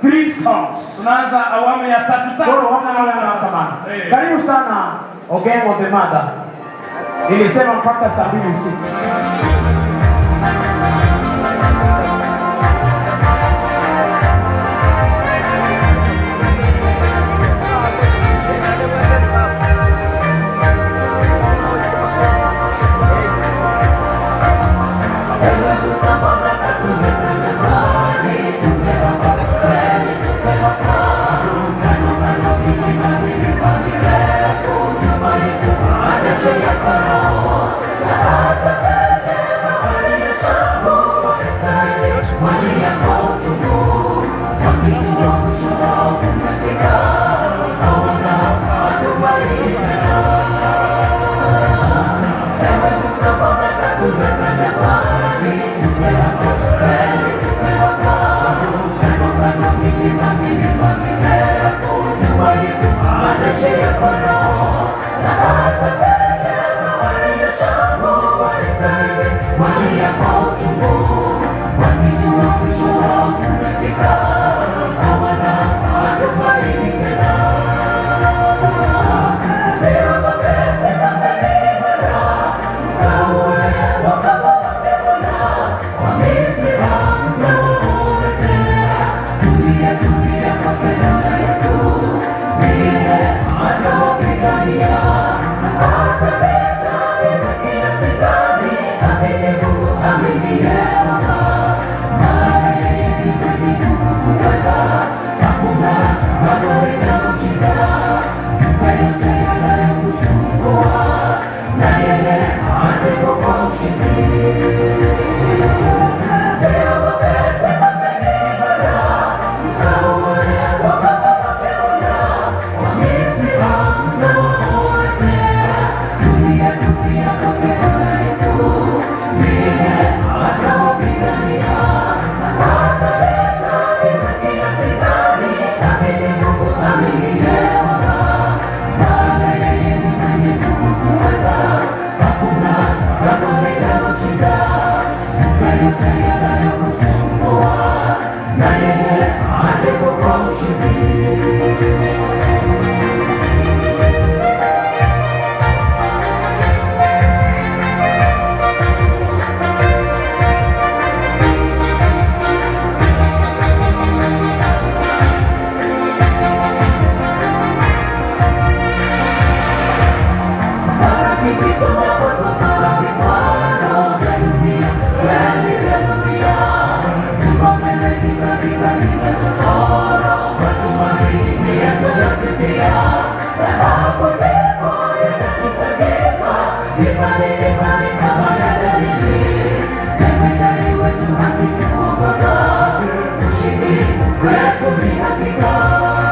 B: 3 songs.
Q: Tunaanza awamu ya 3.
B: Karibu sana Ogemo the Mother. Nilisema mpaka 7 usiku.
M: Hata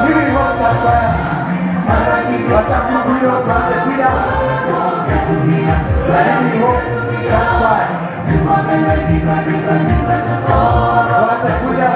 B: Living Hope Church Choir. Watakubuyo tuanze kuja. Living Hope Church Choir. Tuanze kuja.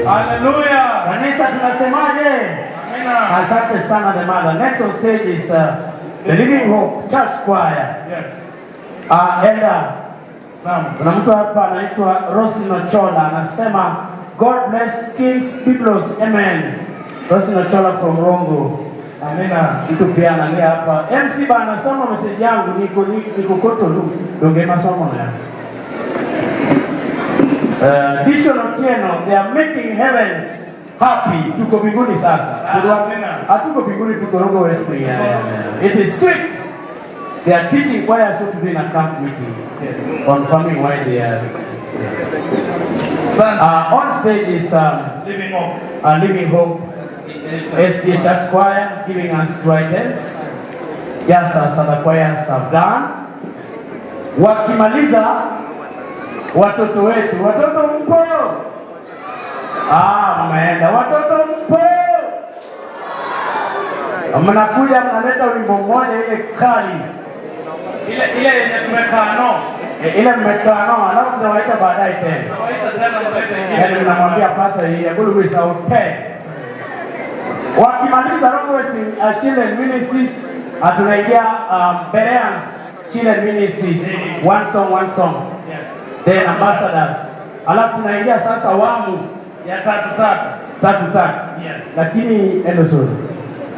Q: Hallelujah.
B: Kanisa tunasemaje? Asante sana the mother. Next on stage is the Living Hope Church Choir.
Q: Yes.
B: Kuna mtu hapa anaitwa Rosi Nochola anasema God bless Kings Biblos. Amen. Rosi Nochola from Rongo.
Q: Amina.
B: Mtu pia analia hapa. MC ba anasoma message yangu niko Kotolu. Donge masomo na. Dishon Otieno, they are making heavens happy. Tuko mbinguni sasa. Hatuko mbinguni, tuko Rongo West. It is sweet. They are teaching choirs what to do in a camp meeting. Yes. Confirming why they are. On stage is
Q: Living Hope.
B: Living Hope SDA Church Choir giving us 2 items. Yes, as other choirs have done. Wakimaliza watoto wetu, watoto mpo? Mmeenda. Watoto mpo? Mnakuja mnaleta wimbo mmoja ile kali.
Q: Ile yenye tumekano.
B: Ile mmekano, alafu mnawaita baadaye tena.
Q: Tunawaita tena mtaita ingine.
B: Yaani mnamwambia pasa hii ya Gulu Wisa upe. Wakimaliza Rongo West Children Ministries, tunaingia Bereans Children Ministries, one song.
Q: Yes.
B: Then ambassadors. Alafu tunaingia sasa awamu
Q: ya tatu. Yes.
B: Lakini Emerson,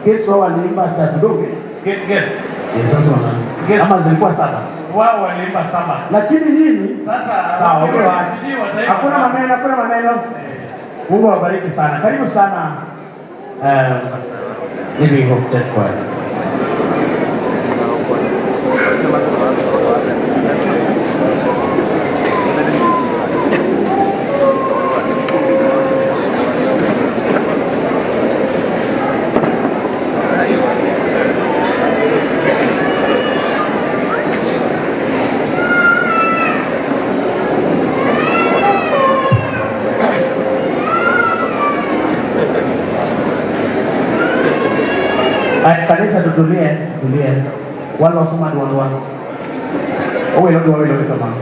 B: guess wao waliimba tatu dogo.
Q: Guest.
B: Yes, sasa wana. Kama zilikuwa 7.
Q: Wao waliimba 7.
B: Lakini nini?
Q: Sasa
B: sawa, hakuna maneno. Mungu awabariki sana. Karibu sana Living Hope Church Choir. Kanisa tutulie. Wale wasoma dua. Wewe ndio kama.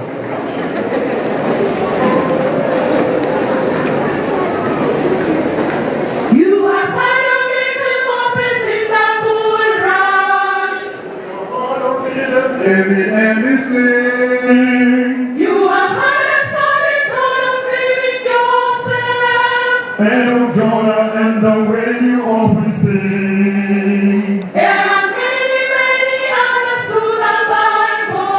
M: David and his slain. You have heard a story told of David Joseph, and of Jonah and the way you often sing. There are many others through the Bible.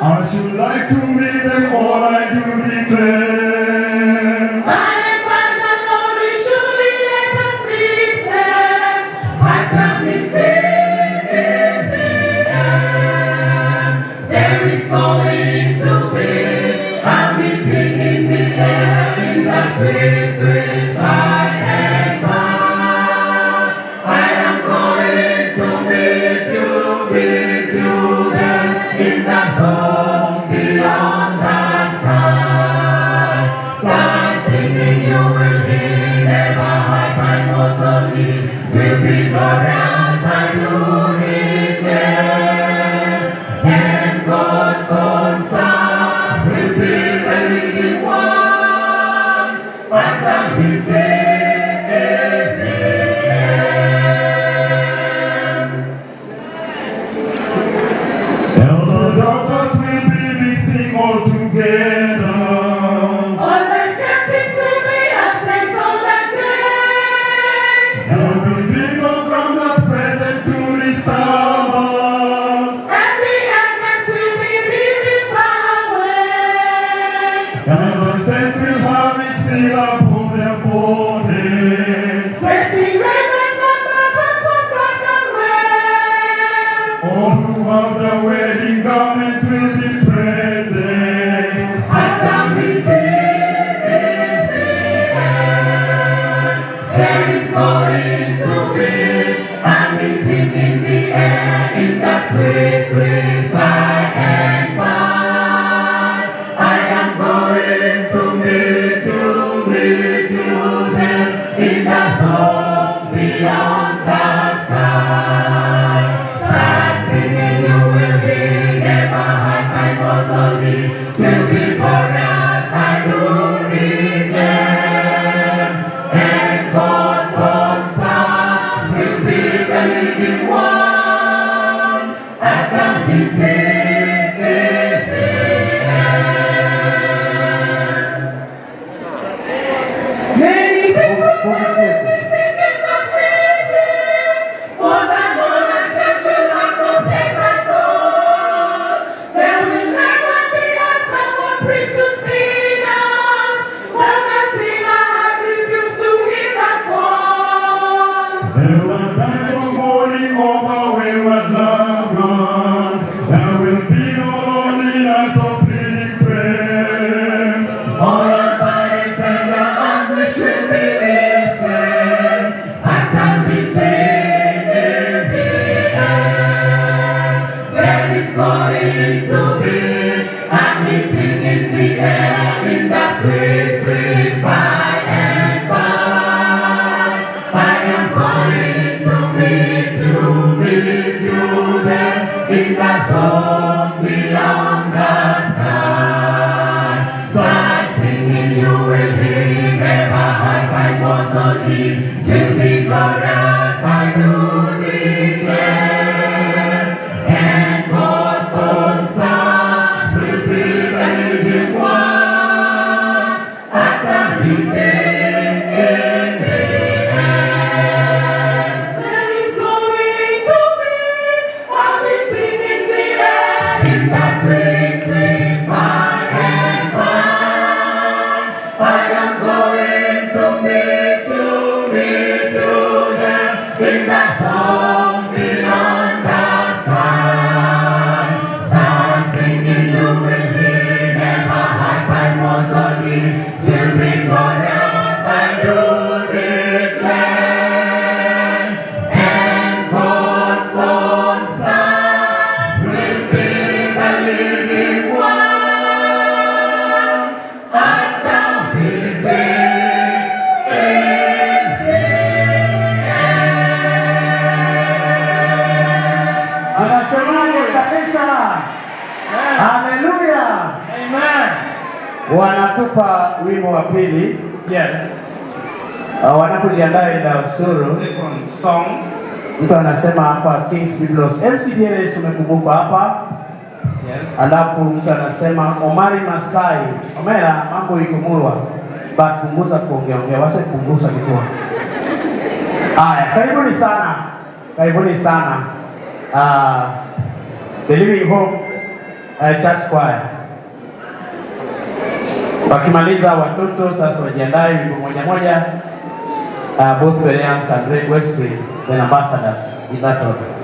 M: I should like to meet them all, I do declare. By and by the Lord will surely let us meet them. At the meeting. There is going to be a meeting in the air, in the sweet, sweet by and by. I am going to meet you there, in that home beyond the sky. Start singing, you will hear, never hide my mortal need. Will be glorious, I do declare. And God's own Son will be the leading one at the meeting in the end. Now the doctors will be missing all together. All the skeptics will be absent on that day. There will be no grumblers present to disturb us. And the saints will have a seal upon their foreheads. Dressing raiments and buttons of brass and red. All who have the wedding garments will be present at the meeting in the air. There is going to be a meeting in the air, in the sweet, sweet by and by. I am going to meet you there, in that home beyond the sky. Start singing, you will hear, never hide my mortal need. To be glorious, I do declare. And God's own Son will be the leading one at the meeting. Many people will be singing that meeting, more than that will not complace at all. There will never be a someone preach to sinners, when the sinner had refused to hear the call. There will be no mourning over wayward loved ones. There will be no loneliness or pleading prayer. All our bodies and the anguish will be lifted at the meeting in the air. There is going to be a meeting in the air, in the sweet, sweet by and by. I am going to meet you there, in that home beyond the sky. Start singing, you will hear, never hide my mortal need. To be glorious, I do declare. And God's own Son will be the leading one at the meeting in the air. There is going to be a meeting in the air, in the sweet, sweet by and by. I am going to meet you there, in that home beyond the sky. Start singing, you will hear, never hide my mortal need. To be glorious, I do declare. And God's own Son will be the leading one at the meeting in the air.
B: wa pili.
Q: Yes.
B: Wanapojiandaa ila usuru.
Q: Second song.
B: Mtu anasema hapa Kings Biblos. MCDLS umekumbuka hapa.
Q: Yes.
B: Alafu mtu anasema Omari Masai. Omera mambo iko murwa. Punguza kuongea. Wase punguza kitu. Haya, karibuni sana. Karibuni sana. The Living Hope Church Choir. Wakimaliza watoto sasa wajiandae wimbo moja moja. Both Bereans and Red Westbury, the ambassadors in that order.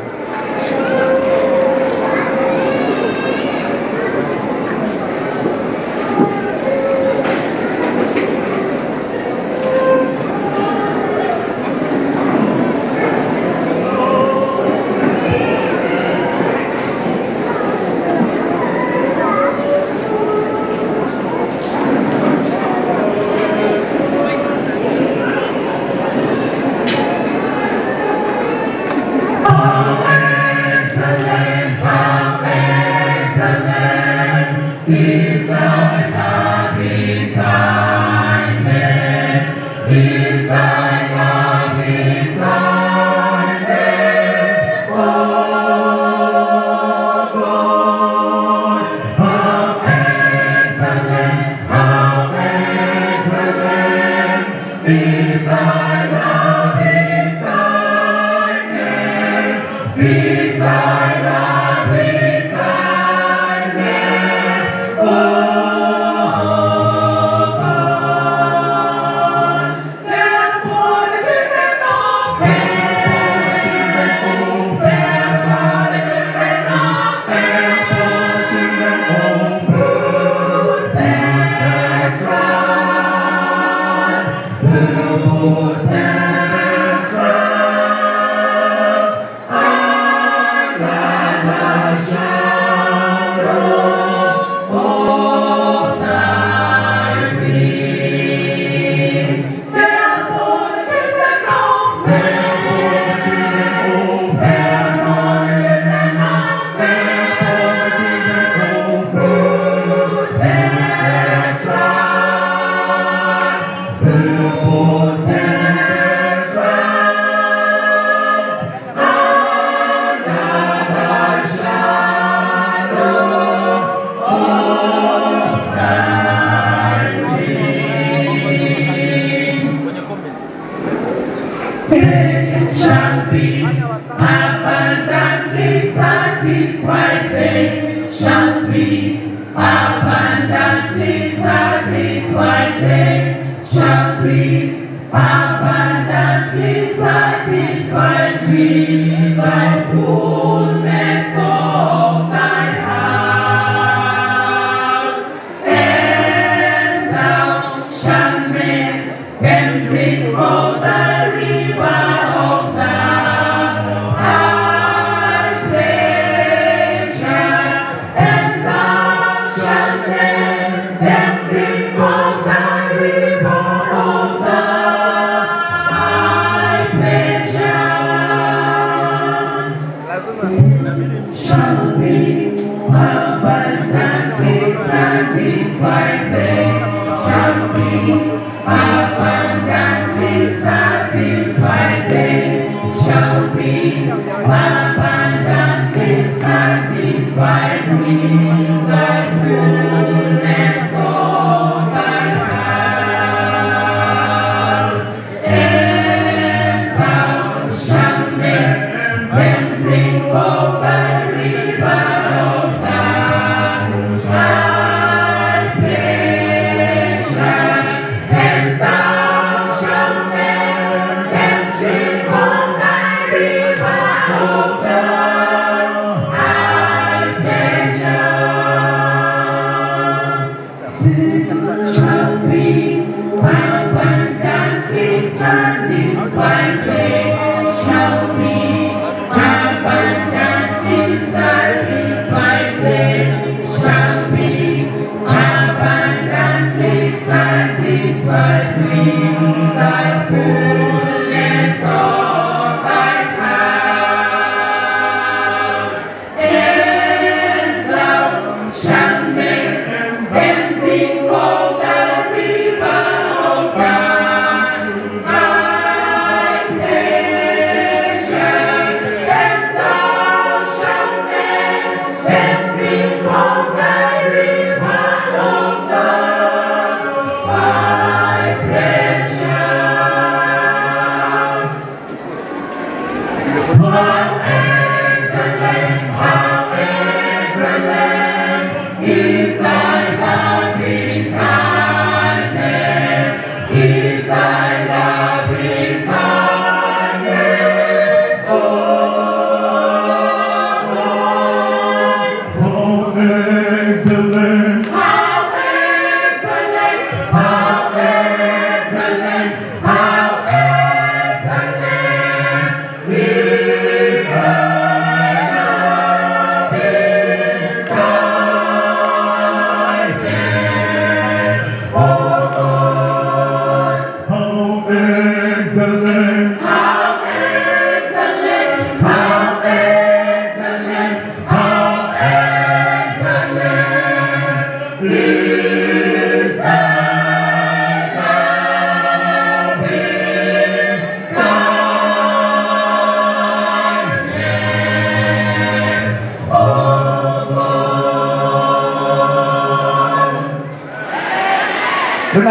M: Shall make them drink of the river.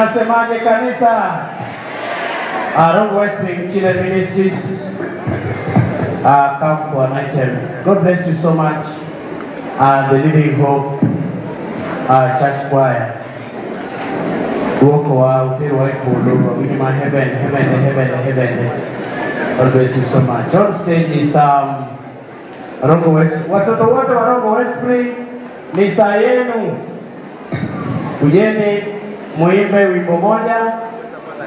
B: Mnasemaje kanisa? Rongo Westspring Children Ministries come for an item. God bless you so much. The Living Hope Church Choir. Woko wa upiri wa ikulu, winima heaven. God bless you so much. On stage is Rongo West. Watoto wote wa Rongo Westspring, ni saa yenu. Kujeni muimbe wimbo moja,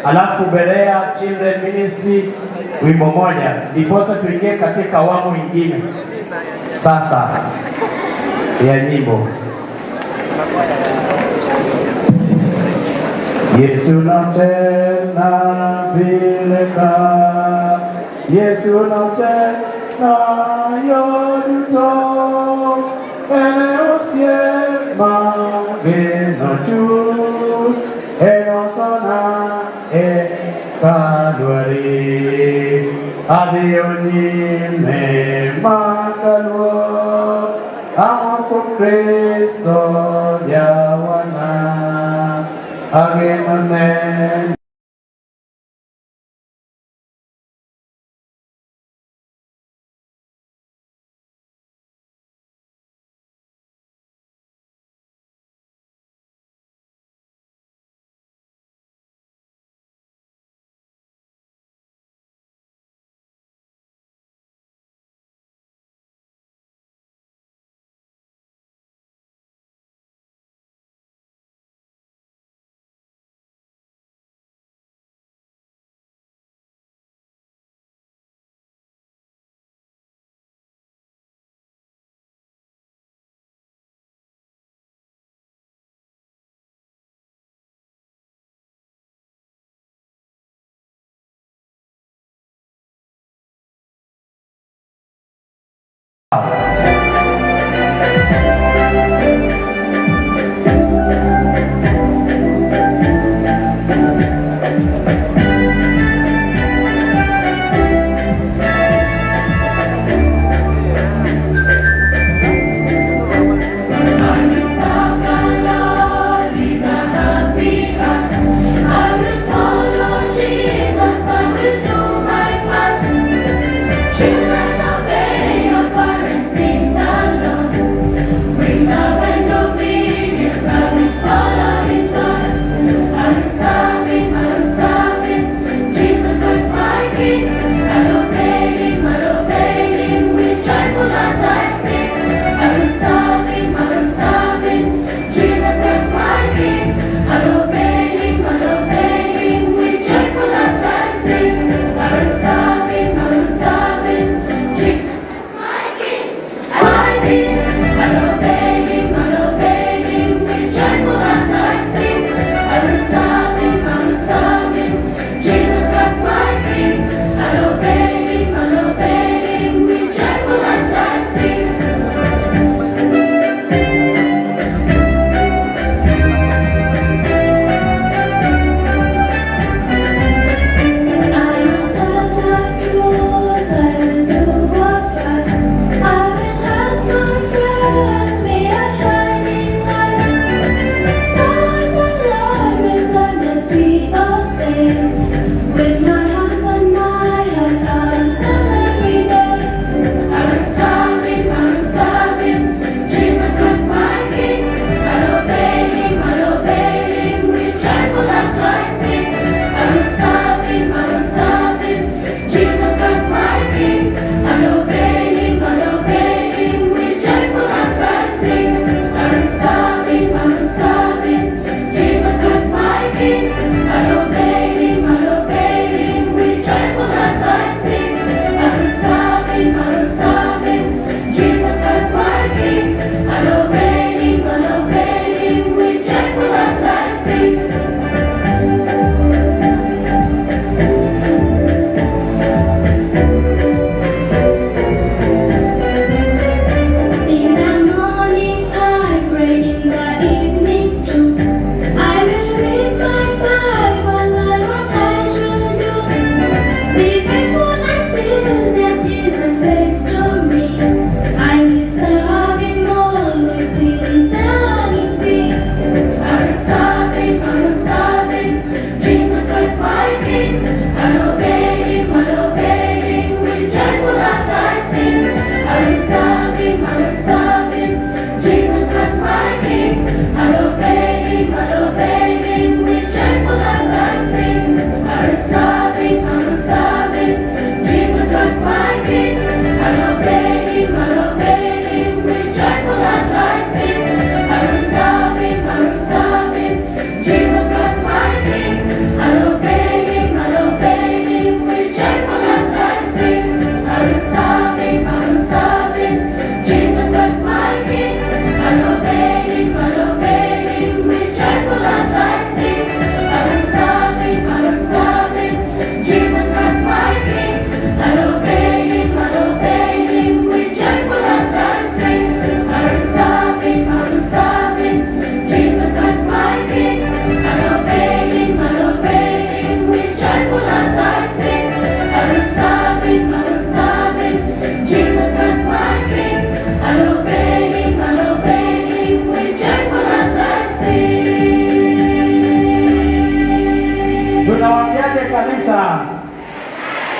B: alafu Berea Children Ministry wimbo moja. Ndiposa tuingie katika awamu ingine sasa ya nyimbo. Yesu nautena bileka, Yesu nautena yoduto, ene osie mageno chu, enotona kaluari, adioni me makaluo, amo con Cristo yawana, amen.
M: Children, obey your parents.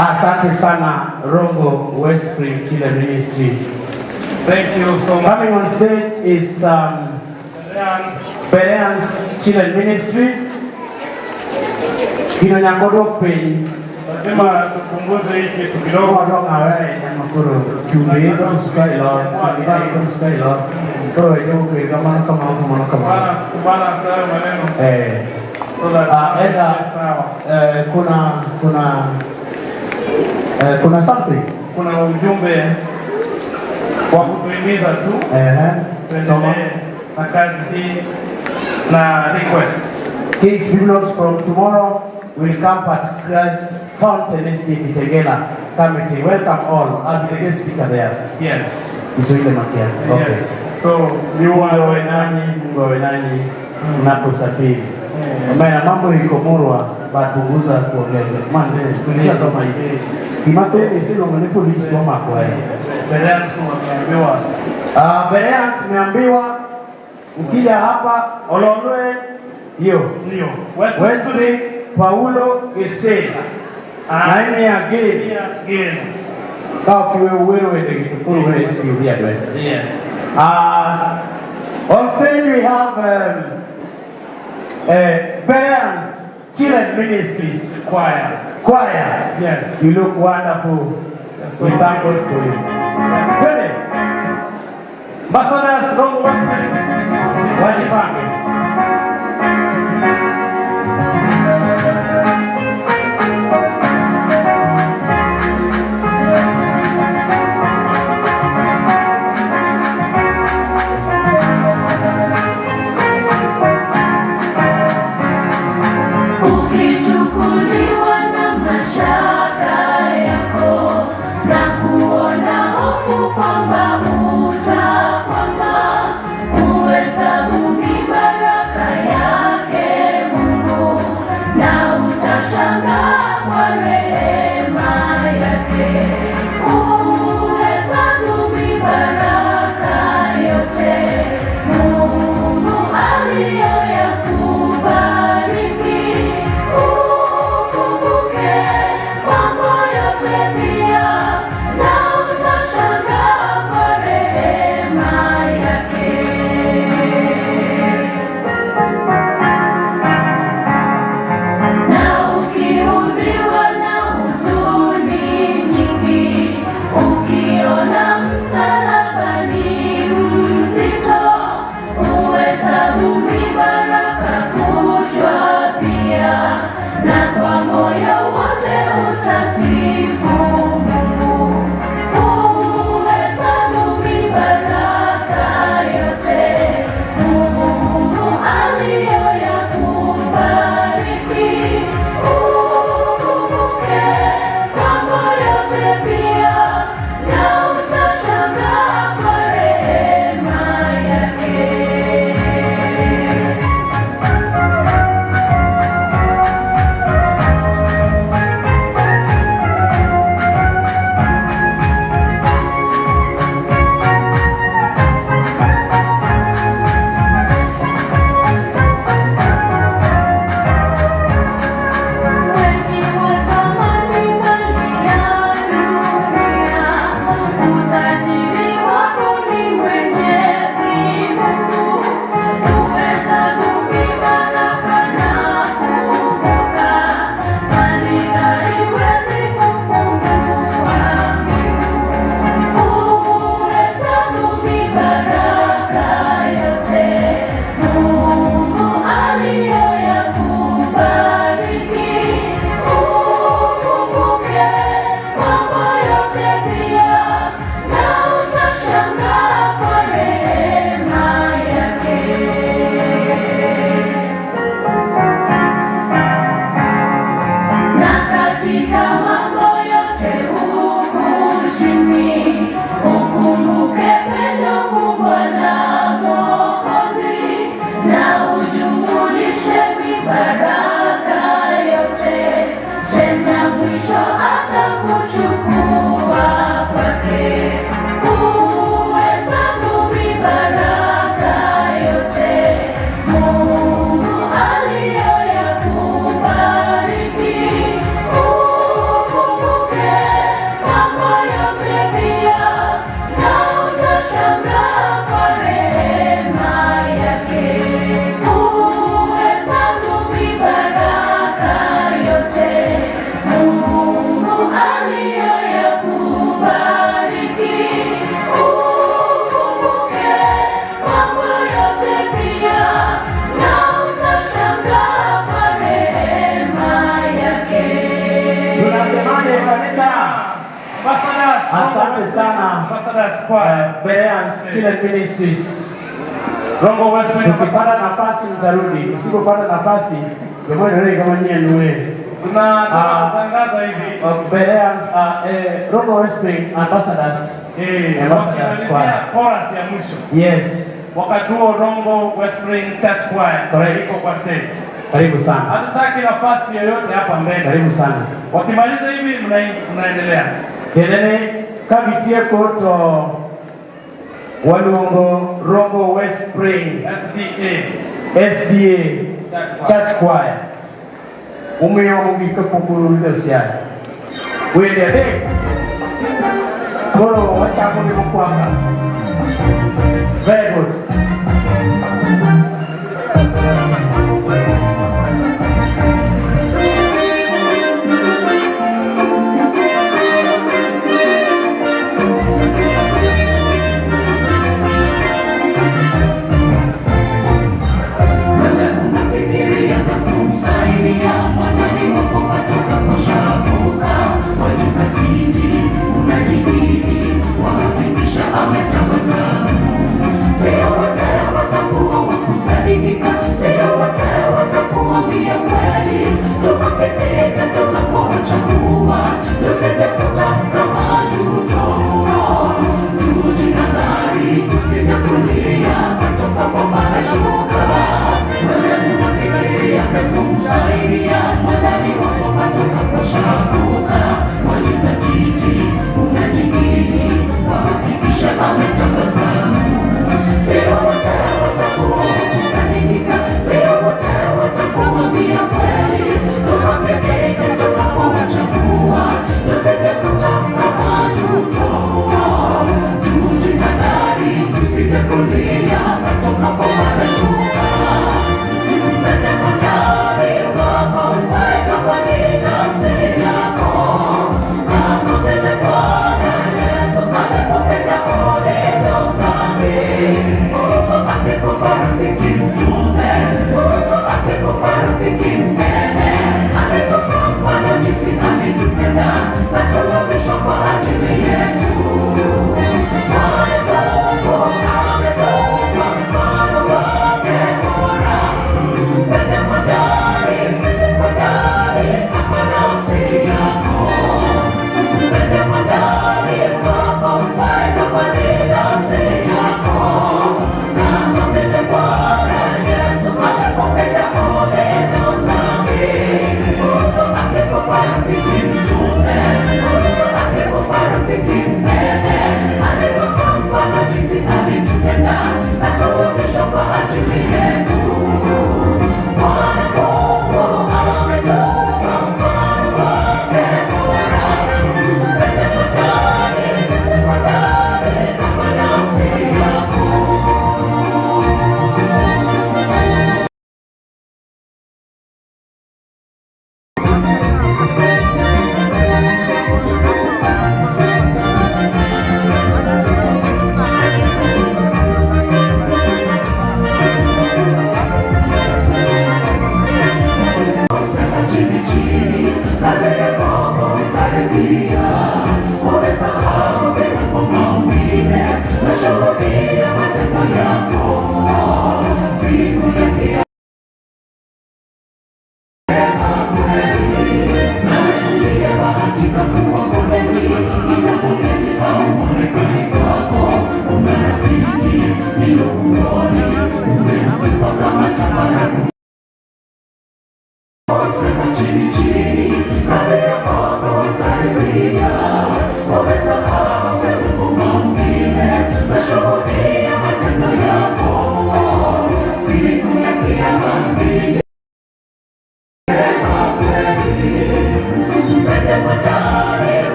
B: Asante sana Rongo Westspring Children Ministry.
Q: Thank you so much.
B: Coming on stage is Bereans Children Ministry. Kino nyakodok piny.
Q: Lazima tupunguze hii kitu kidogo.
B: Wadok awe nyamakuru. Chumbi ito sukai lor. Chumbi ito sukai lor. Kuro ito kwe kamano.
Q: Bana sawa maneno.
B: Kuna something.
Q: Kuna ujumbe wa kutuhimiza tu. Tuendelee na kazi hii na requests.
B: King's Biblos from tomorrow will camp at Christ Fountain Estate Tegela Committee. Welcome all. I'll be the guest speaker there.
Q: Yes.
B: Kiswahili Makia. Okay.
Q: Yes. So you are
B: Mungu wenani mnaposafiri. Maana mambo iko murwa bapunguza kuongea. Mande tulishasoma hivi. Kimateni sio ngone polisi wa makwa.
Q: Bereans tumeambiwa.
B: Bereans tumeambiwa ukija hapa Ololwe hiyo.
Q: Ndio.
B: Westspring Paulo Gisela. Nani again? Kao kiwe uwero wende kitukuru wende isikiudia dwe.
Q: Yes.
B: On stage we have Bereans Children Ministries Choir.
Q: Yes.
B: You look wonderful.
Q: Yes,
B: we thank God for you. Ready?
Q: Ambassadors from Westspring.
B: Wajipange.
M: Ukichukuliwa na mashaka yako na kuona hofu kwamba utakwama, uhesabu ni baraka.
B: kanisa. Asante sana Bereans Children Ministries. Tukipata nafasi mtarudi, usipopata nafasi jamani kama nyie
Q: tunatangaza hivi
B: Bereans Rongo Wellspring Ambassadors. Ambassadors Choir.
Q: Chorus ya mwisho.
B: Yes.
Q: Wakati huo Rongo Wellspring Church Choir iko kwa stage.
B: Karibu sana.
Q: Hatutaki nafasi yoyote hapa mbele.
B: Karibu sana.
Q: Wakimaliza hivi mnaendelea.
B: Tenene kabitie koto Walungo Rongo Wellspring SDA Church Choir. Umeyo mugika populu dosiya. Wende ade. Koro wachapo ni mkwaka. Very good.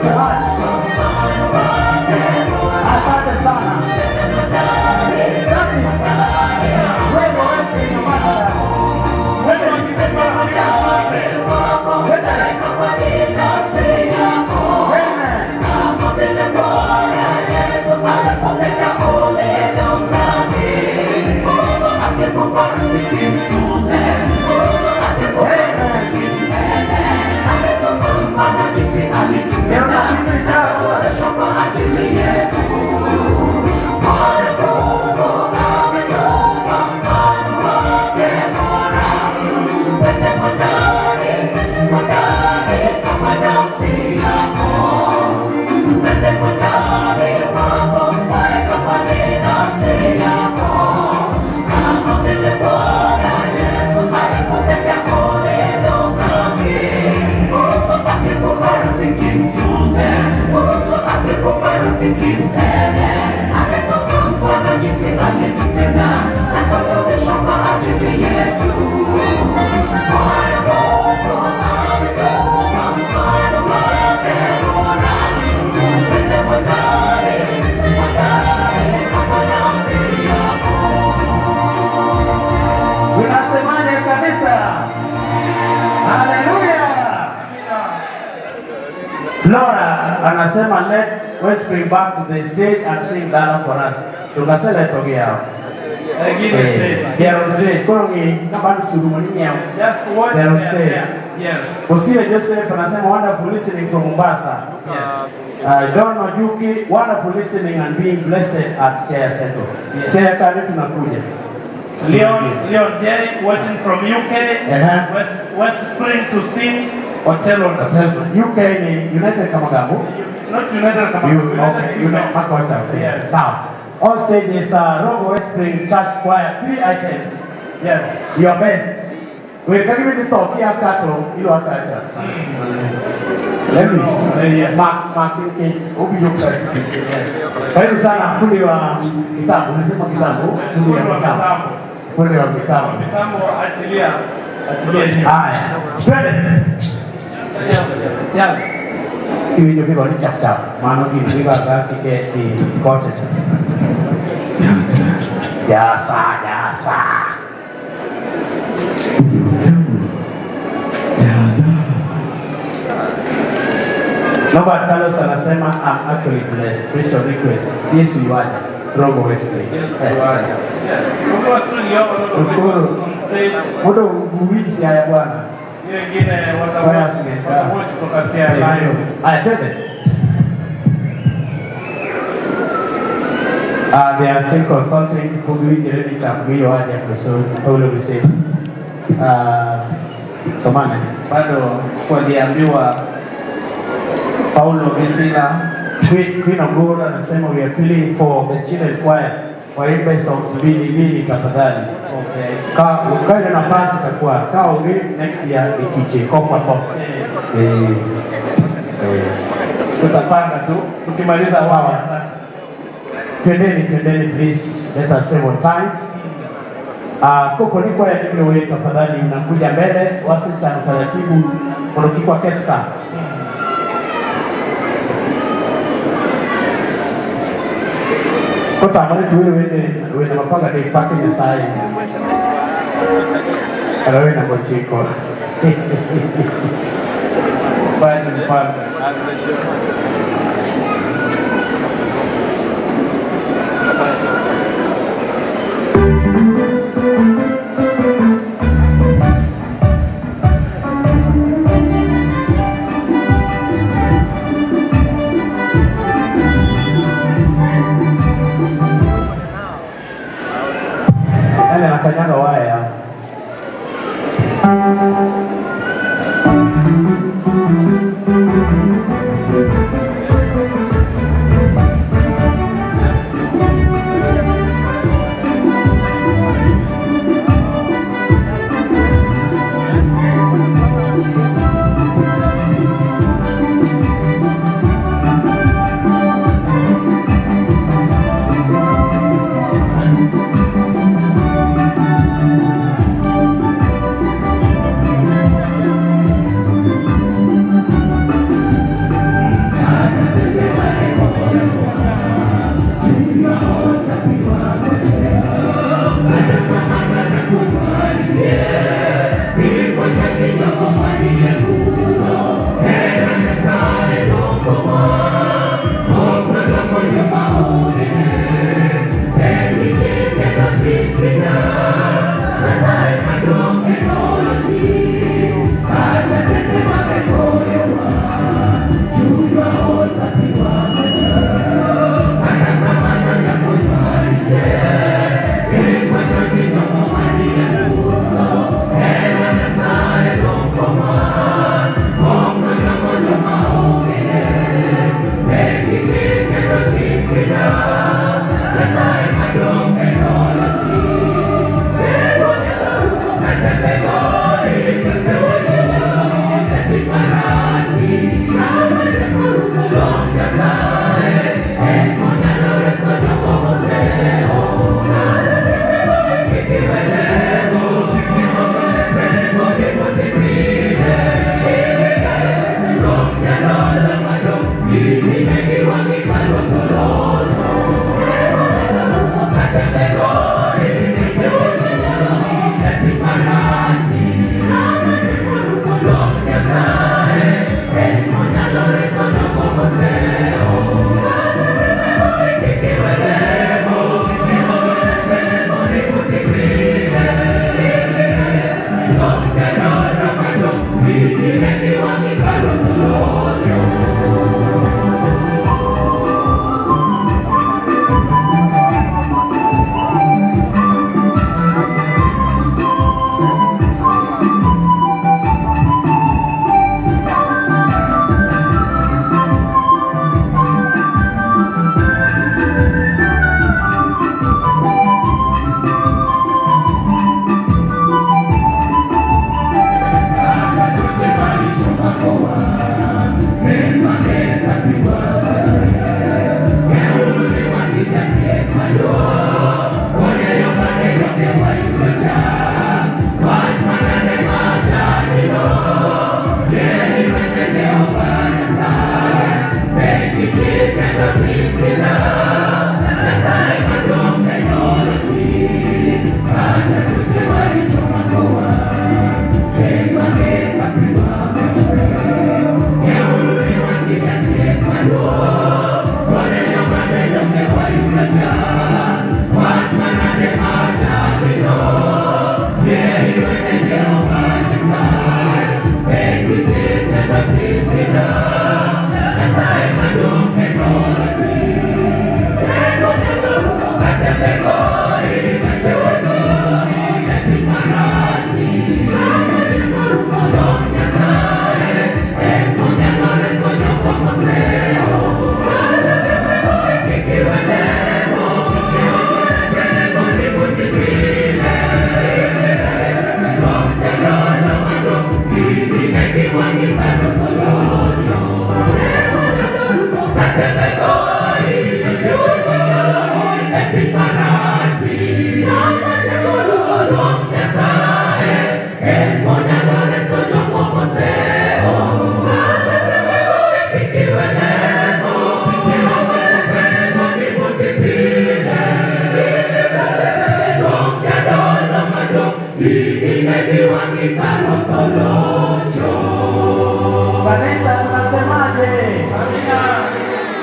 B: much. Asante sana. That is Robo Wrestling Ambassadors. Wewe ukipenda kama binafsi yako. Amen. Kama vile Bwana Yesu alikupenda ulivyo ndani. Akikupa rafiki mtunze. Akikupa rafiki mpende. Ametoka mfano jinsi alitupenda. Asababisha kwa ajili yetu. Bwana Mungu ametoka mfano wake bora. Mpende mwandani, mwandani kama nafsi yako. Mpende mwandani wako mfae kama ni nafsi yako. Kama vile Bwana Yesu alikupenda ulivyo ndani. Akikupa rafiki mtunze, akikupa rafiki mpende. Ametoka mfano jinsi alitupenda, asababisha kwa ajili yetu. Bwana Mungu ametoka mfano wake bora. Mpende mwandani, mwandani kama nafsi yako. Unasemaje kabisa? Haleluya! Flora anasema let Westspring back to the stage and sing Ghana for us. Tukasela togea. They're on stage. Korongi kama nsurumu ni yao.
Q: Just watch
B: They're on
Q: them
B: stage.
Q: there. Yes.
B: Osire Joseph anasema wonderful listening from Mombasa.
Q: Yes.
B: Don Ojuki, wonderful listening and being blessed at Share Center. Share kali tunakuja.
Q: Leon Jerry watching from UK. West Spring to sing Otelo.
B: UK ni United Kamagambo.
Q: Not United Kamagambo.
B: United Makocha.
Q: Yes.
B: Sawa. On stage is Robo Westspring Church Choir. 3 items.
Q: Yes.
B: Your best. We can give it to Kia Kato, you are Kacha. Let me Mark Obi Yes. Karibu sana fundi wa kitabu. Unasema kitabu? Fundi wa kitabu. Fundi wa kitabu.
Q: Kitabu achilia hiyo.
B: Haya. Twende.
Q: Yes.
B: Hiyo ndio kiko ni chap chap. Maana kipiga gati keti kote. Jasa. Robert Carlos anasema I'm actually blessed. Special request. Yesu yuaje. Robo Westspring.
Q: Robo Westspring yao on stage.
B: Modo uwisi haya bwana.
Q: Hiyo ingine watawatch kutoka Sierra Leone.
B: Haya twende. They are still consulting kuhubiri ready cha kuhiyo waje kusudi Paulo Bisema. Somane.
G: Bado waliambiwa Paulo Bisila.
B: Queen Ogora anasema we are appealing for the children choir. Waimbe songs mbili tafadhali.
G: Okay.
B: Ukae na nafasi takuwa. Kaa uge next year ikiche kopa kopa.
Q: Tutapanga tu tukimaliza
B: sawa. Twendeni please. Let us save on time. Koko ni kwa nini wewe tafadhali unakuja mbele wasicha utaratibu unakikwa ketsa. Kota amani tuwe wende mapanga ni pake ni sai. Alawe na kochiko.
Q: Bye to the family.
B: Kanyaga waya.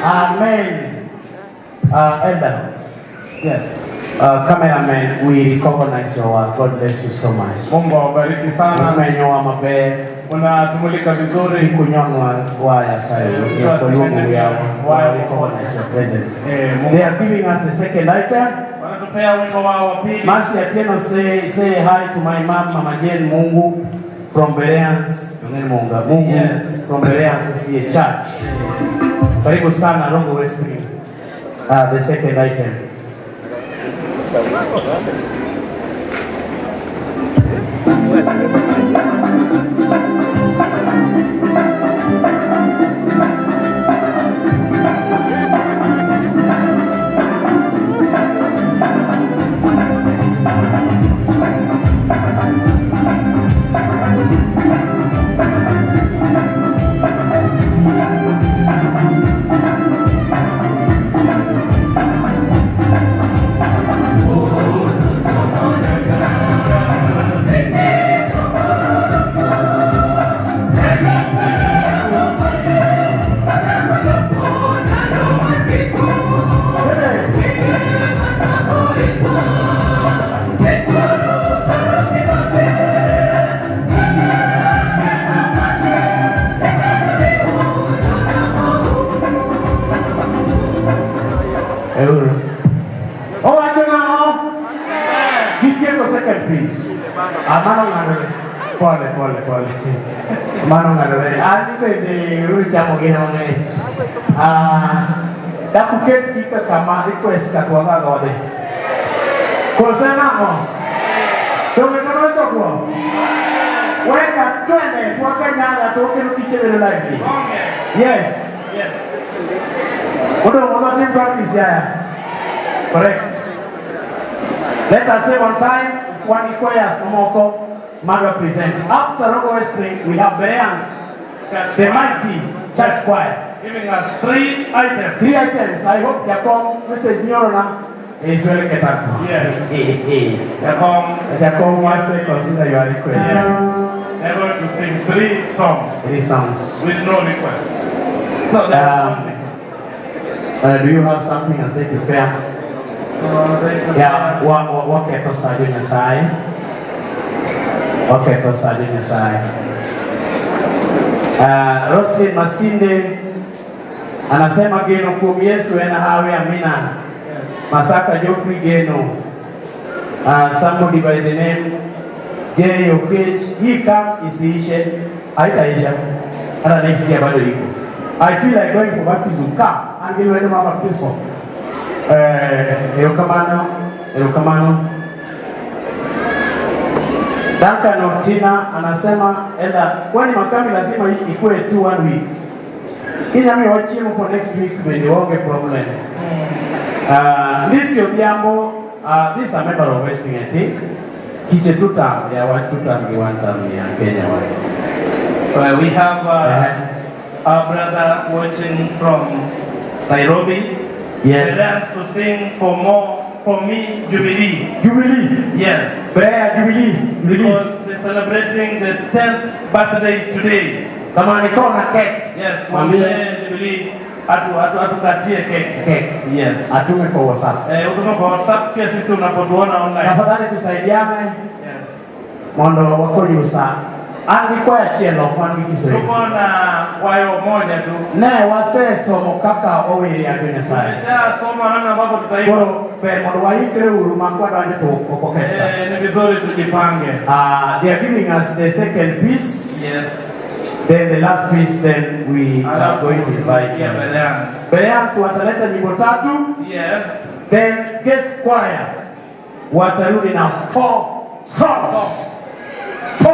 B: Amen. Elder. Yes. Cameraman, we recognize your work. God bless you so much.
Q: Mungu awabariki sana.
B: Umenyoa mabe.
Q: Unatumulika vizuri.
B: Kunyonwa waya sayo. We recognize your presence. They are giving us the second item.
Q: Wanatupea wimbo wao wa pili.
B: Masi Atieno say hi to my mom, Mama Jane Mungu from Bereans. Mungu. Yes. From Bereans SDA Church. Karibu sana Rongo Westbury. The second item. Mano ngadole. Ani bende ulichamo gina wangai. Dakuket kika kama request katuanga gode. Kosena mo. Donge kama chokwa. Weka twende tuwaka nyanga tuwake nukichevele live. Yes. Yes. Odo team practice yaya. Correct. Let us say one time. One choirs Momoko. Mother present. After Rogo Westbury, we have Bereans, the mighty church choir.
Q: Giving us 3 items.
B: 3 items. I hope Yakom, Mr. Nyorona, is very catered for.
Q: Yes. Yakom
B: wants to consider your request.
Q: They're going to sing 3 songs.
B: 3 songs.
Q: With no request. No, no request.
B: Do you have something as they prepare? Yeah, what can you say on your side? Okay, Pastor Nyasai. Roslyn Masinde anasema geno kwa Yesu ena hawe amina. Masaka Geoffrey Geno. Somebody by the name J. Okech. Hii kam isiishe. Haitaisha. Hata next year bado iko. I feel like going for baptism. Come. Angeli wende mama baptism. Erokamano. Duncan Otina anasema enda kwani makambi lazima ikuwe 1 week. Kenya mi wachimu for next week when you won't problem. This Obiambo, this is a member of Westbury, I think. Kiche tuta ya watu tuta miwanta ya Kenya wale.
Q: We have our brother watching from Nairobi.
B: Yes.
Q: He wants to sing for me, Jubilee.
B: Jubilee?
Q: Yes.
B: Prayer Jubilee.
Q: Because he's celebrating the 10th birthday today.
B: Kama nikona cake.
Q: Yes, mwambie Jubilee atukatie cake. Yes.
B: Atume kwa WhatsApp.
Q: Utume kwa WhatsApp pia sisi unapotuona online.
B: Tafadhali tusaidiane.
Q: Yes.
B: Mondo wako yusa. Angi kwa ya chelo kwangi Kiswahili.
Q: Tuko na kwayo moja tu.
B: Ne wase somo kaka oweri ya kwenye sai.
Q: Tumesha soma namna ambavyo tutaimba.
B: Kwa mondo waikre uruma kwa danje to kokoketsa.
Q: Ni vizuri tujipange.
B: They are giving us the second piece.
Q: Yes.
B: Then the last piece, then we are going to invite Bereans wataleta nyimbo 3.
Q: Yes.
B: Then guest choir watarudi na 4 songs. 4.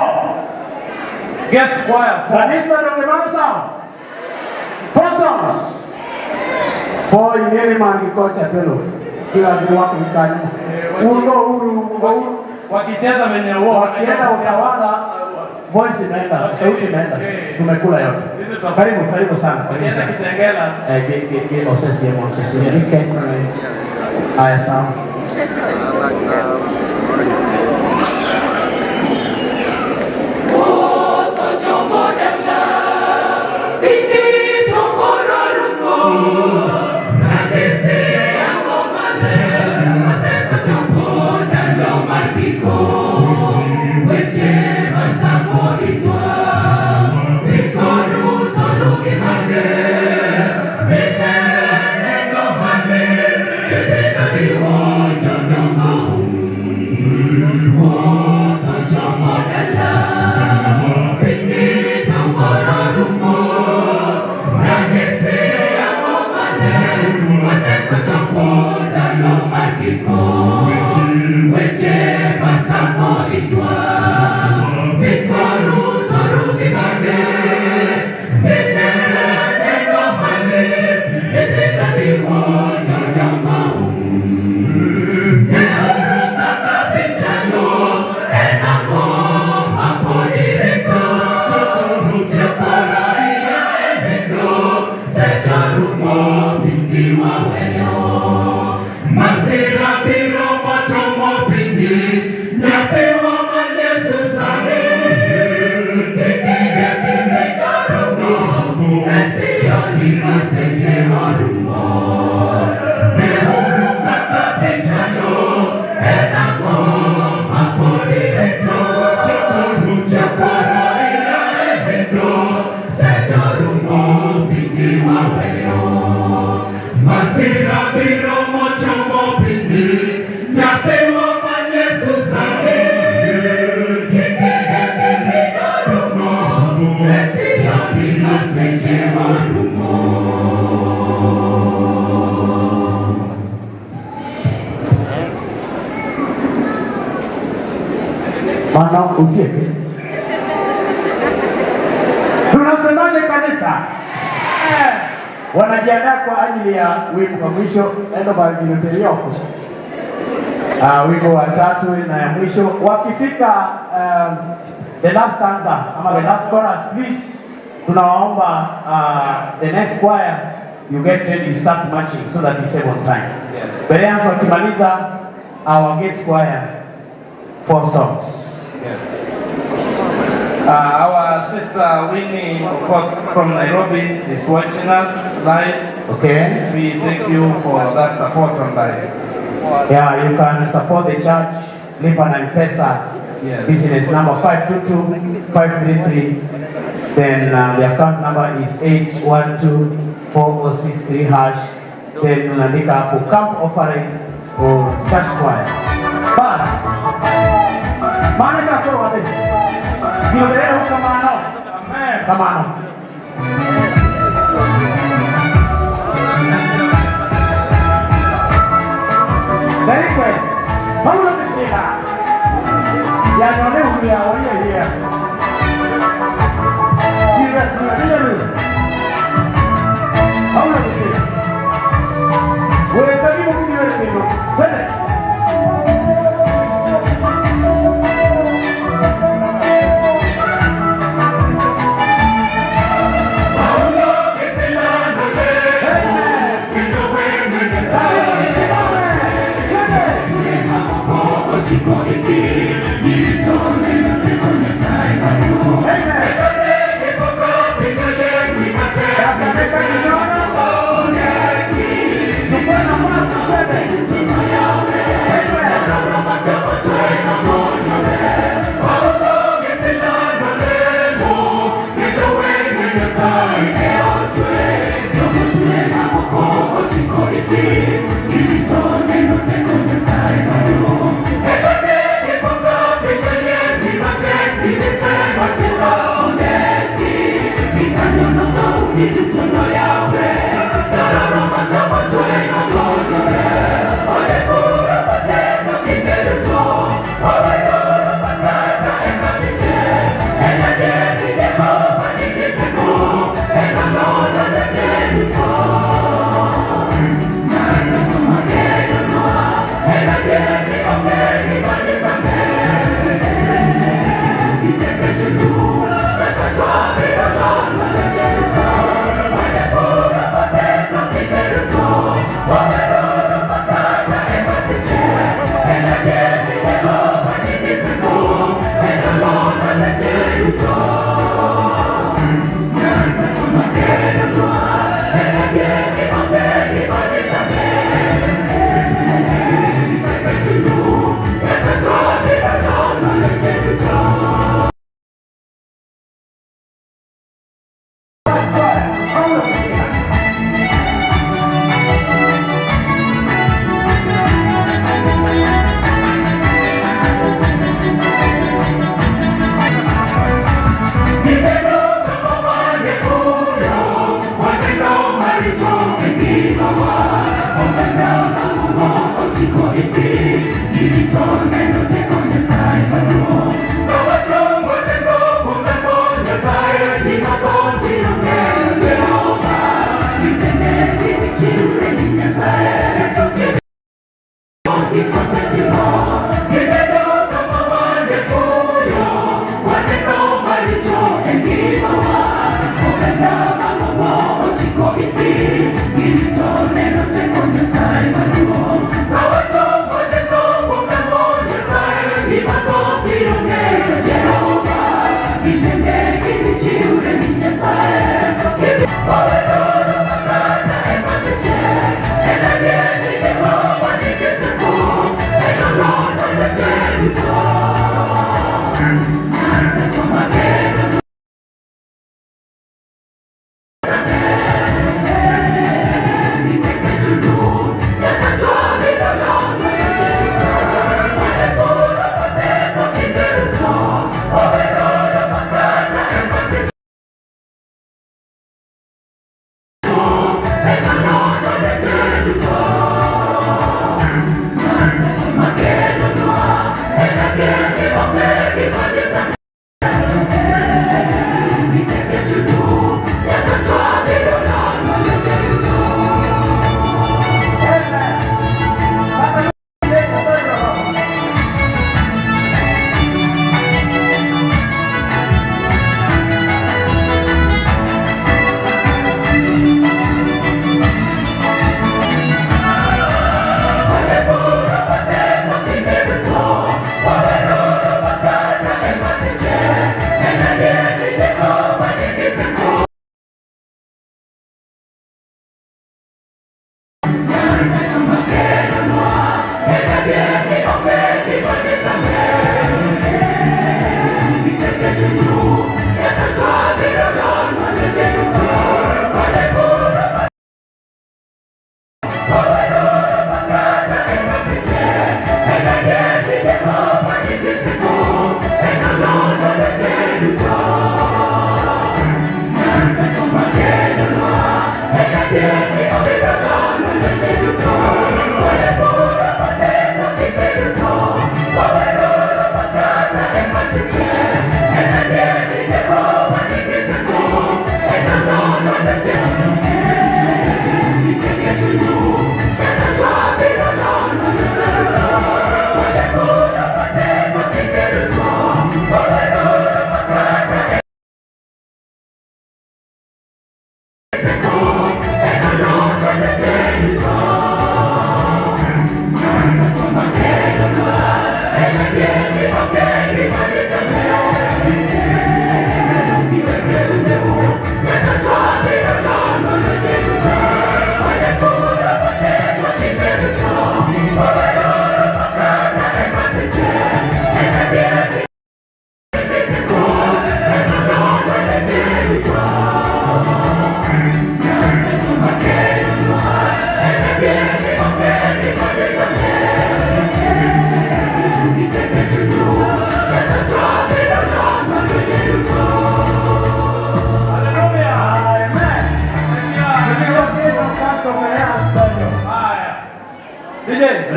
Q: Guest choir 4.
B: Kanisa ndio sawa. 4 songs. 4 ingine mangikocha 12. Kila watu mkani. Uru
Q: wakicheza wenye uo
B: wakienda utawala voice inaenda, sauti inaenda. Tumekula yote. Karibu sana. Karibu sana.
Q: Kitengela.
B: Osesi. Aya sawa.
M: Bini tongoro
B: Mana ujeke. Tunasemaje kanisa? Wanajiandaa kwa ajili ya wimbo wa mwisho endo baadhi yako. Wimbo wa tatu na ya mwisho wakifika the last stanza ama the last chorus, please tunawaomba the next choir you get ready, you start marching so that we save on time.
H: Yes.
B: Bereans wakimaliza our guest choir 4 songs.
H: Yes. Our sister Winnie from Nairobi is watching us live.
B: Okay.
H: We thank you for that support on live.
B: Yeah, you can support the church. Lipa na M-Pesa.
H: Yes.
B: Business number 522-533. Then the account number is 812-4063#. Then unaandika hapo camp offering or church choir. Bas. Maana kwa wale. Ndio leo kama ano. Amen. Kama ano. The request. Paulo Mishila. Ya none huya oye here. Tira. Paulo Mishila. Wewe tabibu kidiwe kidiwe. Wewe.
M: Jehovah,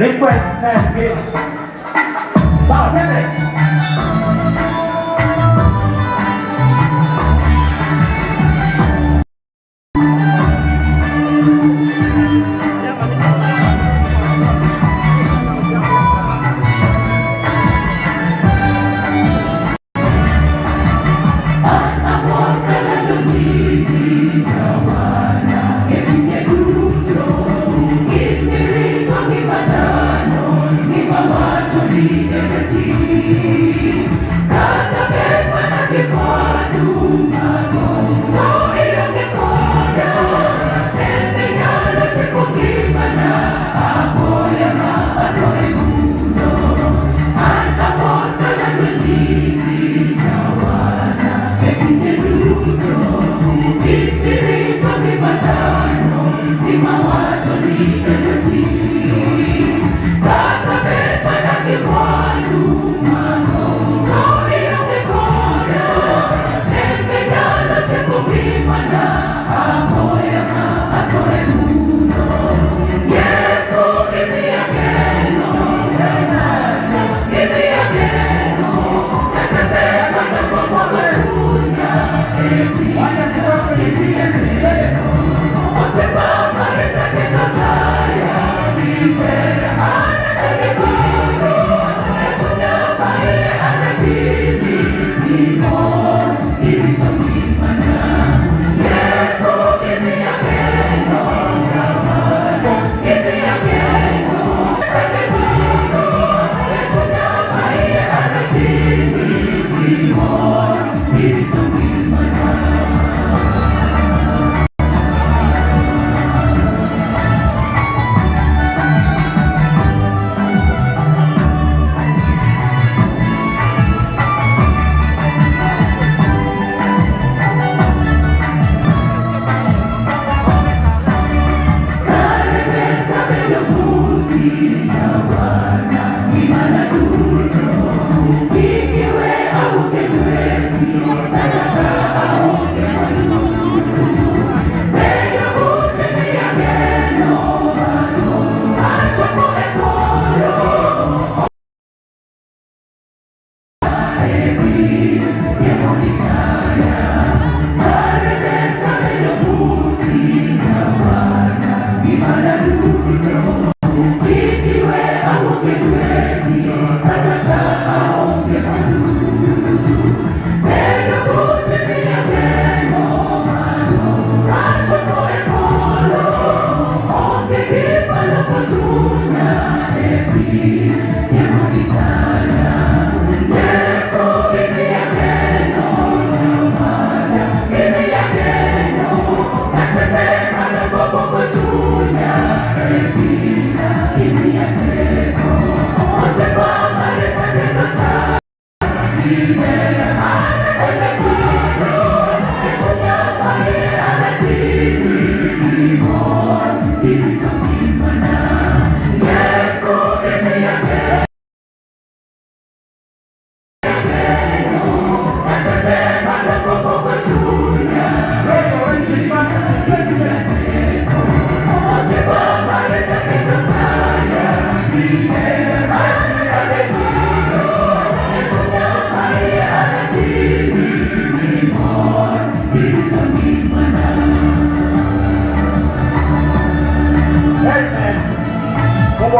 M: Request and give. Sawa, twende.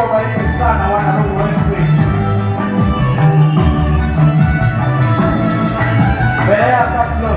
B: awabariki sana wana Mungu Westway. Berea Kaplo.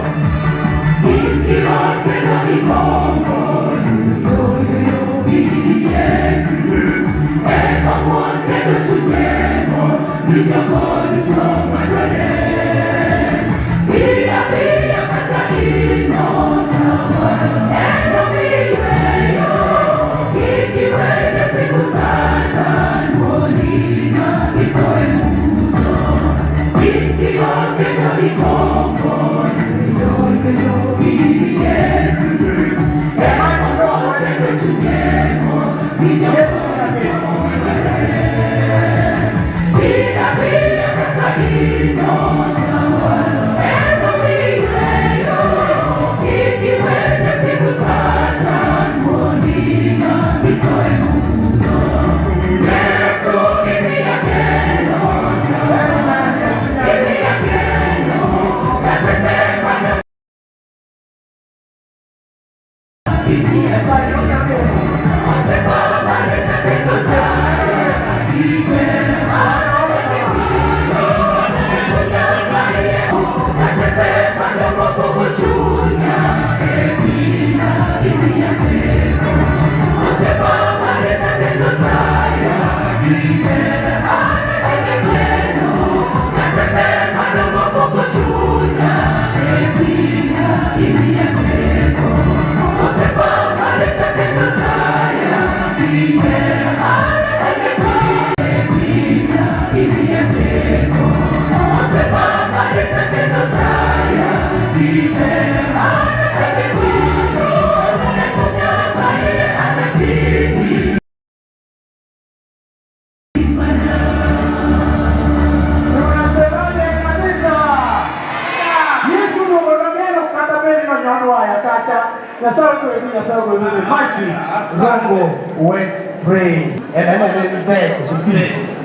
B: Zango West praying and then there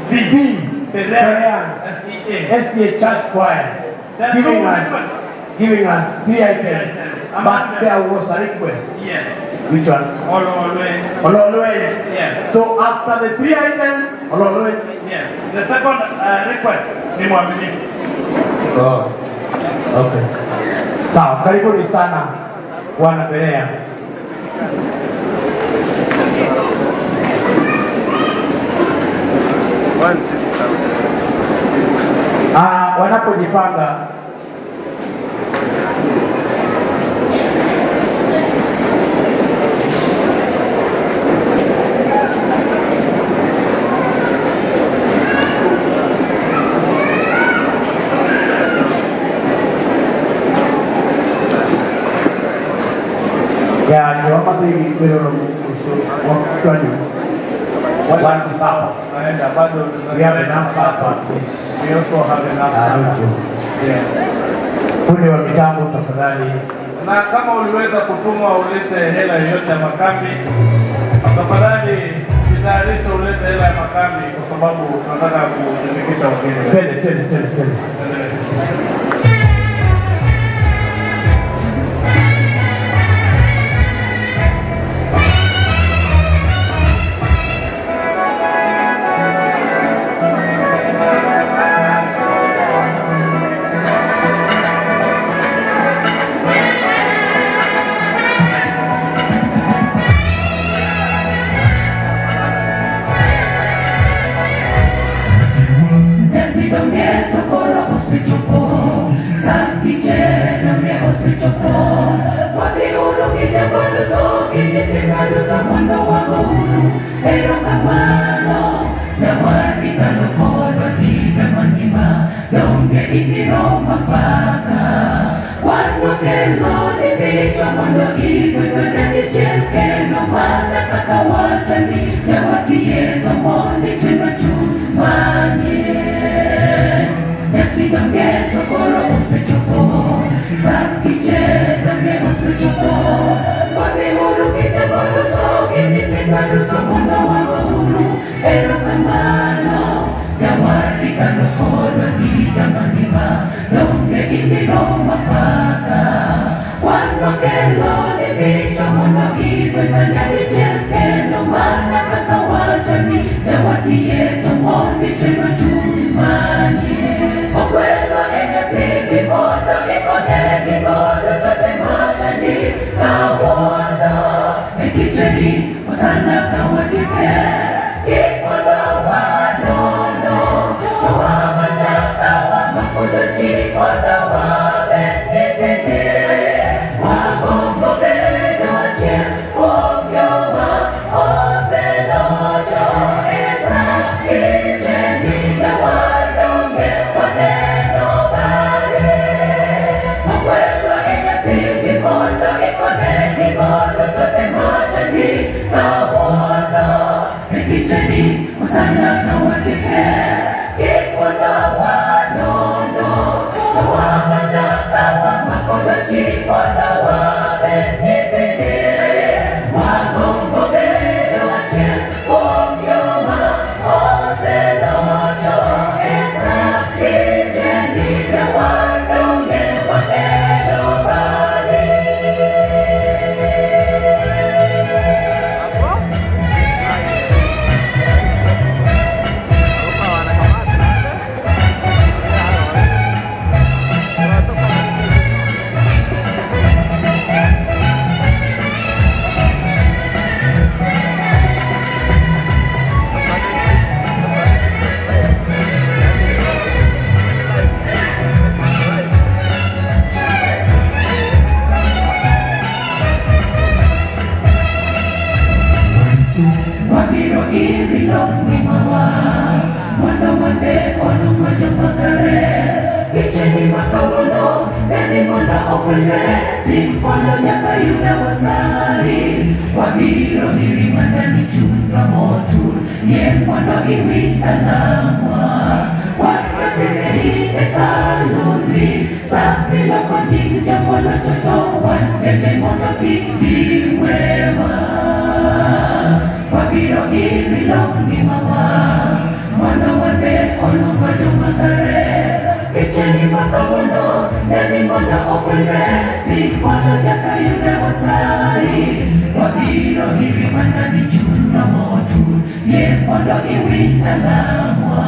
B: begin SDA Church Choir giving us 3 items, but there was a request.
Q: Yes.
B: Which one? Ololwe.
Q: Yes.
B: So after the 3 items, Ololwe.
Q: Yes. The second request ni mwaminifu.
B: Oh. Okay. Sawa, karibuni sana wana Berea. Wanapojipanga ya ni wakati kwelo kuhusu wakati one supper. We have enough supper.
Q: We also have enough supper. Yes.
B: Kundi wa mitambo tafadhali.
Q: Na kama uliweza kutumwa ulete hela yoyote ya makambi, tafadhali jitayarishe ulete hela ya makambi kwa sababu tunataka kutumikisha wageni.
B: Tende.
M: Jawadi Yeto mondi cheno chumani Okwelo enya sibi mondo Ikonegi mondo Tote machani Kawondo Ekicheni Osana kawatike Kimondo wanono Tawamanda Kawamakudo chimondo Wabenitini Wagombo bedo chen Wogyowa Osenocho Esa Kicheni Jawadonge Waneno bari Okwelo enya sibi mondo Ikonegi mondo Tote machani Kawondo Ekicheni Osana kawatike Kimondo wanono Tawamanda Kawamakudo chimondo Wabenitini Wagombo bedo chen Wogyowa Osenocho Esa Kicheni Jawadonge Waneno bari Wabiro iri lokni mawa Wanda wande ono majomakare Kicheni makawono Neni monda ofenre Timpono jaka yuda wasari Wabiro iri mandani chundra motu Yen mondo iwita namwa Wanda sekeri ekaluni Sapi loko nying jambola choto Wandene mondo kikiwema Wabiro iri lokni mawa Mwana wande ono majomakare Kicheni makawono Neni monda ofenre Timpono jaka yuda wasari Wabiro iri mandani chunda motu Ye mondo iwita namwa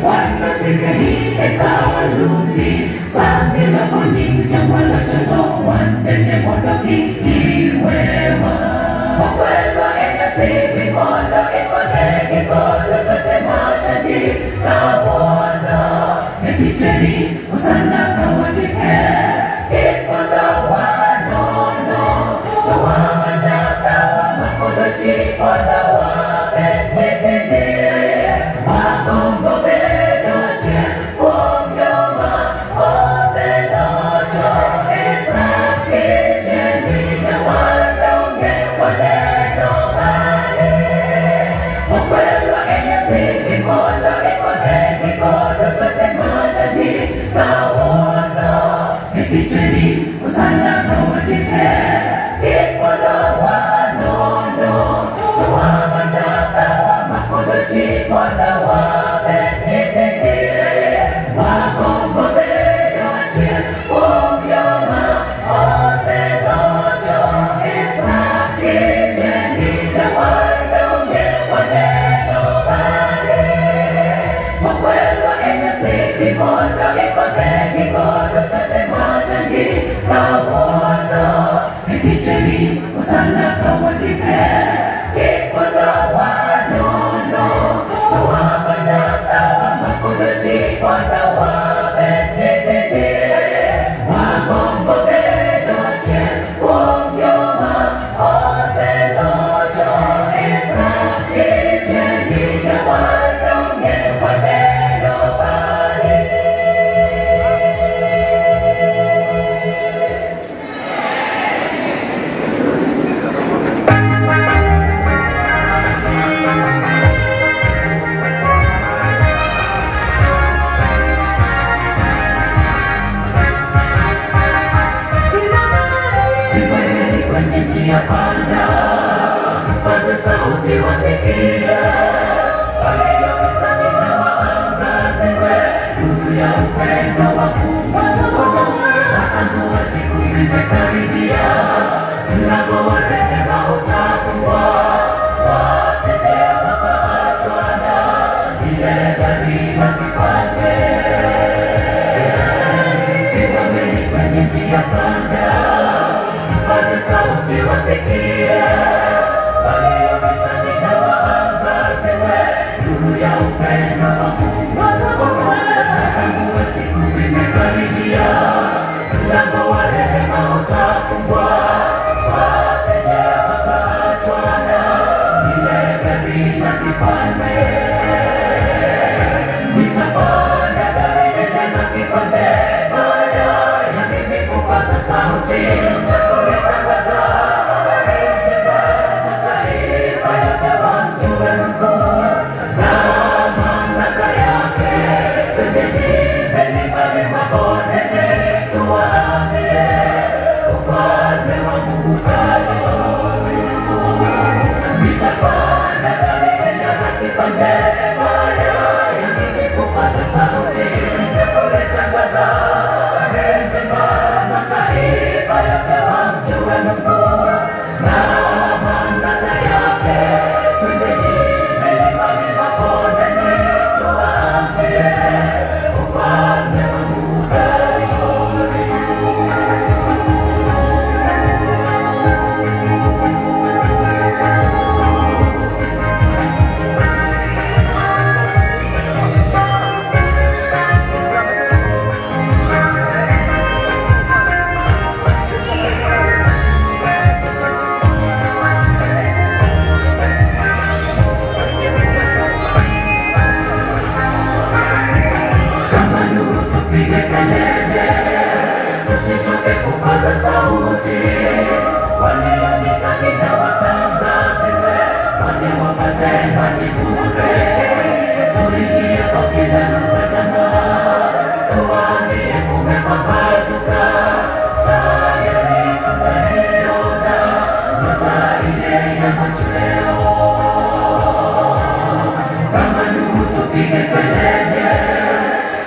M: Wanda sikeri ekaluni Samila konying jamwala choto Wandene mondo kikiwema Okwelo enya sibi mondo Ikonegi mondo Tote machani Kawondo Ekicheni Osana kawatike Kimondo wanono Tawamanda Kawamakudo chimondo Wabenitini Wagombo bedo chen Wogyowa Osenocho Esa Kicheni Jawadonge Waneno bari Okwelo enya sibi mondo Ikonegi mondo Tote machani Kawondo Ekicheni Osana kawatike Kimondo wanono Tawamanda Kawamakudo chimondo Wabenitini Wagombo bedo chen Wogyowa Osenocho Esa Kicheni Jawadonge Waneno bari Okwelo enya sibi mondo Ikonegi mondo Tote machani Kawondo Ekicheni Osana kawatike Kimondo wanono Tawamanda Kawamakudo chimondo Wabenitini Wagombo bedo chen Wogyowa Osenocho Esa Kicheni Jawadonge Waneno bari Simameni kwenye njia panda Paza sauti wasikie Waliokizani na waangaziwe Nuru ya upendo wa Mungu Watambue siku zimekaribia Mlango wa rehema utafungwa Wasije wakaachwa na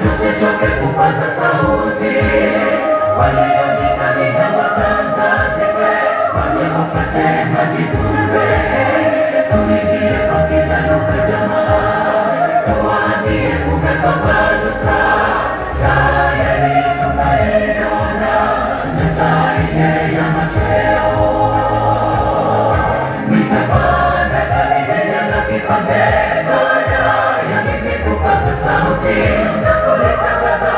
M: Tusichoke kupaza sauti, walionikani na watangaziwe, waje wapate majibu bure. Tuingie kwa kila lugha jamaa, tuwaambie kumepambazuka, tayari tunaiona nyota ile ya machweo. Nitapanda gari lile la kifalme baada ya mimi kupaza sauti na kulitangaza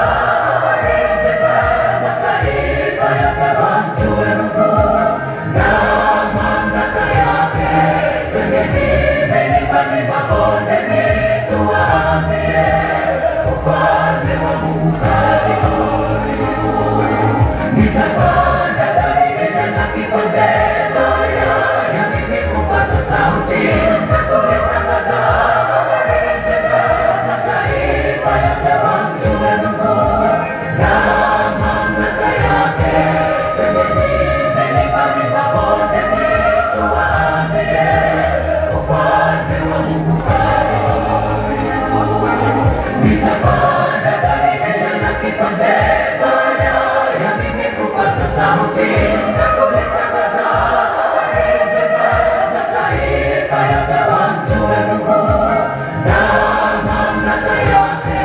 M: habari njema, mataifa yote wamjue Mungu na mamlaka yake. Twendeni milimani, mabondeni, tuwaambie ufalme wa Mungu karibu. Nitapanda gari lile la kifalme baada ya mimi kupaza sauti na kulitangaza habari njema, mataifa yote wamjue Mungu na mamlaka yake. Twendeni milimani, mabondeni, tuwaambie ufalme wa Mungu karibu. Nitapanda gari lile la kifalme baada ya mimi kupaza sauti na kulitangaza habari njema, mataifa yote wamjue Mungu na mamlaka yake.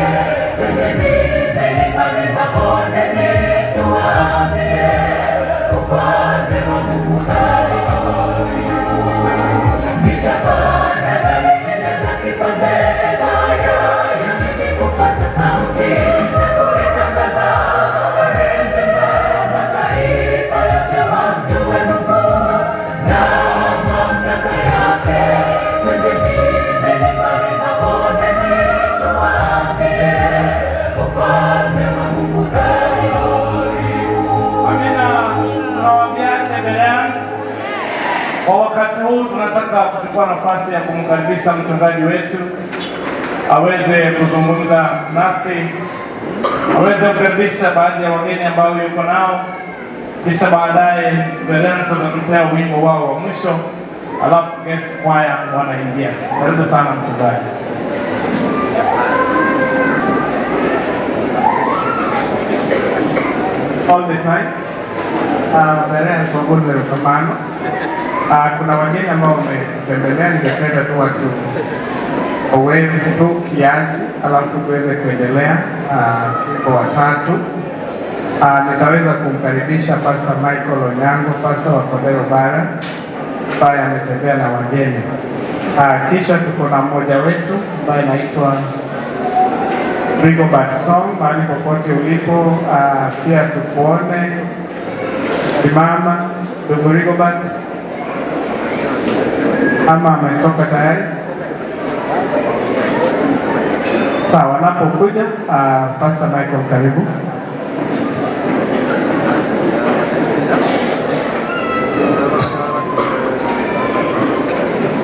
M: Twendeni milimani, mabondeni, tuwaambie ufalme wa Mungu karibu. Nitapanda gari lile la kifalme baada ya mimi kupaza sauti na kulitangaza habari njema, mataifa yote wamjue Mungu na mamlaka yake. Twendeni milimani, mabondeni, tuwaambie ufalme wa Mungu karibu.
Q: Amina. Tunawaambia Tembeleans, kwa wakati huu tunataka kuchukua nafasi ya kumkaribisha mchungaji wetu aweze kuzungumza nasi, aweze kukaribisha baadhi ya wageni ambao yuko nao, kisha baadaye Tembeleans watatupea wimbo wao wa mwisho, alafu guest choir wanaingia. Karibu sana mchungaji.
S: All the time. Tembeleans wagole ukamano. Kuna wageni ambao wametutembelea, ningependa tu watu owevu tu kiasi, alafu tuweze kuendelea wimbo wa tatu. Nitaweza kumkaribisha Pastor Michael Onyango, Pastor wa Kodero Bara, ambaye ametembea na wageni. Kisha tuko na mmoja wetu ambaye anaitwa Rigobert Song. Mahali popote ulipo, pia tukuone. Simama ndugu Rigobert, ama ametoka tayari? Sawa, napokuja Pastor Michael, karibu.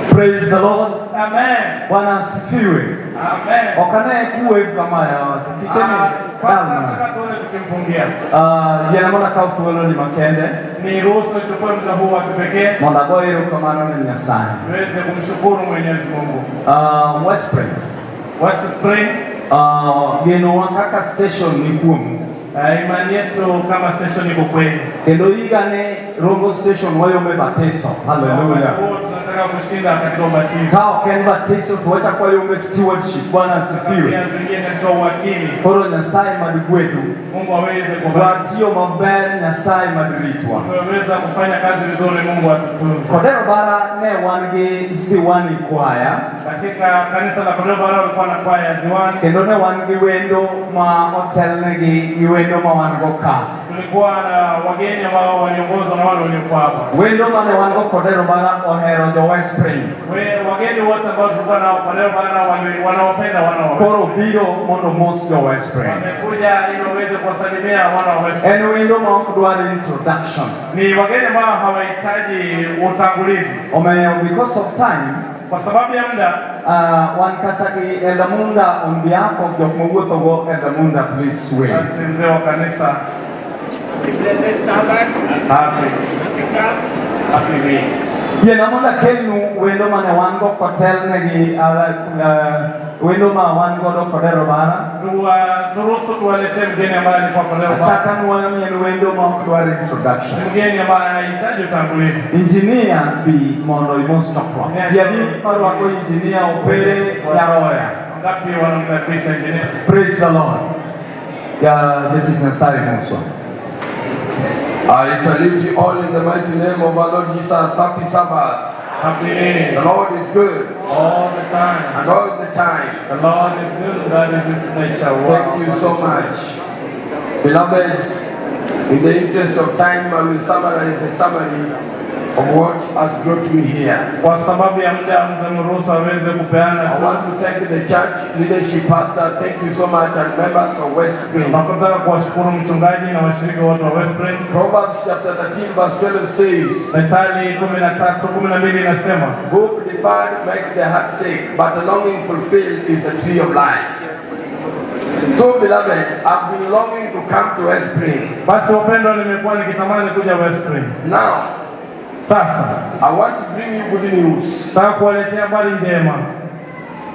T: Praise the Lord.
Q: Amen.
T: Bwana asifiwe.
Q: Amen.
T: Okanaye kuwe kama ya kicheni
Q: Pastor, nataka tuone tukimpungia.
T: Yana mwana kau tuwelo ni makende.
Q: Ni ruhusu tuchukue muda huu wa kipekee.
T: Mwana goero kama na Nyasaye.
Q: Tuweze kumshukuru Mwenyezi Mungu.
T: West Spring.
Q: West Spring.
T: Geno wakaka station ni kumu.
Q: Imani yetu kama station iko kwenu.
T: Kendo igane Rongo station wayombe batizo. Hallelujah.
Q: Tunataka kushinda katika ubatizo.
T: Kao ken batizo tuwacha kwa yombe stewardship. Bwana asifiwe.
Q: Tuingie katika uwakili.
T: Koro Nyasaye madugwedu.
Q: Mungu aweze kubariki.
T: Watio mabere Nyasaye madiritwa.
Q: Tuweza kufanya kazi vizuri, Mungu atutunze.
T: Kodero Bara ne wange ziwani kwaya.
Q: Katika kanisa la Kodero Bara walikuwa na kwaya ziwani.
T: Kendo ne wange wendo ma hotel negi wendo ma wangoka.
Q: Tulikuwa na wageni ambao waliongozwa na wale waliokuwa hapa.
T: Wendo mane wango Kodero Bara ohero the West Spring.
Q: Wageni wote ambao tulikuwa nao Kodero Bara wanaopenda wana wa
T: Koro biro mondo mos the West Spring.
Q: Wamekuja ili waweze kuwasalimia wana wa West Spring.
T: And wendo ma okdwari introduction.
Q: Ni wageni ambao hawahitaji utangulizi.
T: Because of time,
Q: Kwa sababu ya muda,
T: wan katagi Eldamunda on behalf of Dr. Mowuotho Eldamunda, please wait.
Q: basi mzee wa kanisa, happy week.
T: Yenamonda kenu wendo mane wan go kotel negi wendo ma wan go do kodero bana.
Q: Turuhusu tuwaletee mgeni ambaye alikuwa kodero bana.
T: Achaka nuwani yenu wendo ma kudwari introduction.
Q: Mgeni ambaye anahitaji utangulizi.
T: Engineer bi mondo imost tokwa. Yadi marwako engineer opere nyaroya.
Q: Ngapi wanamkaribisha engineer?
T: Praise the Lord. Ya jeti nasari moswa.
U: I salute you all in the mighty name of our Lord Jesus. Happy Sabbath.
Q: Happy.
U: The Lord is good.
Q: All the time.
U: And all the time.
Q: The Lord is good. That is His nature. Wow.
U: Thank you so much. Beloved, in the interest of time, I will summarize the summary of what has brought me here.
Q: Kwa sababu ya muda mtamruhusu aweze kupeana tu.
U: I want to thank the church leadership pastor. Thank you so much, and members of West Spring.
Q: Nakutaka kuwashukuru mchungaji na washiriki wote wa West Spring.
U: Proverbs chapter 13 verse 12 says,
Q: Methali 13:12 inasema,
U: hope deferred makes the heart sick, but a longing fulfilled is the tree of life. So beloved, I've been longing to come to West Spring.
Q: Basi wapendwa, nimekuwa nikitamani kuja West Spring.
U: Now,
Q: sasa
U: I want to bring you good news.
Q: Nataka kuwaletea habari njema.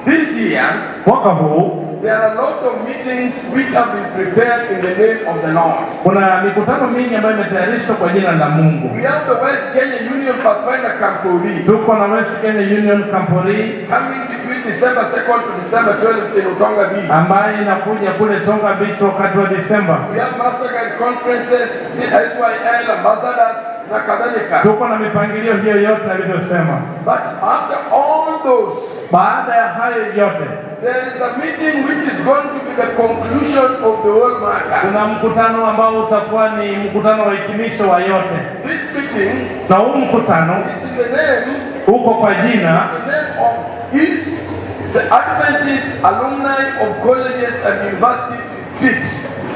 U: This year,
Q: mwaka huu,
U: there are a lot of meetings which have been prepared in the name of the Lord.
Q: Kuna mikutano mingi ambayo imetayarishwa kwa jina la Mungu.
U: We have the West Kenya Union Pathfinder Campori.
Q: Tuko na West Kenya Union Campori
U: coming between December 2nd to December 12th in Utonga Beach.
Q: ambayo inakuja kule Tonga Beach wakati wa December.
U: We have master guide conferences, SYL ambassadors na kadhalika.
Q: Tuko na mipangilio hiyo yote alivyosema.
U: But after all those,
Q: baada ya hayo yote,
U: there is a meeting which is going to be the conclusion of the whole matter.
Q: Kuna mkutano ambao utakuwa ni mkutano wa hitimisho wa yote.
U: This meeting,
Q: na huu mkutano
U: is in the name,
Q: uko kwa jina,
U: the name of East, the Adventist Alumni of Colleges and Universities Retreat.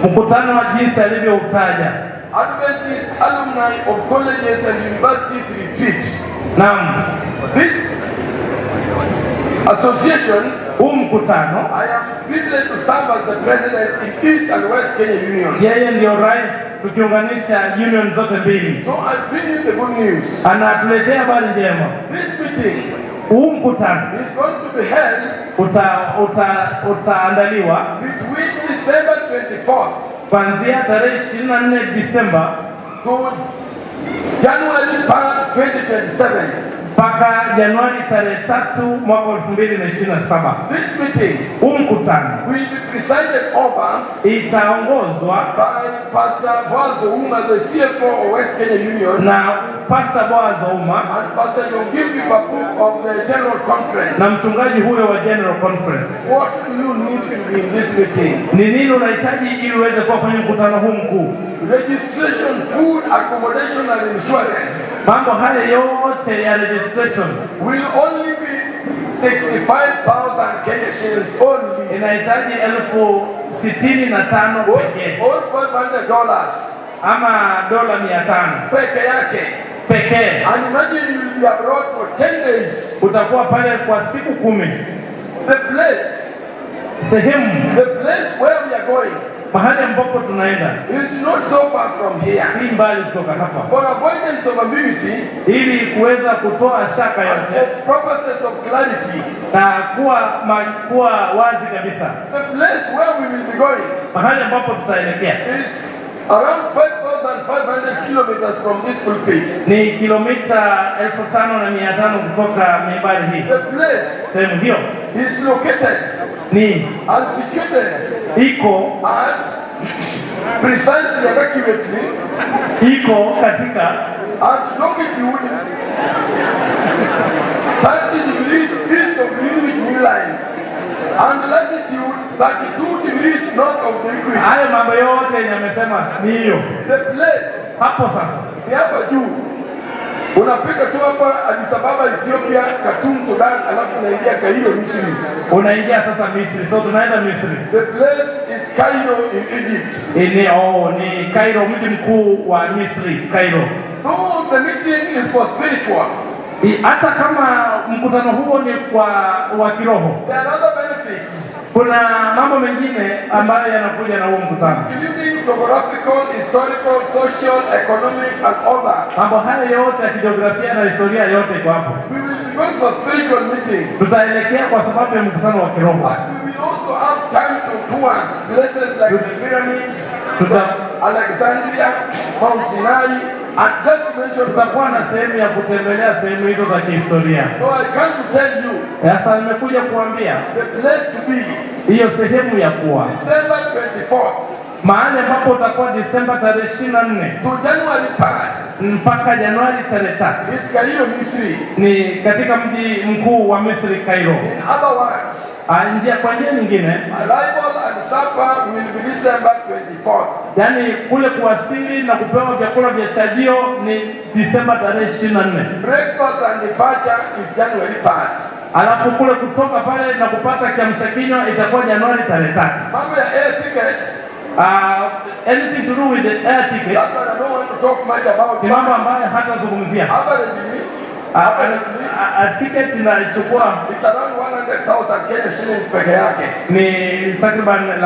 Q: Mkutano wa jinsi alivyoutaja,
U: Adventist Alumni of Colleges and Universities Retreat.
Q: Naam.
U: This association,
Q: mkutano,
U: I am privileged to serve as the president in East and West Kenya Union.
Q: Yeye ndio rais tukiunganisha union zote mbili.
U: So I bring you the good news.
Q: Anatuletea habari njema.
U: This meeting,
Q: mkutano
U: is going to be held
Q: utaandaliwa
U: between December 24th
Q: kuanzia tarehe 24 Disemba
U: to January 3rd, 2027.
Q: mpaka Januari tarehe 3 mwaka 2027.
U: This meeting,
Q: mkutano
U: will be presided over,
Q: itaongozwa
U: by Pastor Boaz Ouma, the CFO of West Kenya Union,
Q: na Pastor Boaz Ouma,
U: and Pastor Yongimbi Papu of the General Conference.
Q: na mchungaji huyo wa General Conference.
U: What do you need to be in this meeting?
Q: Ni nini unahitaji ili uweze kuwa kwenye mkutano huu mkuu?
U: Registration, food, accommodation and insurance.
Q: Mambo haya yote ya registration
U: will only be 65,000 Kenya shillings only.
Q: Inahitaji 65,000 pekee.
U: Or $500
Q: ama dola 500
U: peke yake.
Q: Pekee.
U: And imagine you will be abroad for 10 days.
Q: Utakuwa pale kwa siku 10.
U: The place,
Q: sehemu,
U: the place where we are going,
Q: mahali ambapo tunaenda,
U: is not so far from here.
Q: Si mbali kutoka hapa.
U: For avoidance of ambiguity,
Q: ili kuweza kutoa shaka yote,
U: for purposes of clarity,
Q: na kuwa wazi kabisa,
U: the place where we will be going,
Q: mahali ambapo tutaelekea,
U: is around 5,500 kilometers from this pulpit.
Q: Ni kilomita 5,500 kutoka mimbari hii.
U: The place,
Q: sehemu hiyo,
U: is located,
Q: ni
U: and situated,
Q: iko
U: at precisely and accurately,
Q: iko katika
U: at longitude 30 degrees east of Greenwich Mean Line and latitude 32 degrees north of the equator.
Q: Hayo mambo yote yamesema ni hiyo.
U: The place
Q: hapo sasa
U: ni hapa juu. Unapika tu hapa Addis Ababa Ethiopia, Khartoum Sudan, alafu unaingia Cairo Misri.
Q: Unaingia sasa Misri. So tunaenda Misri.
U: The place is Cairo in Egypt.
Q: Ni Cairo, mji mkuu wa Misri, Cairo.
U: Though the meeting is for spiritual,
Q: Hata kama mkutano huo ni wa kiroho,
U: there are other benefits.
Q: Kuna mambo mengine ambayo yanakuja na huo mkutano.
U: Including geographical, historical, social, economic and all that.
Q: Mambo haya yote ya kijiografia na historia yote iko hapo.
U: We will be going for spiritual meeting.
Q: Tutaelekea kwa sababu ya mkutano wa kiroho.
U: But we will also have time to tour places like the pyramids, Alexandria, Mount Sinai, and just to mention.
Q: Tutakuwa na sehemu ya kutembelea sehemu hizo za kihistoria.
U: So I come to tell you.
Q: Sasa nimekuja kuambia
U: the place to be.
Q: Hiyo sehemu ya kuwa
U: December 24th.
Q: Mahali ambapo utakuwa Disemba tarehe 24
U: to January 3rd.
Q: Mpaka Januari tarehe 3.
U: It's Cairo, Misri.
Q: Ni katika mji mkuu wa Misri, Cairo.
U: In other words,
Q: kwa njia nyingine,
U: arrival and supper will be December 24th.
Q: Yani kule kuwasili na kupewa vyakula vya chajio ni Disemba tarehe 24.
U: Breakfast and departure is January 3rd.
Q: Alafu kule kutoka pale na kupata kiamsha kinywa itakuwa Januari tarehe 3.
U: Mambo ya air tickets.
Q: Anything to do with the air ticket.
U: That's what I don't want to talk much about.
Q: Ni mambo ambayo hatazungumzia. Ticket inachukua
U: it's around 100,000 Kenya shillings peke yake.
Q: Ni takriban $100,000.
U: So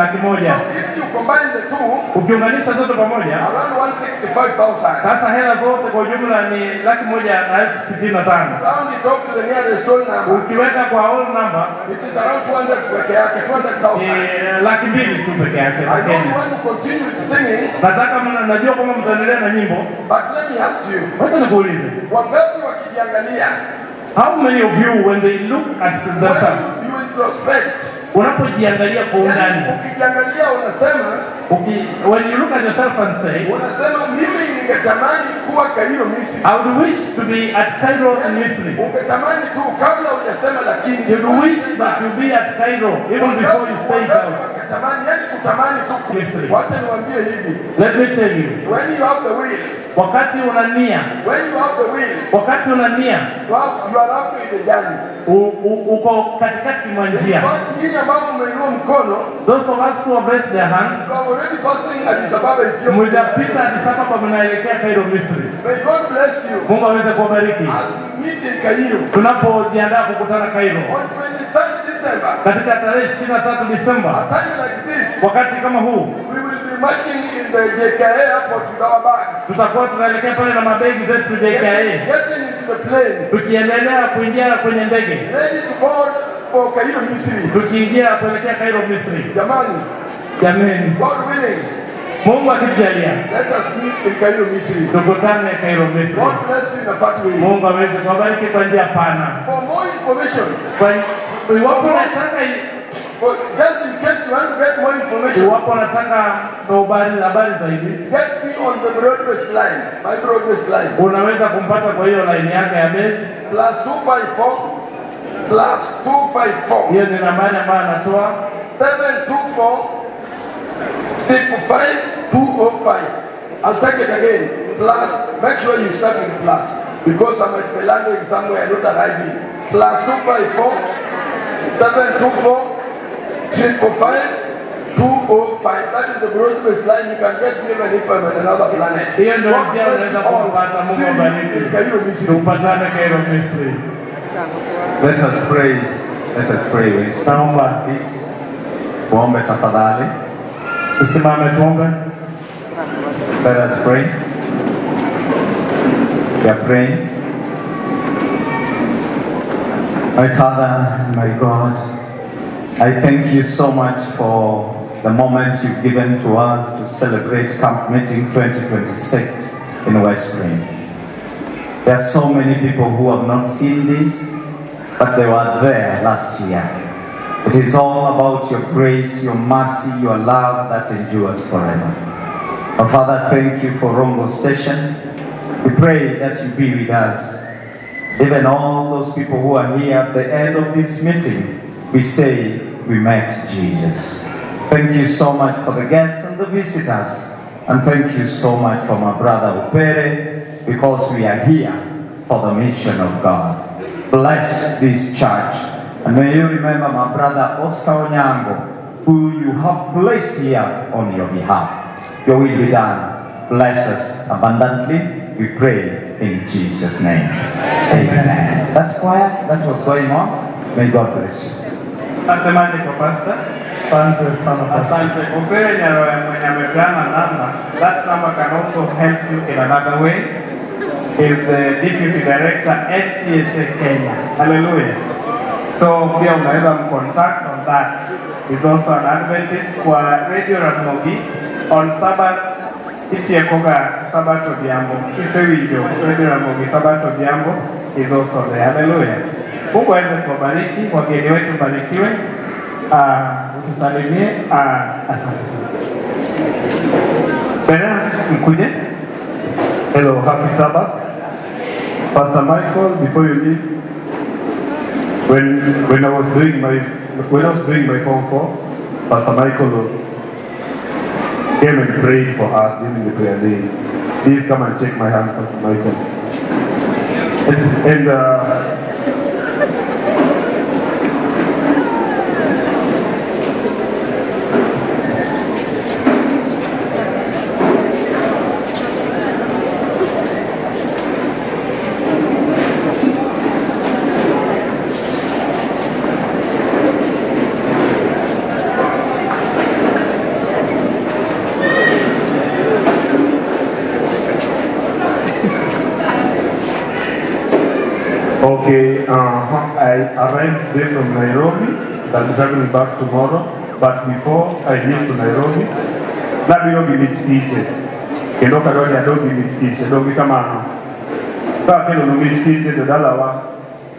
U: if you combine the two,
Q: ukiunganisha zote pamoja,
U: around 165,000.
Q: Sasa hela zote kwa jumla ni $165,000.
U: Round it off to the nearest whole number.
Q: Ukiweka kwa whole number,
U: it is around 200 peke yake, 200,000.
Q: $200,000 tu peke yake.
U: I don't want to continue with singing.
Q: Nataka najua kwamba mtaendelea na nyimbo.
U: But let me ask you.
Q: Wacha nikuulize.
U: Wangapi wakijiangalia?
Q: How many of you when they look at themselves?
U: You introspect.
Q: Unapojiangalia kwa undani.
U: Ukijiangalia unasema,
Q: when you look at yourself and say,
U: unasema mimi ningetamani kuwa Cairo, Misri.
Q: I would wish to be at Cairo in Misri.
U: Ungetamani tu kabla hujasema lakini.
Q: You wish that you be at Cairo even before you say it out.
U: Ungetamani, yani kutamani tu
Q: Misri.
U: Wacha niwaambie hivi.
Q: Let me tell you.
U: When you have the will.
Q: Wakati una nia.
U: When you have the will.
Q: Wakati una nia.
U: You are halfway the journey.
Q: Uko katikati mwa njia.
U: Nyinyi ambao mmeinua mkono.
Q: Those of us who have raised their hands.
U: You are already passing Addis Ababa, Ethiopia.
Q: Mtapita Addis Ababa mnaelekea Cairo, Misri.
U: May God bless you.
Q: Mungu aweze kuwabariki.
U: As we meet in Cairo.
Q: Tunapojiandaa kukutana Cairo.
U: On 23rd December.
Q: Katika tarehe 23 Disemba.
U: A time like this.
Q: Wakati kama huu.
U: We will be marching in the JKA airport with our bags.
Q: Tutakuwa tunaelekea pale na mabegi zetu JKA.
U: Getting into the plane.
Q: Tukiendelea kuingia kwenye ndege.
U: Ready to board for Cairo, Misri.
Q: Tukiingia kuelekea Cairo, Misri.
U: Jamani.
Q: God
U: willing.
Q: Mungu akijalia.
U: Let us meet in Cairo, Misri.
Q: Tukutane Cairo, Misri.
U: God bless you in a fat way.
Q: Mungu aweze kuwabariki kwa njia pana.
U: For more information.
Q: Iwapo unataka
U: just in case you want to get more information.
Q: Iwapo unataka habari zaidi.
U: Get me on the broadcast line. My broadcast line.
Q: Unaweza kumpata kwa hiyo line yake ya base
U: +254.
Q: Hiyo ni nambari ambayo anatoa
U: 724-525. I'll take it again. Plus, make sure you start with plus because I might be landing somewhere not arriving. +254-725-525. That is the broadcast line. You can get me even if I'm on another planet.
Q: Hiyo ndio njia unaweza kupata. Mungu abariki. Tupatane Cairo, Misri.
T: Let us pray. Let us pray. Tunaomba peace. Tuombe tafadhali.
Q: Tusimame tuombe.
T: Let us pray. We are praying. My Father, my God, I thank you so much for the moment you've given to us to celebrate Camp Meeting 2026 in West Spring. There are so many people who have not seen this, but they were there last year. It is all about your grace, your mercy, your love that endures forever. Our Father, thank you for Rongo Station. We pray that you be with us. Even all those people who are here at the end of this meeting, we say we met Jesus. Thank you so much for the guests and the visitors. And thank you so much for my brother Upere, because we are here for the mission of God. Bless this church. And may you remember my brother Oscar Onyango, who you have placed here on your behalf. Your will be done. Bless us abundantly, we pray in Jesus' name. Amen. That's choir that was going on. May God bless you.
S: Asemaje kwa pastor? Asante sana pastor. Asante. Upewe nyaroya mwenye amepeana namba. That number can also help you in another way. Is the Deputy Director at TSA Kenya. Hallelujah. So pia unaweza mcontact on that. He's also an Adventist kwa Radio Ramogi on Sabbath. Itie koga Sabbath Odhiambo. Isewinjo Radio Ramogi Sabbath Odhiambo is also there. Hallelujah. Mungu aweze kuwabariki, wageni wetu barikiwe. Tusalimie. Asante sana. Parents, mkuje.
F: Hello, happy Sabbath. Pastor Michael, before you leave, when I was doing my Form 4, Pastor Michael came and prayed for us during the prayer day. Please come and shake my hands, Pastor Michael. Okay, I arrived today from Nairobi. I'm traveling back tomorrow. But before I leave to Nairobi, nabiro gi mich kiche. Kendo kadoni adogi mich kiche. Dogi kamano. Ka kendo no mich kiche to dalawa.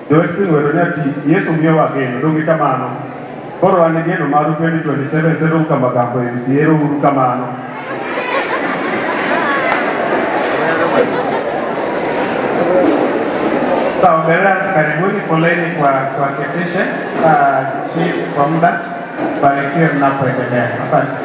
F: The West Spring wero nyati Yesu miyowa geno. Dogi kamano. Koro an geno maru 2027 sero kamagambo MCA uru kamano.
S: Sawa, Beras, karibuni, poleni kwa ketishe chief kwa muda. Barikiwe mnapoendelea. Asante.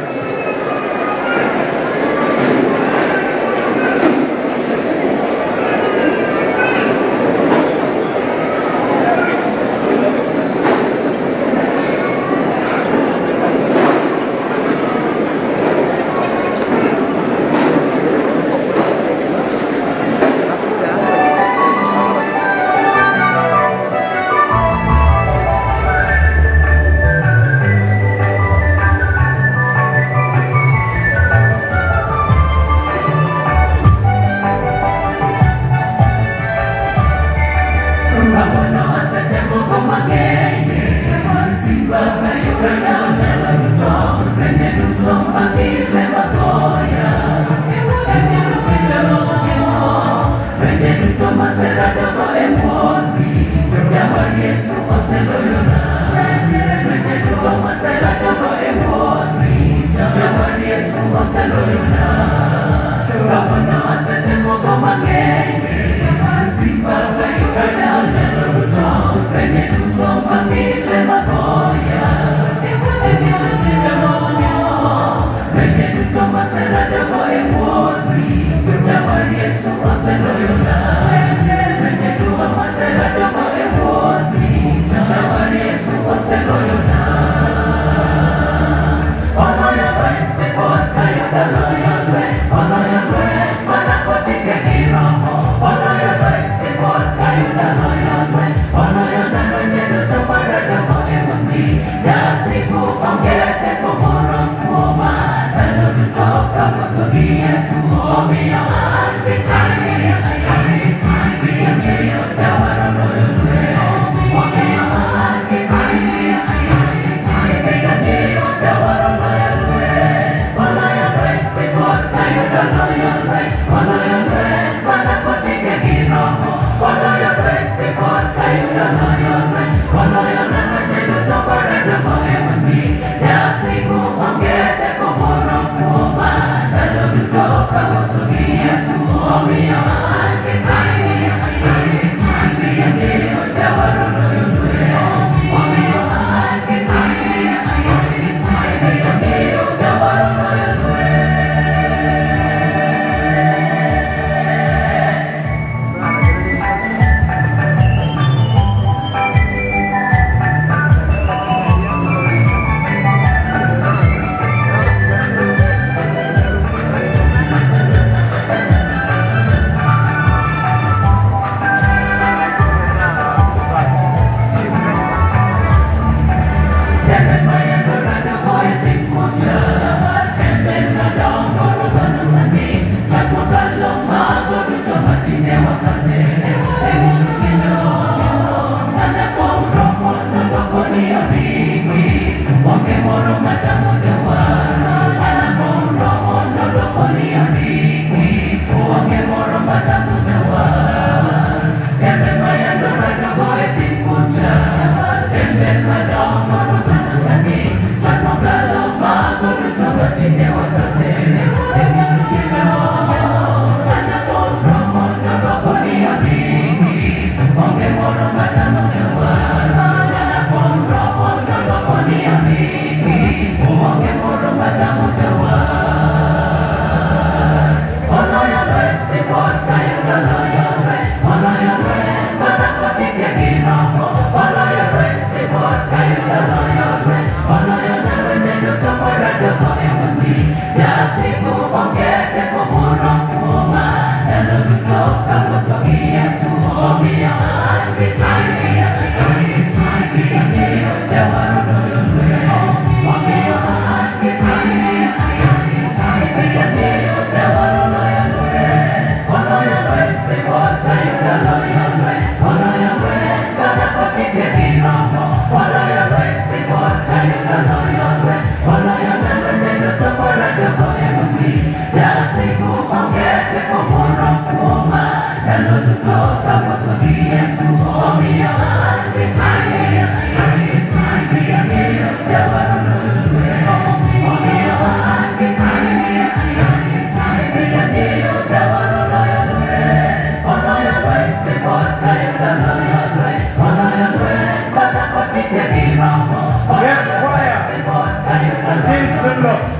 Q: Biblos.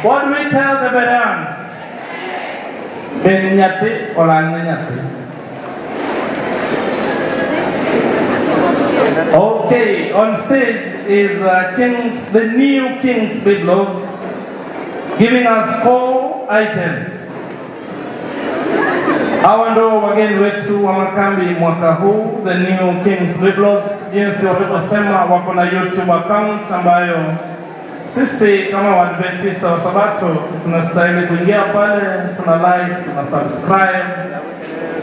Q: What do we tell the Bereans? Benyati orang nyati. Okay, on stage is the new King's Biblos, giving us 4 items. Hawa ndo wageni wetu wa makambi mwaka huu, the new King's Biblos. Jinsi walivyosema wako na YouTube account ambayo sisi kama Waadventista wa Sabato tunastahili kuingia pale, tuna like, tuna subscribe,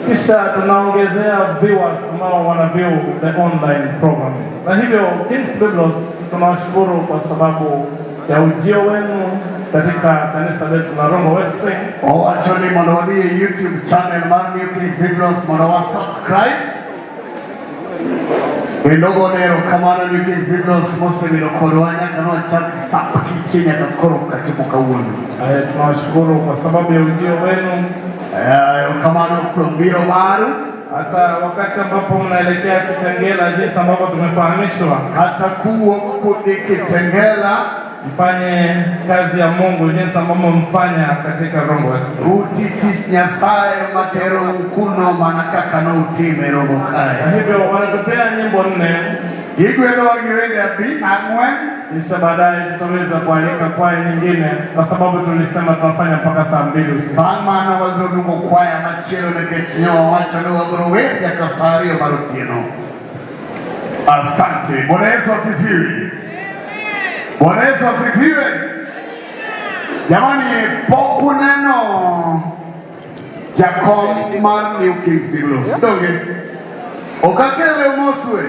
Q: kisha tunaongezea viewers ambao wana view the online program. Na hivyo King's Biblos tunawashukuru kwa sababu ya ujio wenu katika kanisa letu la Rongo Westwing.
P: Achoni mwanawadi YouTube channel mar New King's Biblos mwanawa subscribe. Wendogo nero kamana New King's Biblos mose milokorwanya kanwa chaki sapa kichenya kakoro katimuka uono.
Q: Tunawashukuru kwa sababu ya ujio wenu.
P: Kamana kumbiro maru.
Q: Hata wakati ambapo mnaelekea Kitengela, jinsi ambavyo tumefahamishwa,
P: hata kuwa kudi Kitengela
Q: mfanye kazi ya Mungu jinsi ambavyo mfanya katika Rongo West.
P: Utiti nyasaye matero ukuno manakaka na utime Rongo Kaya.
Q: Na hivyo wanatupea nyimbo 4.
P: Igwelo wagiwele abi amwe.
Q: Kisha baadaye tutaweza kualika kwaya nyingine kwa sababu tulisema tunafanya mpaka saa 2 usiku.
P: Bangmana walidungo kwaya machelo nekechnyo wacho ni wagoroweja kasario marutino. Asante. Bwana Yesu asifiwe. Bwana Yesu asifiwe. Jamani, poku neno Jacob mar New King's Biblos. Donge. Okakele umoswe.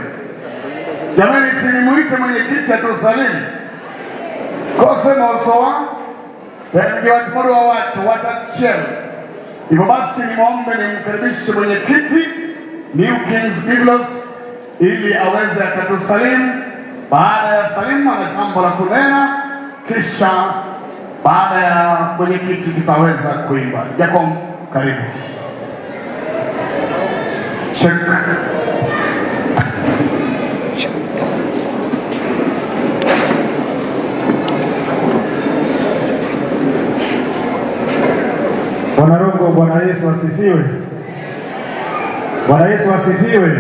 P: Jamani, sinimuite mwenyekiti atusalimie. Kose mosoa. Tengi watu wa watu watachiel. Hivyo basi nimwombe nimkaribishe mwenyekiti New King's Biblos ili aweze akatusalimu. Baada ya salimu na jambo la kunena, kisha baada ya mwenyekiti tutaweza kuimba. Jacob, karibu. Check.
J: Bwana Rongo, Bwana Yesu asifiwe. Bwana Yesu asifiwe.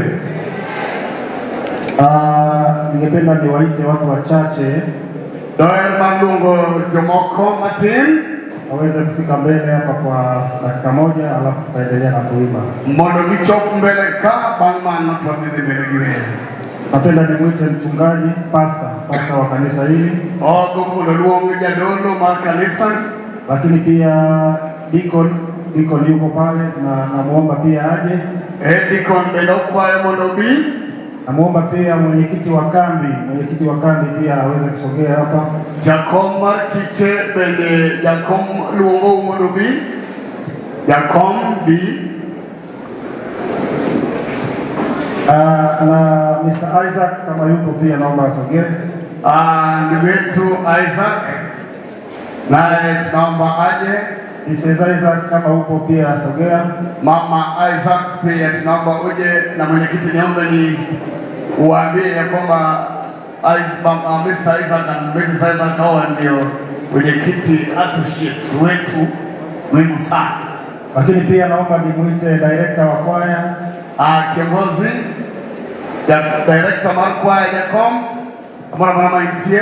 J: Ningependa niwaite watu wachache
P: Doel Mandungo Jomoko Martin
J: waweze kufika mbele hapa kwa dakika moja, alafu tutaendelea na kuimba.
P: Mondo gichok mbele ka bangman tuwadhidi mbele giwe.
J: Napenda nimwite mchungaji pastor wa kanisa hili.
P: Gokulo luongo jadolo mar kanisa.
J: Lakini pia Deacon yuko pale na namuomba pia aje.
P: Deacon bendo kwayo mondo bi.
J: Namuomba pia mwenyekiti wa kambi pia aweze kusogea hapa.
P: Jacob mar kiche bende Jacob luongo mondo bi. Jacob bi.
J: Na Mr. Isaac kama yuko pia naomba asogee.
P: Ndugu yetu Isaac naye tunaomba aje.
J: Mrs. Isaac kama upo pia asogea.
P: Mama Isaac pia tunaomba uje, na mwenyekiti niombe ni uambie ya kwamba Mr. Isaac na Mrs. Isaac hawa ndio mwenyekiti associates wetu muhimu sana.
J: Lakini pia naomba nimuite director wa kwaya.
P: Kiongozi director wa kwaya Jacob mwana maitie.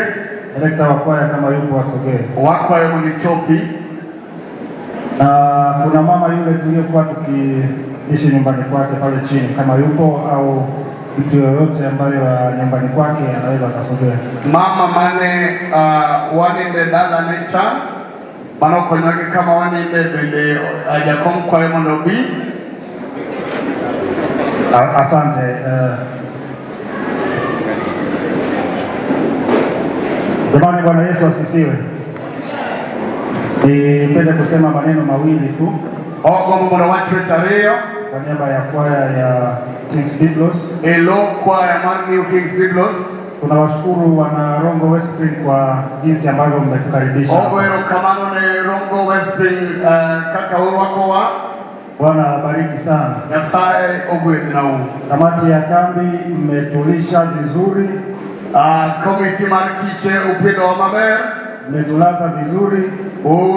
J: Director wa kwaya kama yupo asogee.
P: Wako yeye mnichopi.
J: Na kuna mama yule tuliokuwa tukiishi nyumbani kwake pale chini, kama yupo au mtu yoyote ambayo nyumbani kwake anaweza akasogea.
P: Mama mane waninde dala necha manokonyake kama waninde bende ajakom kwa mondo bi.
J: Asante. Jamani, Bwana Yesu asifiwe. Nipende kusema maneno mawili tu. Kwa niaba ya kwaya ya Kings Biblos. Kwaya New Kings Biblos. Tunawashukuru wana Rongo Westspring kwa jinsi ambavyo mmetukaribisha. Rongo Westspring kaka wako wa Bwana awabariki sana. Kamati ya kambi mmetulisha vizuri. Komiti markiche upendo wa maber mmetulaza vizuri.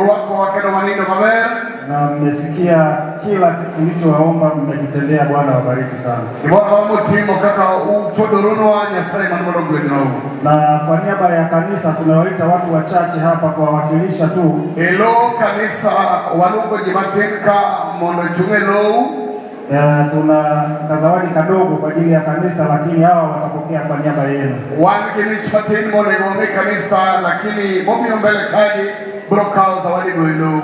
J: Wako wakendo manindo maber na mmesikia kila kitu tulichowaomba, mmetutendea. Bwana awabariki sana. Na kwa niaba ya kanisa tunawaita watu wachache hapa kuwawakilisha tu. Kanisa walungo jimatenka mondo chungelo. Tuna kazawadi kadogo kwa ajili ya kanisa, lakini hawa watapokea kwa niaba yenu. Kanisa lakini mobi mbele kaji brokao zawadi goilo.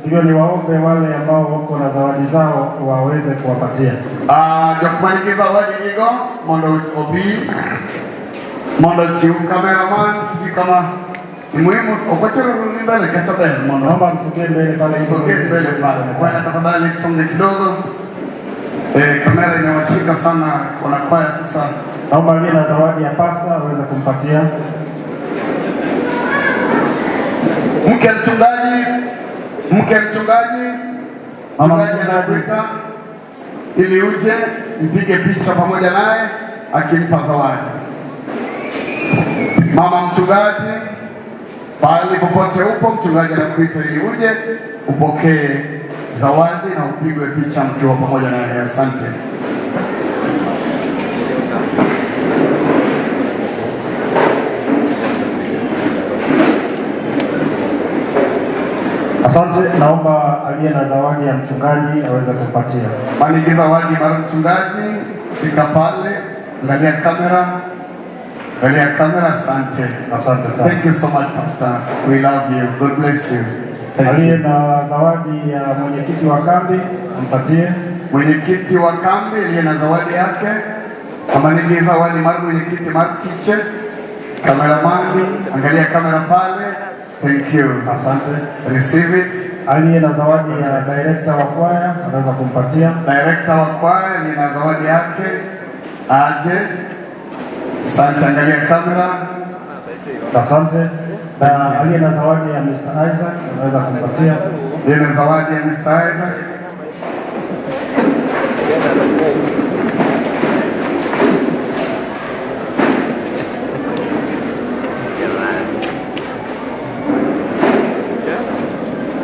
J: Hivyo ni waombe wale ambao wako na zawadi zao waweze kuwapatia. Jokumanikiza zawadi higo mondo obi mondo chiu cameraman sisi kama ni muhimu okwachero mbele kachabe mondo. Naomba msogee mbele pale. Msogee mbele pale. Kwa tafadhali kisonge kidogo. Kamera imewashika sana kwa kwaya sasa. Naomba aliye na zawadi ya pasta aweze kumpatia. Mke mchungaji anakuita ili uje mpige picha pamoja naye akimpa zawadi. Mama mchungaji, pale popote upo, mchungaji anakuita ili uje upokee zawadi na upigwe picha mkiwa pamoja naye. Asante. Asante, naomba aliye na zawadi ya mchungaji aweze kupatia. Maniki zawadi mara mchungaji, fika pale, angalia kamera. Asante. Asante sana. Thank you so much, Pastor. We love you. God bless you. Aliye na zawadi ya mwenyekiti wa kambi mpatie. Mwenyekiti wa kambi aliye na zawadi yake. Kama ni zawadi mara mwenyekiti mara kiche. Kameramani, angalia kamera pale. Thank you. Asante. Receive it. Aliye na zawadi ya director wa kwaya anaweza kumpatia. Director wa kwaya aliye na zawadi yake aje. Asante, angalia kamera. Asante. Na aliye na zawadi ya Mr. Isaac anaweza kumpatia. Aliye na zawadi ya Mr. Isaac.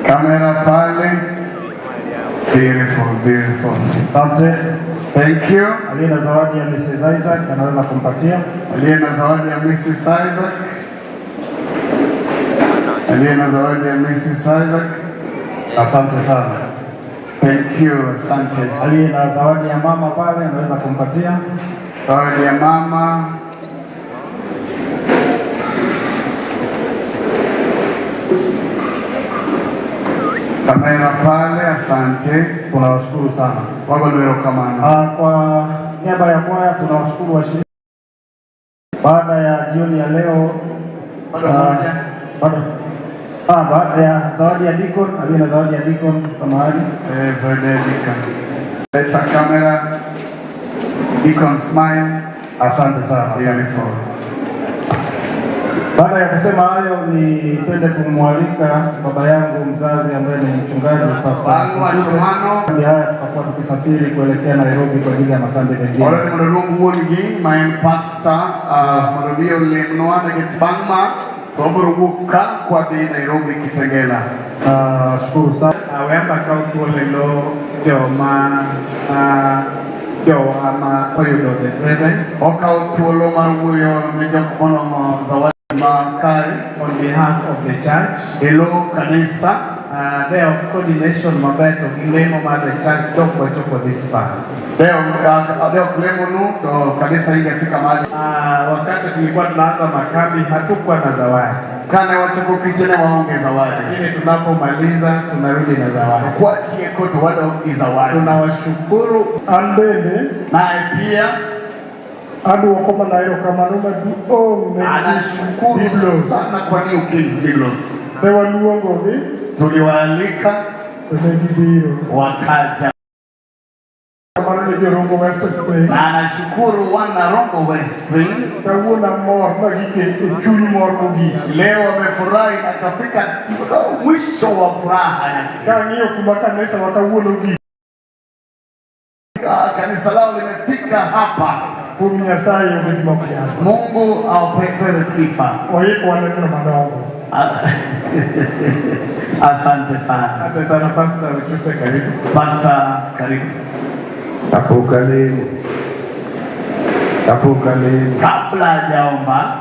J: Kamera pale. Beautiful. Asante. Thank you. Aliye na zawadi ya Mrs. Isaac anaweza kumpatia. Aliye na zawadi ya Mrs. Isaac. Aliye na zawadi ya Mrs. Isaac. Asante sana. Thank you. Asante. Aliye na zawadi ya mama pale anaweza kumpatia. Zawadi ya mama. Kamera pale, asante. Tunawashukuru sana. Wako ndio kamana. Kwa niaba ya kwaya tunawashukuru washiriki. Baada ya jioni ya leo baada ya zawadi ya Deacon, aliye na zawadi ya Deacon, samahani. Zawadi ya Deacon. Leta kamera. Deacon smile. Asante sana. Beautiful. Baada ya kusema hayo, nipende kumwalika baba yangu mzazi ambaye ni mchungaji Pastor. Haya tutakuwa tukisafiri kuelekea Nairobi kwa ajili ya makambi mengine. Ora ni mrungu wongi my pastor marabio lemnoa na getbangma roburuka kwa di Nairobi Kitengela. Shukuru sana.
S: Wemba kautu lelo joma ama oyudo the presence.
P: Okautu lo maruyo meja kumono zawadi.
S: On behalf of the church,
P: hello kanisa,
S: Their coordination mabeto gilemo mar the church dok wachopo this far.
J: Leo kulemo nu to kanisa ingefika mahali.
S: Wakati tulikuwa tunaanza makambi hatukuwa na zawadi.
J: Kana wachoko kichene waonge zawadi.
S: Lakini tunapomaliza tunarudi na zawadi.
J: Kwa tie koto wado zawadi.
S: Tunawashukuru
C: Ambele
J: naye pia
C: adu wakoma na hilo kama noma
J: anashukuru sana kwa New Kings Biblos.
C: Dewa luongo ni
J: tuliwaalika wakaja. Na anashukuru wana Rongo West Spring. Leo wamefurahi na kafika mwisho wa furaha yake. Kanisa lao limefika hapa. Mungu awape sifa. Asante sana.
S: Asante sana Pastor, uchupe karibu.
J: Pastor, karibu.
T: Tapukale.
J: Kabla hajaomba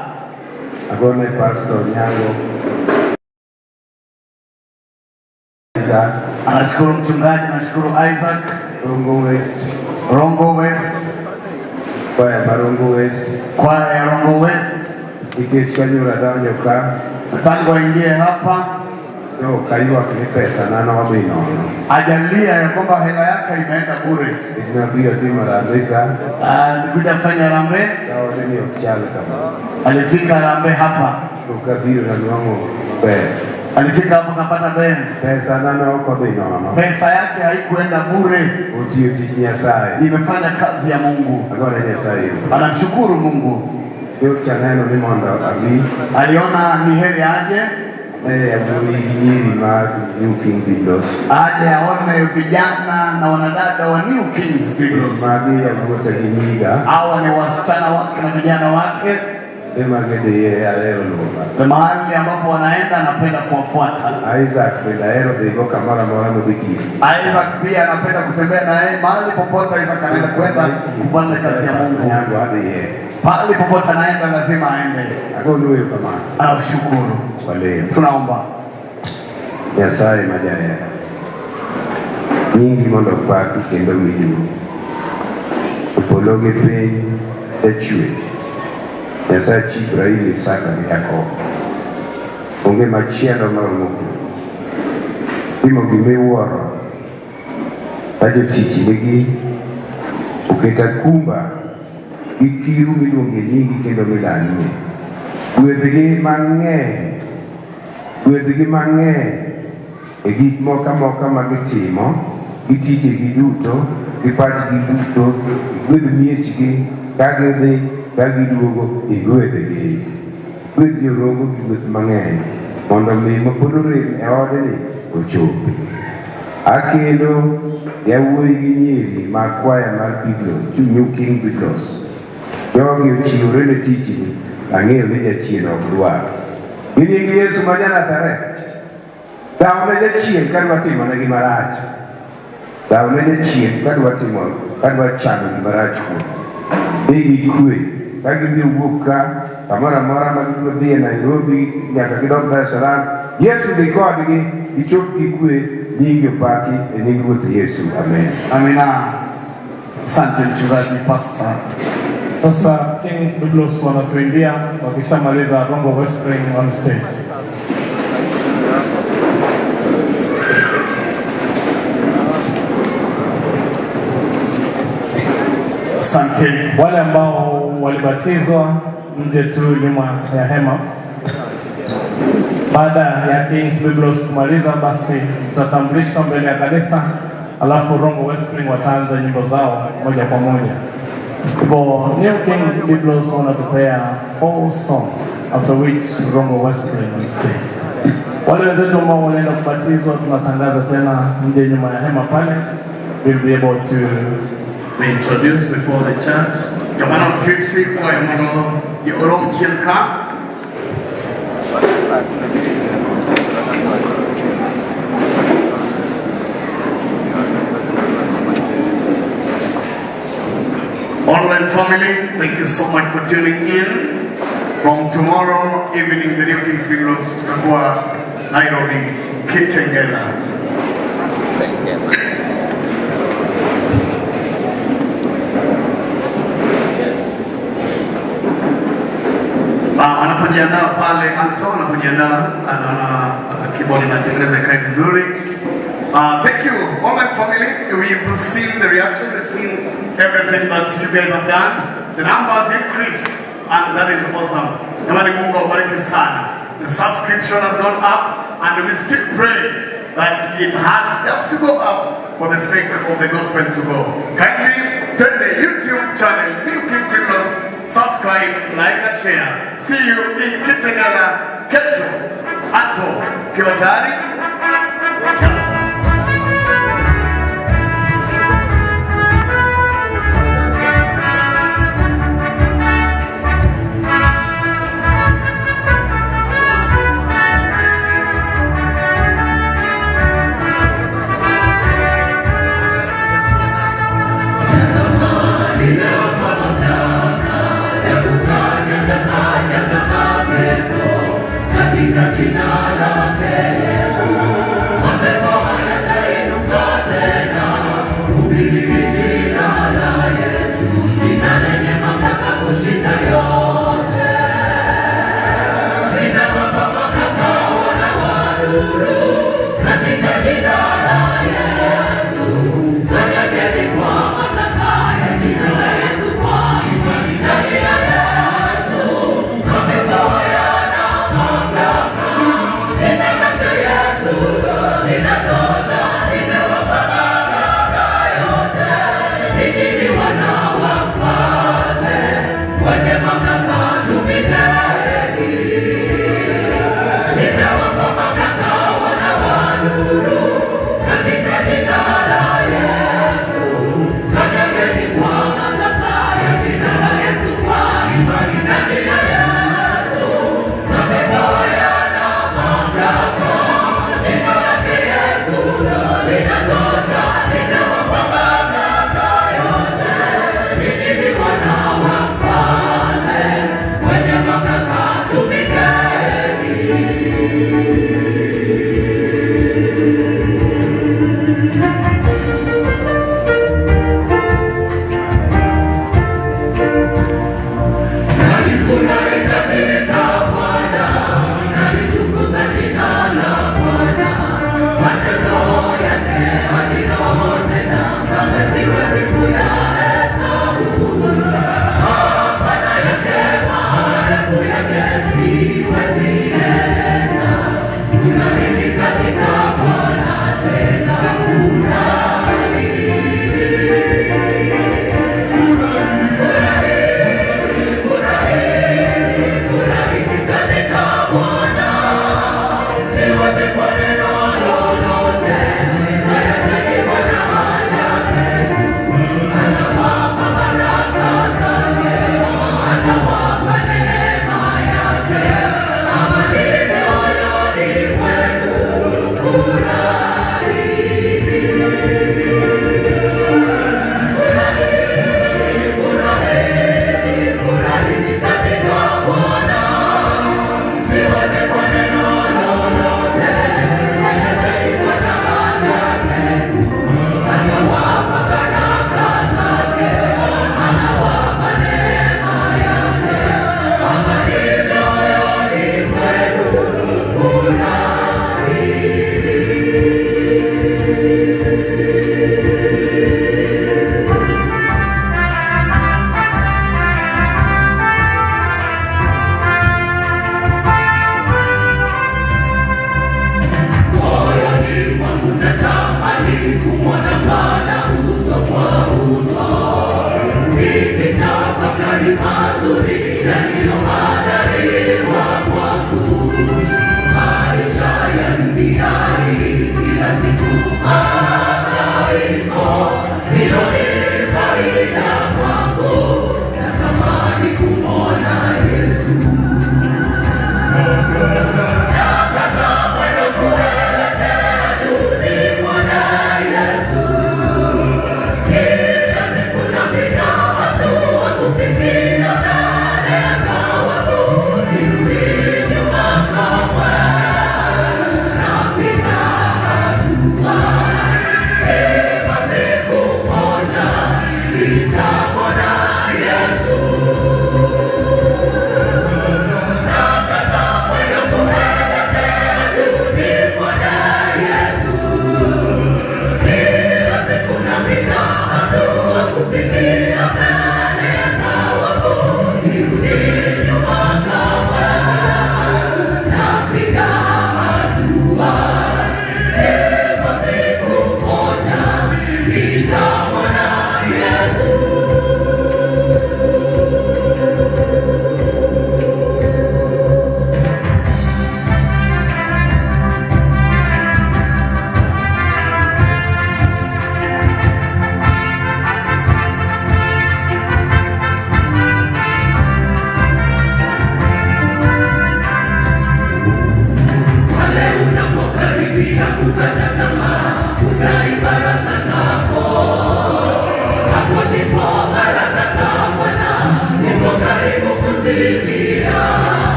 T: agone Pastor Nyango.
J: Anashukuru mchungaji, anashukuru Isaac. Rongo West.
T: Kwaya Marongo West.
J: Kwaya Rongo West.
T: Ikechanyura donyo ka.
J: Tangu aingie hapa.
T: Yo kaiwa kini pesa na wabino.
J: Ajalia ya kwamba hela yake imeenda bure.
T: Inabidi timu rambika.
J: Nikuja kufanya rambe.
T: Yao nini ukichana kama.
J: Alifika rambe hapa.
T: Ukabiri na mwango be.
J: Alifika hapa kapata ben.
T: Pesa nana uko dino.
J: Pesa yake haikuenda bure.
T: Uti Nyasaye.
J: Imefanya kazi ya Mungu.
T: Agora Nyasaye.
J: Anamshukuru Mungu.
T: Yo chaneno ni mondo abi.
J: Aliona ni heri aje.
T: New King Biblos.
J: Aje aone vijana na wanadada wa New Kings Biblos. Hawa ni wasichana wake na vijana wake. Mahali ambapo wanaenda anapenda kuwafuata.
T: Isaac
J: pia anapenda kutembea na yeye mahali popote. Isaac anaenda kwenda kufanya kazi ya Mungu. Pale popote anaenda lazima aende. Anashukuru. Tunaomba
T: Nyasaye majaya nyingi mondo paki kendo midu upologe piny echwe Nyasaye chi Ibrahim, Isaka gi Yakobo onge machielo maromo timo gimiwuoro ka jotich nigi oketa kumba gi kiru miluonge nyingi kendo milanie gwedhgi mang'eny e gik moka magitimo, gi tijegi duto, gi pachgi duto, gwedh miechgi, ka gidhi, ka giduogo, igwedhgi. Gwedh jorongo gi gweth mang'eny, mondo mi mapod orem e odni ochopi. Akelo yawuoyi gi nyiri mag kwaya mar Biblos, New King Biblos. Jogi ochiwore ne tichni, ang'eyo ni jachien ok dwar. Nying Yesu ma Nazareth. Dawo ne jachien kadwa timo ne gima rach. Dawo ne jachien kadwa chamo gima rach kuom. Igi kwe. Ka gibiro wuok ka kamoro amora ma gibiro dhi e Nairobi nyaka gidog Dar es Salaam. Yesu dhi kodgi, gichop gi kwe, nyingi opaki e nying Ruoth Yesu. Amen.
J: Amina. Asante mchungaji Pastor.
Q: Sasa Kings Biblos wanatuimbia wakishamaliza Rongo West Spring on stage.
J: Asante.
Q: Wale ambao walibatizwa nje tu nyuma ya hema. Baada ya Kings Biblos kumaliza, basi tutatambulishwa mbele ya kanisa, alafu Rongo West Spring wataanza nyimbo zao moja kwa moja. For New King Biblos wanatupea 4 songs, after which Rongo West Spring on stage. Wale wenzetu ambao walienda kubatizwa tunatangaza tena nje nyuma ya hema pale. We'll be able to be introduced before the church.
J: Jamana mtisi kwa mno ya Orom Chilka. Online family, thank you so much for tuning in. From tomorrow evening, the New Kings Biblos tutakuwa Nairobi. Kitengela. Anapojiandaa pale Anton anapojiandaa anaona kibodi inatengeneza ikae vizuri. Thank you, all my family. We've seen the reaction, we've seen everything that you guys have done. The numbers increased, and that is awesome. Jamani, Mungu awabariki sana. The subscription has gone up, and we still pray that it has just to go up for the sake of the gospel to go. Kindly turn the YouTube channel, New Kings Biblos, subscribe, like and share. See you in Kitengela kesho. Anto, ukiwa tayari?
M: Thank you.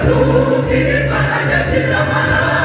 M: Tukipanda jeshi la malaika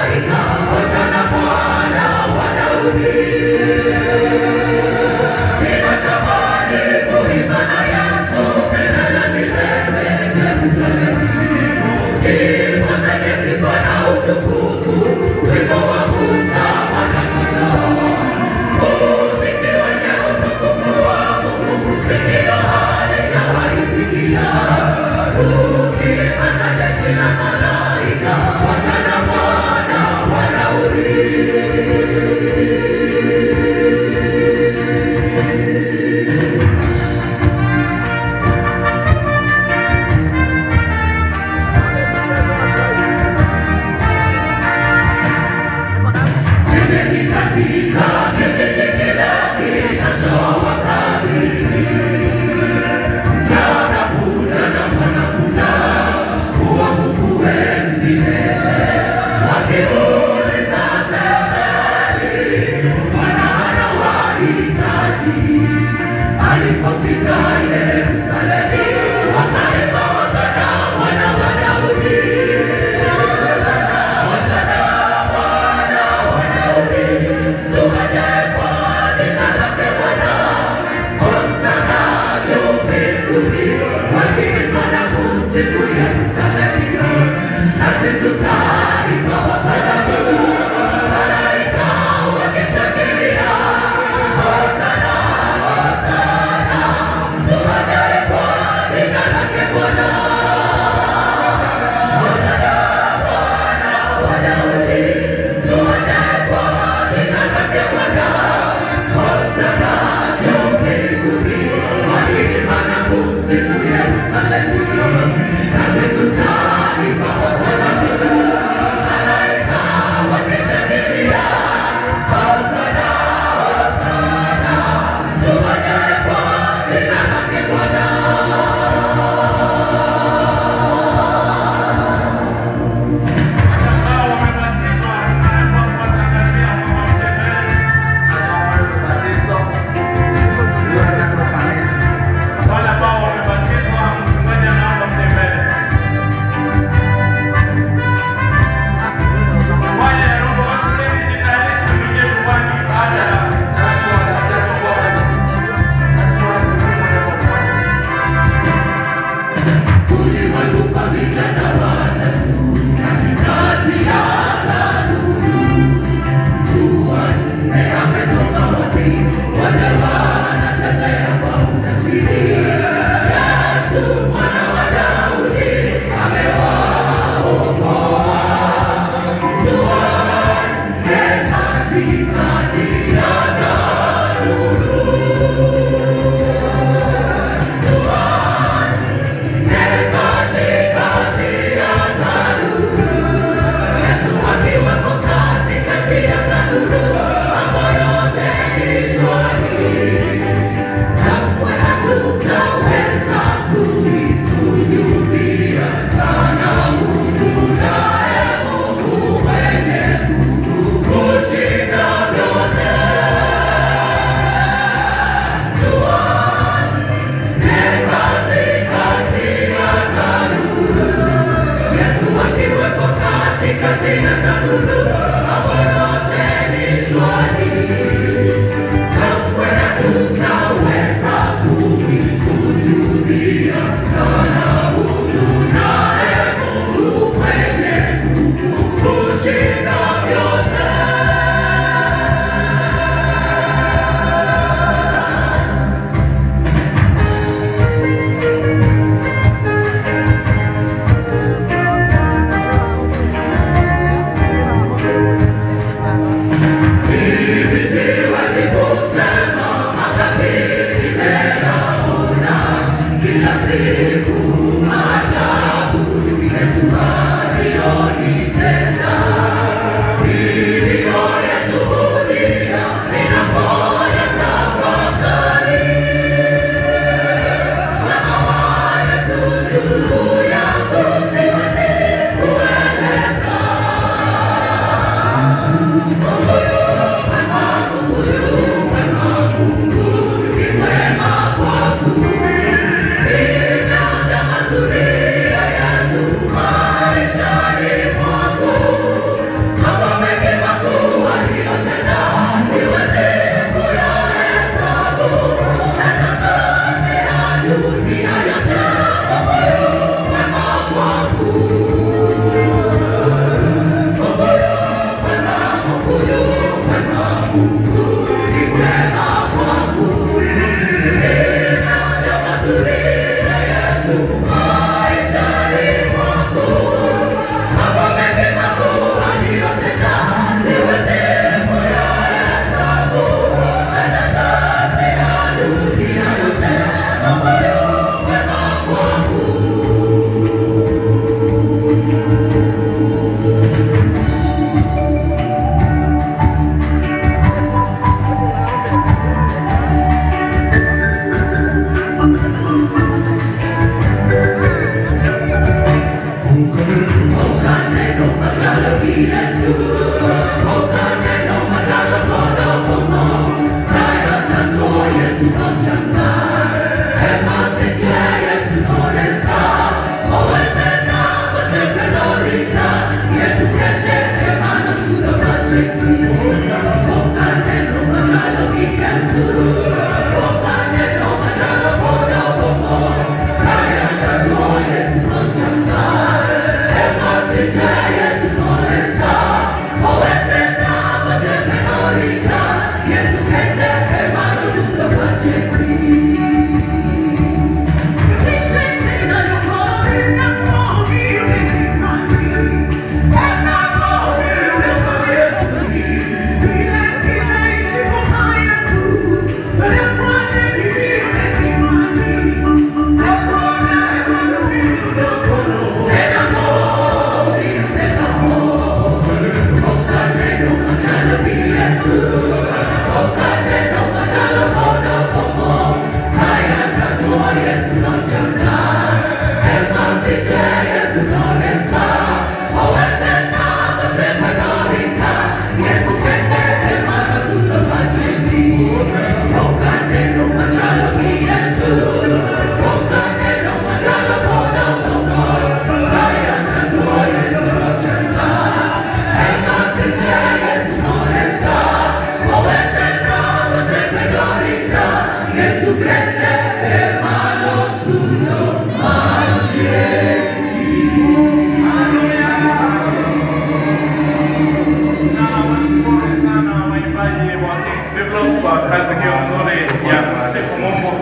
Q: Kazi hiyo nzuri ya kumsifu Mungu.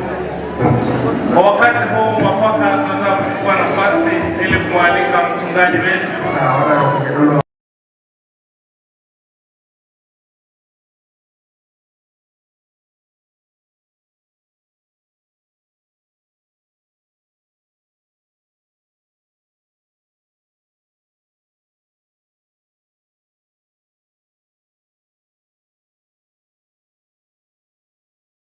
Q: Kwa wakati huu mwafaka tunataka kuchukua nafasi ili kumwalika mchungaji wetu